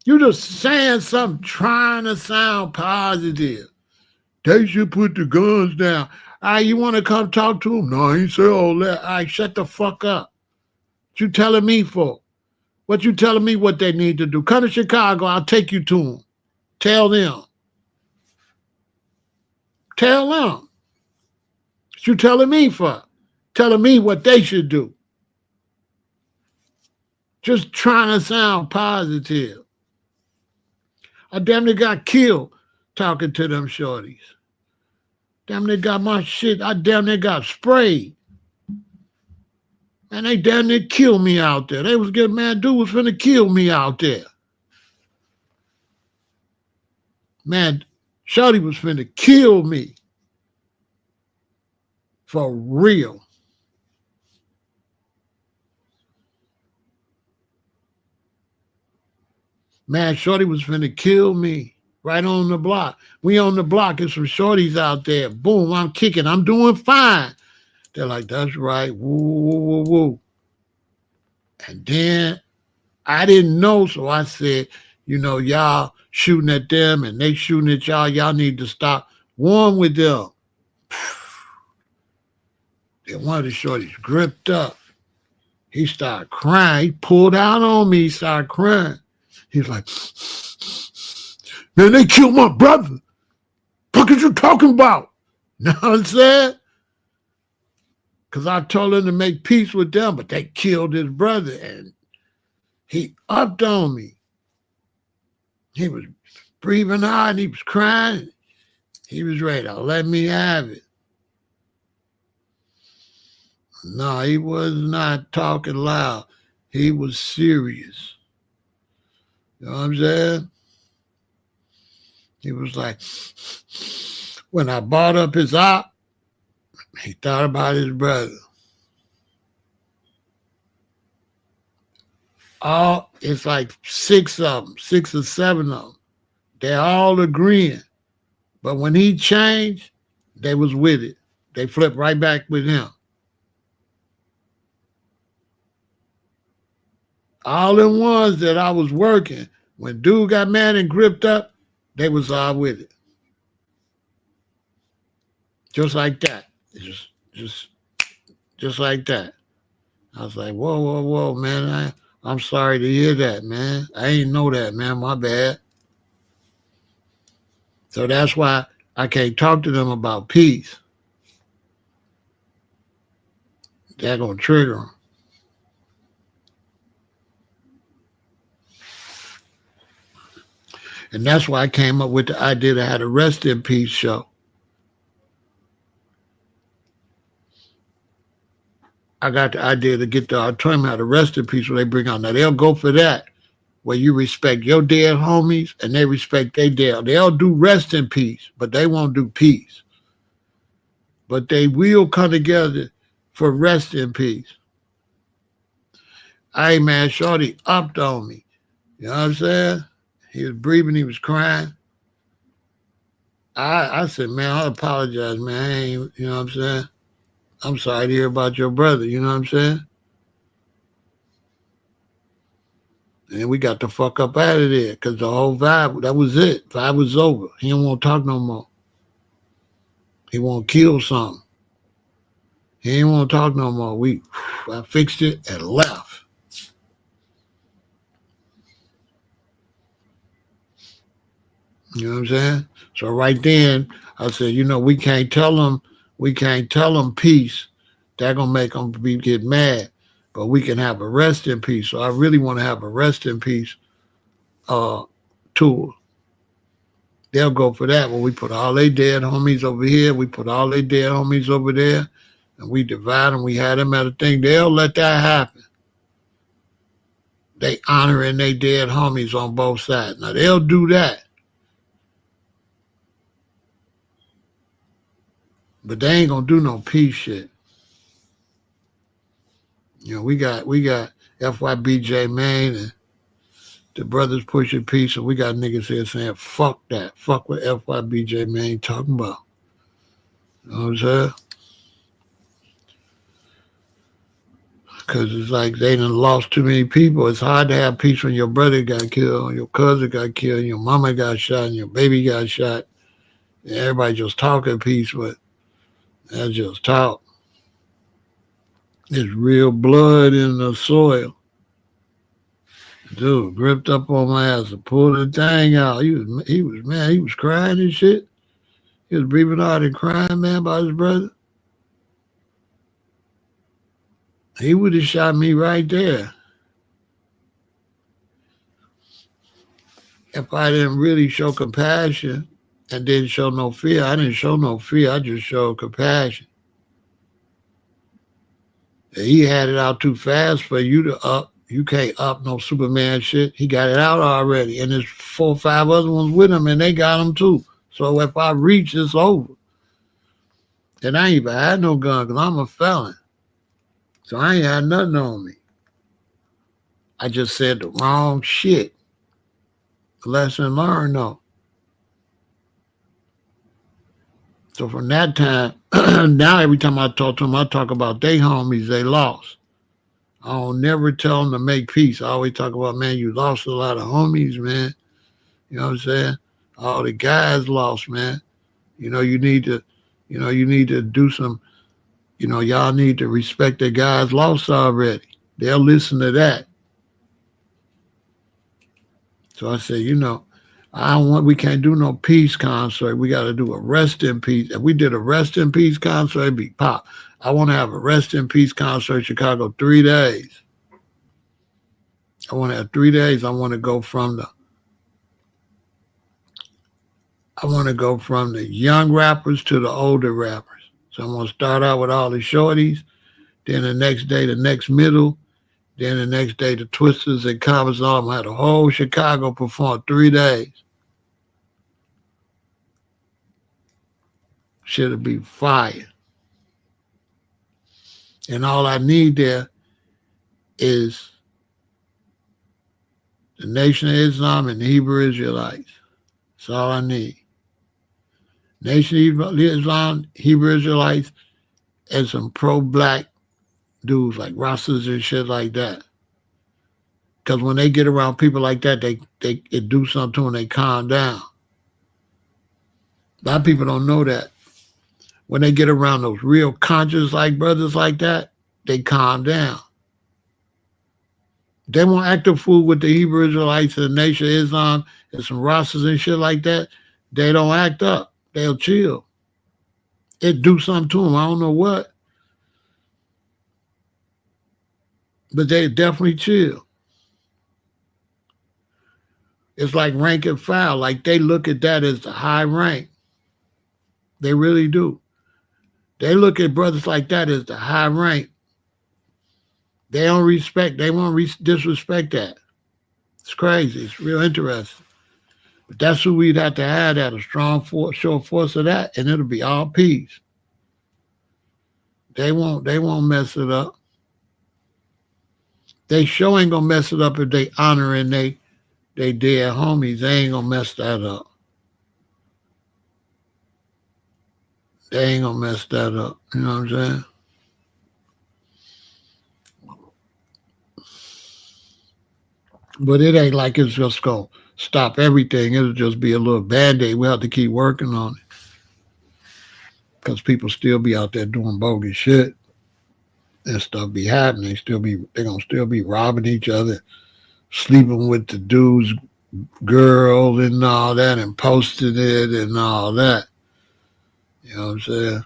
You just saying something, trying to sound positive. They should put the guns down. All right, you want to come talk to them? No, I ain't say all that. All right, shut the fuck up. What you telling me for? What you telling me what they need to do? Come to Chicago, I'll take you to them. Tell them. Tell them. What you telling me for? Telling me what they should do. Just trying to sound positive. I damn near got killed talking to them shorties. Damn near got my shit. I damn near got sprayed. Man, they damn near killed me out there. They was getting mad. Dude was finna kill me out there. Man, shorty was finna kill me. For real. Man, shorty was finna kill me. Right on the block. We on the block. There's some shorties out there. Boom, I'm kicking. I'm doing fine. They're like, that's right. Woo, woo, woo, woo. And then I didn't know, so I said, you know, y'all shooting at them and they shooting at y'all. Y'all need to stop. One with them. Then one of the shorties gripped up. He started crying. He pulled out on me. He started crying. He's like, man, they killed my brother. What are you talking about? Know what I'm saying? Because I told him to make peace with them, but they killed his brother. And he upped on me. He was breathing hard. He was crying. He was ready to let me have it. No, he was not talking loud. He was serious. You know what I'm saying? He was like, when I bought up his op, he thought about his brother. It's like 6 of them, 6 or 7 of them. They're all agreeing. But when he changed, they was with it. They flipped right back with him. All them ones that I was working, when dude got mad and gripped up, they was all with it. Just like that. Just like that. I was like, whoa, whoa, whoa, man. I'm sorry to hear that, man. I ain't know that, man. My bad. So that's why I can't talk to them about peace. They're going to trigger them. And that's why I came up with the idea to have a Rest in Peace show. I got the idea to get the auditorium out of Rest in Peace where they bring on. Now, they'll go for that, where you respect your dead homies and they respect their dead. They'll do Rest in Peace, but they won't do peace. But they will come together for Rest in Peace. Hey, man, shorty upped on me. You know what I'm saying? He was breathing, he was crying. I said, man, I apologize, man. I ain't, you know what I'm saying? I'm sorry to hear about your brother, you know what I'm saying? And we got the fuck up out of there because the whole vibe, that was it. Vibe was over. He don't want to talk no more. He want to kill something. He ain't want to talk no more. I fixed it and left. You know what I'm saying? So right then, I said, you know, we can't tell them peace. They're going to make them get mad. But we can have a Rest in Peace. So I really want to have a Rest in Peace tour. They'll go for that when we put all their dead homies over here. We put all their dead homies over there. And we divide them. We had them at a thing. They'll let that happen. They honoring their dead homies on both sides. Now, they'll do that. But they ain't gonna do no peace shit. You know, we got FYBJ Maine and The brothers pushing peace, and we got niggas here saying, fuck that. Fuck what FYBJ man ain't talking about. You know what I'm saying? Because it's like they done lost too many people. It's hard to have peace when your brother got killed, your cousin got killed, your mama got shot, and your baby got shot. And everybody just talking peace, but that's just talk. There's real blood in the soil. Dude gripped up on my ass and pulled the thing out. He was crying and shit. He was breathing hard and crying, man, about his brother. He would have shot me right there. If I didn't really show compassion and didn't show no fear. I didn't show no fear. I just showed compassion. He had it out too fast for you to up. You can't up no Superman shit. He got it out already. And there's 4 or 5 other ones with him, and they got him too. So if I reach, it's over. And I ain't even had no gun because I'm a felon. So I ain't had nothing on me. I just said the wrong shit. Lesson learned, though. So from that time, now every time I talk to them, I talk about they homies they lost. I don't never tell them to make peace. I always talk about, man, you lost a lot of homies, man. You know what I'm saying? All the guys lost, man. You need to do some, y'all need to respect the guys lost already. They'll listen to that. So I said, we can't do no peace concert. We got to do a rest in peace. If we did a rest in peace concert, it'd be pop. I want to have a rest in peace concert in Chicago 3 days. I want to have 3 days. I want to go from the young rappers to the older rappers. So I'm going to start out with all the shorties. Then the next day, the next middle. Then the next day, the twisters and commas. I'm going to have the whole Chicago perform 3 days. Shit'll be fire. And all I need there is the Nation of Islam and the Hebrew Israelites. That's all I need. Nation of Islam, Hebrew Israelites, and some pro-black dudes like Rastas and shit like that. Because when they get around people like that, it do something to them, they calm down. A lot of people don't know that. When they get around those real conscious like brothers like that, they calm down. They won't act a fool with the Hebrew Israelites and the Nation of Islam and some Rastas and shit like that. They don't act up. They'll chill. It do something to them. I don't know what. But they definitely chill. It's like rank and file. Like they look at that as the high rank. They really do. They look at brothers like that as the high rank. They don't respect, they won't disrespect that. It's crazy. It's real interesting. But that's who we'd have to have that, a strong force, show force of that, and it'll be all peace. They won't mess it up. They sure ain't gonna mess it up if they honoring they dead homies. They ain't gonna mess that up. They ain't gonna mess that up. You know what I'm saying? But it ain't like it's just gonna stop everything. It'll just be a little Band-Aid. We'll have to keep working on it. Because people still be out there doing bogus shit. And stuff be happening. They're gonna still be robbing each other, sleeping with the dude's girl and all that, and posting it and all that. You know what I'm saying?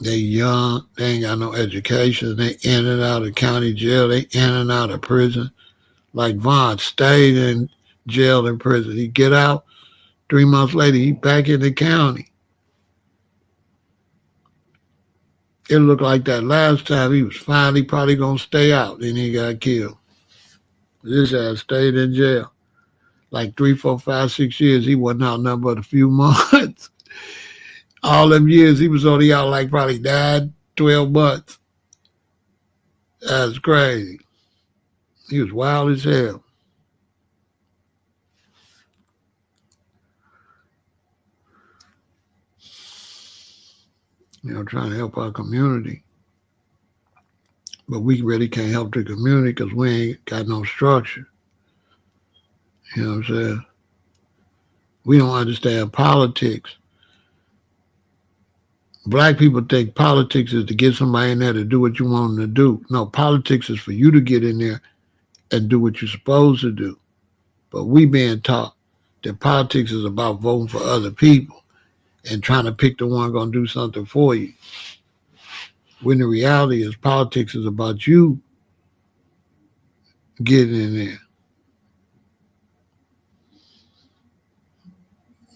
They young, they ain't got no education, they in and out of county jail, they in and out of prison. Like Vaughn stayed in jail and prison. He get out, 3 months later, he back in the county. It looked like that last time he was finally probably gonna stay out, then he got killed. This ass stayed in jail. Like 3, 4, 5, 6 years, he wasn't out nothing but a few months. All them years, he was only out like probably 9, 12 months. That's crazy. He was wild as hell. Trying to help our community. But we really can't help the community because we ain't got no structure. You know what I'm saying? We don't understand politics. Black people think politics is to get somebody in there to do what you want them to do. No, politics is for you to get in there and do what you're supposed to do. But we being taught that politics is about voting for other people and trying to pick the one going to do something for you. When the reality is politics is about you getting in there.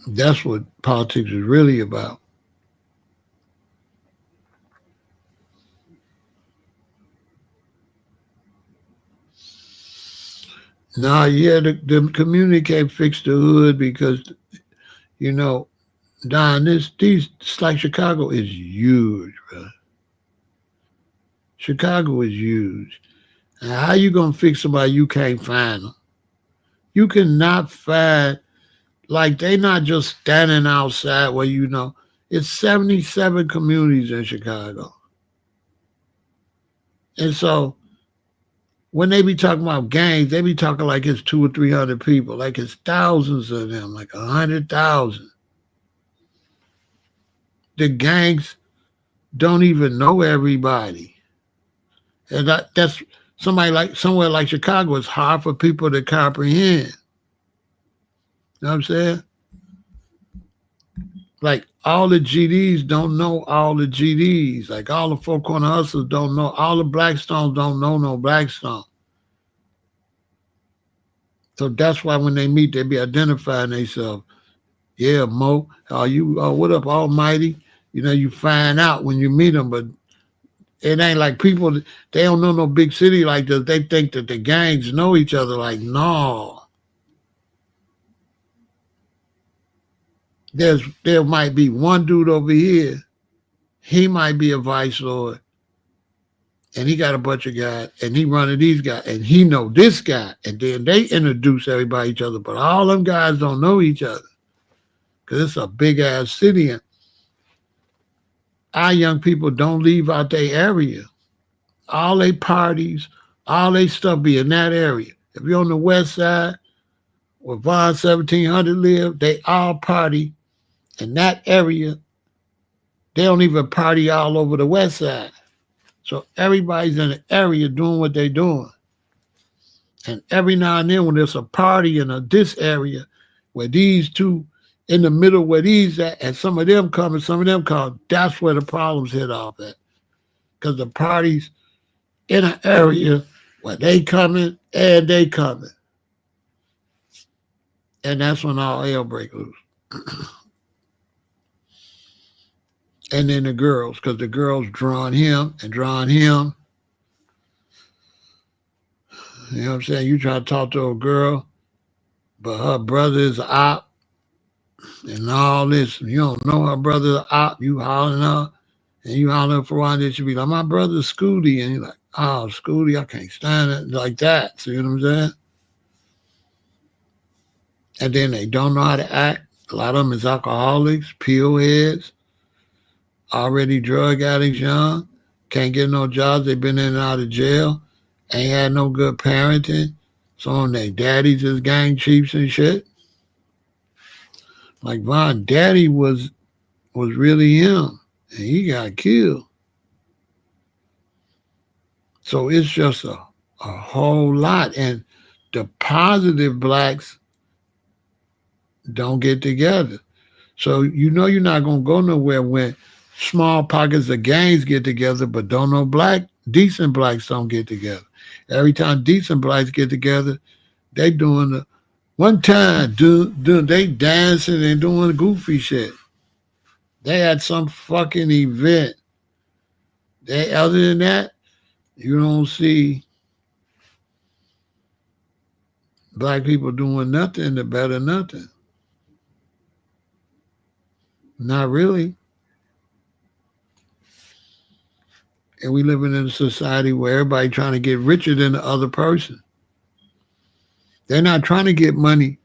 That's what politics is really about. Nah, yeah, the community can't fix the hood because, Don, it's like Chicago is huge, bro. Chicago is huge. And how you gonna fix somebody you can't find them? You cannot find, like, they not just standing outside where it's 77 communities in Chicago. And so when they be talking about gangs, they be talking like it's 200 or 300 people, like it's thousands of them, like 100,000. The gangs don't even know everybody. And that's somewhere like Chicago, it's hard for people to comprehend. You know what I'm saying? Like all the GDs don't know all the GDs. Like all the Four Corner Hustlers don't know. All the Blackstones don't know no Blackstone. So that's why when they meet, they be identifying themselves. Yeah, Mo, what up, Almighty? You find out when you meet them, but it ain't like people, they don't know no big city like this. They think that the gangs know each other. Like, no. There might be one dude over here. He might be a vice lord. And he got a bunch of guys. And he running these guys. And he know this guy. And then they introduce everybody to each other. But all them guys don't know each other. Because it's a big-ass city. And our young people don't leave out their area. All they parties, all they stuff be in that area. If you're on the west side, where Vaughn 1700 live, they all party in that area. They don't even party all over the west side. So everybody's in the area doing what they're doing. And every now and then when there's a party in this area where these two in the middle where these at, and some of them come and some of them come, that's where the problems hit off at. Because the party's in an area where they coming and they coming. And that's when all hell break loose. And then the girls, because the girls drawing him and drawing him. You know what I'm saying? You try to talk to a girl, but her brother is an op and all this. You don't know her brother is an op. You hollering her and you hollering for one that she be like, my brother's Scooty. And you're like, oh, Scooty, I can't stand it. Like that. See what I'm saying? And then they don't know how to act. A lot of them is alcoholics, pill heads, already drug addicts young, can't get no jobs. They've been in and out of jail, ain't had no good parenting. Some of their daddies is gang chiefs and shit. Like Von daddy was really him, and he got killed. So it's just a whole lot. And the positive blacks don't get together. So you're not going to go nowhere when small pockets of gangs get together, but don't know decent blacks don't get together. Every time decent blacks get together, they doing one time they dancing and doing goofy shit. They had some fucking event. Other than that, you don't see black people doing nothing to better nothing. Not really. And we living in a society where everybody trying to get richer than the other person. They're not trying to get money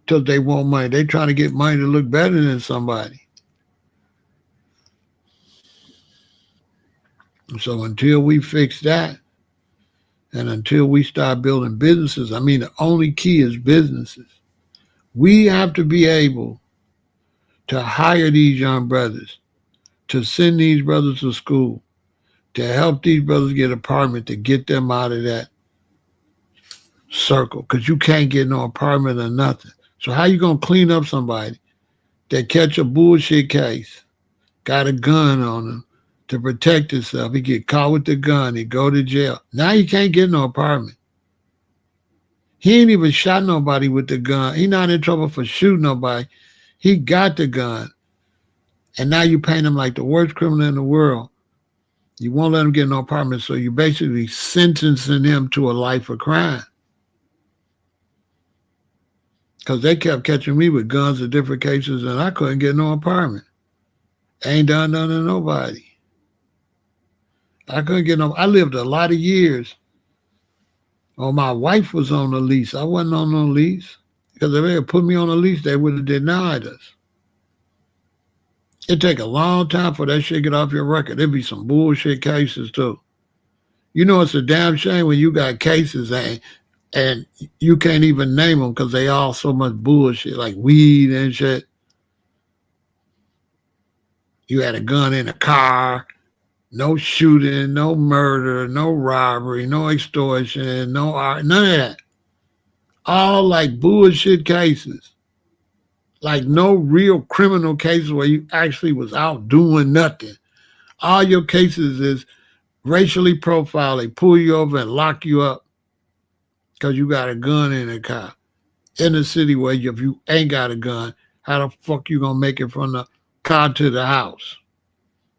because they want money. They're trying to get money to look better than somebody. So until we fix that, and until we start building businesses, I mean, the only key is businesses. We have to be able to hire these young brothers, to send these brothers to school, to help these brothers get an apartment, to get them out of that circle, because you can't get no apartment or nothing. So how you going to clean up somebody that catch a bullshit case, got a gun on him to protect himself? He get caught with the gun, he go to jail. Now he can't get no apartment. He ain't even shot nobody with the gun. He not in trouble for shooting nobody. He got the gun. And now you paint him like the worst criminal in the world. You won't let him get no apartment, so you basically sentencing him to a life of crime. Because they kept catching me with guns in different cases, and I couldn't get no apartment. Ain't done nothing to nobody. I couldn't get no. I lived a lot of years. Oh, my wife was on the lease. I wasn't on no lease. Because if they had put me on a lease, they would have denied us. It'd take a long time for that shit to get off your record. There'd be some bullshit cases, too. You know, it's a damn shame when you got cases and you can't even name them because they all so much bullshit, like weed and shit. You had a gun in a car, no shooting, no murder, no robbery, no extortion, no art, none of that. All like bullshit cases. Like no real criminal cases where you actually was out doing nothing. All your cases is racially profiled. They pull you over and lock you up because you got a gun in a car. In a city where if you ain't got a gun, how the fuck you gonna make it from the car to the house?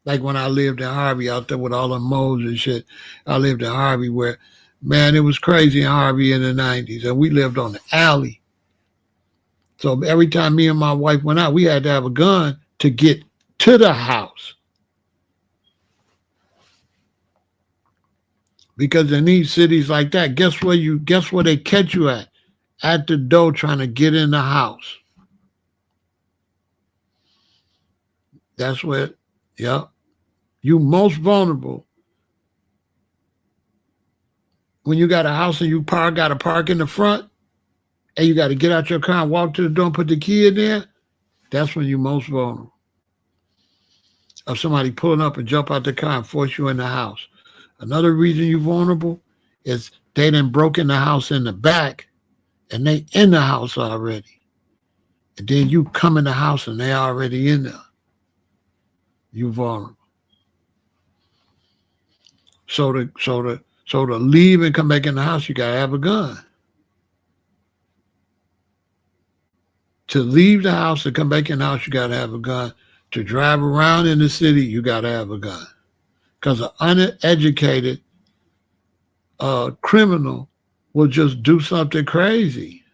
Like when I lived in Harvey out there with all the moles and shit. I lived in Harvey where, man, it was crazy in Harvey in the 90s. And we lived on the alley. So every time me and my wife went out, we had to have a gun to get to the house. Because in these cities like that, guess where they catch you at? At the door trying to get in the house. That's where, yeah. You most vulnerable when you got a house and you got to park in the front and you got to get out your car and walk to the door and put the key in there. That's when you most vulnerable. Of somebody pulling up and jump out the car and force you in the house. Another reason you're vulnerable is they done broke in the house in the back and they in the house already. And then you come in the house and they already in there. You vulnerable. So to leave and come back in the house, you gotta have a gun. To leave the house and come back in the house, you gotta have a gun. To drive around in the city, you gotta have a gun. Because an uneducated criminal will just do something crazy.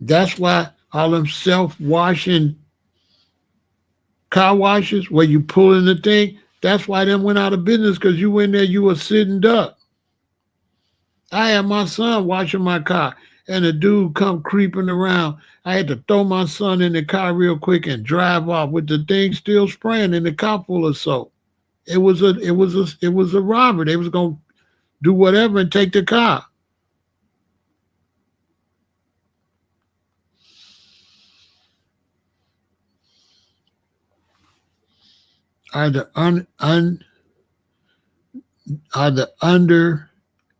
That's why all them self-washing car washes where you pull in the thing, that's why them went out of business, because you in there, you were sitting duck. I had my son washing my car and a dude come creeping around. I had to throw my son in the car real quick and drive off with the thing still spraying in the car full of soap. It was a robber. They was gonna do whatever and take the car. Are the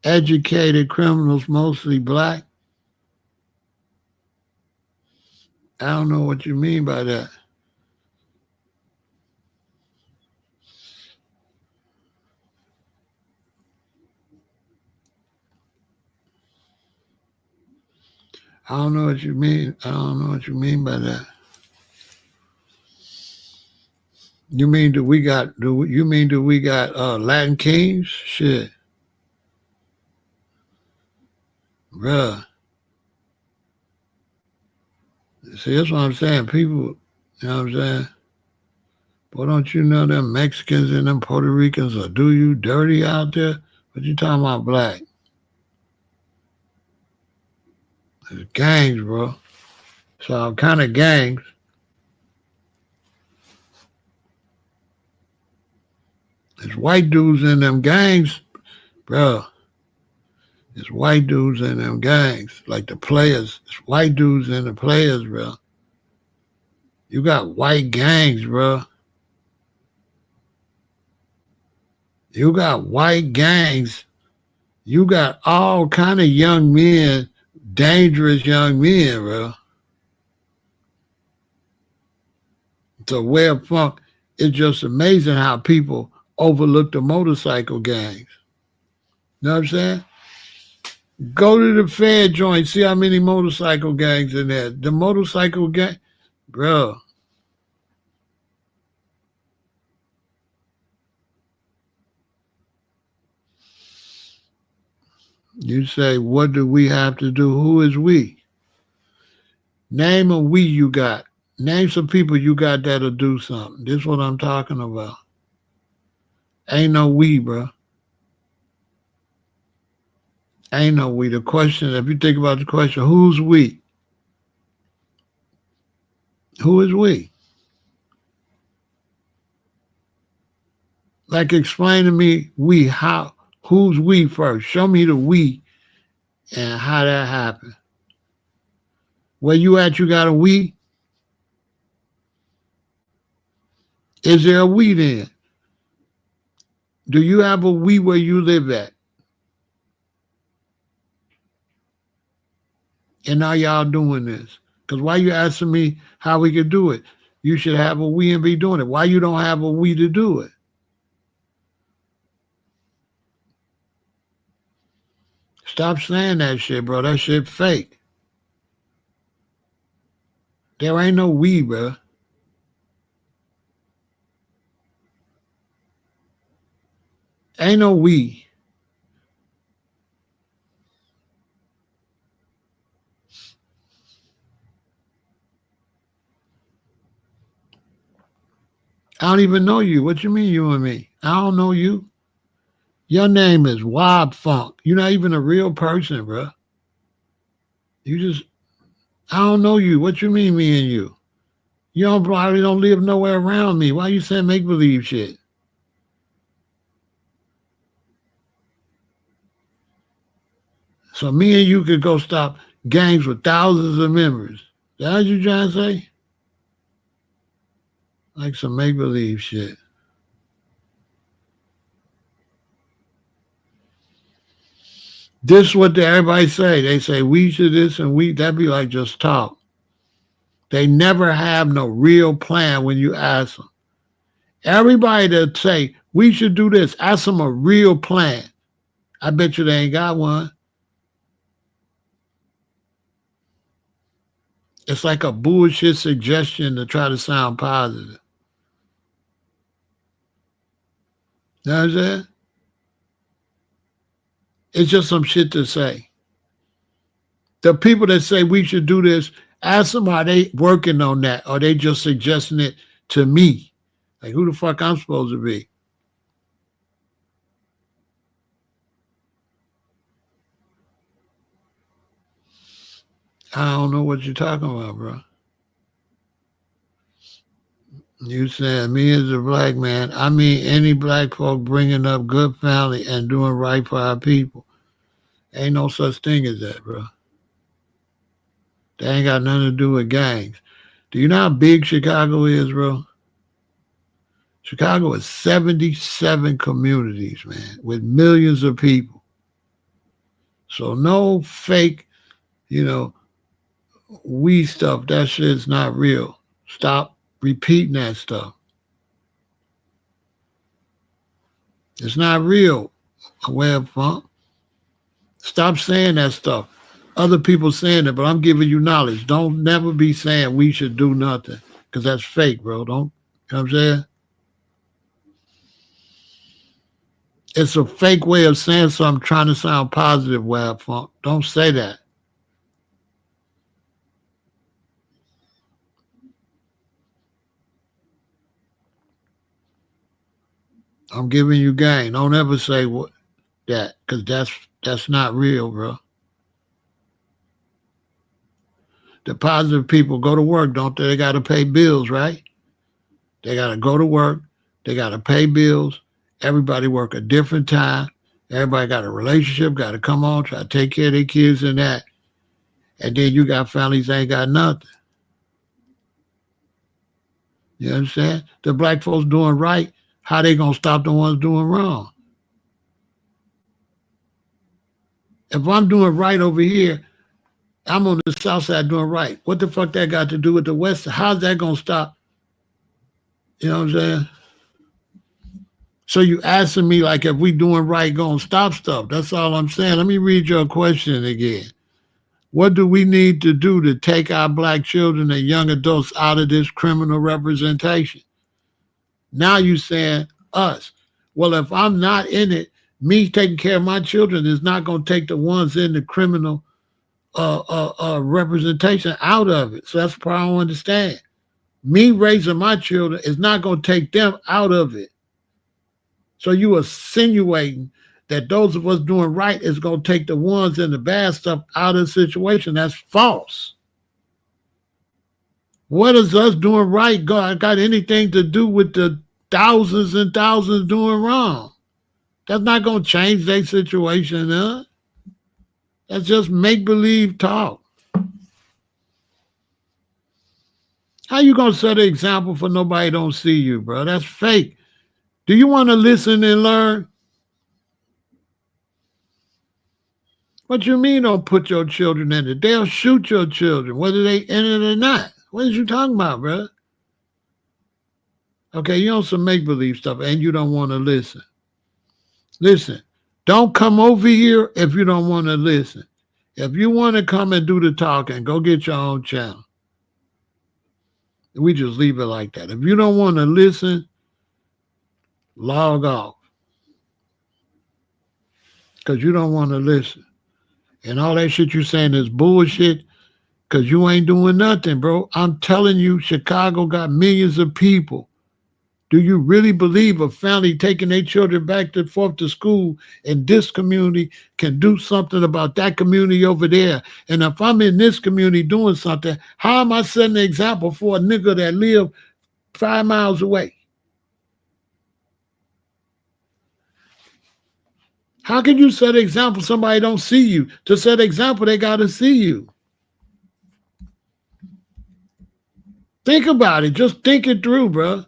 undereducated criminals mostly black? I don't know what you mean by that. I don't know what you mean. I don't know what you mean by that. You mean do we got Latin kings? Shit. Bruh. See, that's what I'm saying. People, you know what I'm saying? Boy, don't you know them Mexicans and them Puerto Ricans will do you dirty out there? But you talking about black? There's gangs, bro. So all kind of gangs. There's white dudes in them gangs, bro. There's white dudes in them gangs, like the players. There's white dudes in the players, bro. You got white gangs, bro. You got white gangs. You got all kind of young men, dangerous young men, bro. So where funk, it's just amazing how people overlook the motorcycle gangs. You know what I'm saying? Go to the fair joint, see how many motorcycle gangs in there. The motorcycle gang, bro. You say, what do we have to do? Who is we? Name a we you got. Name some people you got that'll do something. This is what I'm talking about. Ain't no we, bro. Ain't no we. The question, if you think about the question, who's we? Who is we? Like, explain to me we, how, who's we first? Show me the we and how that happened. Where you at, you got a we? Is there a we then? Do you have a we where you live at? And now y'all doing this. Because why you asking me how we could do it? You should have a we and be doing it. Why you don't have a we to do it? Stop saying that shit, bro. That shit fake. There ain't no we, bro. Ain't no we. I don't even know you. What you mean you and me? I don't know you. Your name is Wob Funk. You're not even a real person, bro. You just, I don't know you. What you mean me and you? You don't probably don't live nowhere around me. Why you saying make-believe shit? So me and you could go stop gangs with thousands of members. That's what you trying to say? Like some make-believe shit. This is what everybody say. They say we should this and we, that'd be like just talk. They never have no real plan when you ask them. Everybody that say we should do this, ask them a real plan. I bet you they ain't got one. It's like a bullshit suggestion to try to sound positive. You know what I'm saying? It's just some shit to say. The people that say we should do this, ask them, are they working on that? Or are they just suggesting it to me? Like, who the fuck I'm supposed to be? I don't know what you're talking about, bro. You saying me as a black man, I mean any black folk bringing up good family and doing right for our people. Ain't no such thing as that, bro. They ain't got nothing to do with gangs. Do you know how big Chicago is, bro? Chicago is 77 communities, man, with millions of people. So no fake, we stuff. That shit's not real. Stop repeating that stuff. It's not real. Web Funk. Stop saying that stuff. Other people saying it, but I'm giving you knowledge. Don't never be saying we should do nothing, because that's fake, bro. Don't, you know what I'm saying? It's a fake way of saying something, trying to sound positive, Web Funk. Don't say that. I'm giving you game. Don't ever say what that, because that's not real, bro. The positive people go to work, don't they? They got to pay bills, right? They got to go to work. They got to pay bills. Everybody work a different time. Everybody got a relationship, got to come on, try to take care of their kids and that. And then you got families that ain't got nothing. You understand? The black folks doing right, how they going to stop the ones doing wrong? If I'm doing right over here, I'm on the south side doing right. What the fuck that got to do with the west? How's that going to stop? You know what I'm saying? So you asking me like if we doing right, going to stop stuff. That's all I'm saying. Let me read your question again. What do we need to do to take our black children and young adults out of this criminal representation? Now you saying us. Well, if I'm not in it, me taking care of my children is not going to take the ones in the criminal representation out of it. So that's the part I don't understand. Me raising my children is not going to take them out of it. So you insinuating that those of us doing right is going to take the ones in the bad stuff out of the situation. That's false. What does us doing right got anything to do with the thousands and thousands doing wrong? That's not going to change their situation, huh? That's just make-believe talk. How you going to set an example for nobody don't see you, bro? That's fake. Do you want to listen and learn? What you mean don't put your children in it? They'll shoot your children, whether they in it or not. What is you talking about, bro? Okay, you on some make-believe stuff and you don't want to listen. Listen, don't come over here if you don't want to listen. If you want to come and do the talking, go get your own channel. We just leave it like that. If you don't want to listen, log off. Because you don't want to listen. And all that shit you saying is bullshit because you ain't doing nothing, bro. I'm telling you, Chicago got millions of people. Do you really believe a family taking their children back and forth to school in this community can do something about that community over there? And if I'm in this community doing something, how am I setting an example for a nigga that live 5 miles away? How can you set an example somebody don't see you? To set an example, they got to see you. Think about it. Just think it through, bro.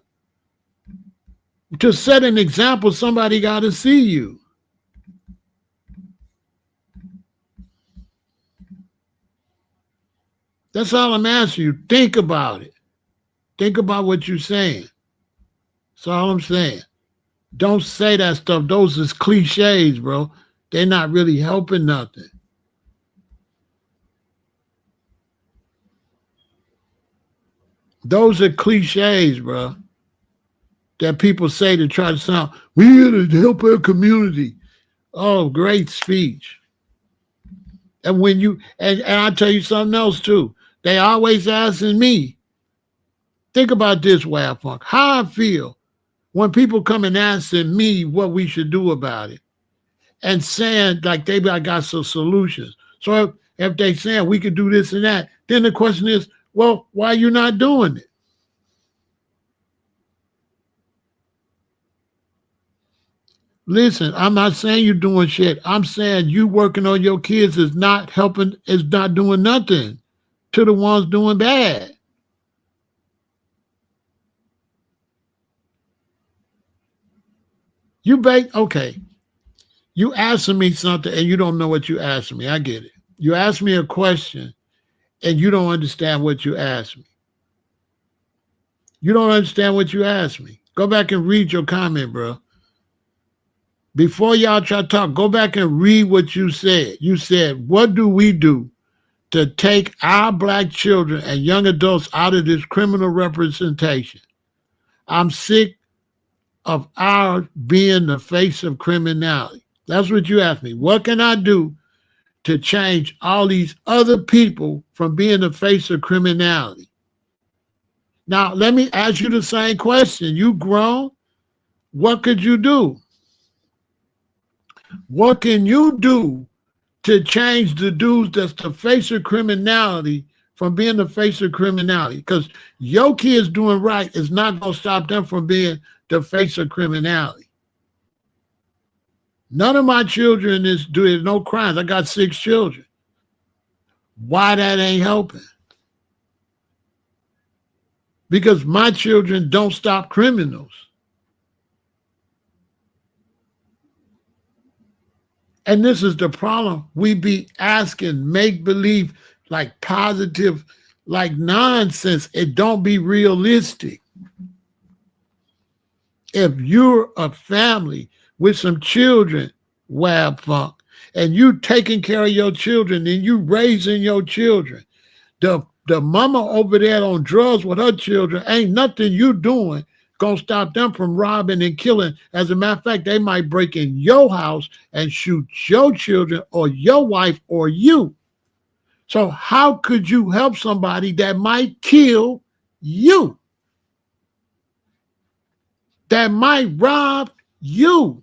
To set an example, somebody got to see you. That's all I'm asking you. Think about it. Think about what you're saying. That's all I'm saying. Don't say that stuff. Those is cliches, bro. They're not really helping nothing. Those are cliches, bro, that people say to try to sound, we here to help our community. Oh, great speech. And when you, and I'll tell you something else too. They always asking me, think about this, Wildfunk, how I feel when people come and asking me what we should do about it and saying like they got some solutions. So if they saying we could do this and that, then the question is, well, why are you not doing it? Listen, I'm not saying you're doing shit. I'm saying you working on your kids is not helping, is not doing nothing to the ones doing bad. Okay. You asking me something and you don't know what you asking me. I get it. You ask me a question and you don't understand what you asked me. You don't understand what you asked me. Go back and read your comment, bro. Before y'all try to talk, go back and read what you said. You said, what do we do to take our black children and young adults out of this criminal representation? I'm sick of our being the face of criminality. That's what you asked me. What can I do to change all these other people from being the face of criminality? Now, let me ask you the same question. You grown? What could you do? What can you do to change the dudes that's the face of criminality from being the face of criminality? Because your kids doing right is not going to stop them from being the face of criminality. None of my children is doing no crimes. I got 6 children. Why that ain't helping? Because my children don't stop criminals. And this is the problem. We be asking make-believe, like positive, like nonsense. It don't be realistic. If you're a family with some children, Wab Funk, and you taking care of your children and you raising your children, the mama over there on drugs with her children, ain't nothing you doing gonna stop them from robbing and killing. As a matter of fact, they might break in your house and shoot your children or your wife or you. So how could you help somebody that might kill you? That might rob you?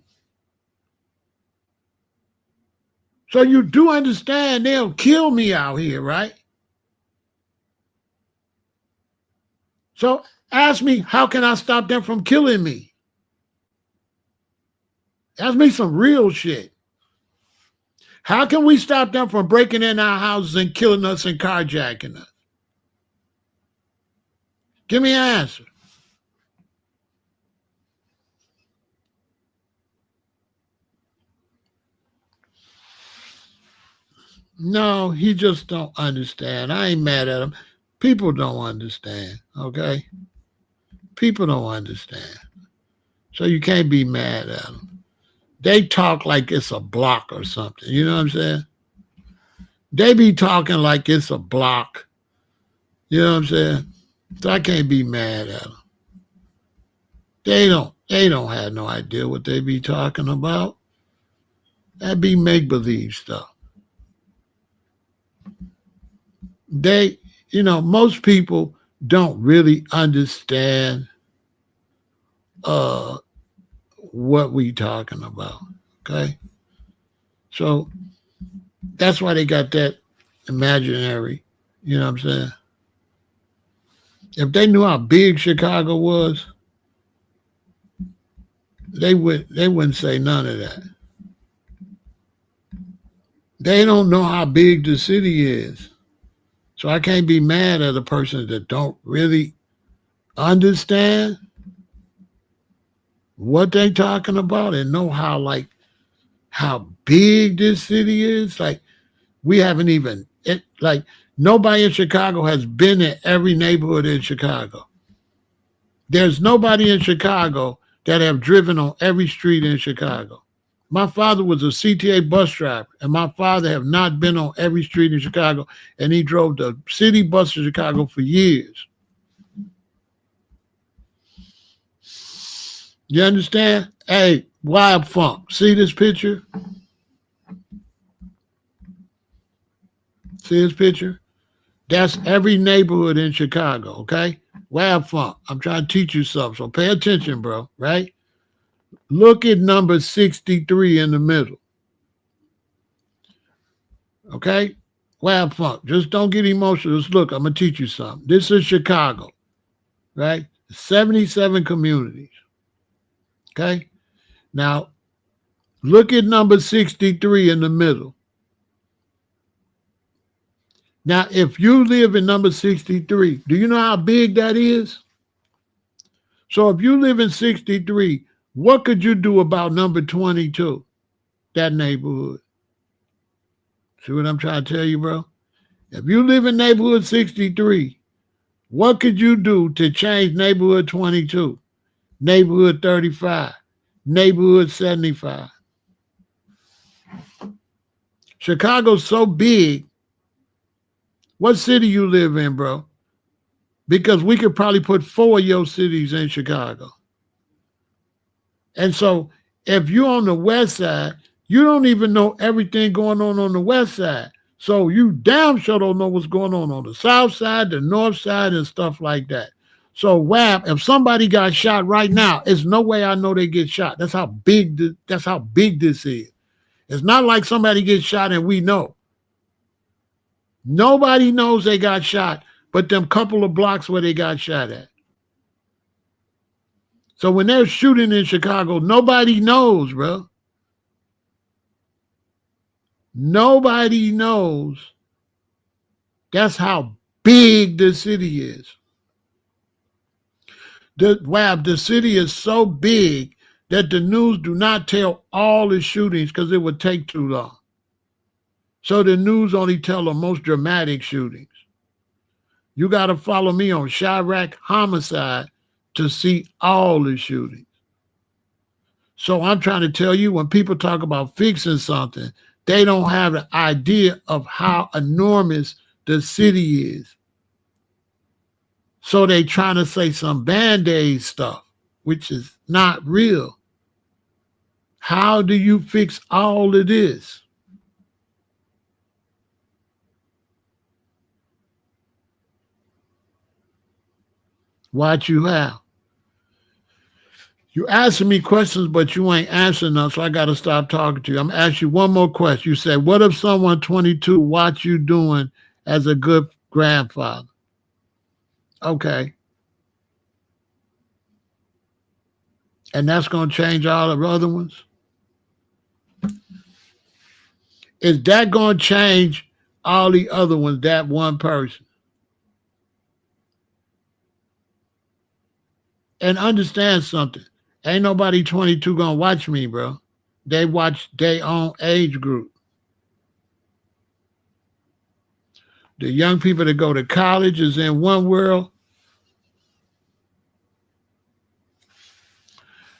So you do understand they'll kill me out here, right? So ask me, how can I stop them from killing me? Ask me some real shit. How can we stop them from breaking in our houses and killing us and carjacking us? Give me an answer. No, he just don't understand. I ain't mad at him. People don't understand, okay? People don't understand. So you can't be mad at them. They talk like it's a block or something. You know what I'm saying? They be talking like it's a block. You know what I'm saying? So I can't be mad at them. They don't have no idea what they be talking about. That be make-believe stuff. Most people don't really understand what we talking about, okay? So that's why they got that imaginary, you know what I'm saying? If they knew how big Chicago was, they wouldn't say none of that. They don't know how big the city is. So I can't be mad at a person that don't really understand what they talking about and know how big this city is. Like, we haven't even, nobody in Chicago has been in every neighborhood in Chicago. There's nobody in Chicago that have driven on every street in Chicago. My father was a CTA bus driver, and my father have not been on every street in Chicago, and he drove the city bus to Chicago for years. You understand? Hey, Wild Funk, see this picture? See this picture? That's every neighborhood in Chicago, okay? Wild Funk, I'm trying to teach you something, so pay attention, bro, right? Look at number 63 in the middle. Okay? Wild Funk, just don't get emotional. Just look, I'm going to teach you something. This is Chicago, right? 77 communities. Okay? Now, look at number 63 in the middle. Now, if you live in number 63, do you know how big that is? So if you live in 63, what could you do about number 22, that neighborhood? See what I'm trying to tell you, bro? If you live in neighborhood 63, what could you do to change neighborhood 22, neighborhood 35, neighborhood 75? Chicago's so big. What city you live in, bro? Because we could probably put 4 of your cities in Chicago. And so if you're on the west side, you don't even know everything going on the west side. So you damn sure don't know what's going on the south side, the north side, and stuff like that. So WAP, if somebody got shot right now, there's no way I know they get shot. That's how big this is. It's not like somebody gets shot and we know. Nobody knows they got shot, but them couple of blocks where they got shot at. So when they're shooting in Chicago, nobody knows, bro. Nobody knows. That's how big the city is. The city is so big that the news do not tell all the shootings because it would take too long. So the news only tell the most dramatic shootings. You got to follow me on Chirac homicide to see all the shootings. So I'm trying to tell you, when people talk about fixing something, they don't have an idea of how enormous the city is. So they trying to say some Band-Aid stuff, which is not real. How do you fix all of this? Watch you how. You asking me questions, but you ain't answering them, so I got to stop talking to you. I'm going to ask you one more question. You said, what if someone 22 watch you doing as a good grandfather? Okay. And that's going to change all the other ones? Is that going to change all the other ones, that one person? And understand something. Ain't nobody 22 going to watch me, bro. They watch their own age group. The young people that go to college is in one world.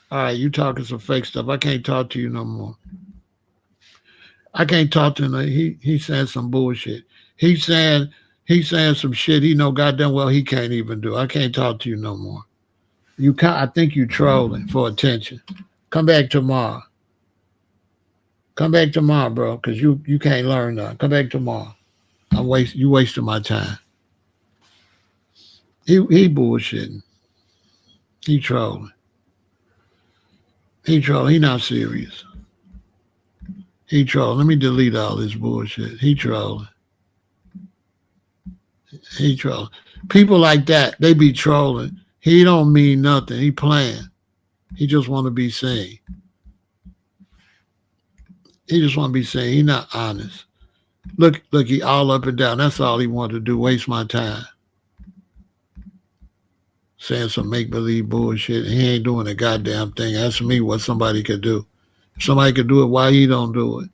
All right, you talking some fake stuff. I can't talk to you no more. I can't talk to him. He's saying some bullshit. He's saying some shit he know goddamn well he can't even do. I can't talk to you no more. I think you trolling for attention. Come back tomorrow. Come back tomorrow, bro, because you can't learn nothing. Come back tomorrow. You wasting my time. He bullshitting. He trolling. He not serious. He trolling. Let me delete all this bullshit. He trolling. People like that, they be trolling. He don't mean nothing. He playing. He just want to be seen. He not honest. Look, he all up and down. That's all he wanted to do, waste my time. Saying some make-believe bullshit. He ain't doing a goddamn thing. Ask me what somebody could do. If somebody could do it, why he don't do it?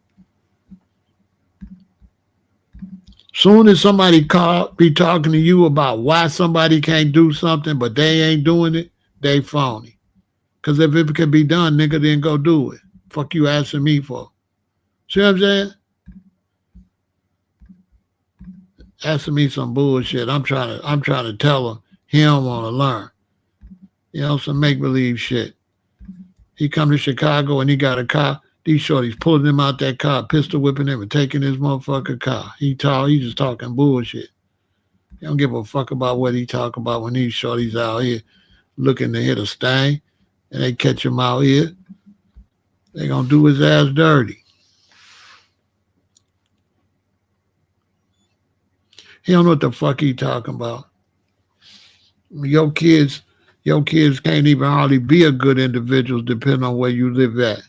Soon as somebody be talking to you about why somebody can't do something, but they ain't doing it, they phony. Because if it could be done, nigga, then go do it. Fuck you asking me for. See what I'm saying? Asking me some bullshit. I'm trying to tell him he don't want to learn. You know, some make-believe shit. He come to Chicago and he got a car. These shorties pulling him out that car, pistol whipping him and taking his motherfucking car. He just talking bullshit. He don't give a fuck about what he talking about when these shorties out here looking to hit a stain and they catch him out here. They gonna do his ass dirty. He don't know what the fuck he talking about. Your kids can't even hardly be a good individual depending on where you live at.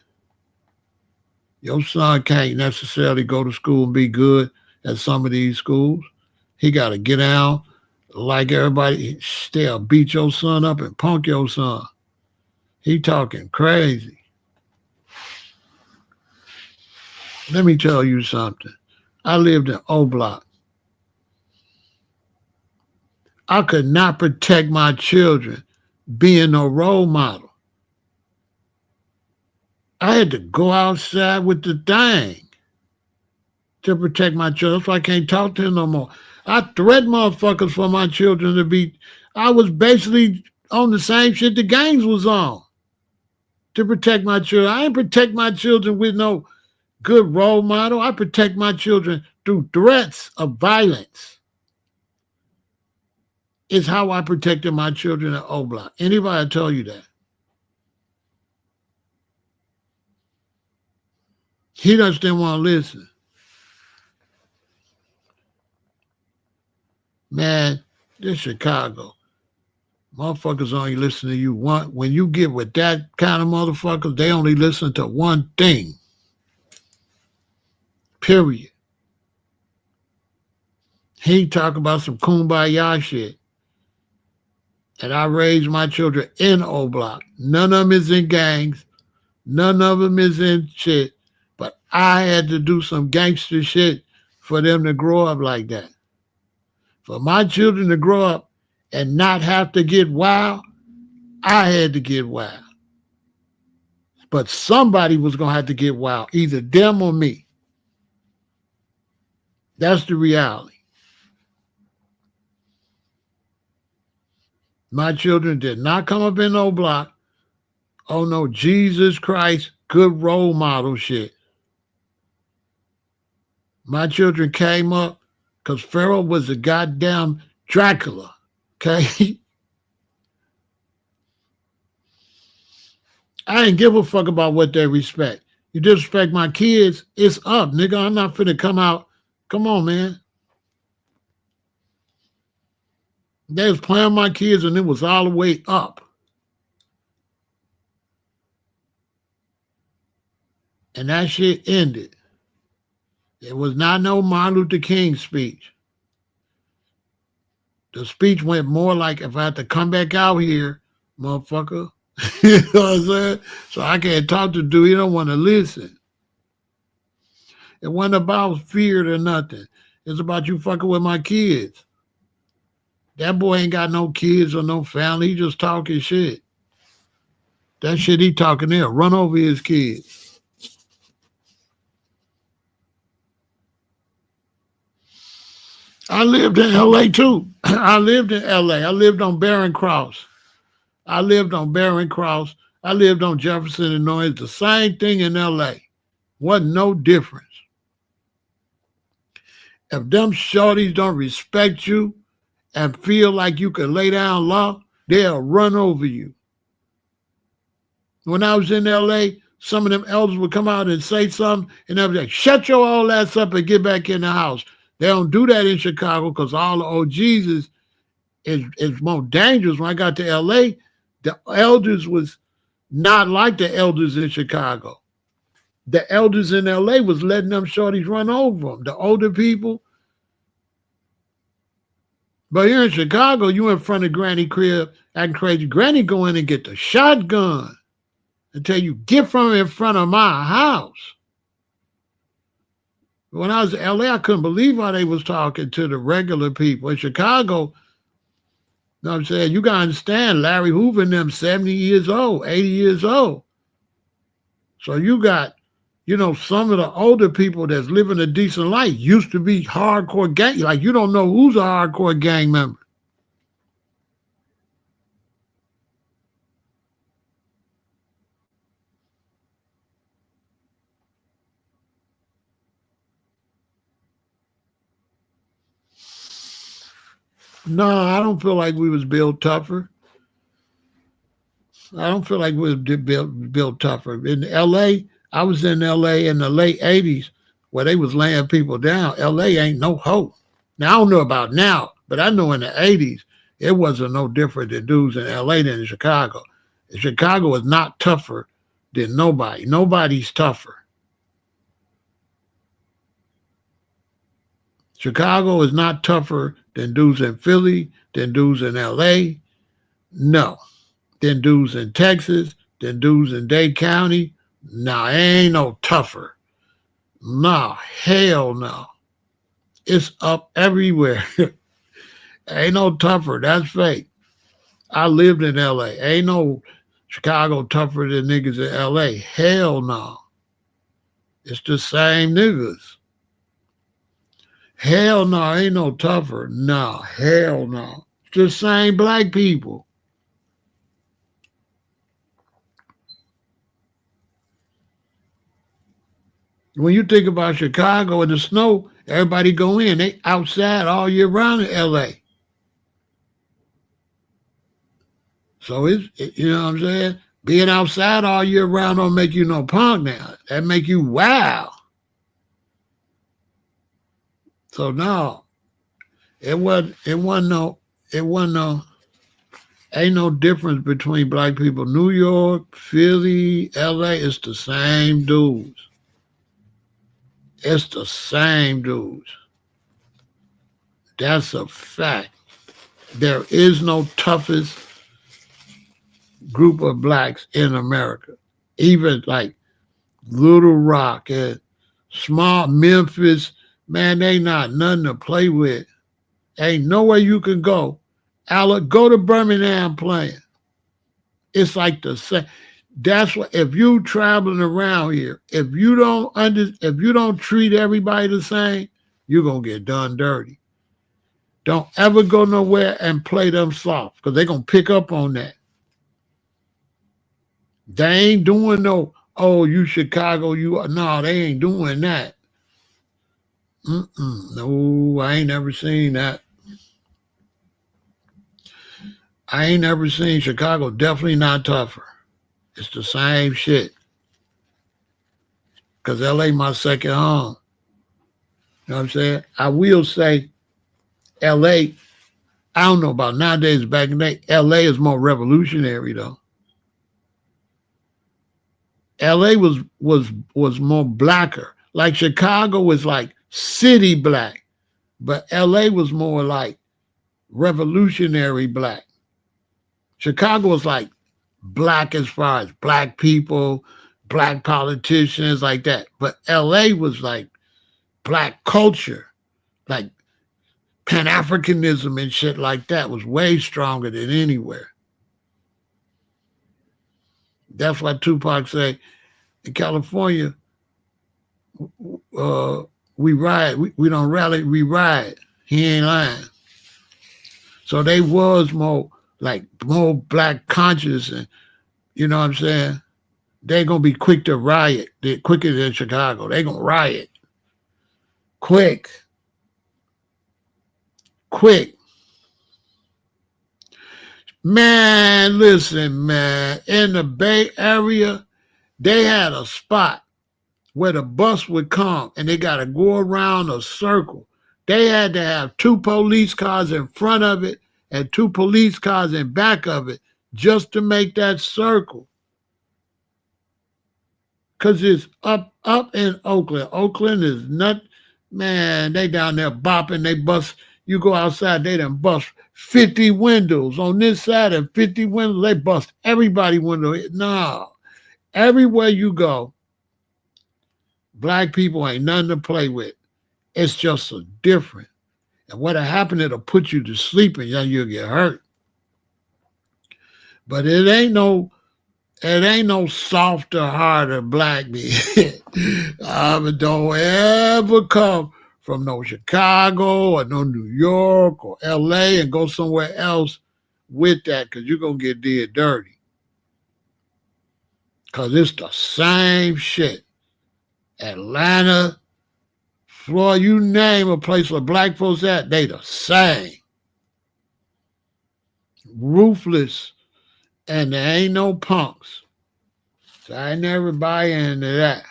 Your son can't necessarily go to school and be good at some of these schools. He got to get out like everybody. They'll beat your son up and punk your son. He talking crazy. Let me tell you something. I lived in O Block. I could not protect my children being a role model. I had to go outside with the thing to protect my children. That's why I can't talk to them no more. I threatened motherfuckers for my children to be. I was basically on the same shit the gangs was on to protect my children. I ain't protect my children with no good role model. I protect my children through threats of violence. It's how I protected my children at O Block. Anybody tell you that? He just didn't want to listen. Man, this Chicago. Motherfuckers only listen to you one. When you get with that kind of motherfuckers, they only listen to one thing. Period. He talk about some kumbaya shit. And I raised my children in O Block. None of them is in gangs. None of them is in shit. But I had to do some gangster shit for them to grow up like that. For my children to grow up and not have to get wild, I had to get wild. But somebody was going to have to get wild, either them or me. That's the reality. My children did not come up in no block. Oh no, Jesus Christ, good role model shit. My children came up because Pharaoh was a goddamn Dracula, okay? I ain't give a fuck about what they respect. You disrespect my kids, it's up, nigga. I'm not finna come out. Come on, man. They was playing my kids and it was all the way up. And that shit ended. It was not no Martin Luther King speech. The speech went more like, if I had to come back out here, motherfucker, you know what I'm saying? So I can't talk to dude, he don't want to listen. It wasn't about fear or nothing. It's about you fucking with my kids. That boy ain't got no kids or no family. He just talking shit. That shit he talking there, run over his kids. I lived in L.A. too. I lived in L.A. I lived on Barron Cross. I lived on Jefferson, Illinois. It's the same thing in L.A. Wasn't no difference. If them shorties don't respect you and feel like you can lay down law, they'll run over you. When I was in L.A., some of them elders would come out and say something, and they'll be like, shut your old ass up and get back in the house. They don't do that in Chicago because all the OGs is more dangerous. When I got to L.A., the elders was not like the elders in Chicago. The elders in L.A. was letting them shorties run over them, the older people. But here in Chicago, you in front of Granny crib acting crazy. Granny go in and get the shotgun and tell you, get from in front of my house. When I was in L.A., I couldn't believe how they was talking to the regular people. In Chicago, you know what I'm saying? You got to understand, Larry Hoover and them 70 years old, 80 years old. So you got, some of the older people that's living a decent life used to be hardcore gang. Like, you don't know who's a hardcore gang member. No, I don't feel like we was built tougher. I don't feel like we was built tougher. In L.A., I was in L.A. in the late 80s where they was laying people down. L.A. ain't no hope. Now, I don't know about now, but I know in the 80s, it wasn't no different than dudes in L.A. than in Chicago. Chicago is not tougher than nobody. Nobody's tougher. Chicago is not tougher than dudes in Philly, than dudes in L.A. No. Than dudes in Texas, than dudes in Dade County. No, ain't no tougher. No, hell no. It's up everywhere. Ain't no tougher. That's fake. I lived in L.A. Ain't no Chicago tougher than niggas in L.A. Hell no. It's the same niggas. Hell no, ain't no tougher. No, hell no. It's the same black people. When you think about Chicago and the snow, everybody go in. They outside all year round in L.A. So you know what I'm saying? Being outside all year round don't make you no punk now. That make you wow. So no, ain't no difference between black people. New York, Philly, LA, it's the same dudes. It's the same dudes. That's a fact. There is no toughest group of blacks in America. Even like Little Rock and small Memphis, man, they not nothing to play with. Ain't nowhere you can go. Go to Birmingham playing. It's like the same. That's what, if you traveling around here, if you don't treat everybody the same, you're gonna get done dirty. Don't ever go nowhere and play them soft because they're gonna pick up on that. They ain't doing no, oh, you Chicago, no, they ain't doing that. No, I ain't never seen that. I ain't never seen Chicago. Definitely not tougher. It's the same shit. Because LA my second home. You know what I'm saying? I will say LA, I don't know about nowadays, back in the day, LA is more revolutionary though. LA was more blacker. Like Chicago was like city black, but LA was more like revolutionary black. Chicago was like black as far as black people, black politicians, like that. But LA was like black culture, like Pan-Africanism and shit like that was way stronger than anywhere. That's why Tupac said, in California, we ride. We don't rally, we ride. He ain't lying. So they was more black conscious, and you know what I'm saying? They're gonna be quick to riot. They're quicker than Chicago. They're gonna riot. Quick. Man, listen, man. In the Bay Area, they had a spot where the bus would come and they got to go around a circle. They had to have 2 police cars in front of it and 2 police cars in back of it just to make that circle. Because it's up in Oakland. Oakland is not, man, they down there bopping, they bust. You go outside, they done bust 50 windows on this side and 50 windows. They bust everybody window. No, everywhere you go, black people ain't nothing to play with. It's just so different. And what'll happen, it'll put you to sleep and you'll get hurt. But it ain't no softer, harder black man. But don't ever come from no Chicago or no New York or LA and go somewhere else with that, because you're going to get did dirty. Because it's the same shit. Atlanta, Florida, you name a place where black folks at, they the same. Ruthless, and there ain't no punks. So I never buy into that.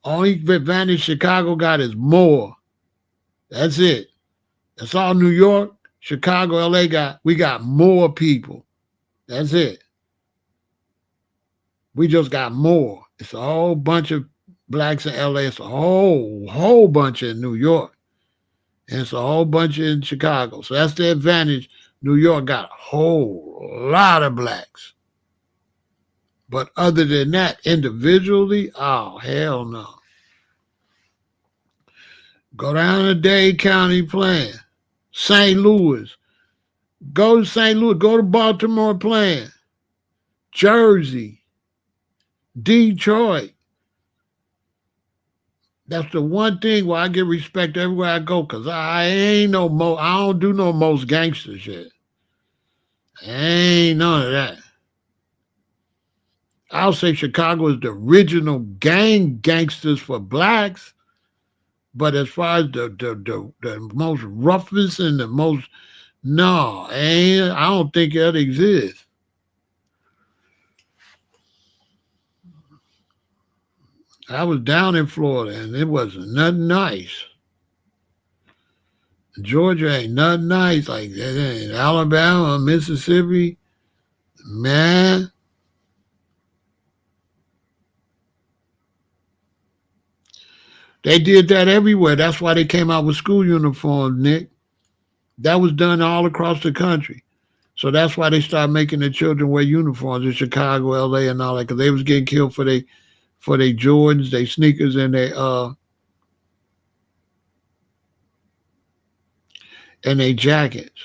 Only advantage Chicago got is more. That's it. That's all New York, Chicago, LA got. We got more people. That's it. We just got more. It's a whole bunch of blacks in LA. It's a whole bunch in New York. And it's a whole bunch in Chicago. So that's the advantage. New York got a whole lot of blacks. But other than that, individually, oh, hell no. Go down to Dade County playing. St. Louis. Go to St. Louis. Go to Baltimore playing. Jersey. Detroit. That's the one thing where I get respect everywhere I go, because I don't do no most gangster shit. Ain't none of that. I'll say Chicago is the original gangsters for blacks, but as far as the most roughest and the most No, I don't think that exists. I was down in Florida and it wasn't nothing nice. Georgia ain't nothing nice like that. In Alabama, Mississippi, man. They did that everywhere. That's why they came out with school uniforms, Nick. That was done all across the country. So that's why they started making the children wear uniforms in Chicago, LA, and all that, because they was getting killed for their Jordans, their sneakers, and their jackets.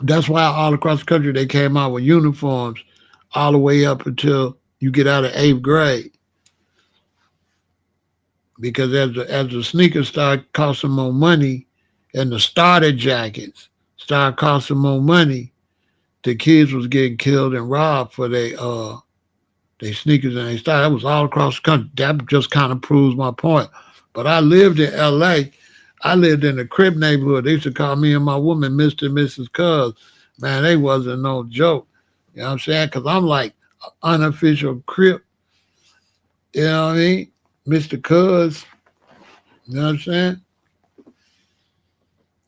That's why all across the country they came out with uniforms all the way up until you get out of 8th grade. Because as the sneakers start costing more money and the starter jackets start costing more money, the kids was getting killed and robbed for their sneakers and they started. That was all across the country. That just kind of proves my point. But I lived in LA. I lived in the Crip neighborhood. They used to call me and my woman Mr. and Mrs. Cuz. Man, they wasn't no joke. You know what I'm saying? Because I'm like unofficial Crip. You know what I mean? Mr. Cuz. You know what I'm saying?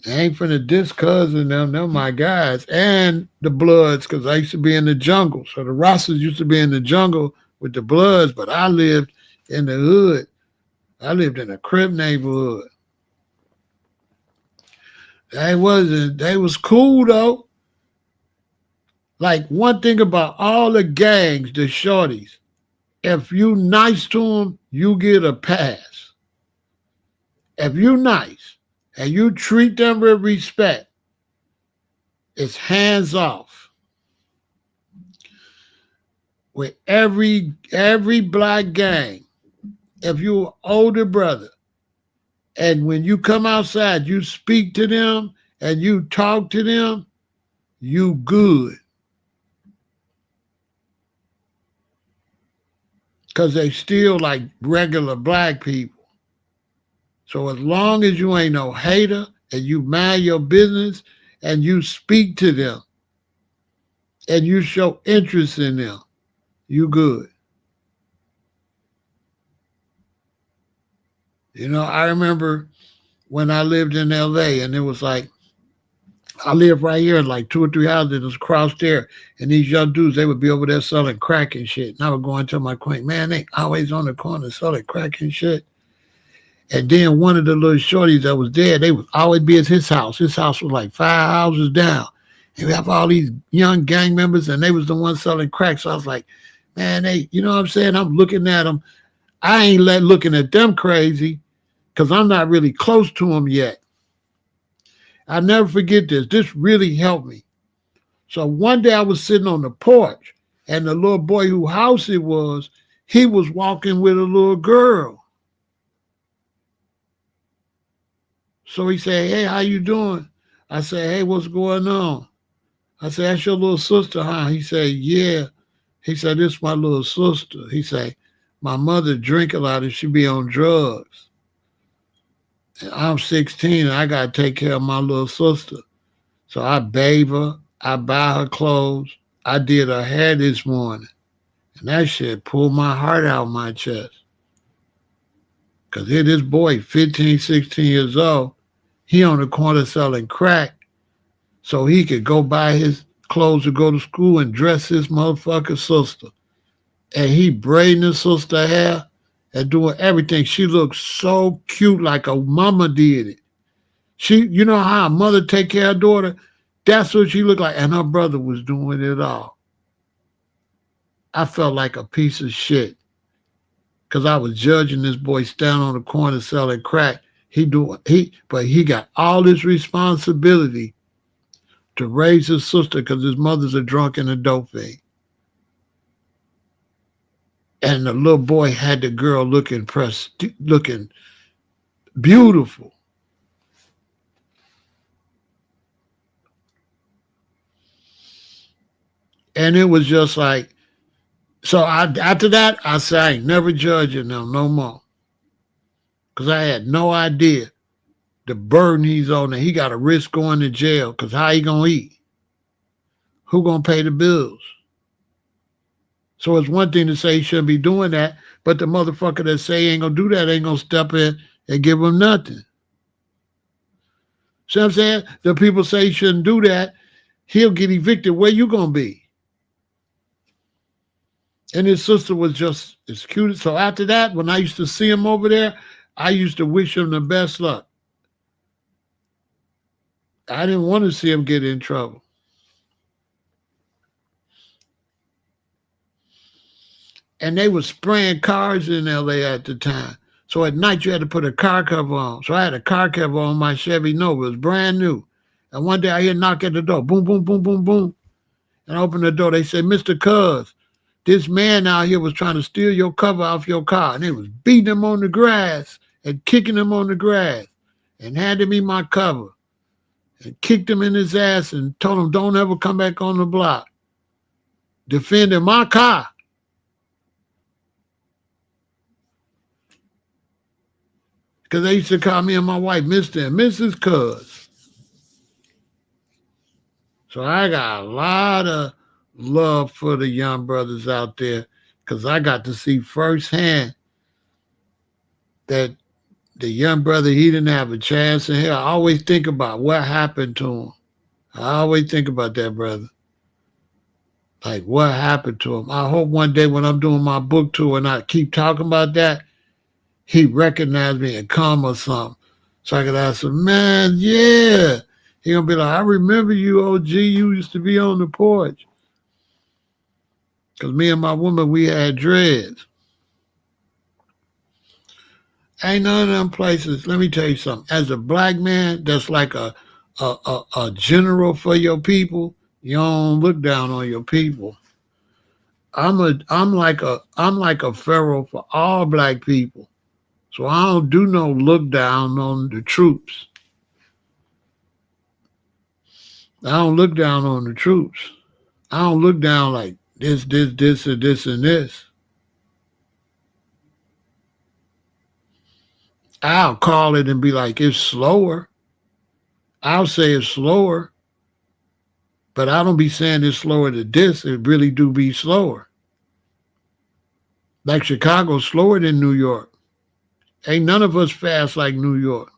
I ain't finna diss Cuz and them. They're my guys. And the Bloods, because I used to be in the jungle. So the Rosses used to be in the jungle with the Bloods, but I lived in the hood. I lived in a Crip neighborhood. They was cool though. Like one thing about all the gangs, the shorties, if you nice to them, you get a pass. If you nice and you treat them with respect, it's hands off. With every black gang, if you're an older brother, and when you come outside, you speak to them and you talk to them, you good. Because they still like regular black people. So as long as you ain't no hater and you mind your business and you speak to them and you show interest in them, you good. You know, I remember when I lived in LA and it was like, I lived right here in like 2 or 3 houses across there. And these young dudes, they would be over there selling crack and shit. And I would go and tell my queen, man, they always on the corner selling crack and shit. And then one of the little shorties that was there, they would always be at his house. His house was like 5 houses down. And we have all these young gang members and they was the ones selling crack. So I was like, man, they, you know what I'm saying? I'm looking at them. I ain't looking at them crazy because I'm not really close to them yet. I'll never forget this. This really helped me. So one day I was sitting on the porch and the little boy whose house it was, he was walking with a little girl. So he said, hey, how you doing? I said, hey, what's going on? I said, that's your little sister, huh? He said, yeah. He said, this is my little sister. He said, my mother drink a lot and she be on drugs. And I'm 16 and I got to take care of my little sister. So I bathe her. I buy her clothes. I did her hair this morning. And that shit pulled my heart out of my chest. Because here this boy, 15, 16 years old, he on the corner selling crack so he could go buy his clothes to go to school and dress his motherfucking sister. And he braiding his sister hair and doing everything. She looked so cute like a mama did it. She, you know how a mother take care of her daughter? That's what she looked like. And her brother was doing it all. I felt like a piece of shit because I was judging this boy standing on the corner selling crack. But he got all this responsibility to raise his sister because his mother's a drunk and a dope fiend. And the little boy had the girl looking beautiful. And it was just like, so after that, I said, I ain't never judging them no more. Because I had no idea the burden he's on, and he got to risk going to jail because how he going to eat? Who going to pay the bills? So it's one thing to say he shouldn't be doing that, but the motherfucker that say he ain't going to do that ain't going to step in and give him nothing. See what I'm saying? The people say he shouldn't do that. He'll get evicted. Where you going to be? And his sister was just as cute. So after that, when I used to see him over there, I used to wish him the best luck. I didn't want to see him get in trouble. And they were spraying cars in LA at the time. So at night you had to put a car cover on. So I had a car cover on my Chevy Nova. It was brand new. And one day I hear a knock at the door. Boom, boom, boom, boom, boom. And I opened the door. They said, Mr. Cuz, this man out here was trying to steal your cover off your car. And they was beating him on the grass and kicking him on the grass and handed me my cover and kicked him in his ass and told him, don't ever come back on the block. Defending my car. Because they used to call me and my wife Mr. and Mrs. Cuz. So I got a lot of love for the young brothers out there because I got to see firsthand that the young brother, he didn't have a chance in hell. I always think about what happened to him. I always think about that, brother. Like, what happened to him? I hope one day when I'm doing my book tour and I keep talking about that, he recognized me and come or something. So I could ask him, man, yeah. He gonna be like, I remember you, OG. You used to be on the porch. Because me and my woman, we had dreads. Ain't none of them places. Let me tell you something. As a black man, that's like a general for your people. You don't look down on your people. I'm like a pharaoh for all black people. So I don't do no look down on the troops. I don't look down on the troops. I don't look down like this, and this. I'll call it and be like, it's slower. I'll say it's slower. But I don't be saying it's slower than this. It really do be slower. Like Chicago's slower than New York. Ain't none of us fast like New York.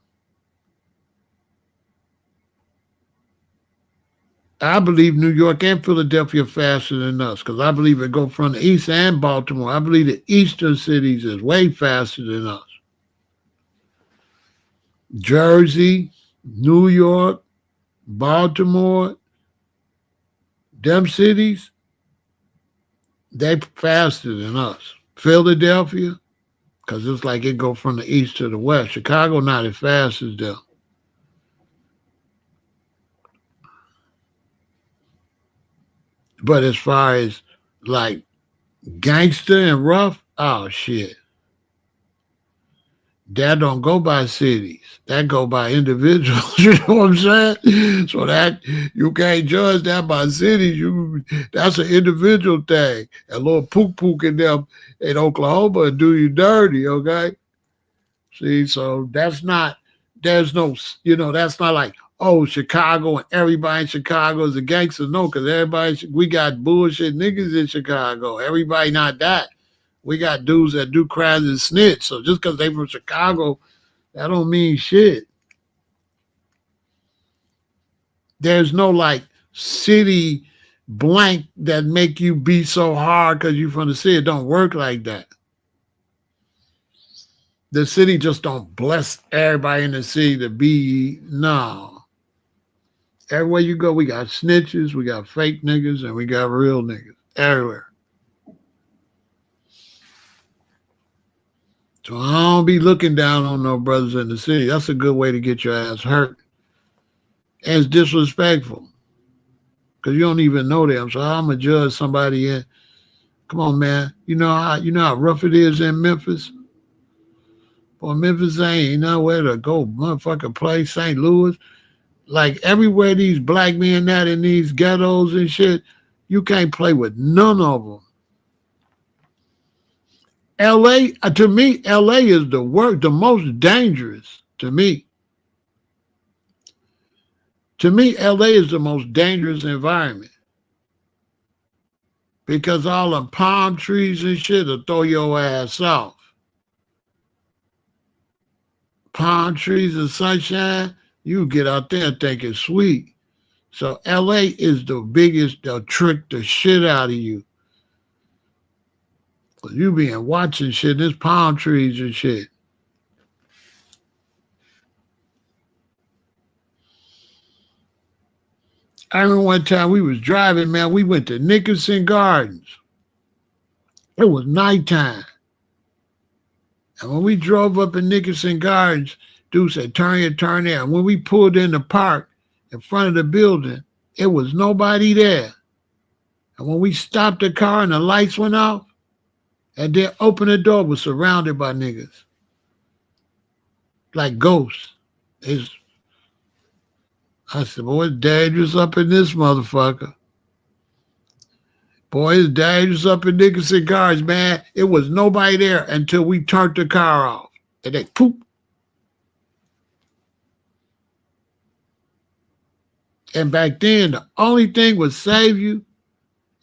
I believe New York and Philadelphia are faster than us because I believe it go from the east and Baltimore. I believe the eastern cities is way faster than us. Jersey, New York, Baltimore, them cities, they faster than us. Philadelphia, because it's like it go from the east to the west. Chicago not as fast as them. But as far as like gangster and rough, oh shit. That don't go by cities. That go by individuals. You know what I'm saying? So that you can't judge that by cities. That's an individual thing. A little pook in them in Oklahoma do you dirty, okay? See, so that's not, there's no, that's not like, oh, Chicago and everybody in Chicago is a gangster. No, because we got bullshit niggas in Chicago. Everybody not that. We got dudes that do crimes and snitch. So just because they from Chicago, that don't mean shit. There's no like city blank that make you be so hard because you from the city. It don't work like that. The city just don't bless everybody in the city to be, no. Everywhere you go, we got snitches, we got fake niggas, and we got real niggas everywhere. So I don't be looking down on no brothers in the city. That's a good way to get your ass hurt. And it's disrespectful because you don't even know them. So I'm going to judge somebody in. Come on, man. You know how rough it is in Memphis? Boy, Memphis ain't nowhere to go motherfucking play. St. Louis. Like everywhere these black men at in these ghettos and shit, you can't play with none of them. LA, to me, LA is the most dangerous to me. To me, LA is the most dangerous environment because all the palm trees and shit will throw your ass off. Palm trees and sunshine, you get out there and think it's sweet. So LA is the biggest, they'll trick the shit out of you. You being watching shit, there's palm trees and shit. I remember one time we was driving, man, we went to Nickerson Gardens. It was nighttime. And when we drove up in Nickerson Gardens, dude said, turn here, turn there. And when we pulled in the park in front of the building, it was nobody there. And when we stopped the car and the lights went off, and then opened the door, was surrounded by niggas. Like ghosts. I said, boy, it's dangerous up in this motherfucker. Boy, it's dangerous up in Nickerson Gardens, man. It was nobody there until we turned the car off. And they poop. And back then, the only thing would save you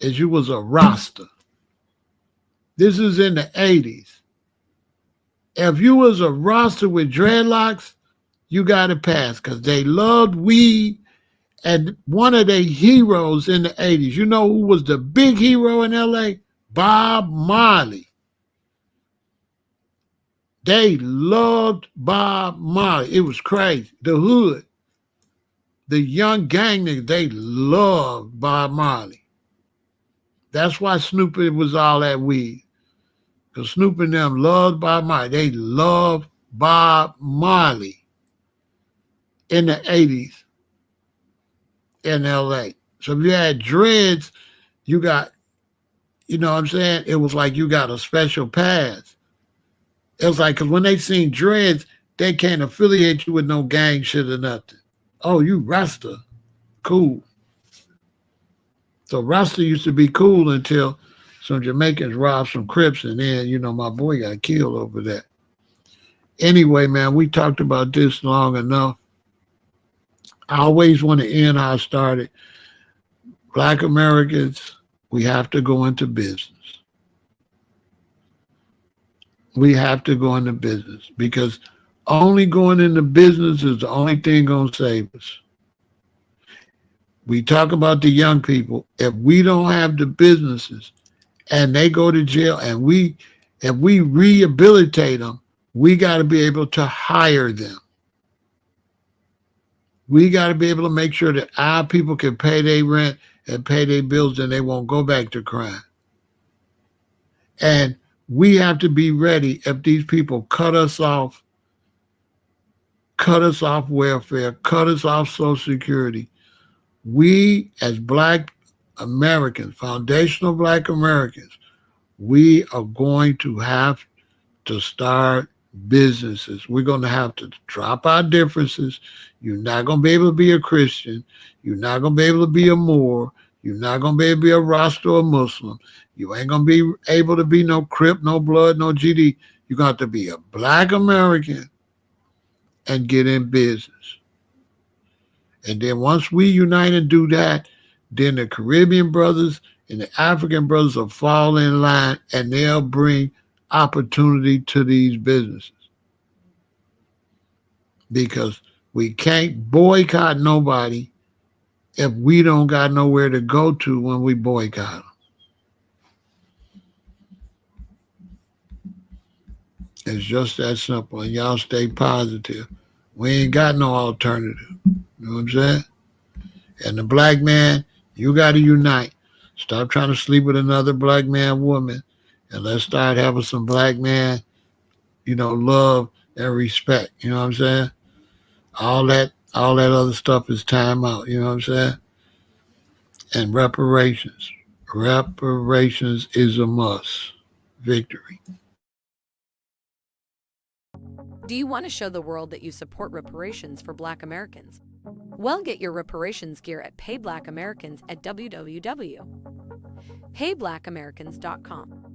is you was a Rasta. This is in the 80s. If you was a Rasta with dreadlocks, you got a pass because they loved weed. And one of their heroes in the 80s, you know who was the big hero in LA? Bob Marley. They loved Bob Marley. It was crazy. The hood, the young gang niggas, they loved Bob Marley. That's why Snoop was all that weed. Because Snoop and them loved Bob Marley. They loved Bob Marley in the 80s in LA. So if you had dreads, you got, you know what I'm saying? It was like you got a special pass. It was like, because when they seen dreads, they can't affiliate you with no gang shit or nothing. Oh, you Rasta. Cool. So Rasta used to be cool until some Jamaicans robbed some Crips, and then, you know, my boy got killed over that. Anyway, man, we talked about this long enough. I always want to end how I started. Black Americans, we have to go into business. We have to go into business because only going into business is the only thing going to save us. We talk about the young people. If we don't have the businesses and they go to jail and if we rehabilitate them, we got to be able to hire them. We got to be able to make sure that our people can pay their rent and pay their bills and they won't go back to crime. And we have to be ready if these people cut us off welfare, cut us off Social Security. We as Black Americans, foundational Black Americans, we are going to have to start businesses. We're going to have to drop our differences. You're not going to be able to be a Christian. You're not going to be able to be a Moor. You're not going to be able to be a Rasta or a Muslim. You ain't going to be able to be no Crip, no Blood, no GD. You're going to have to be a Black American and get in business. And then once we unite and do that, then the Caribbean brothers and the African brothers will fall in line and they'll bring opportunity to these businesses. Because we can't boycott nobody if we don't got nowhere to go to when we boycott them. It's just that simple. And y'all stay positive. We ain't got no alternative. You know what I'm saying? And the Black man, you got to unite. Stop trying to sleep with another Black man, woman, and let's start having some Black man, you know, love and respect. You know what I'm saying? All that other stuff is time out. You know what I'm saying? And reparations. Reparations is a must. Victory. Do you want to show the world that you support reparations for Black Americans? Well, get your reparations gear at Pay Black Americans at www.payblacamericans.com.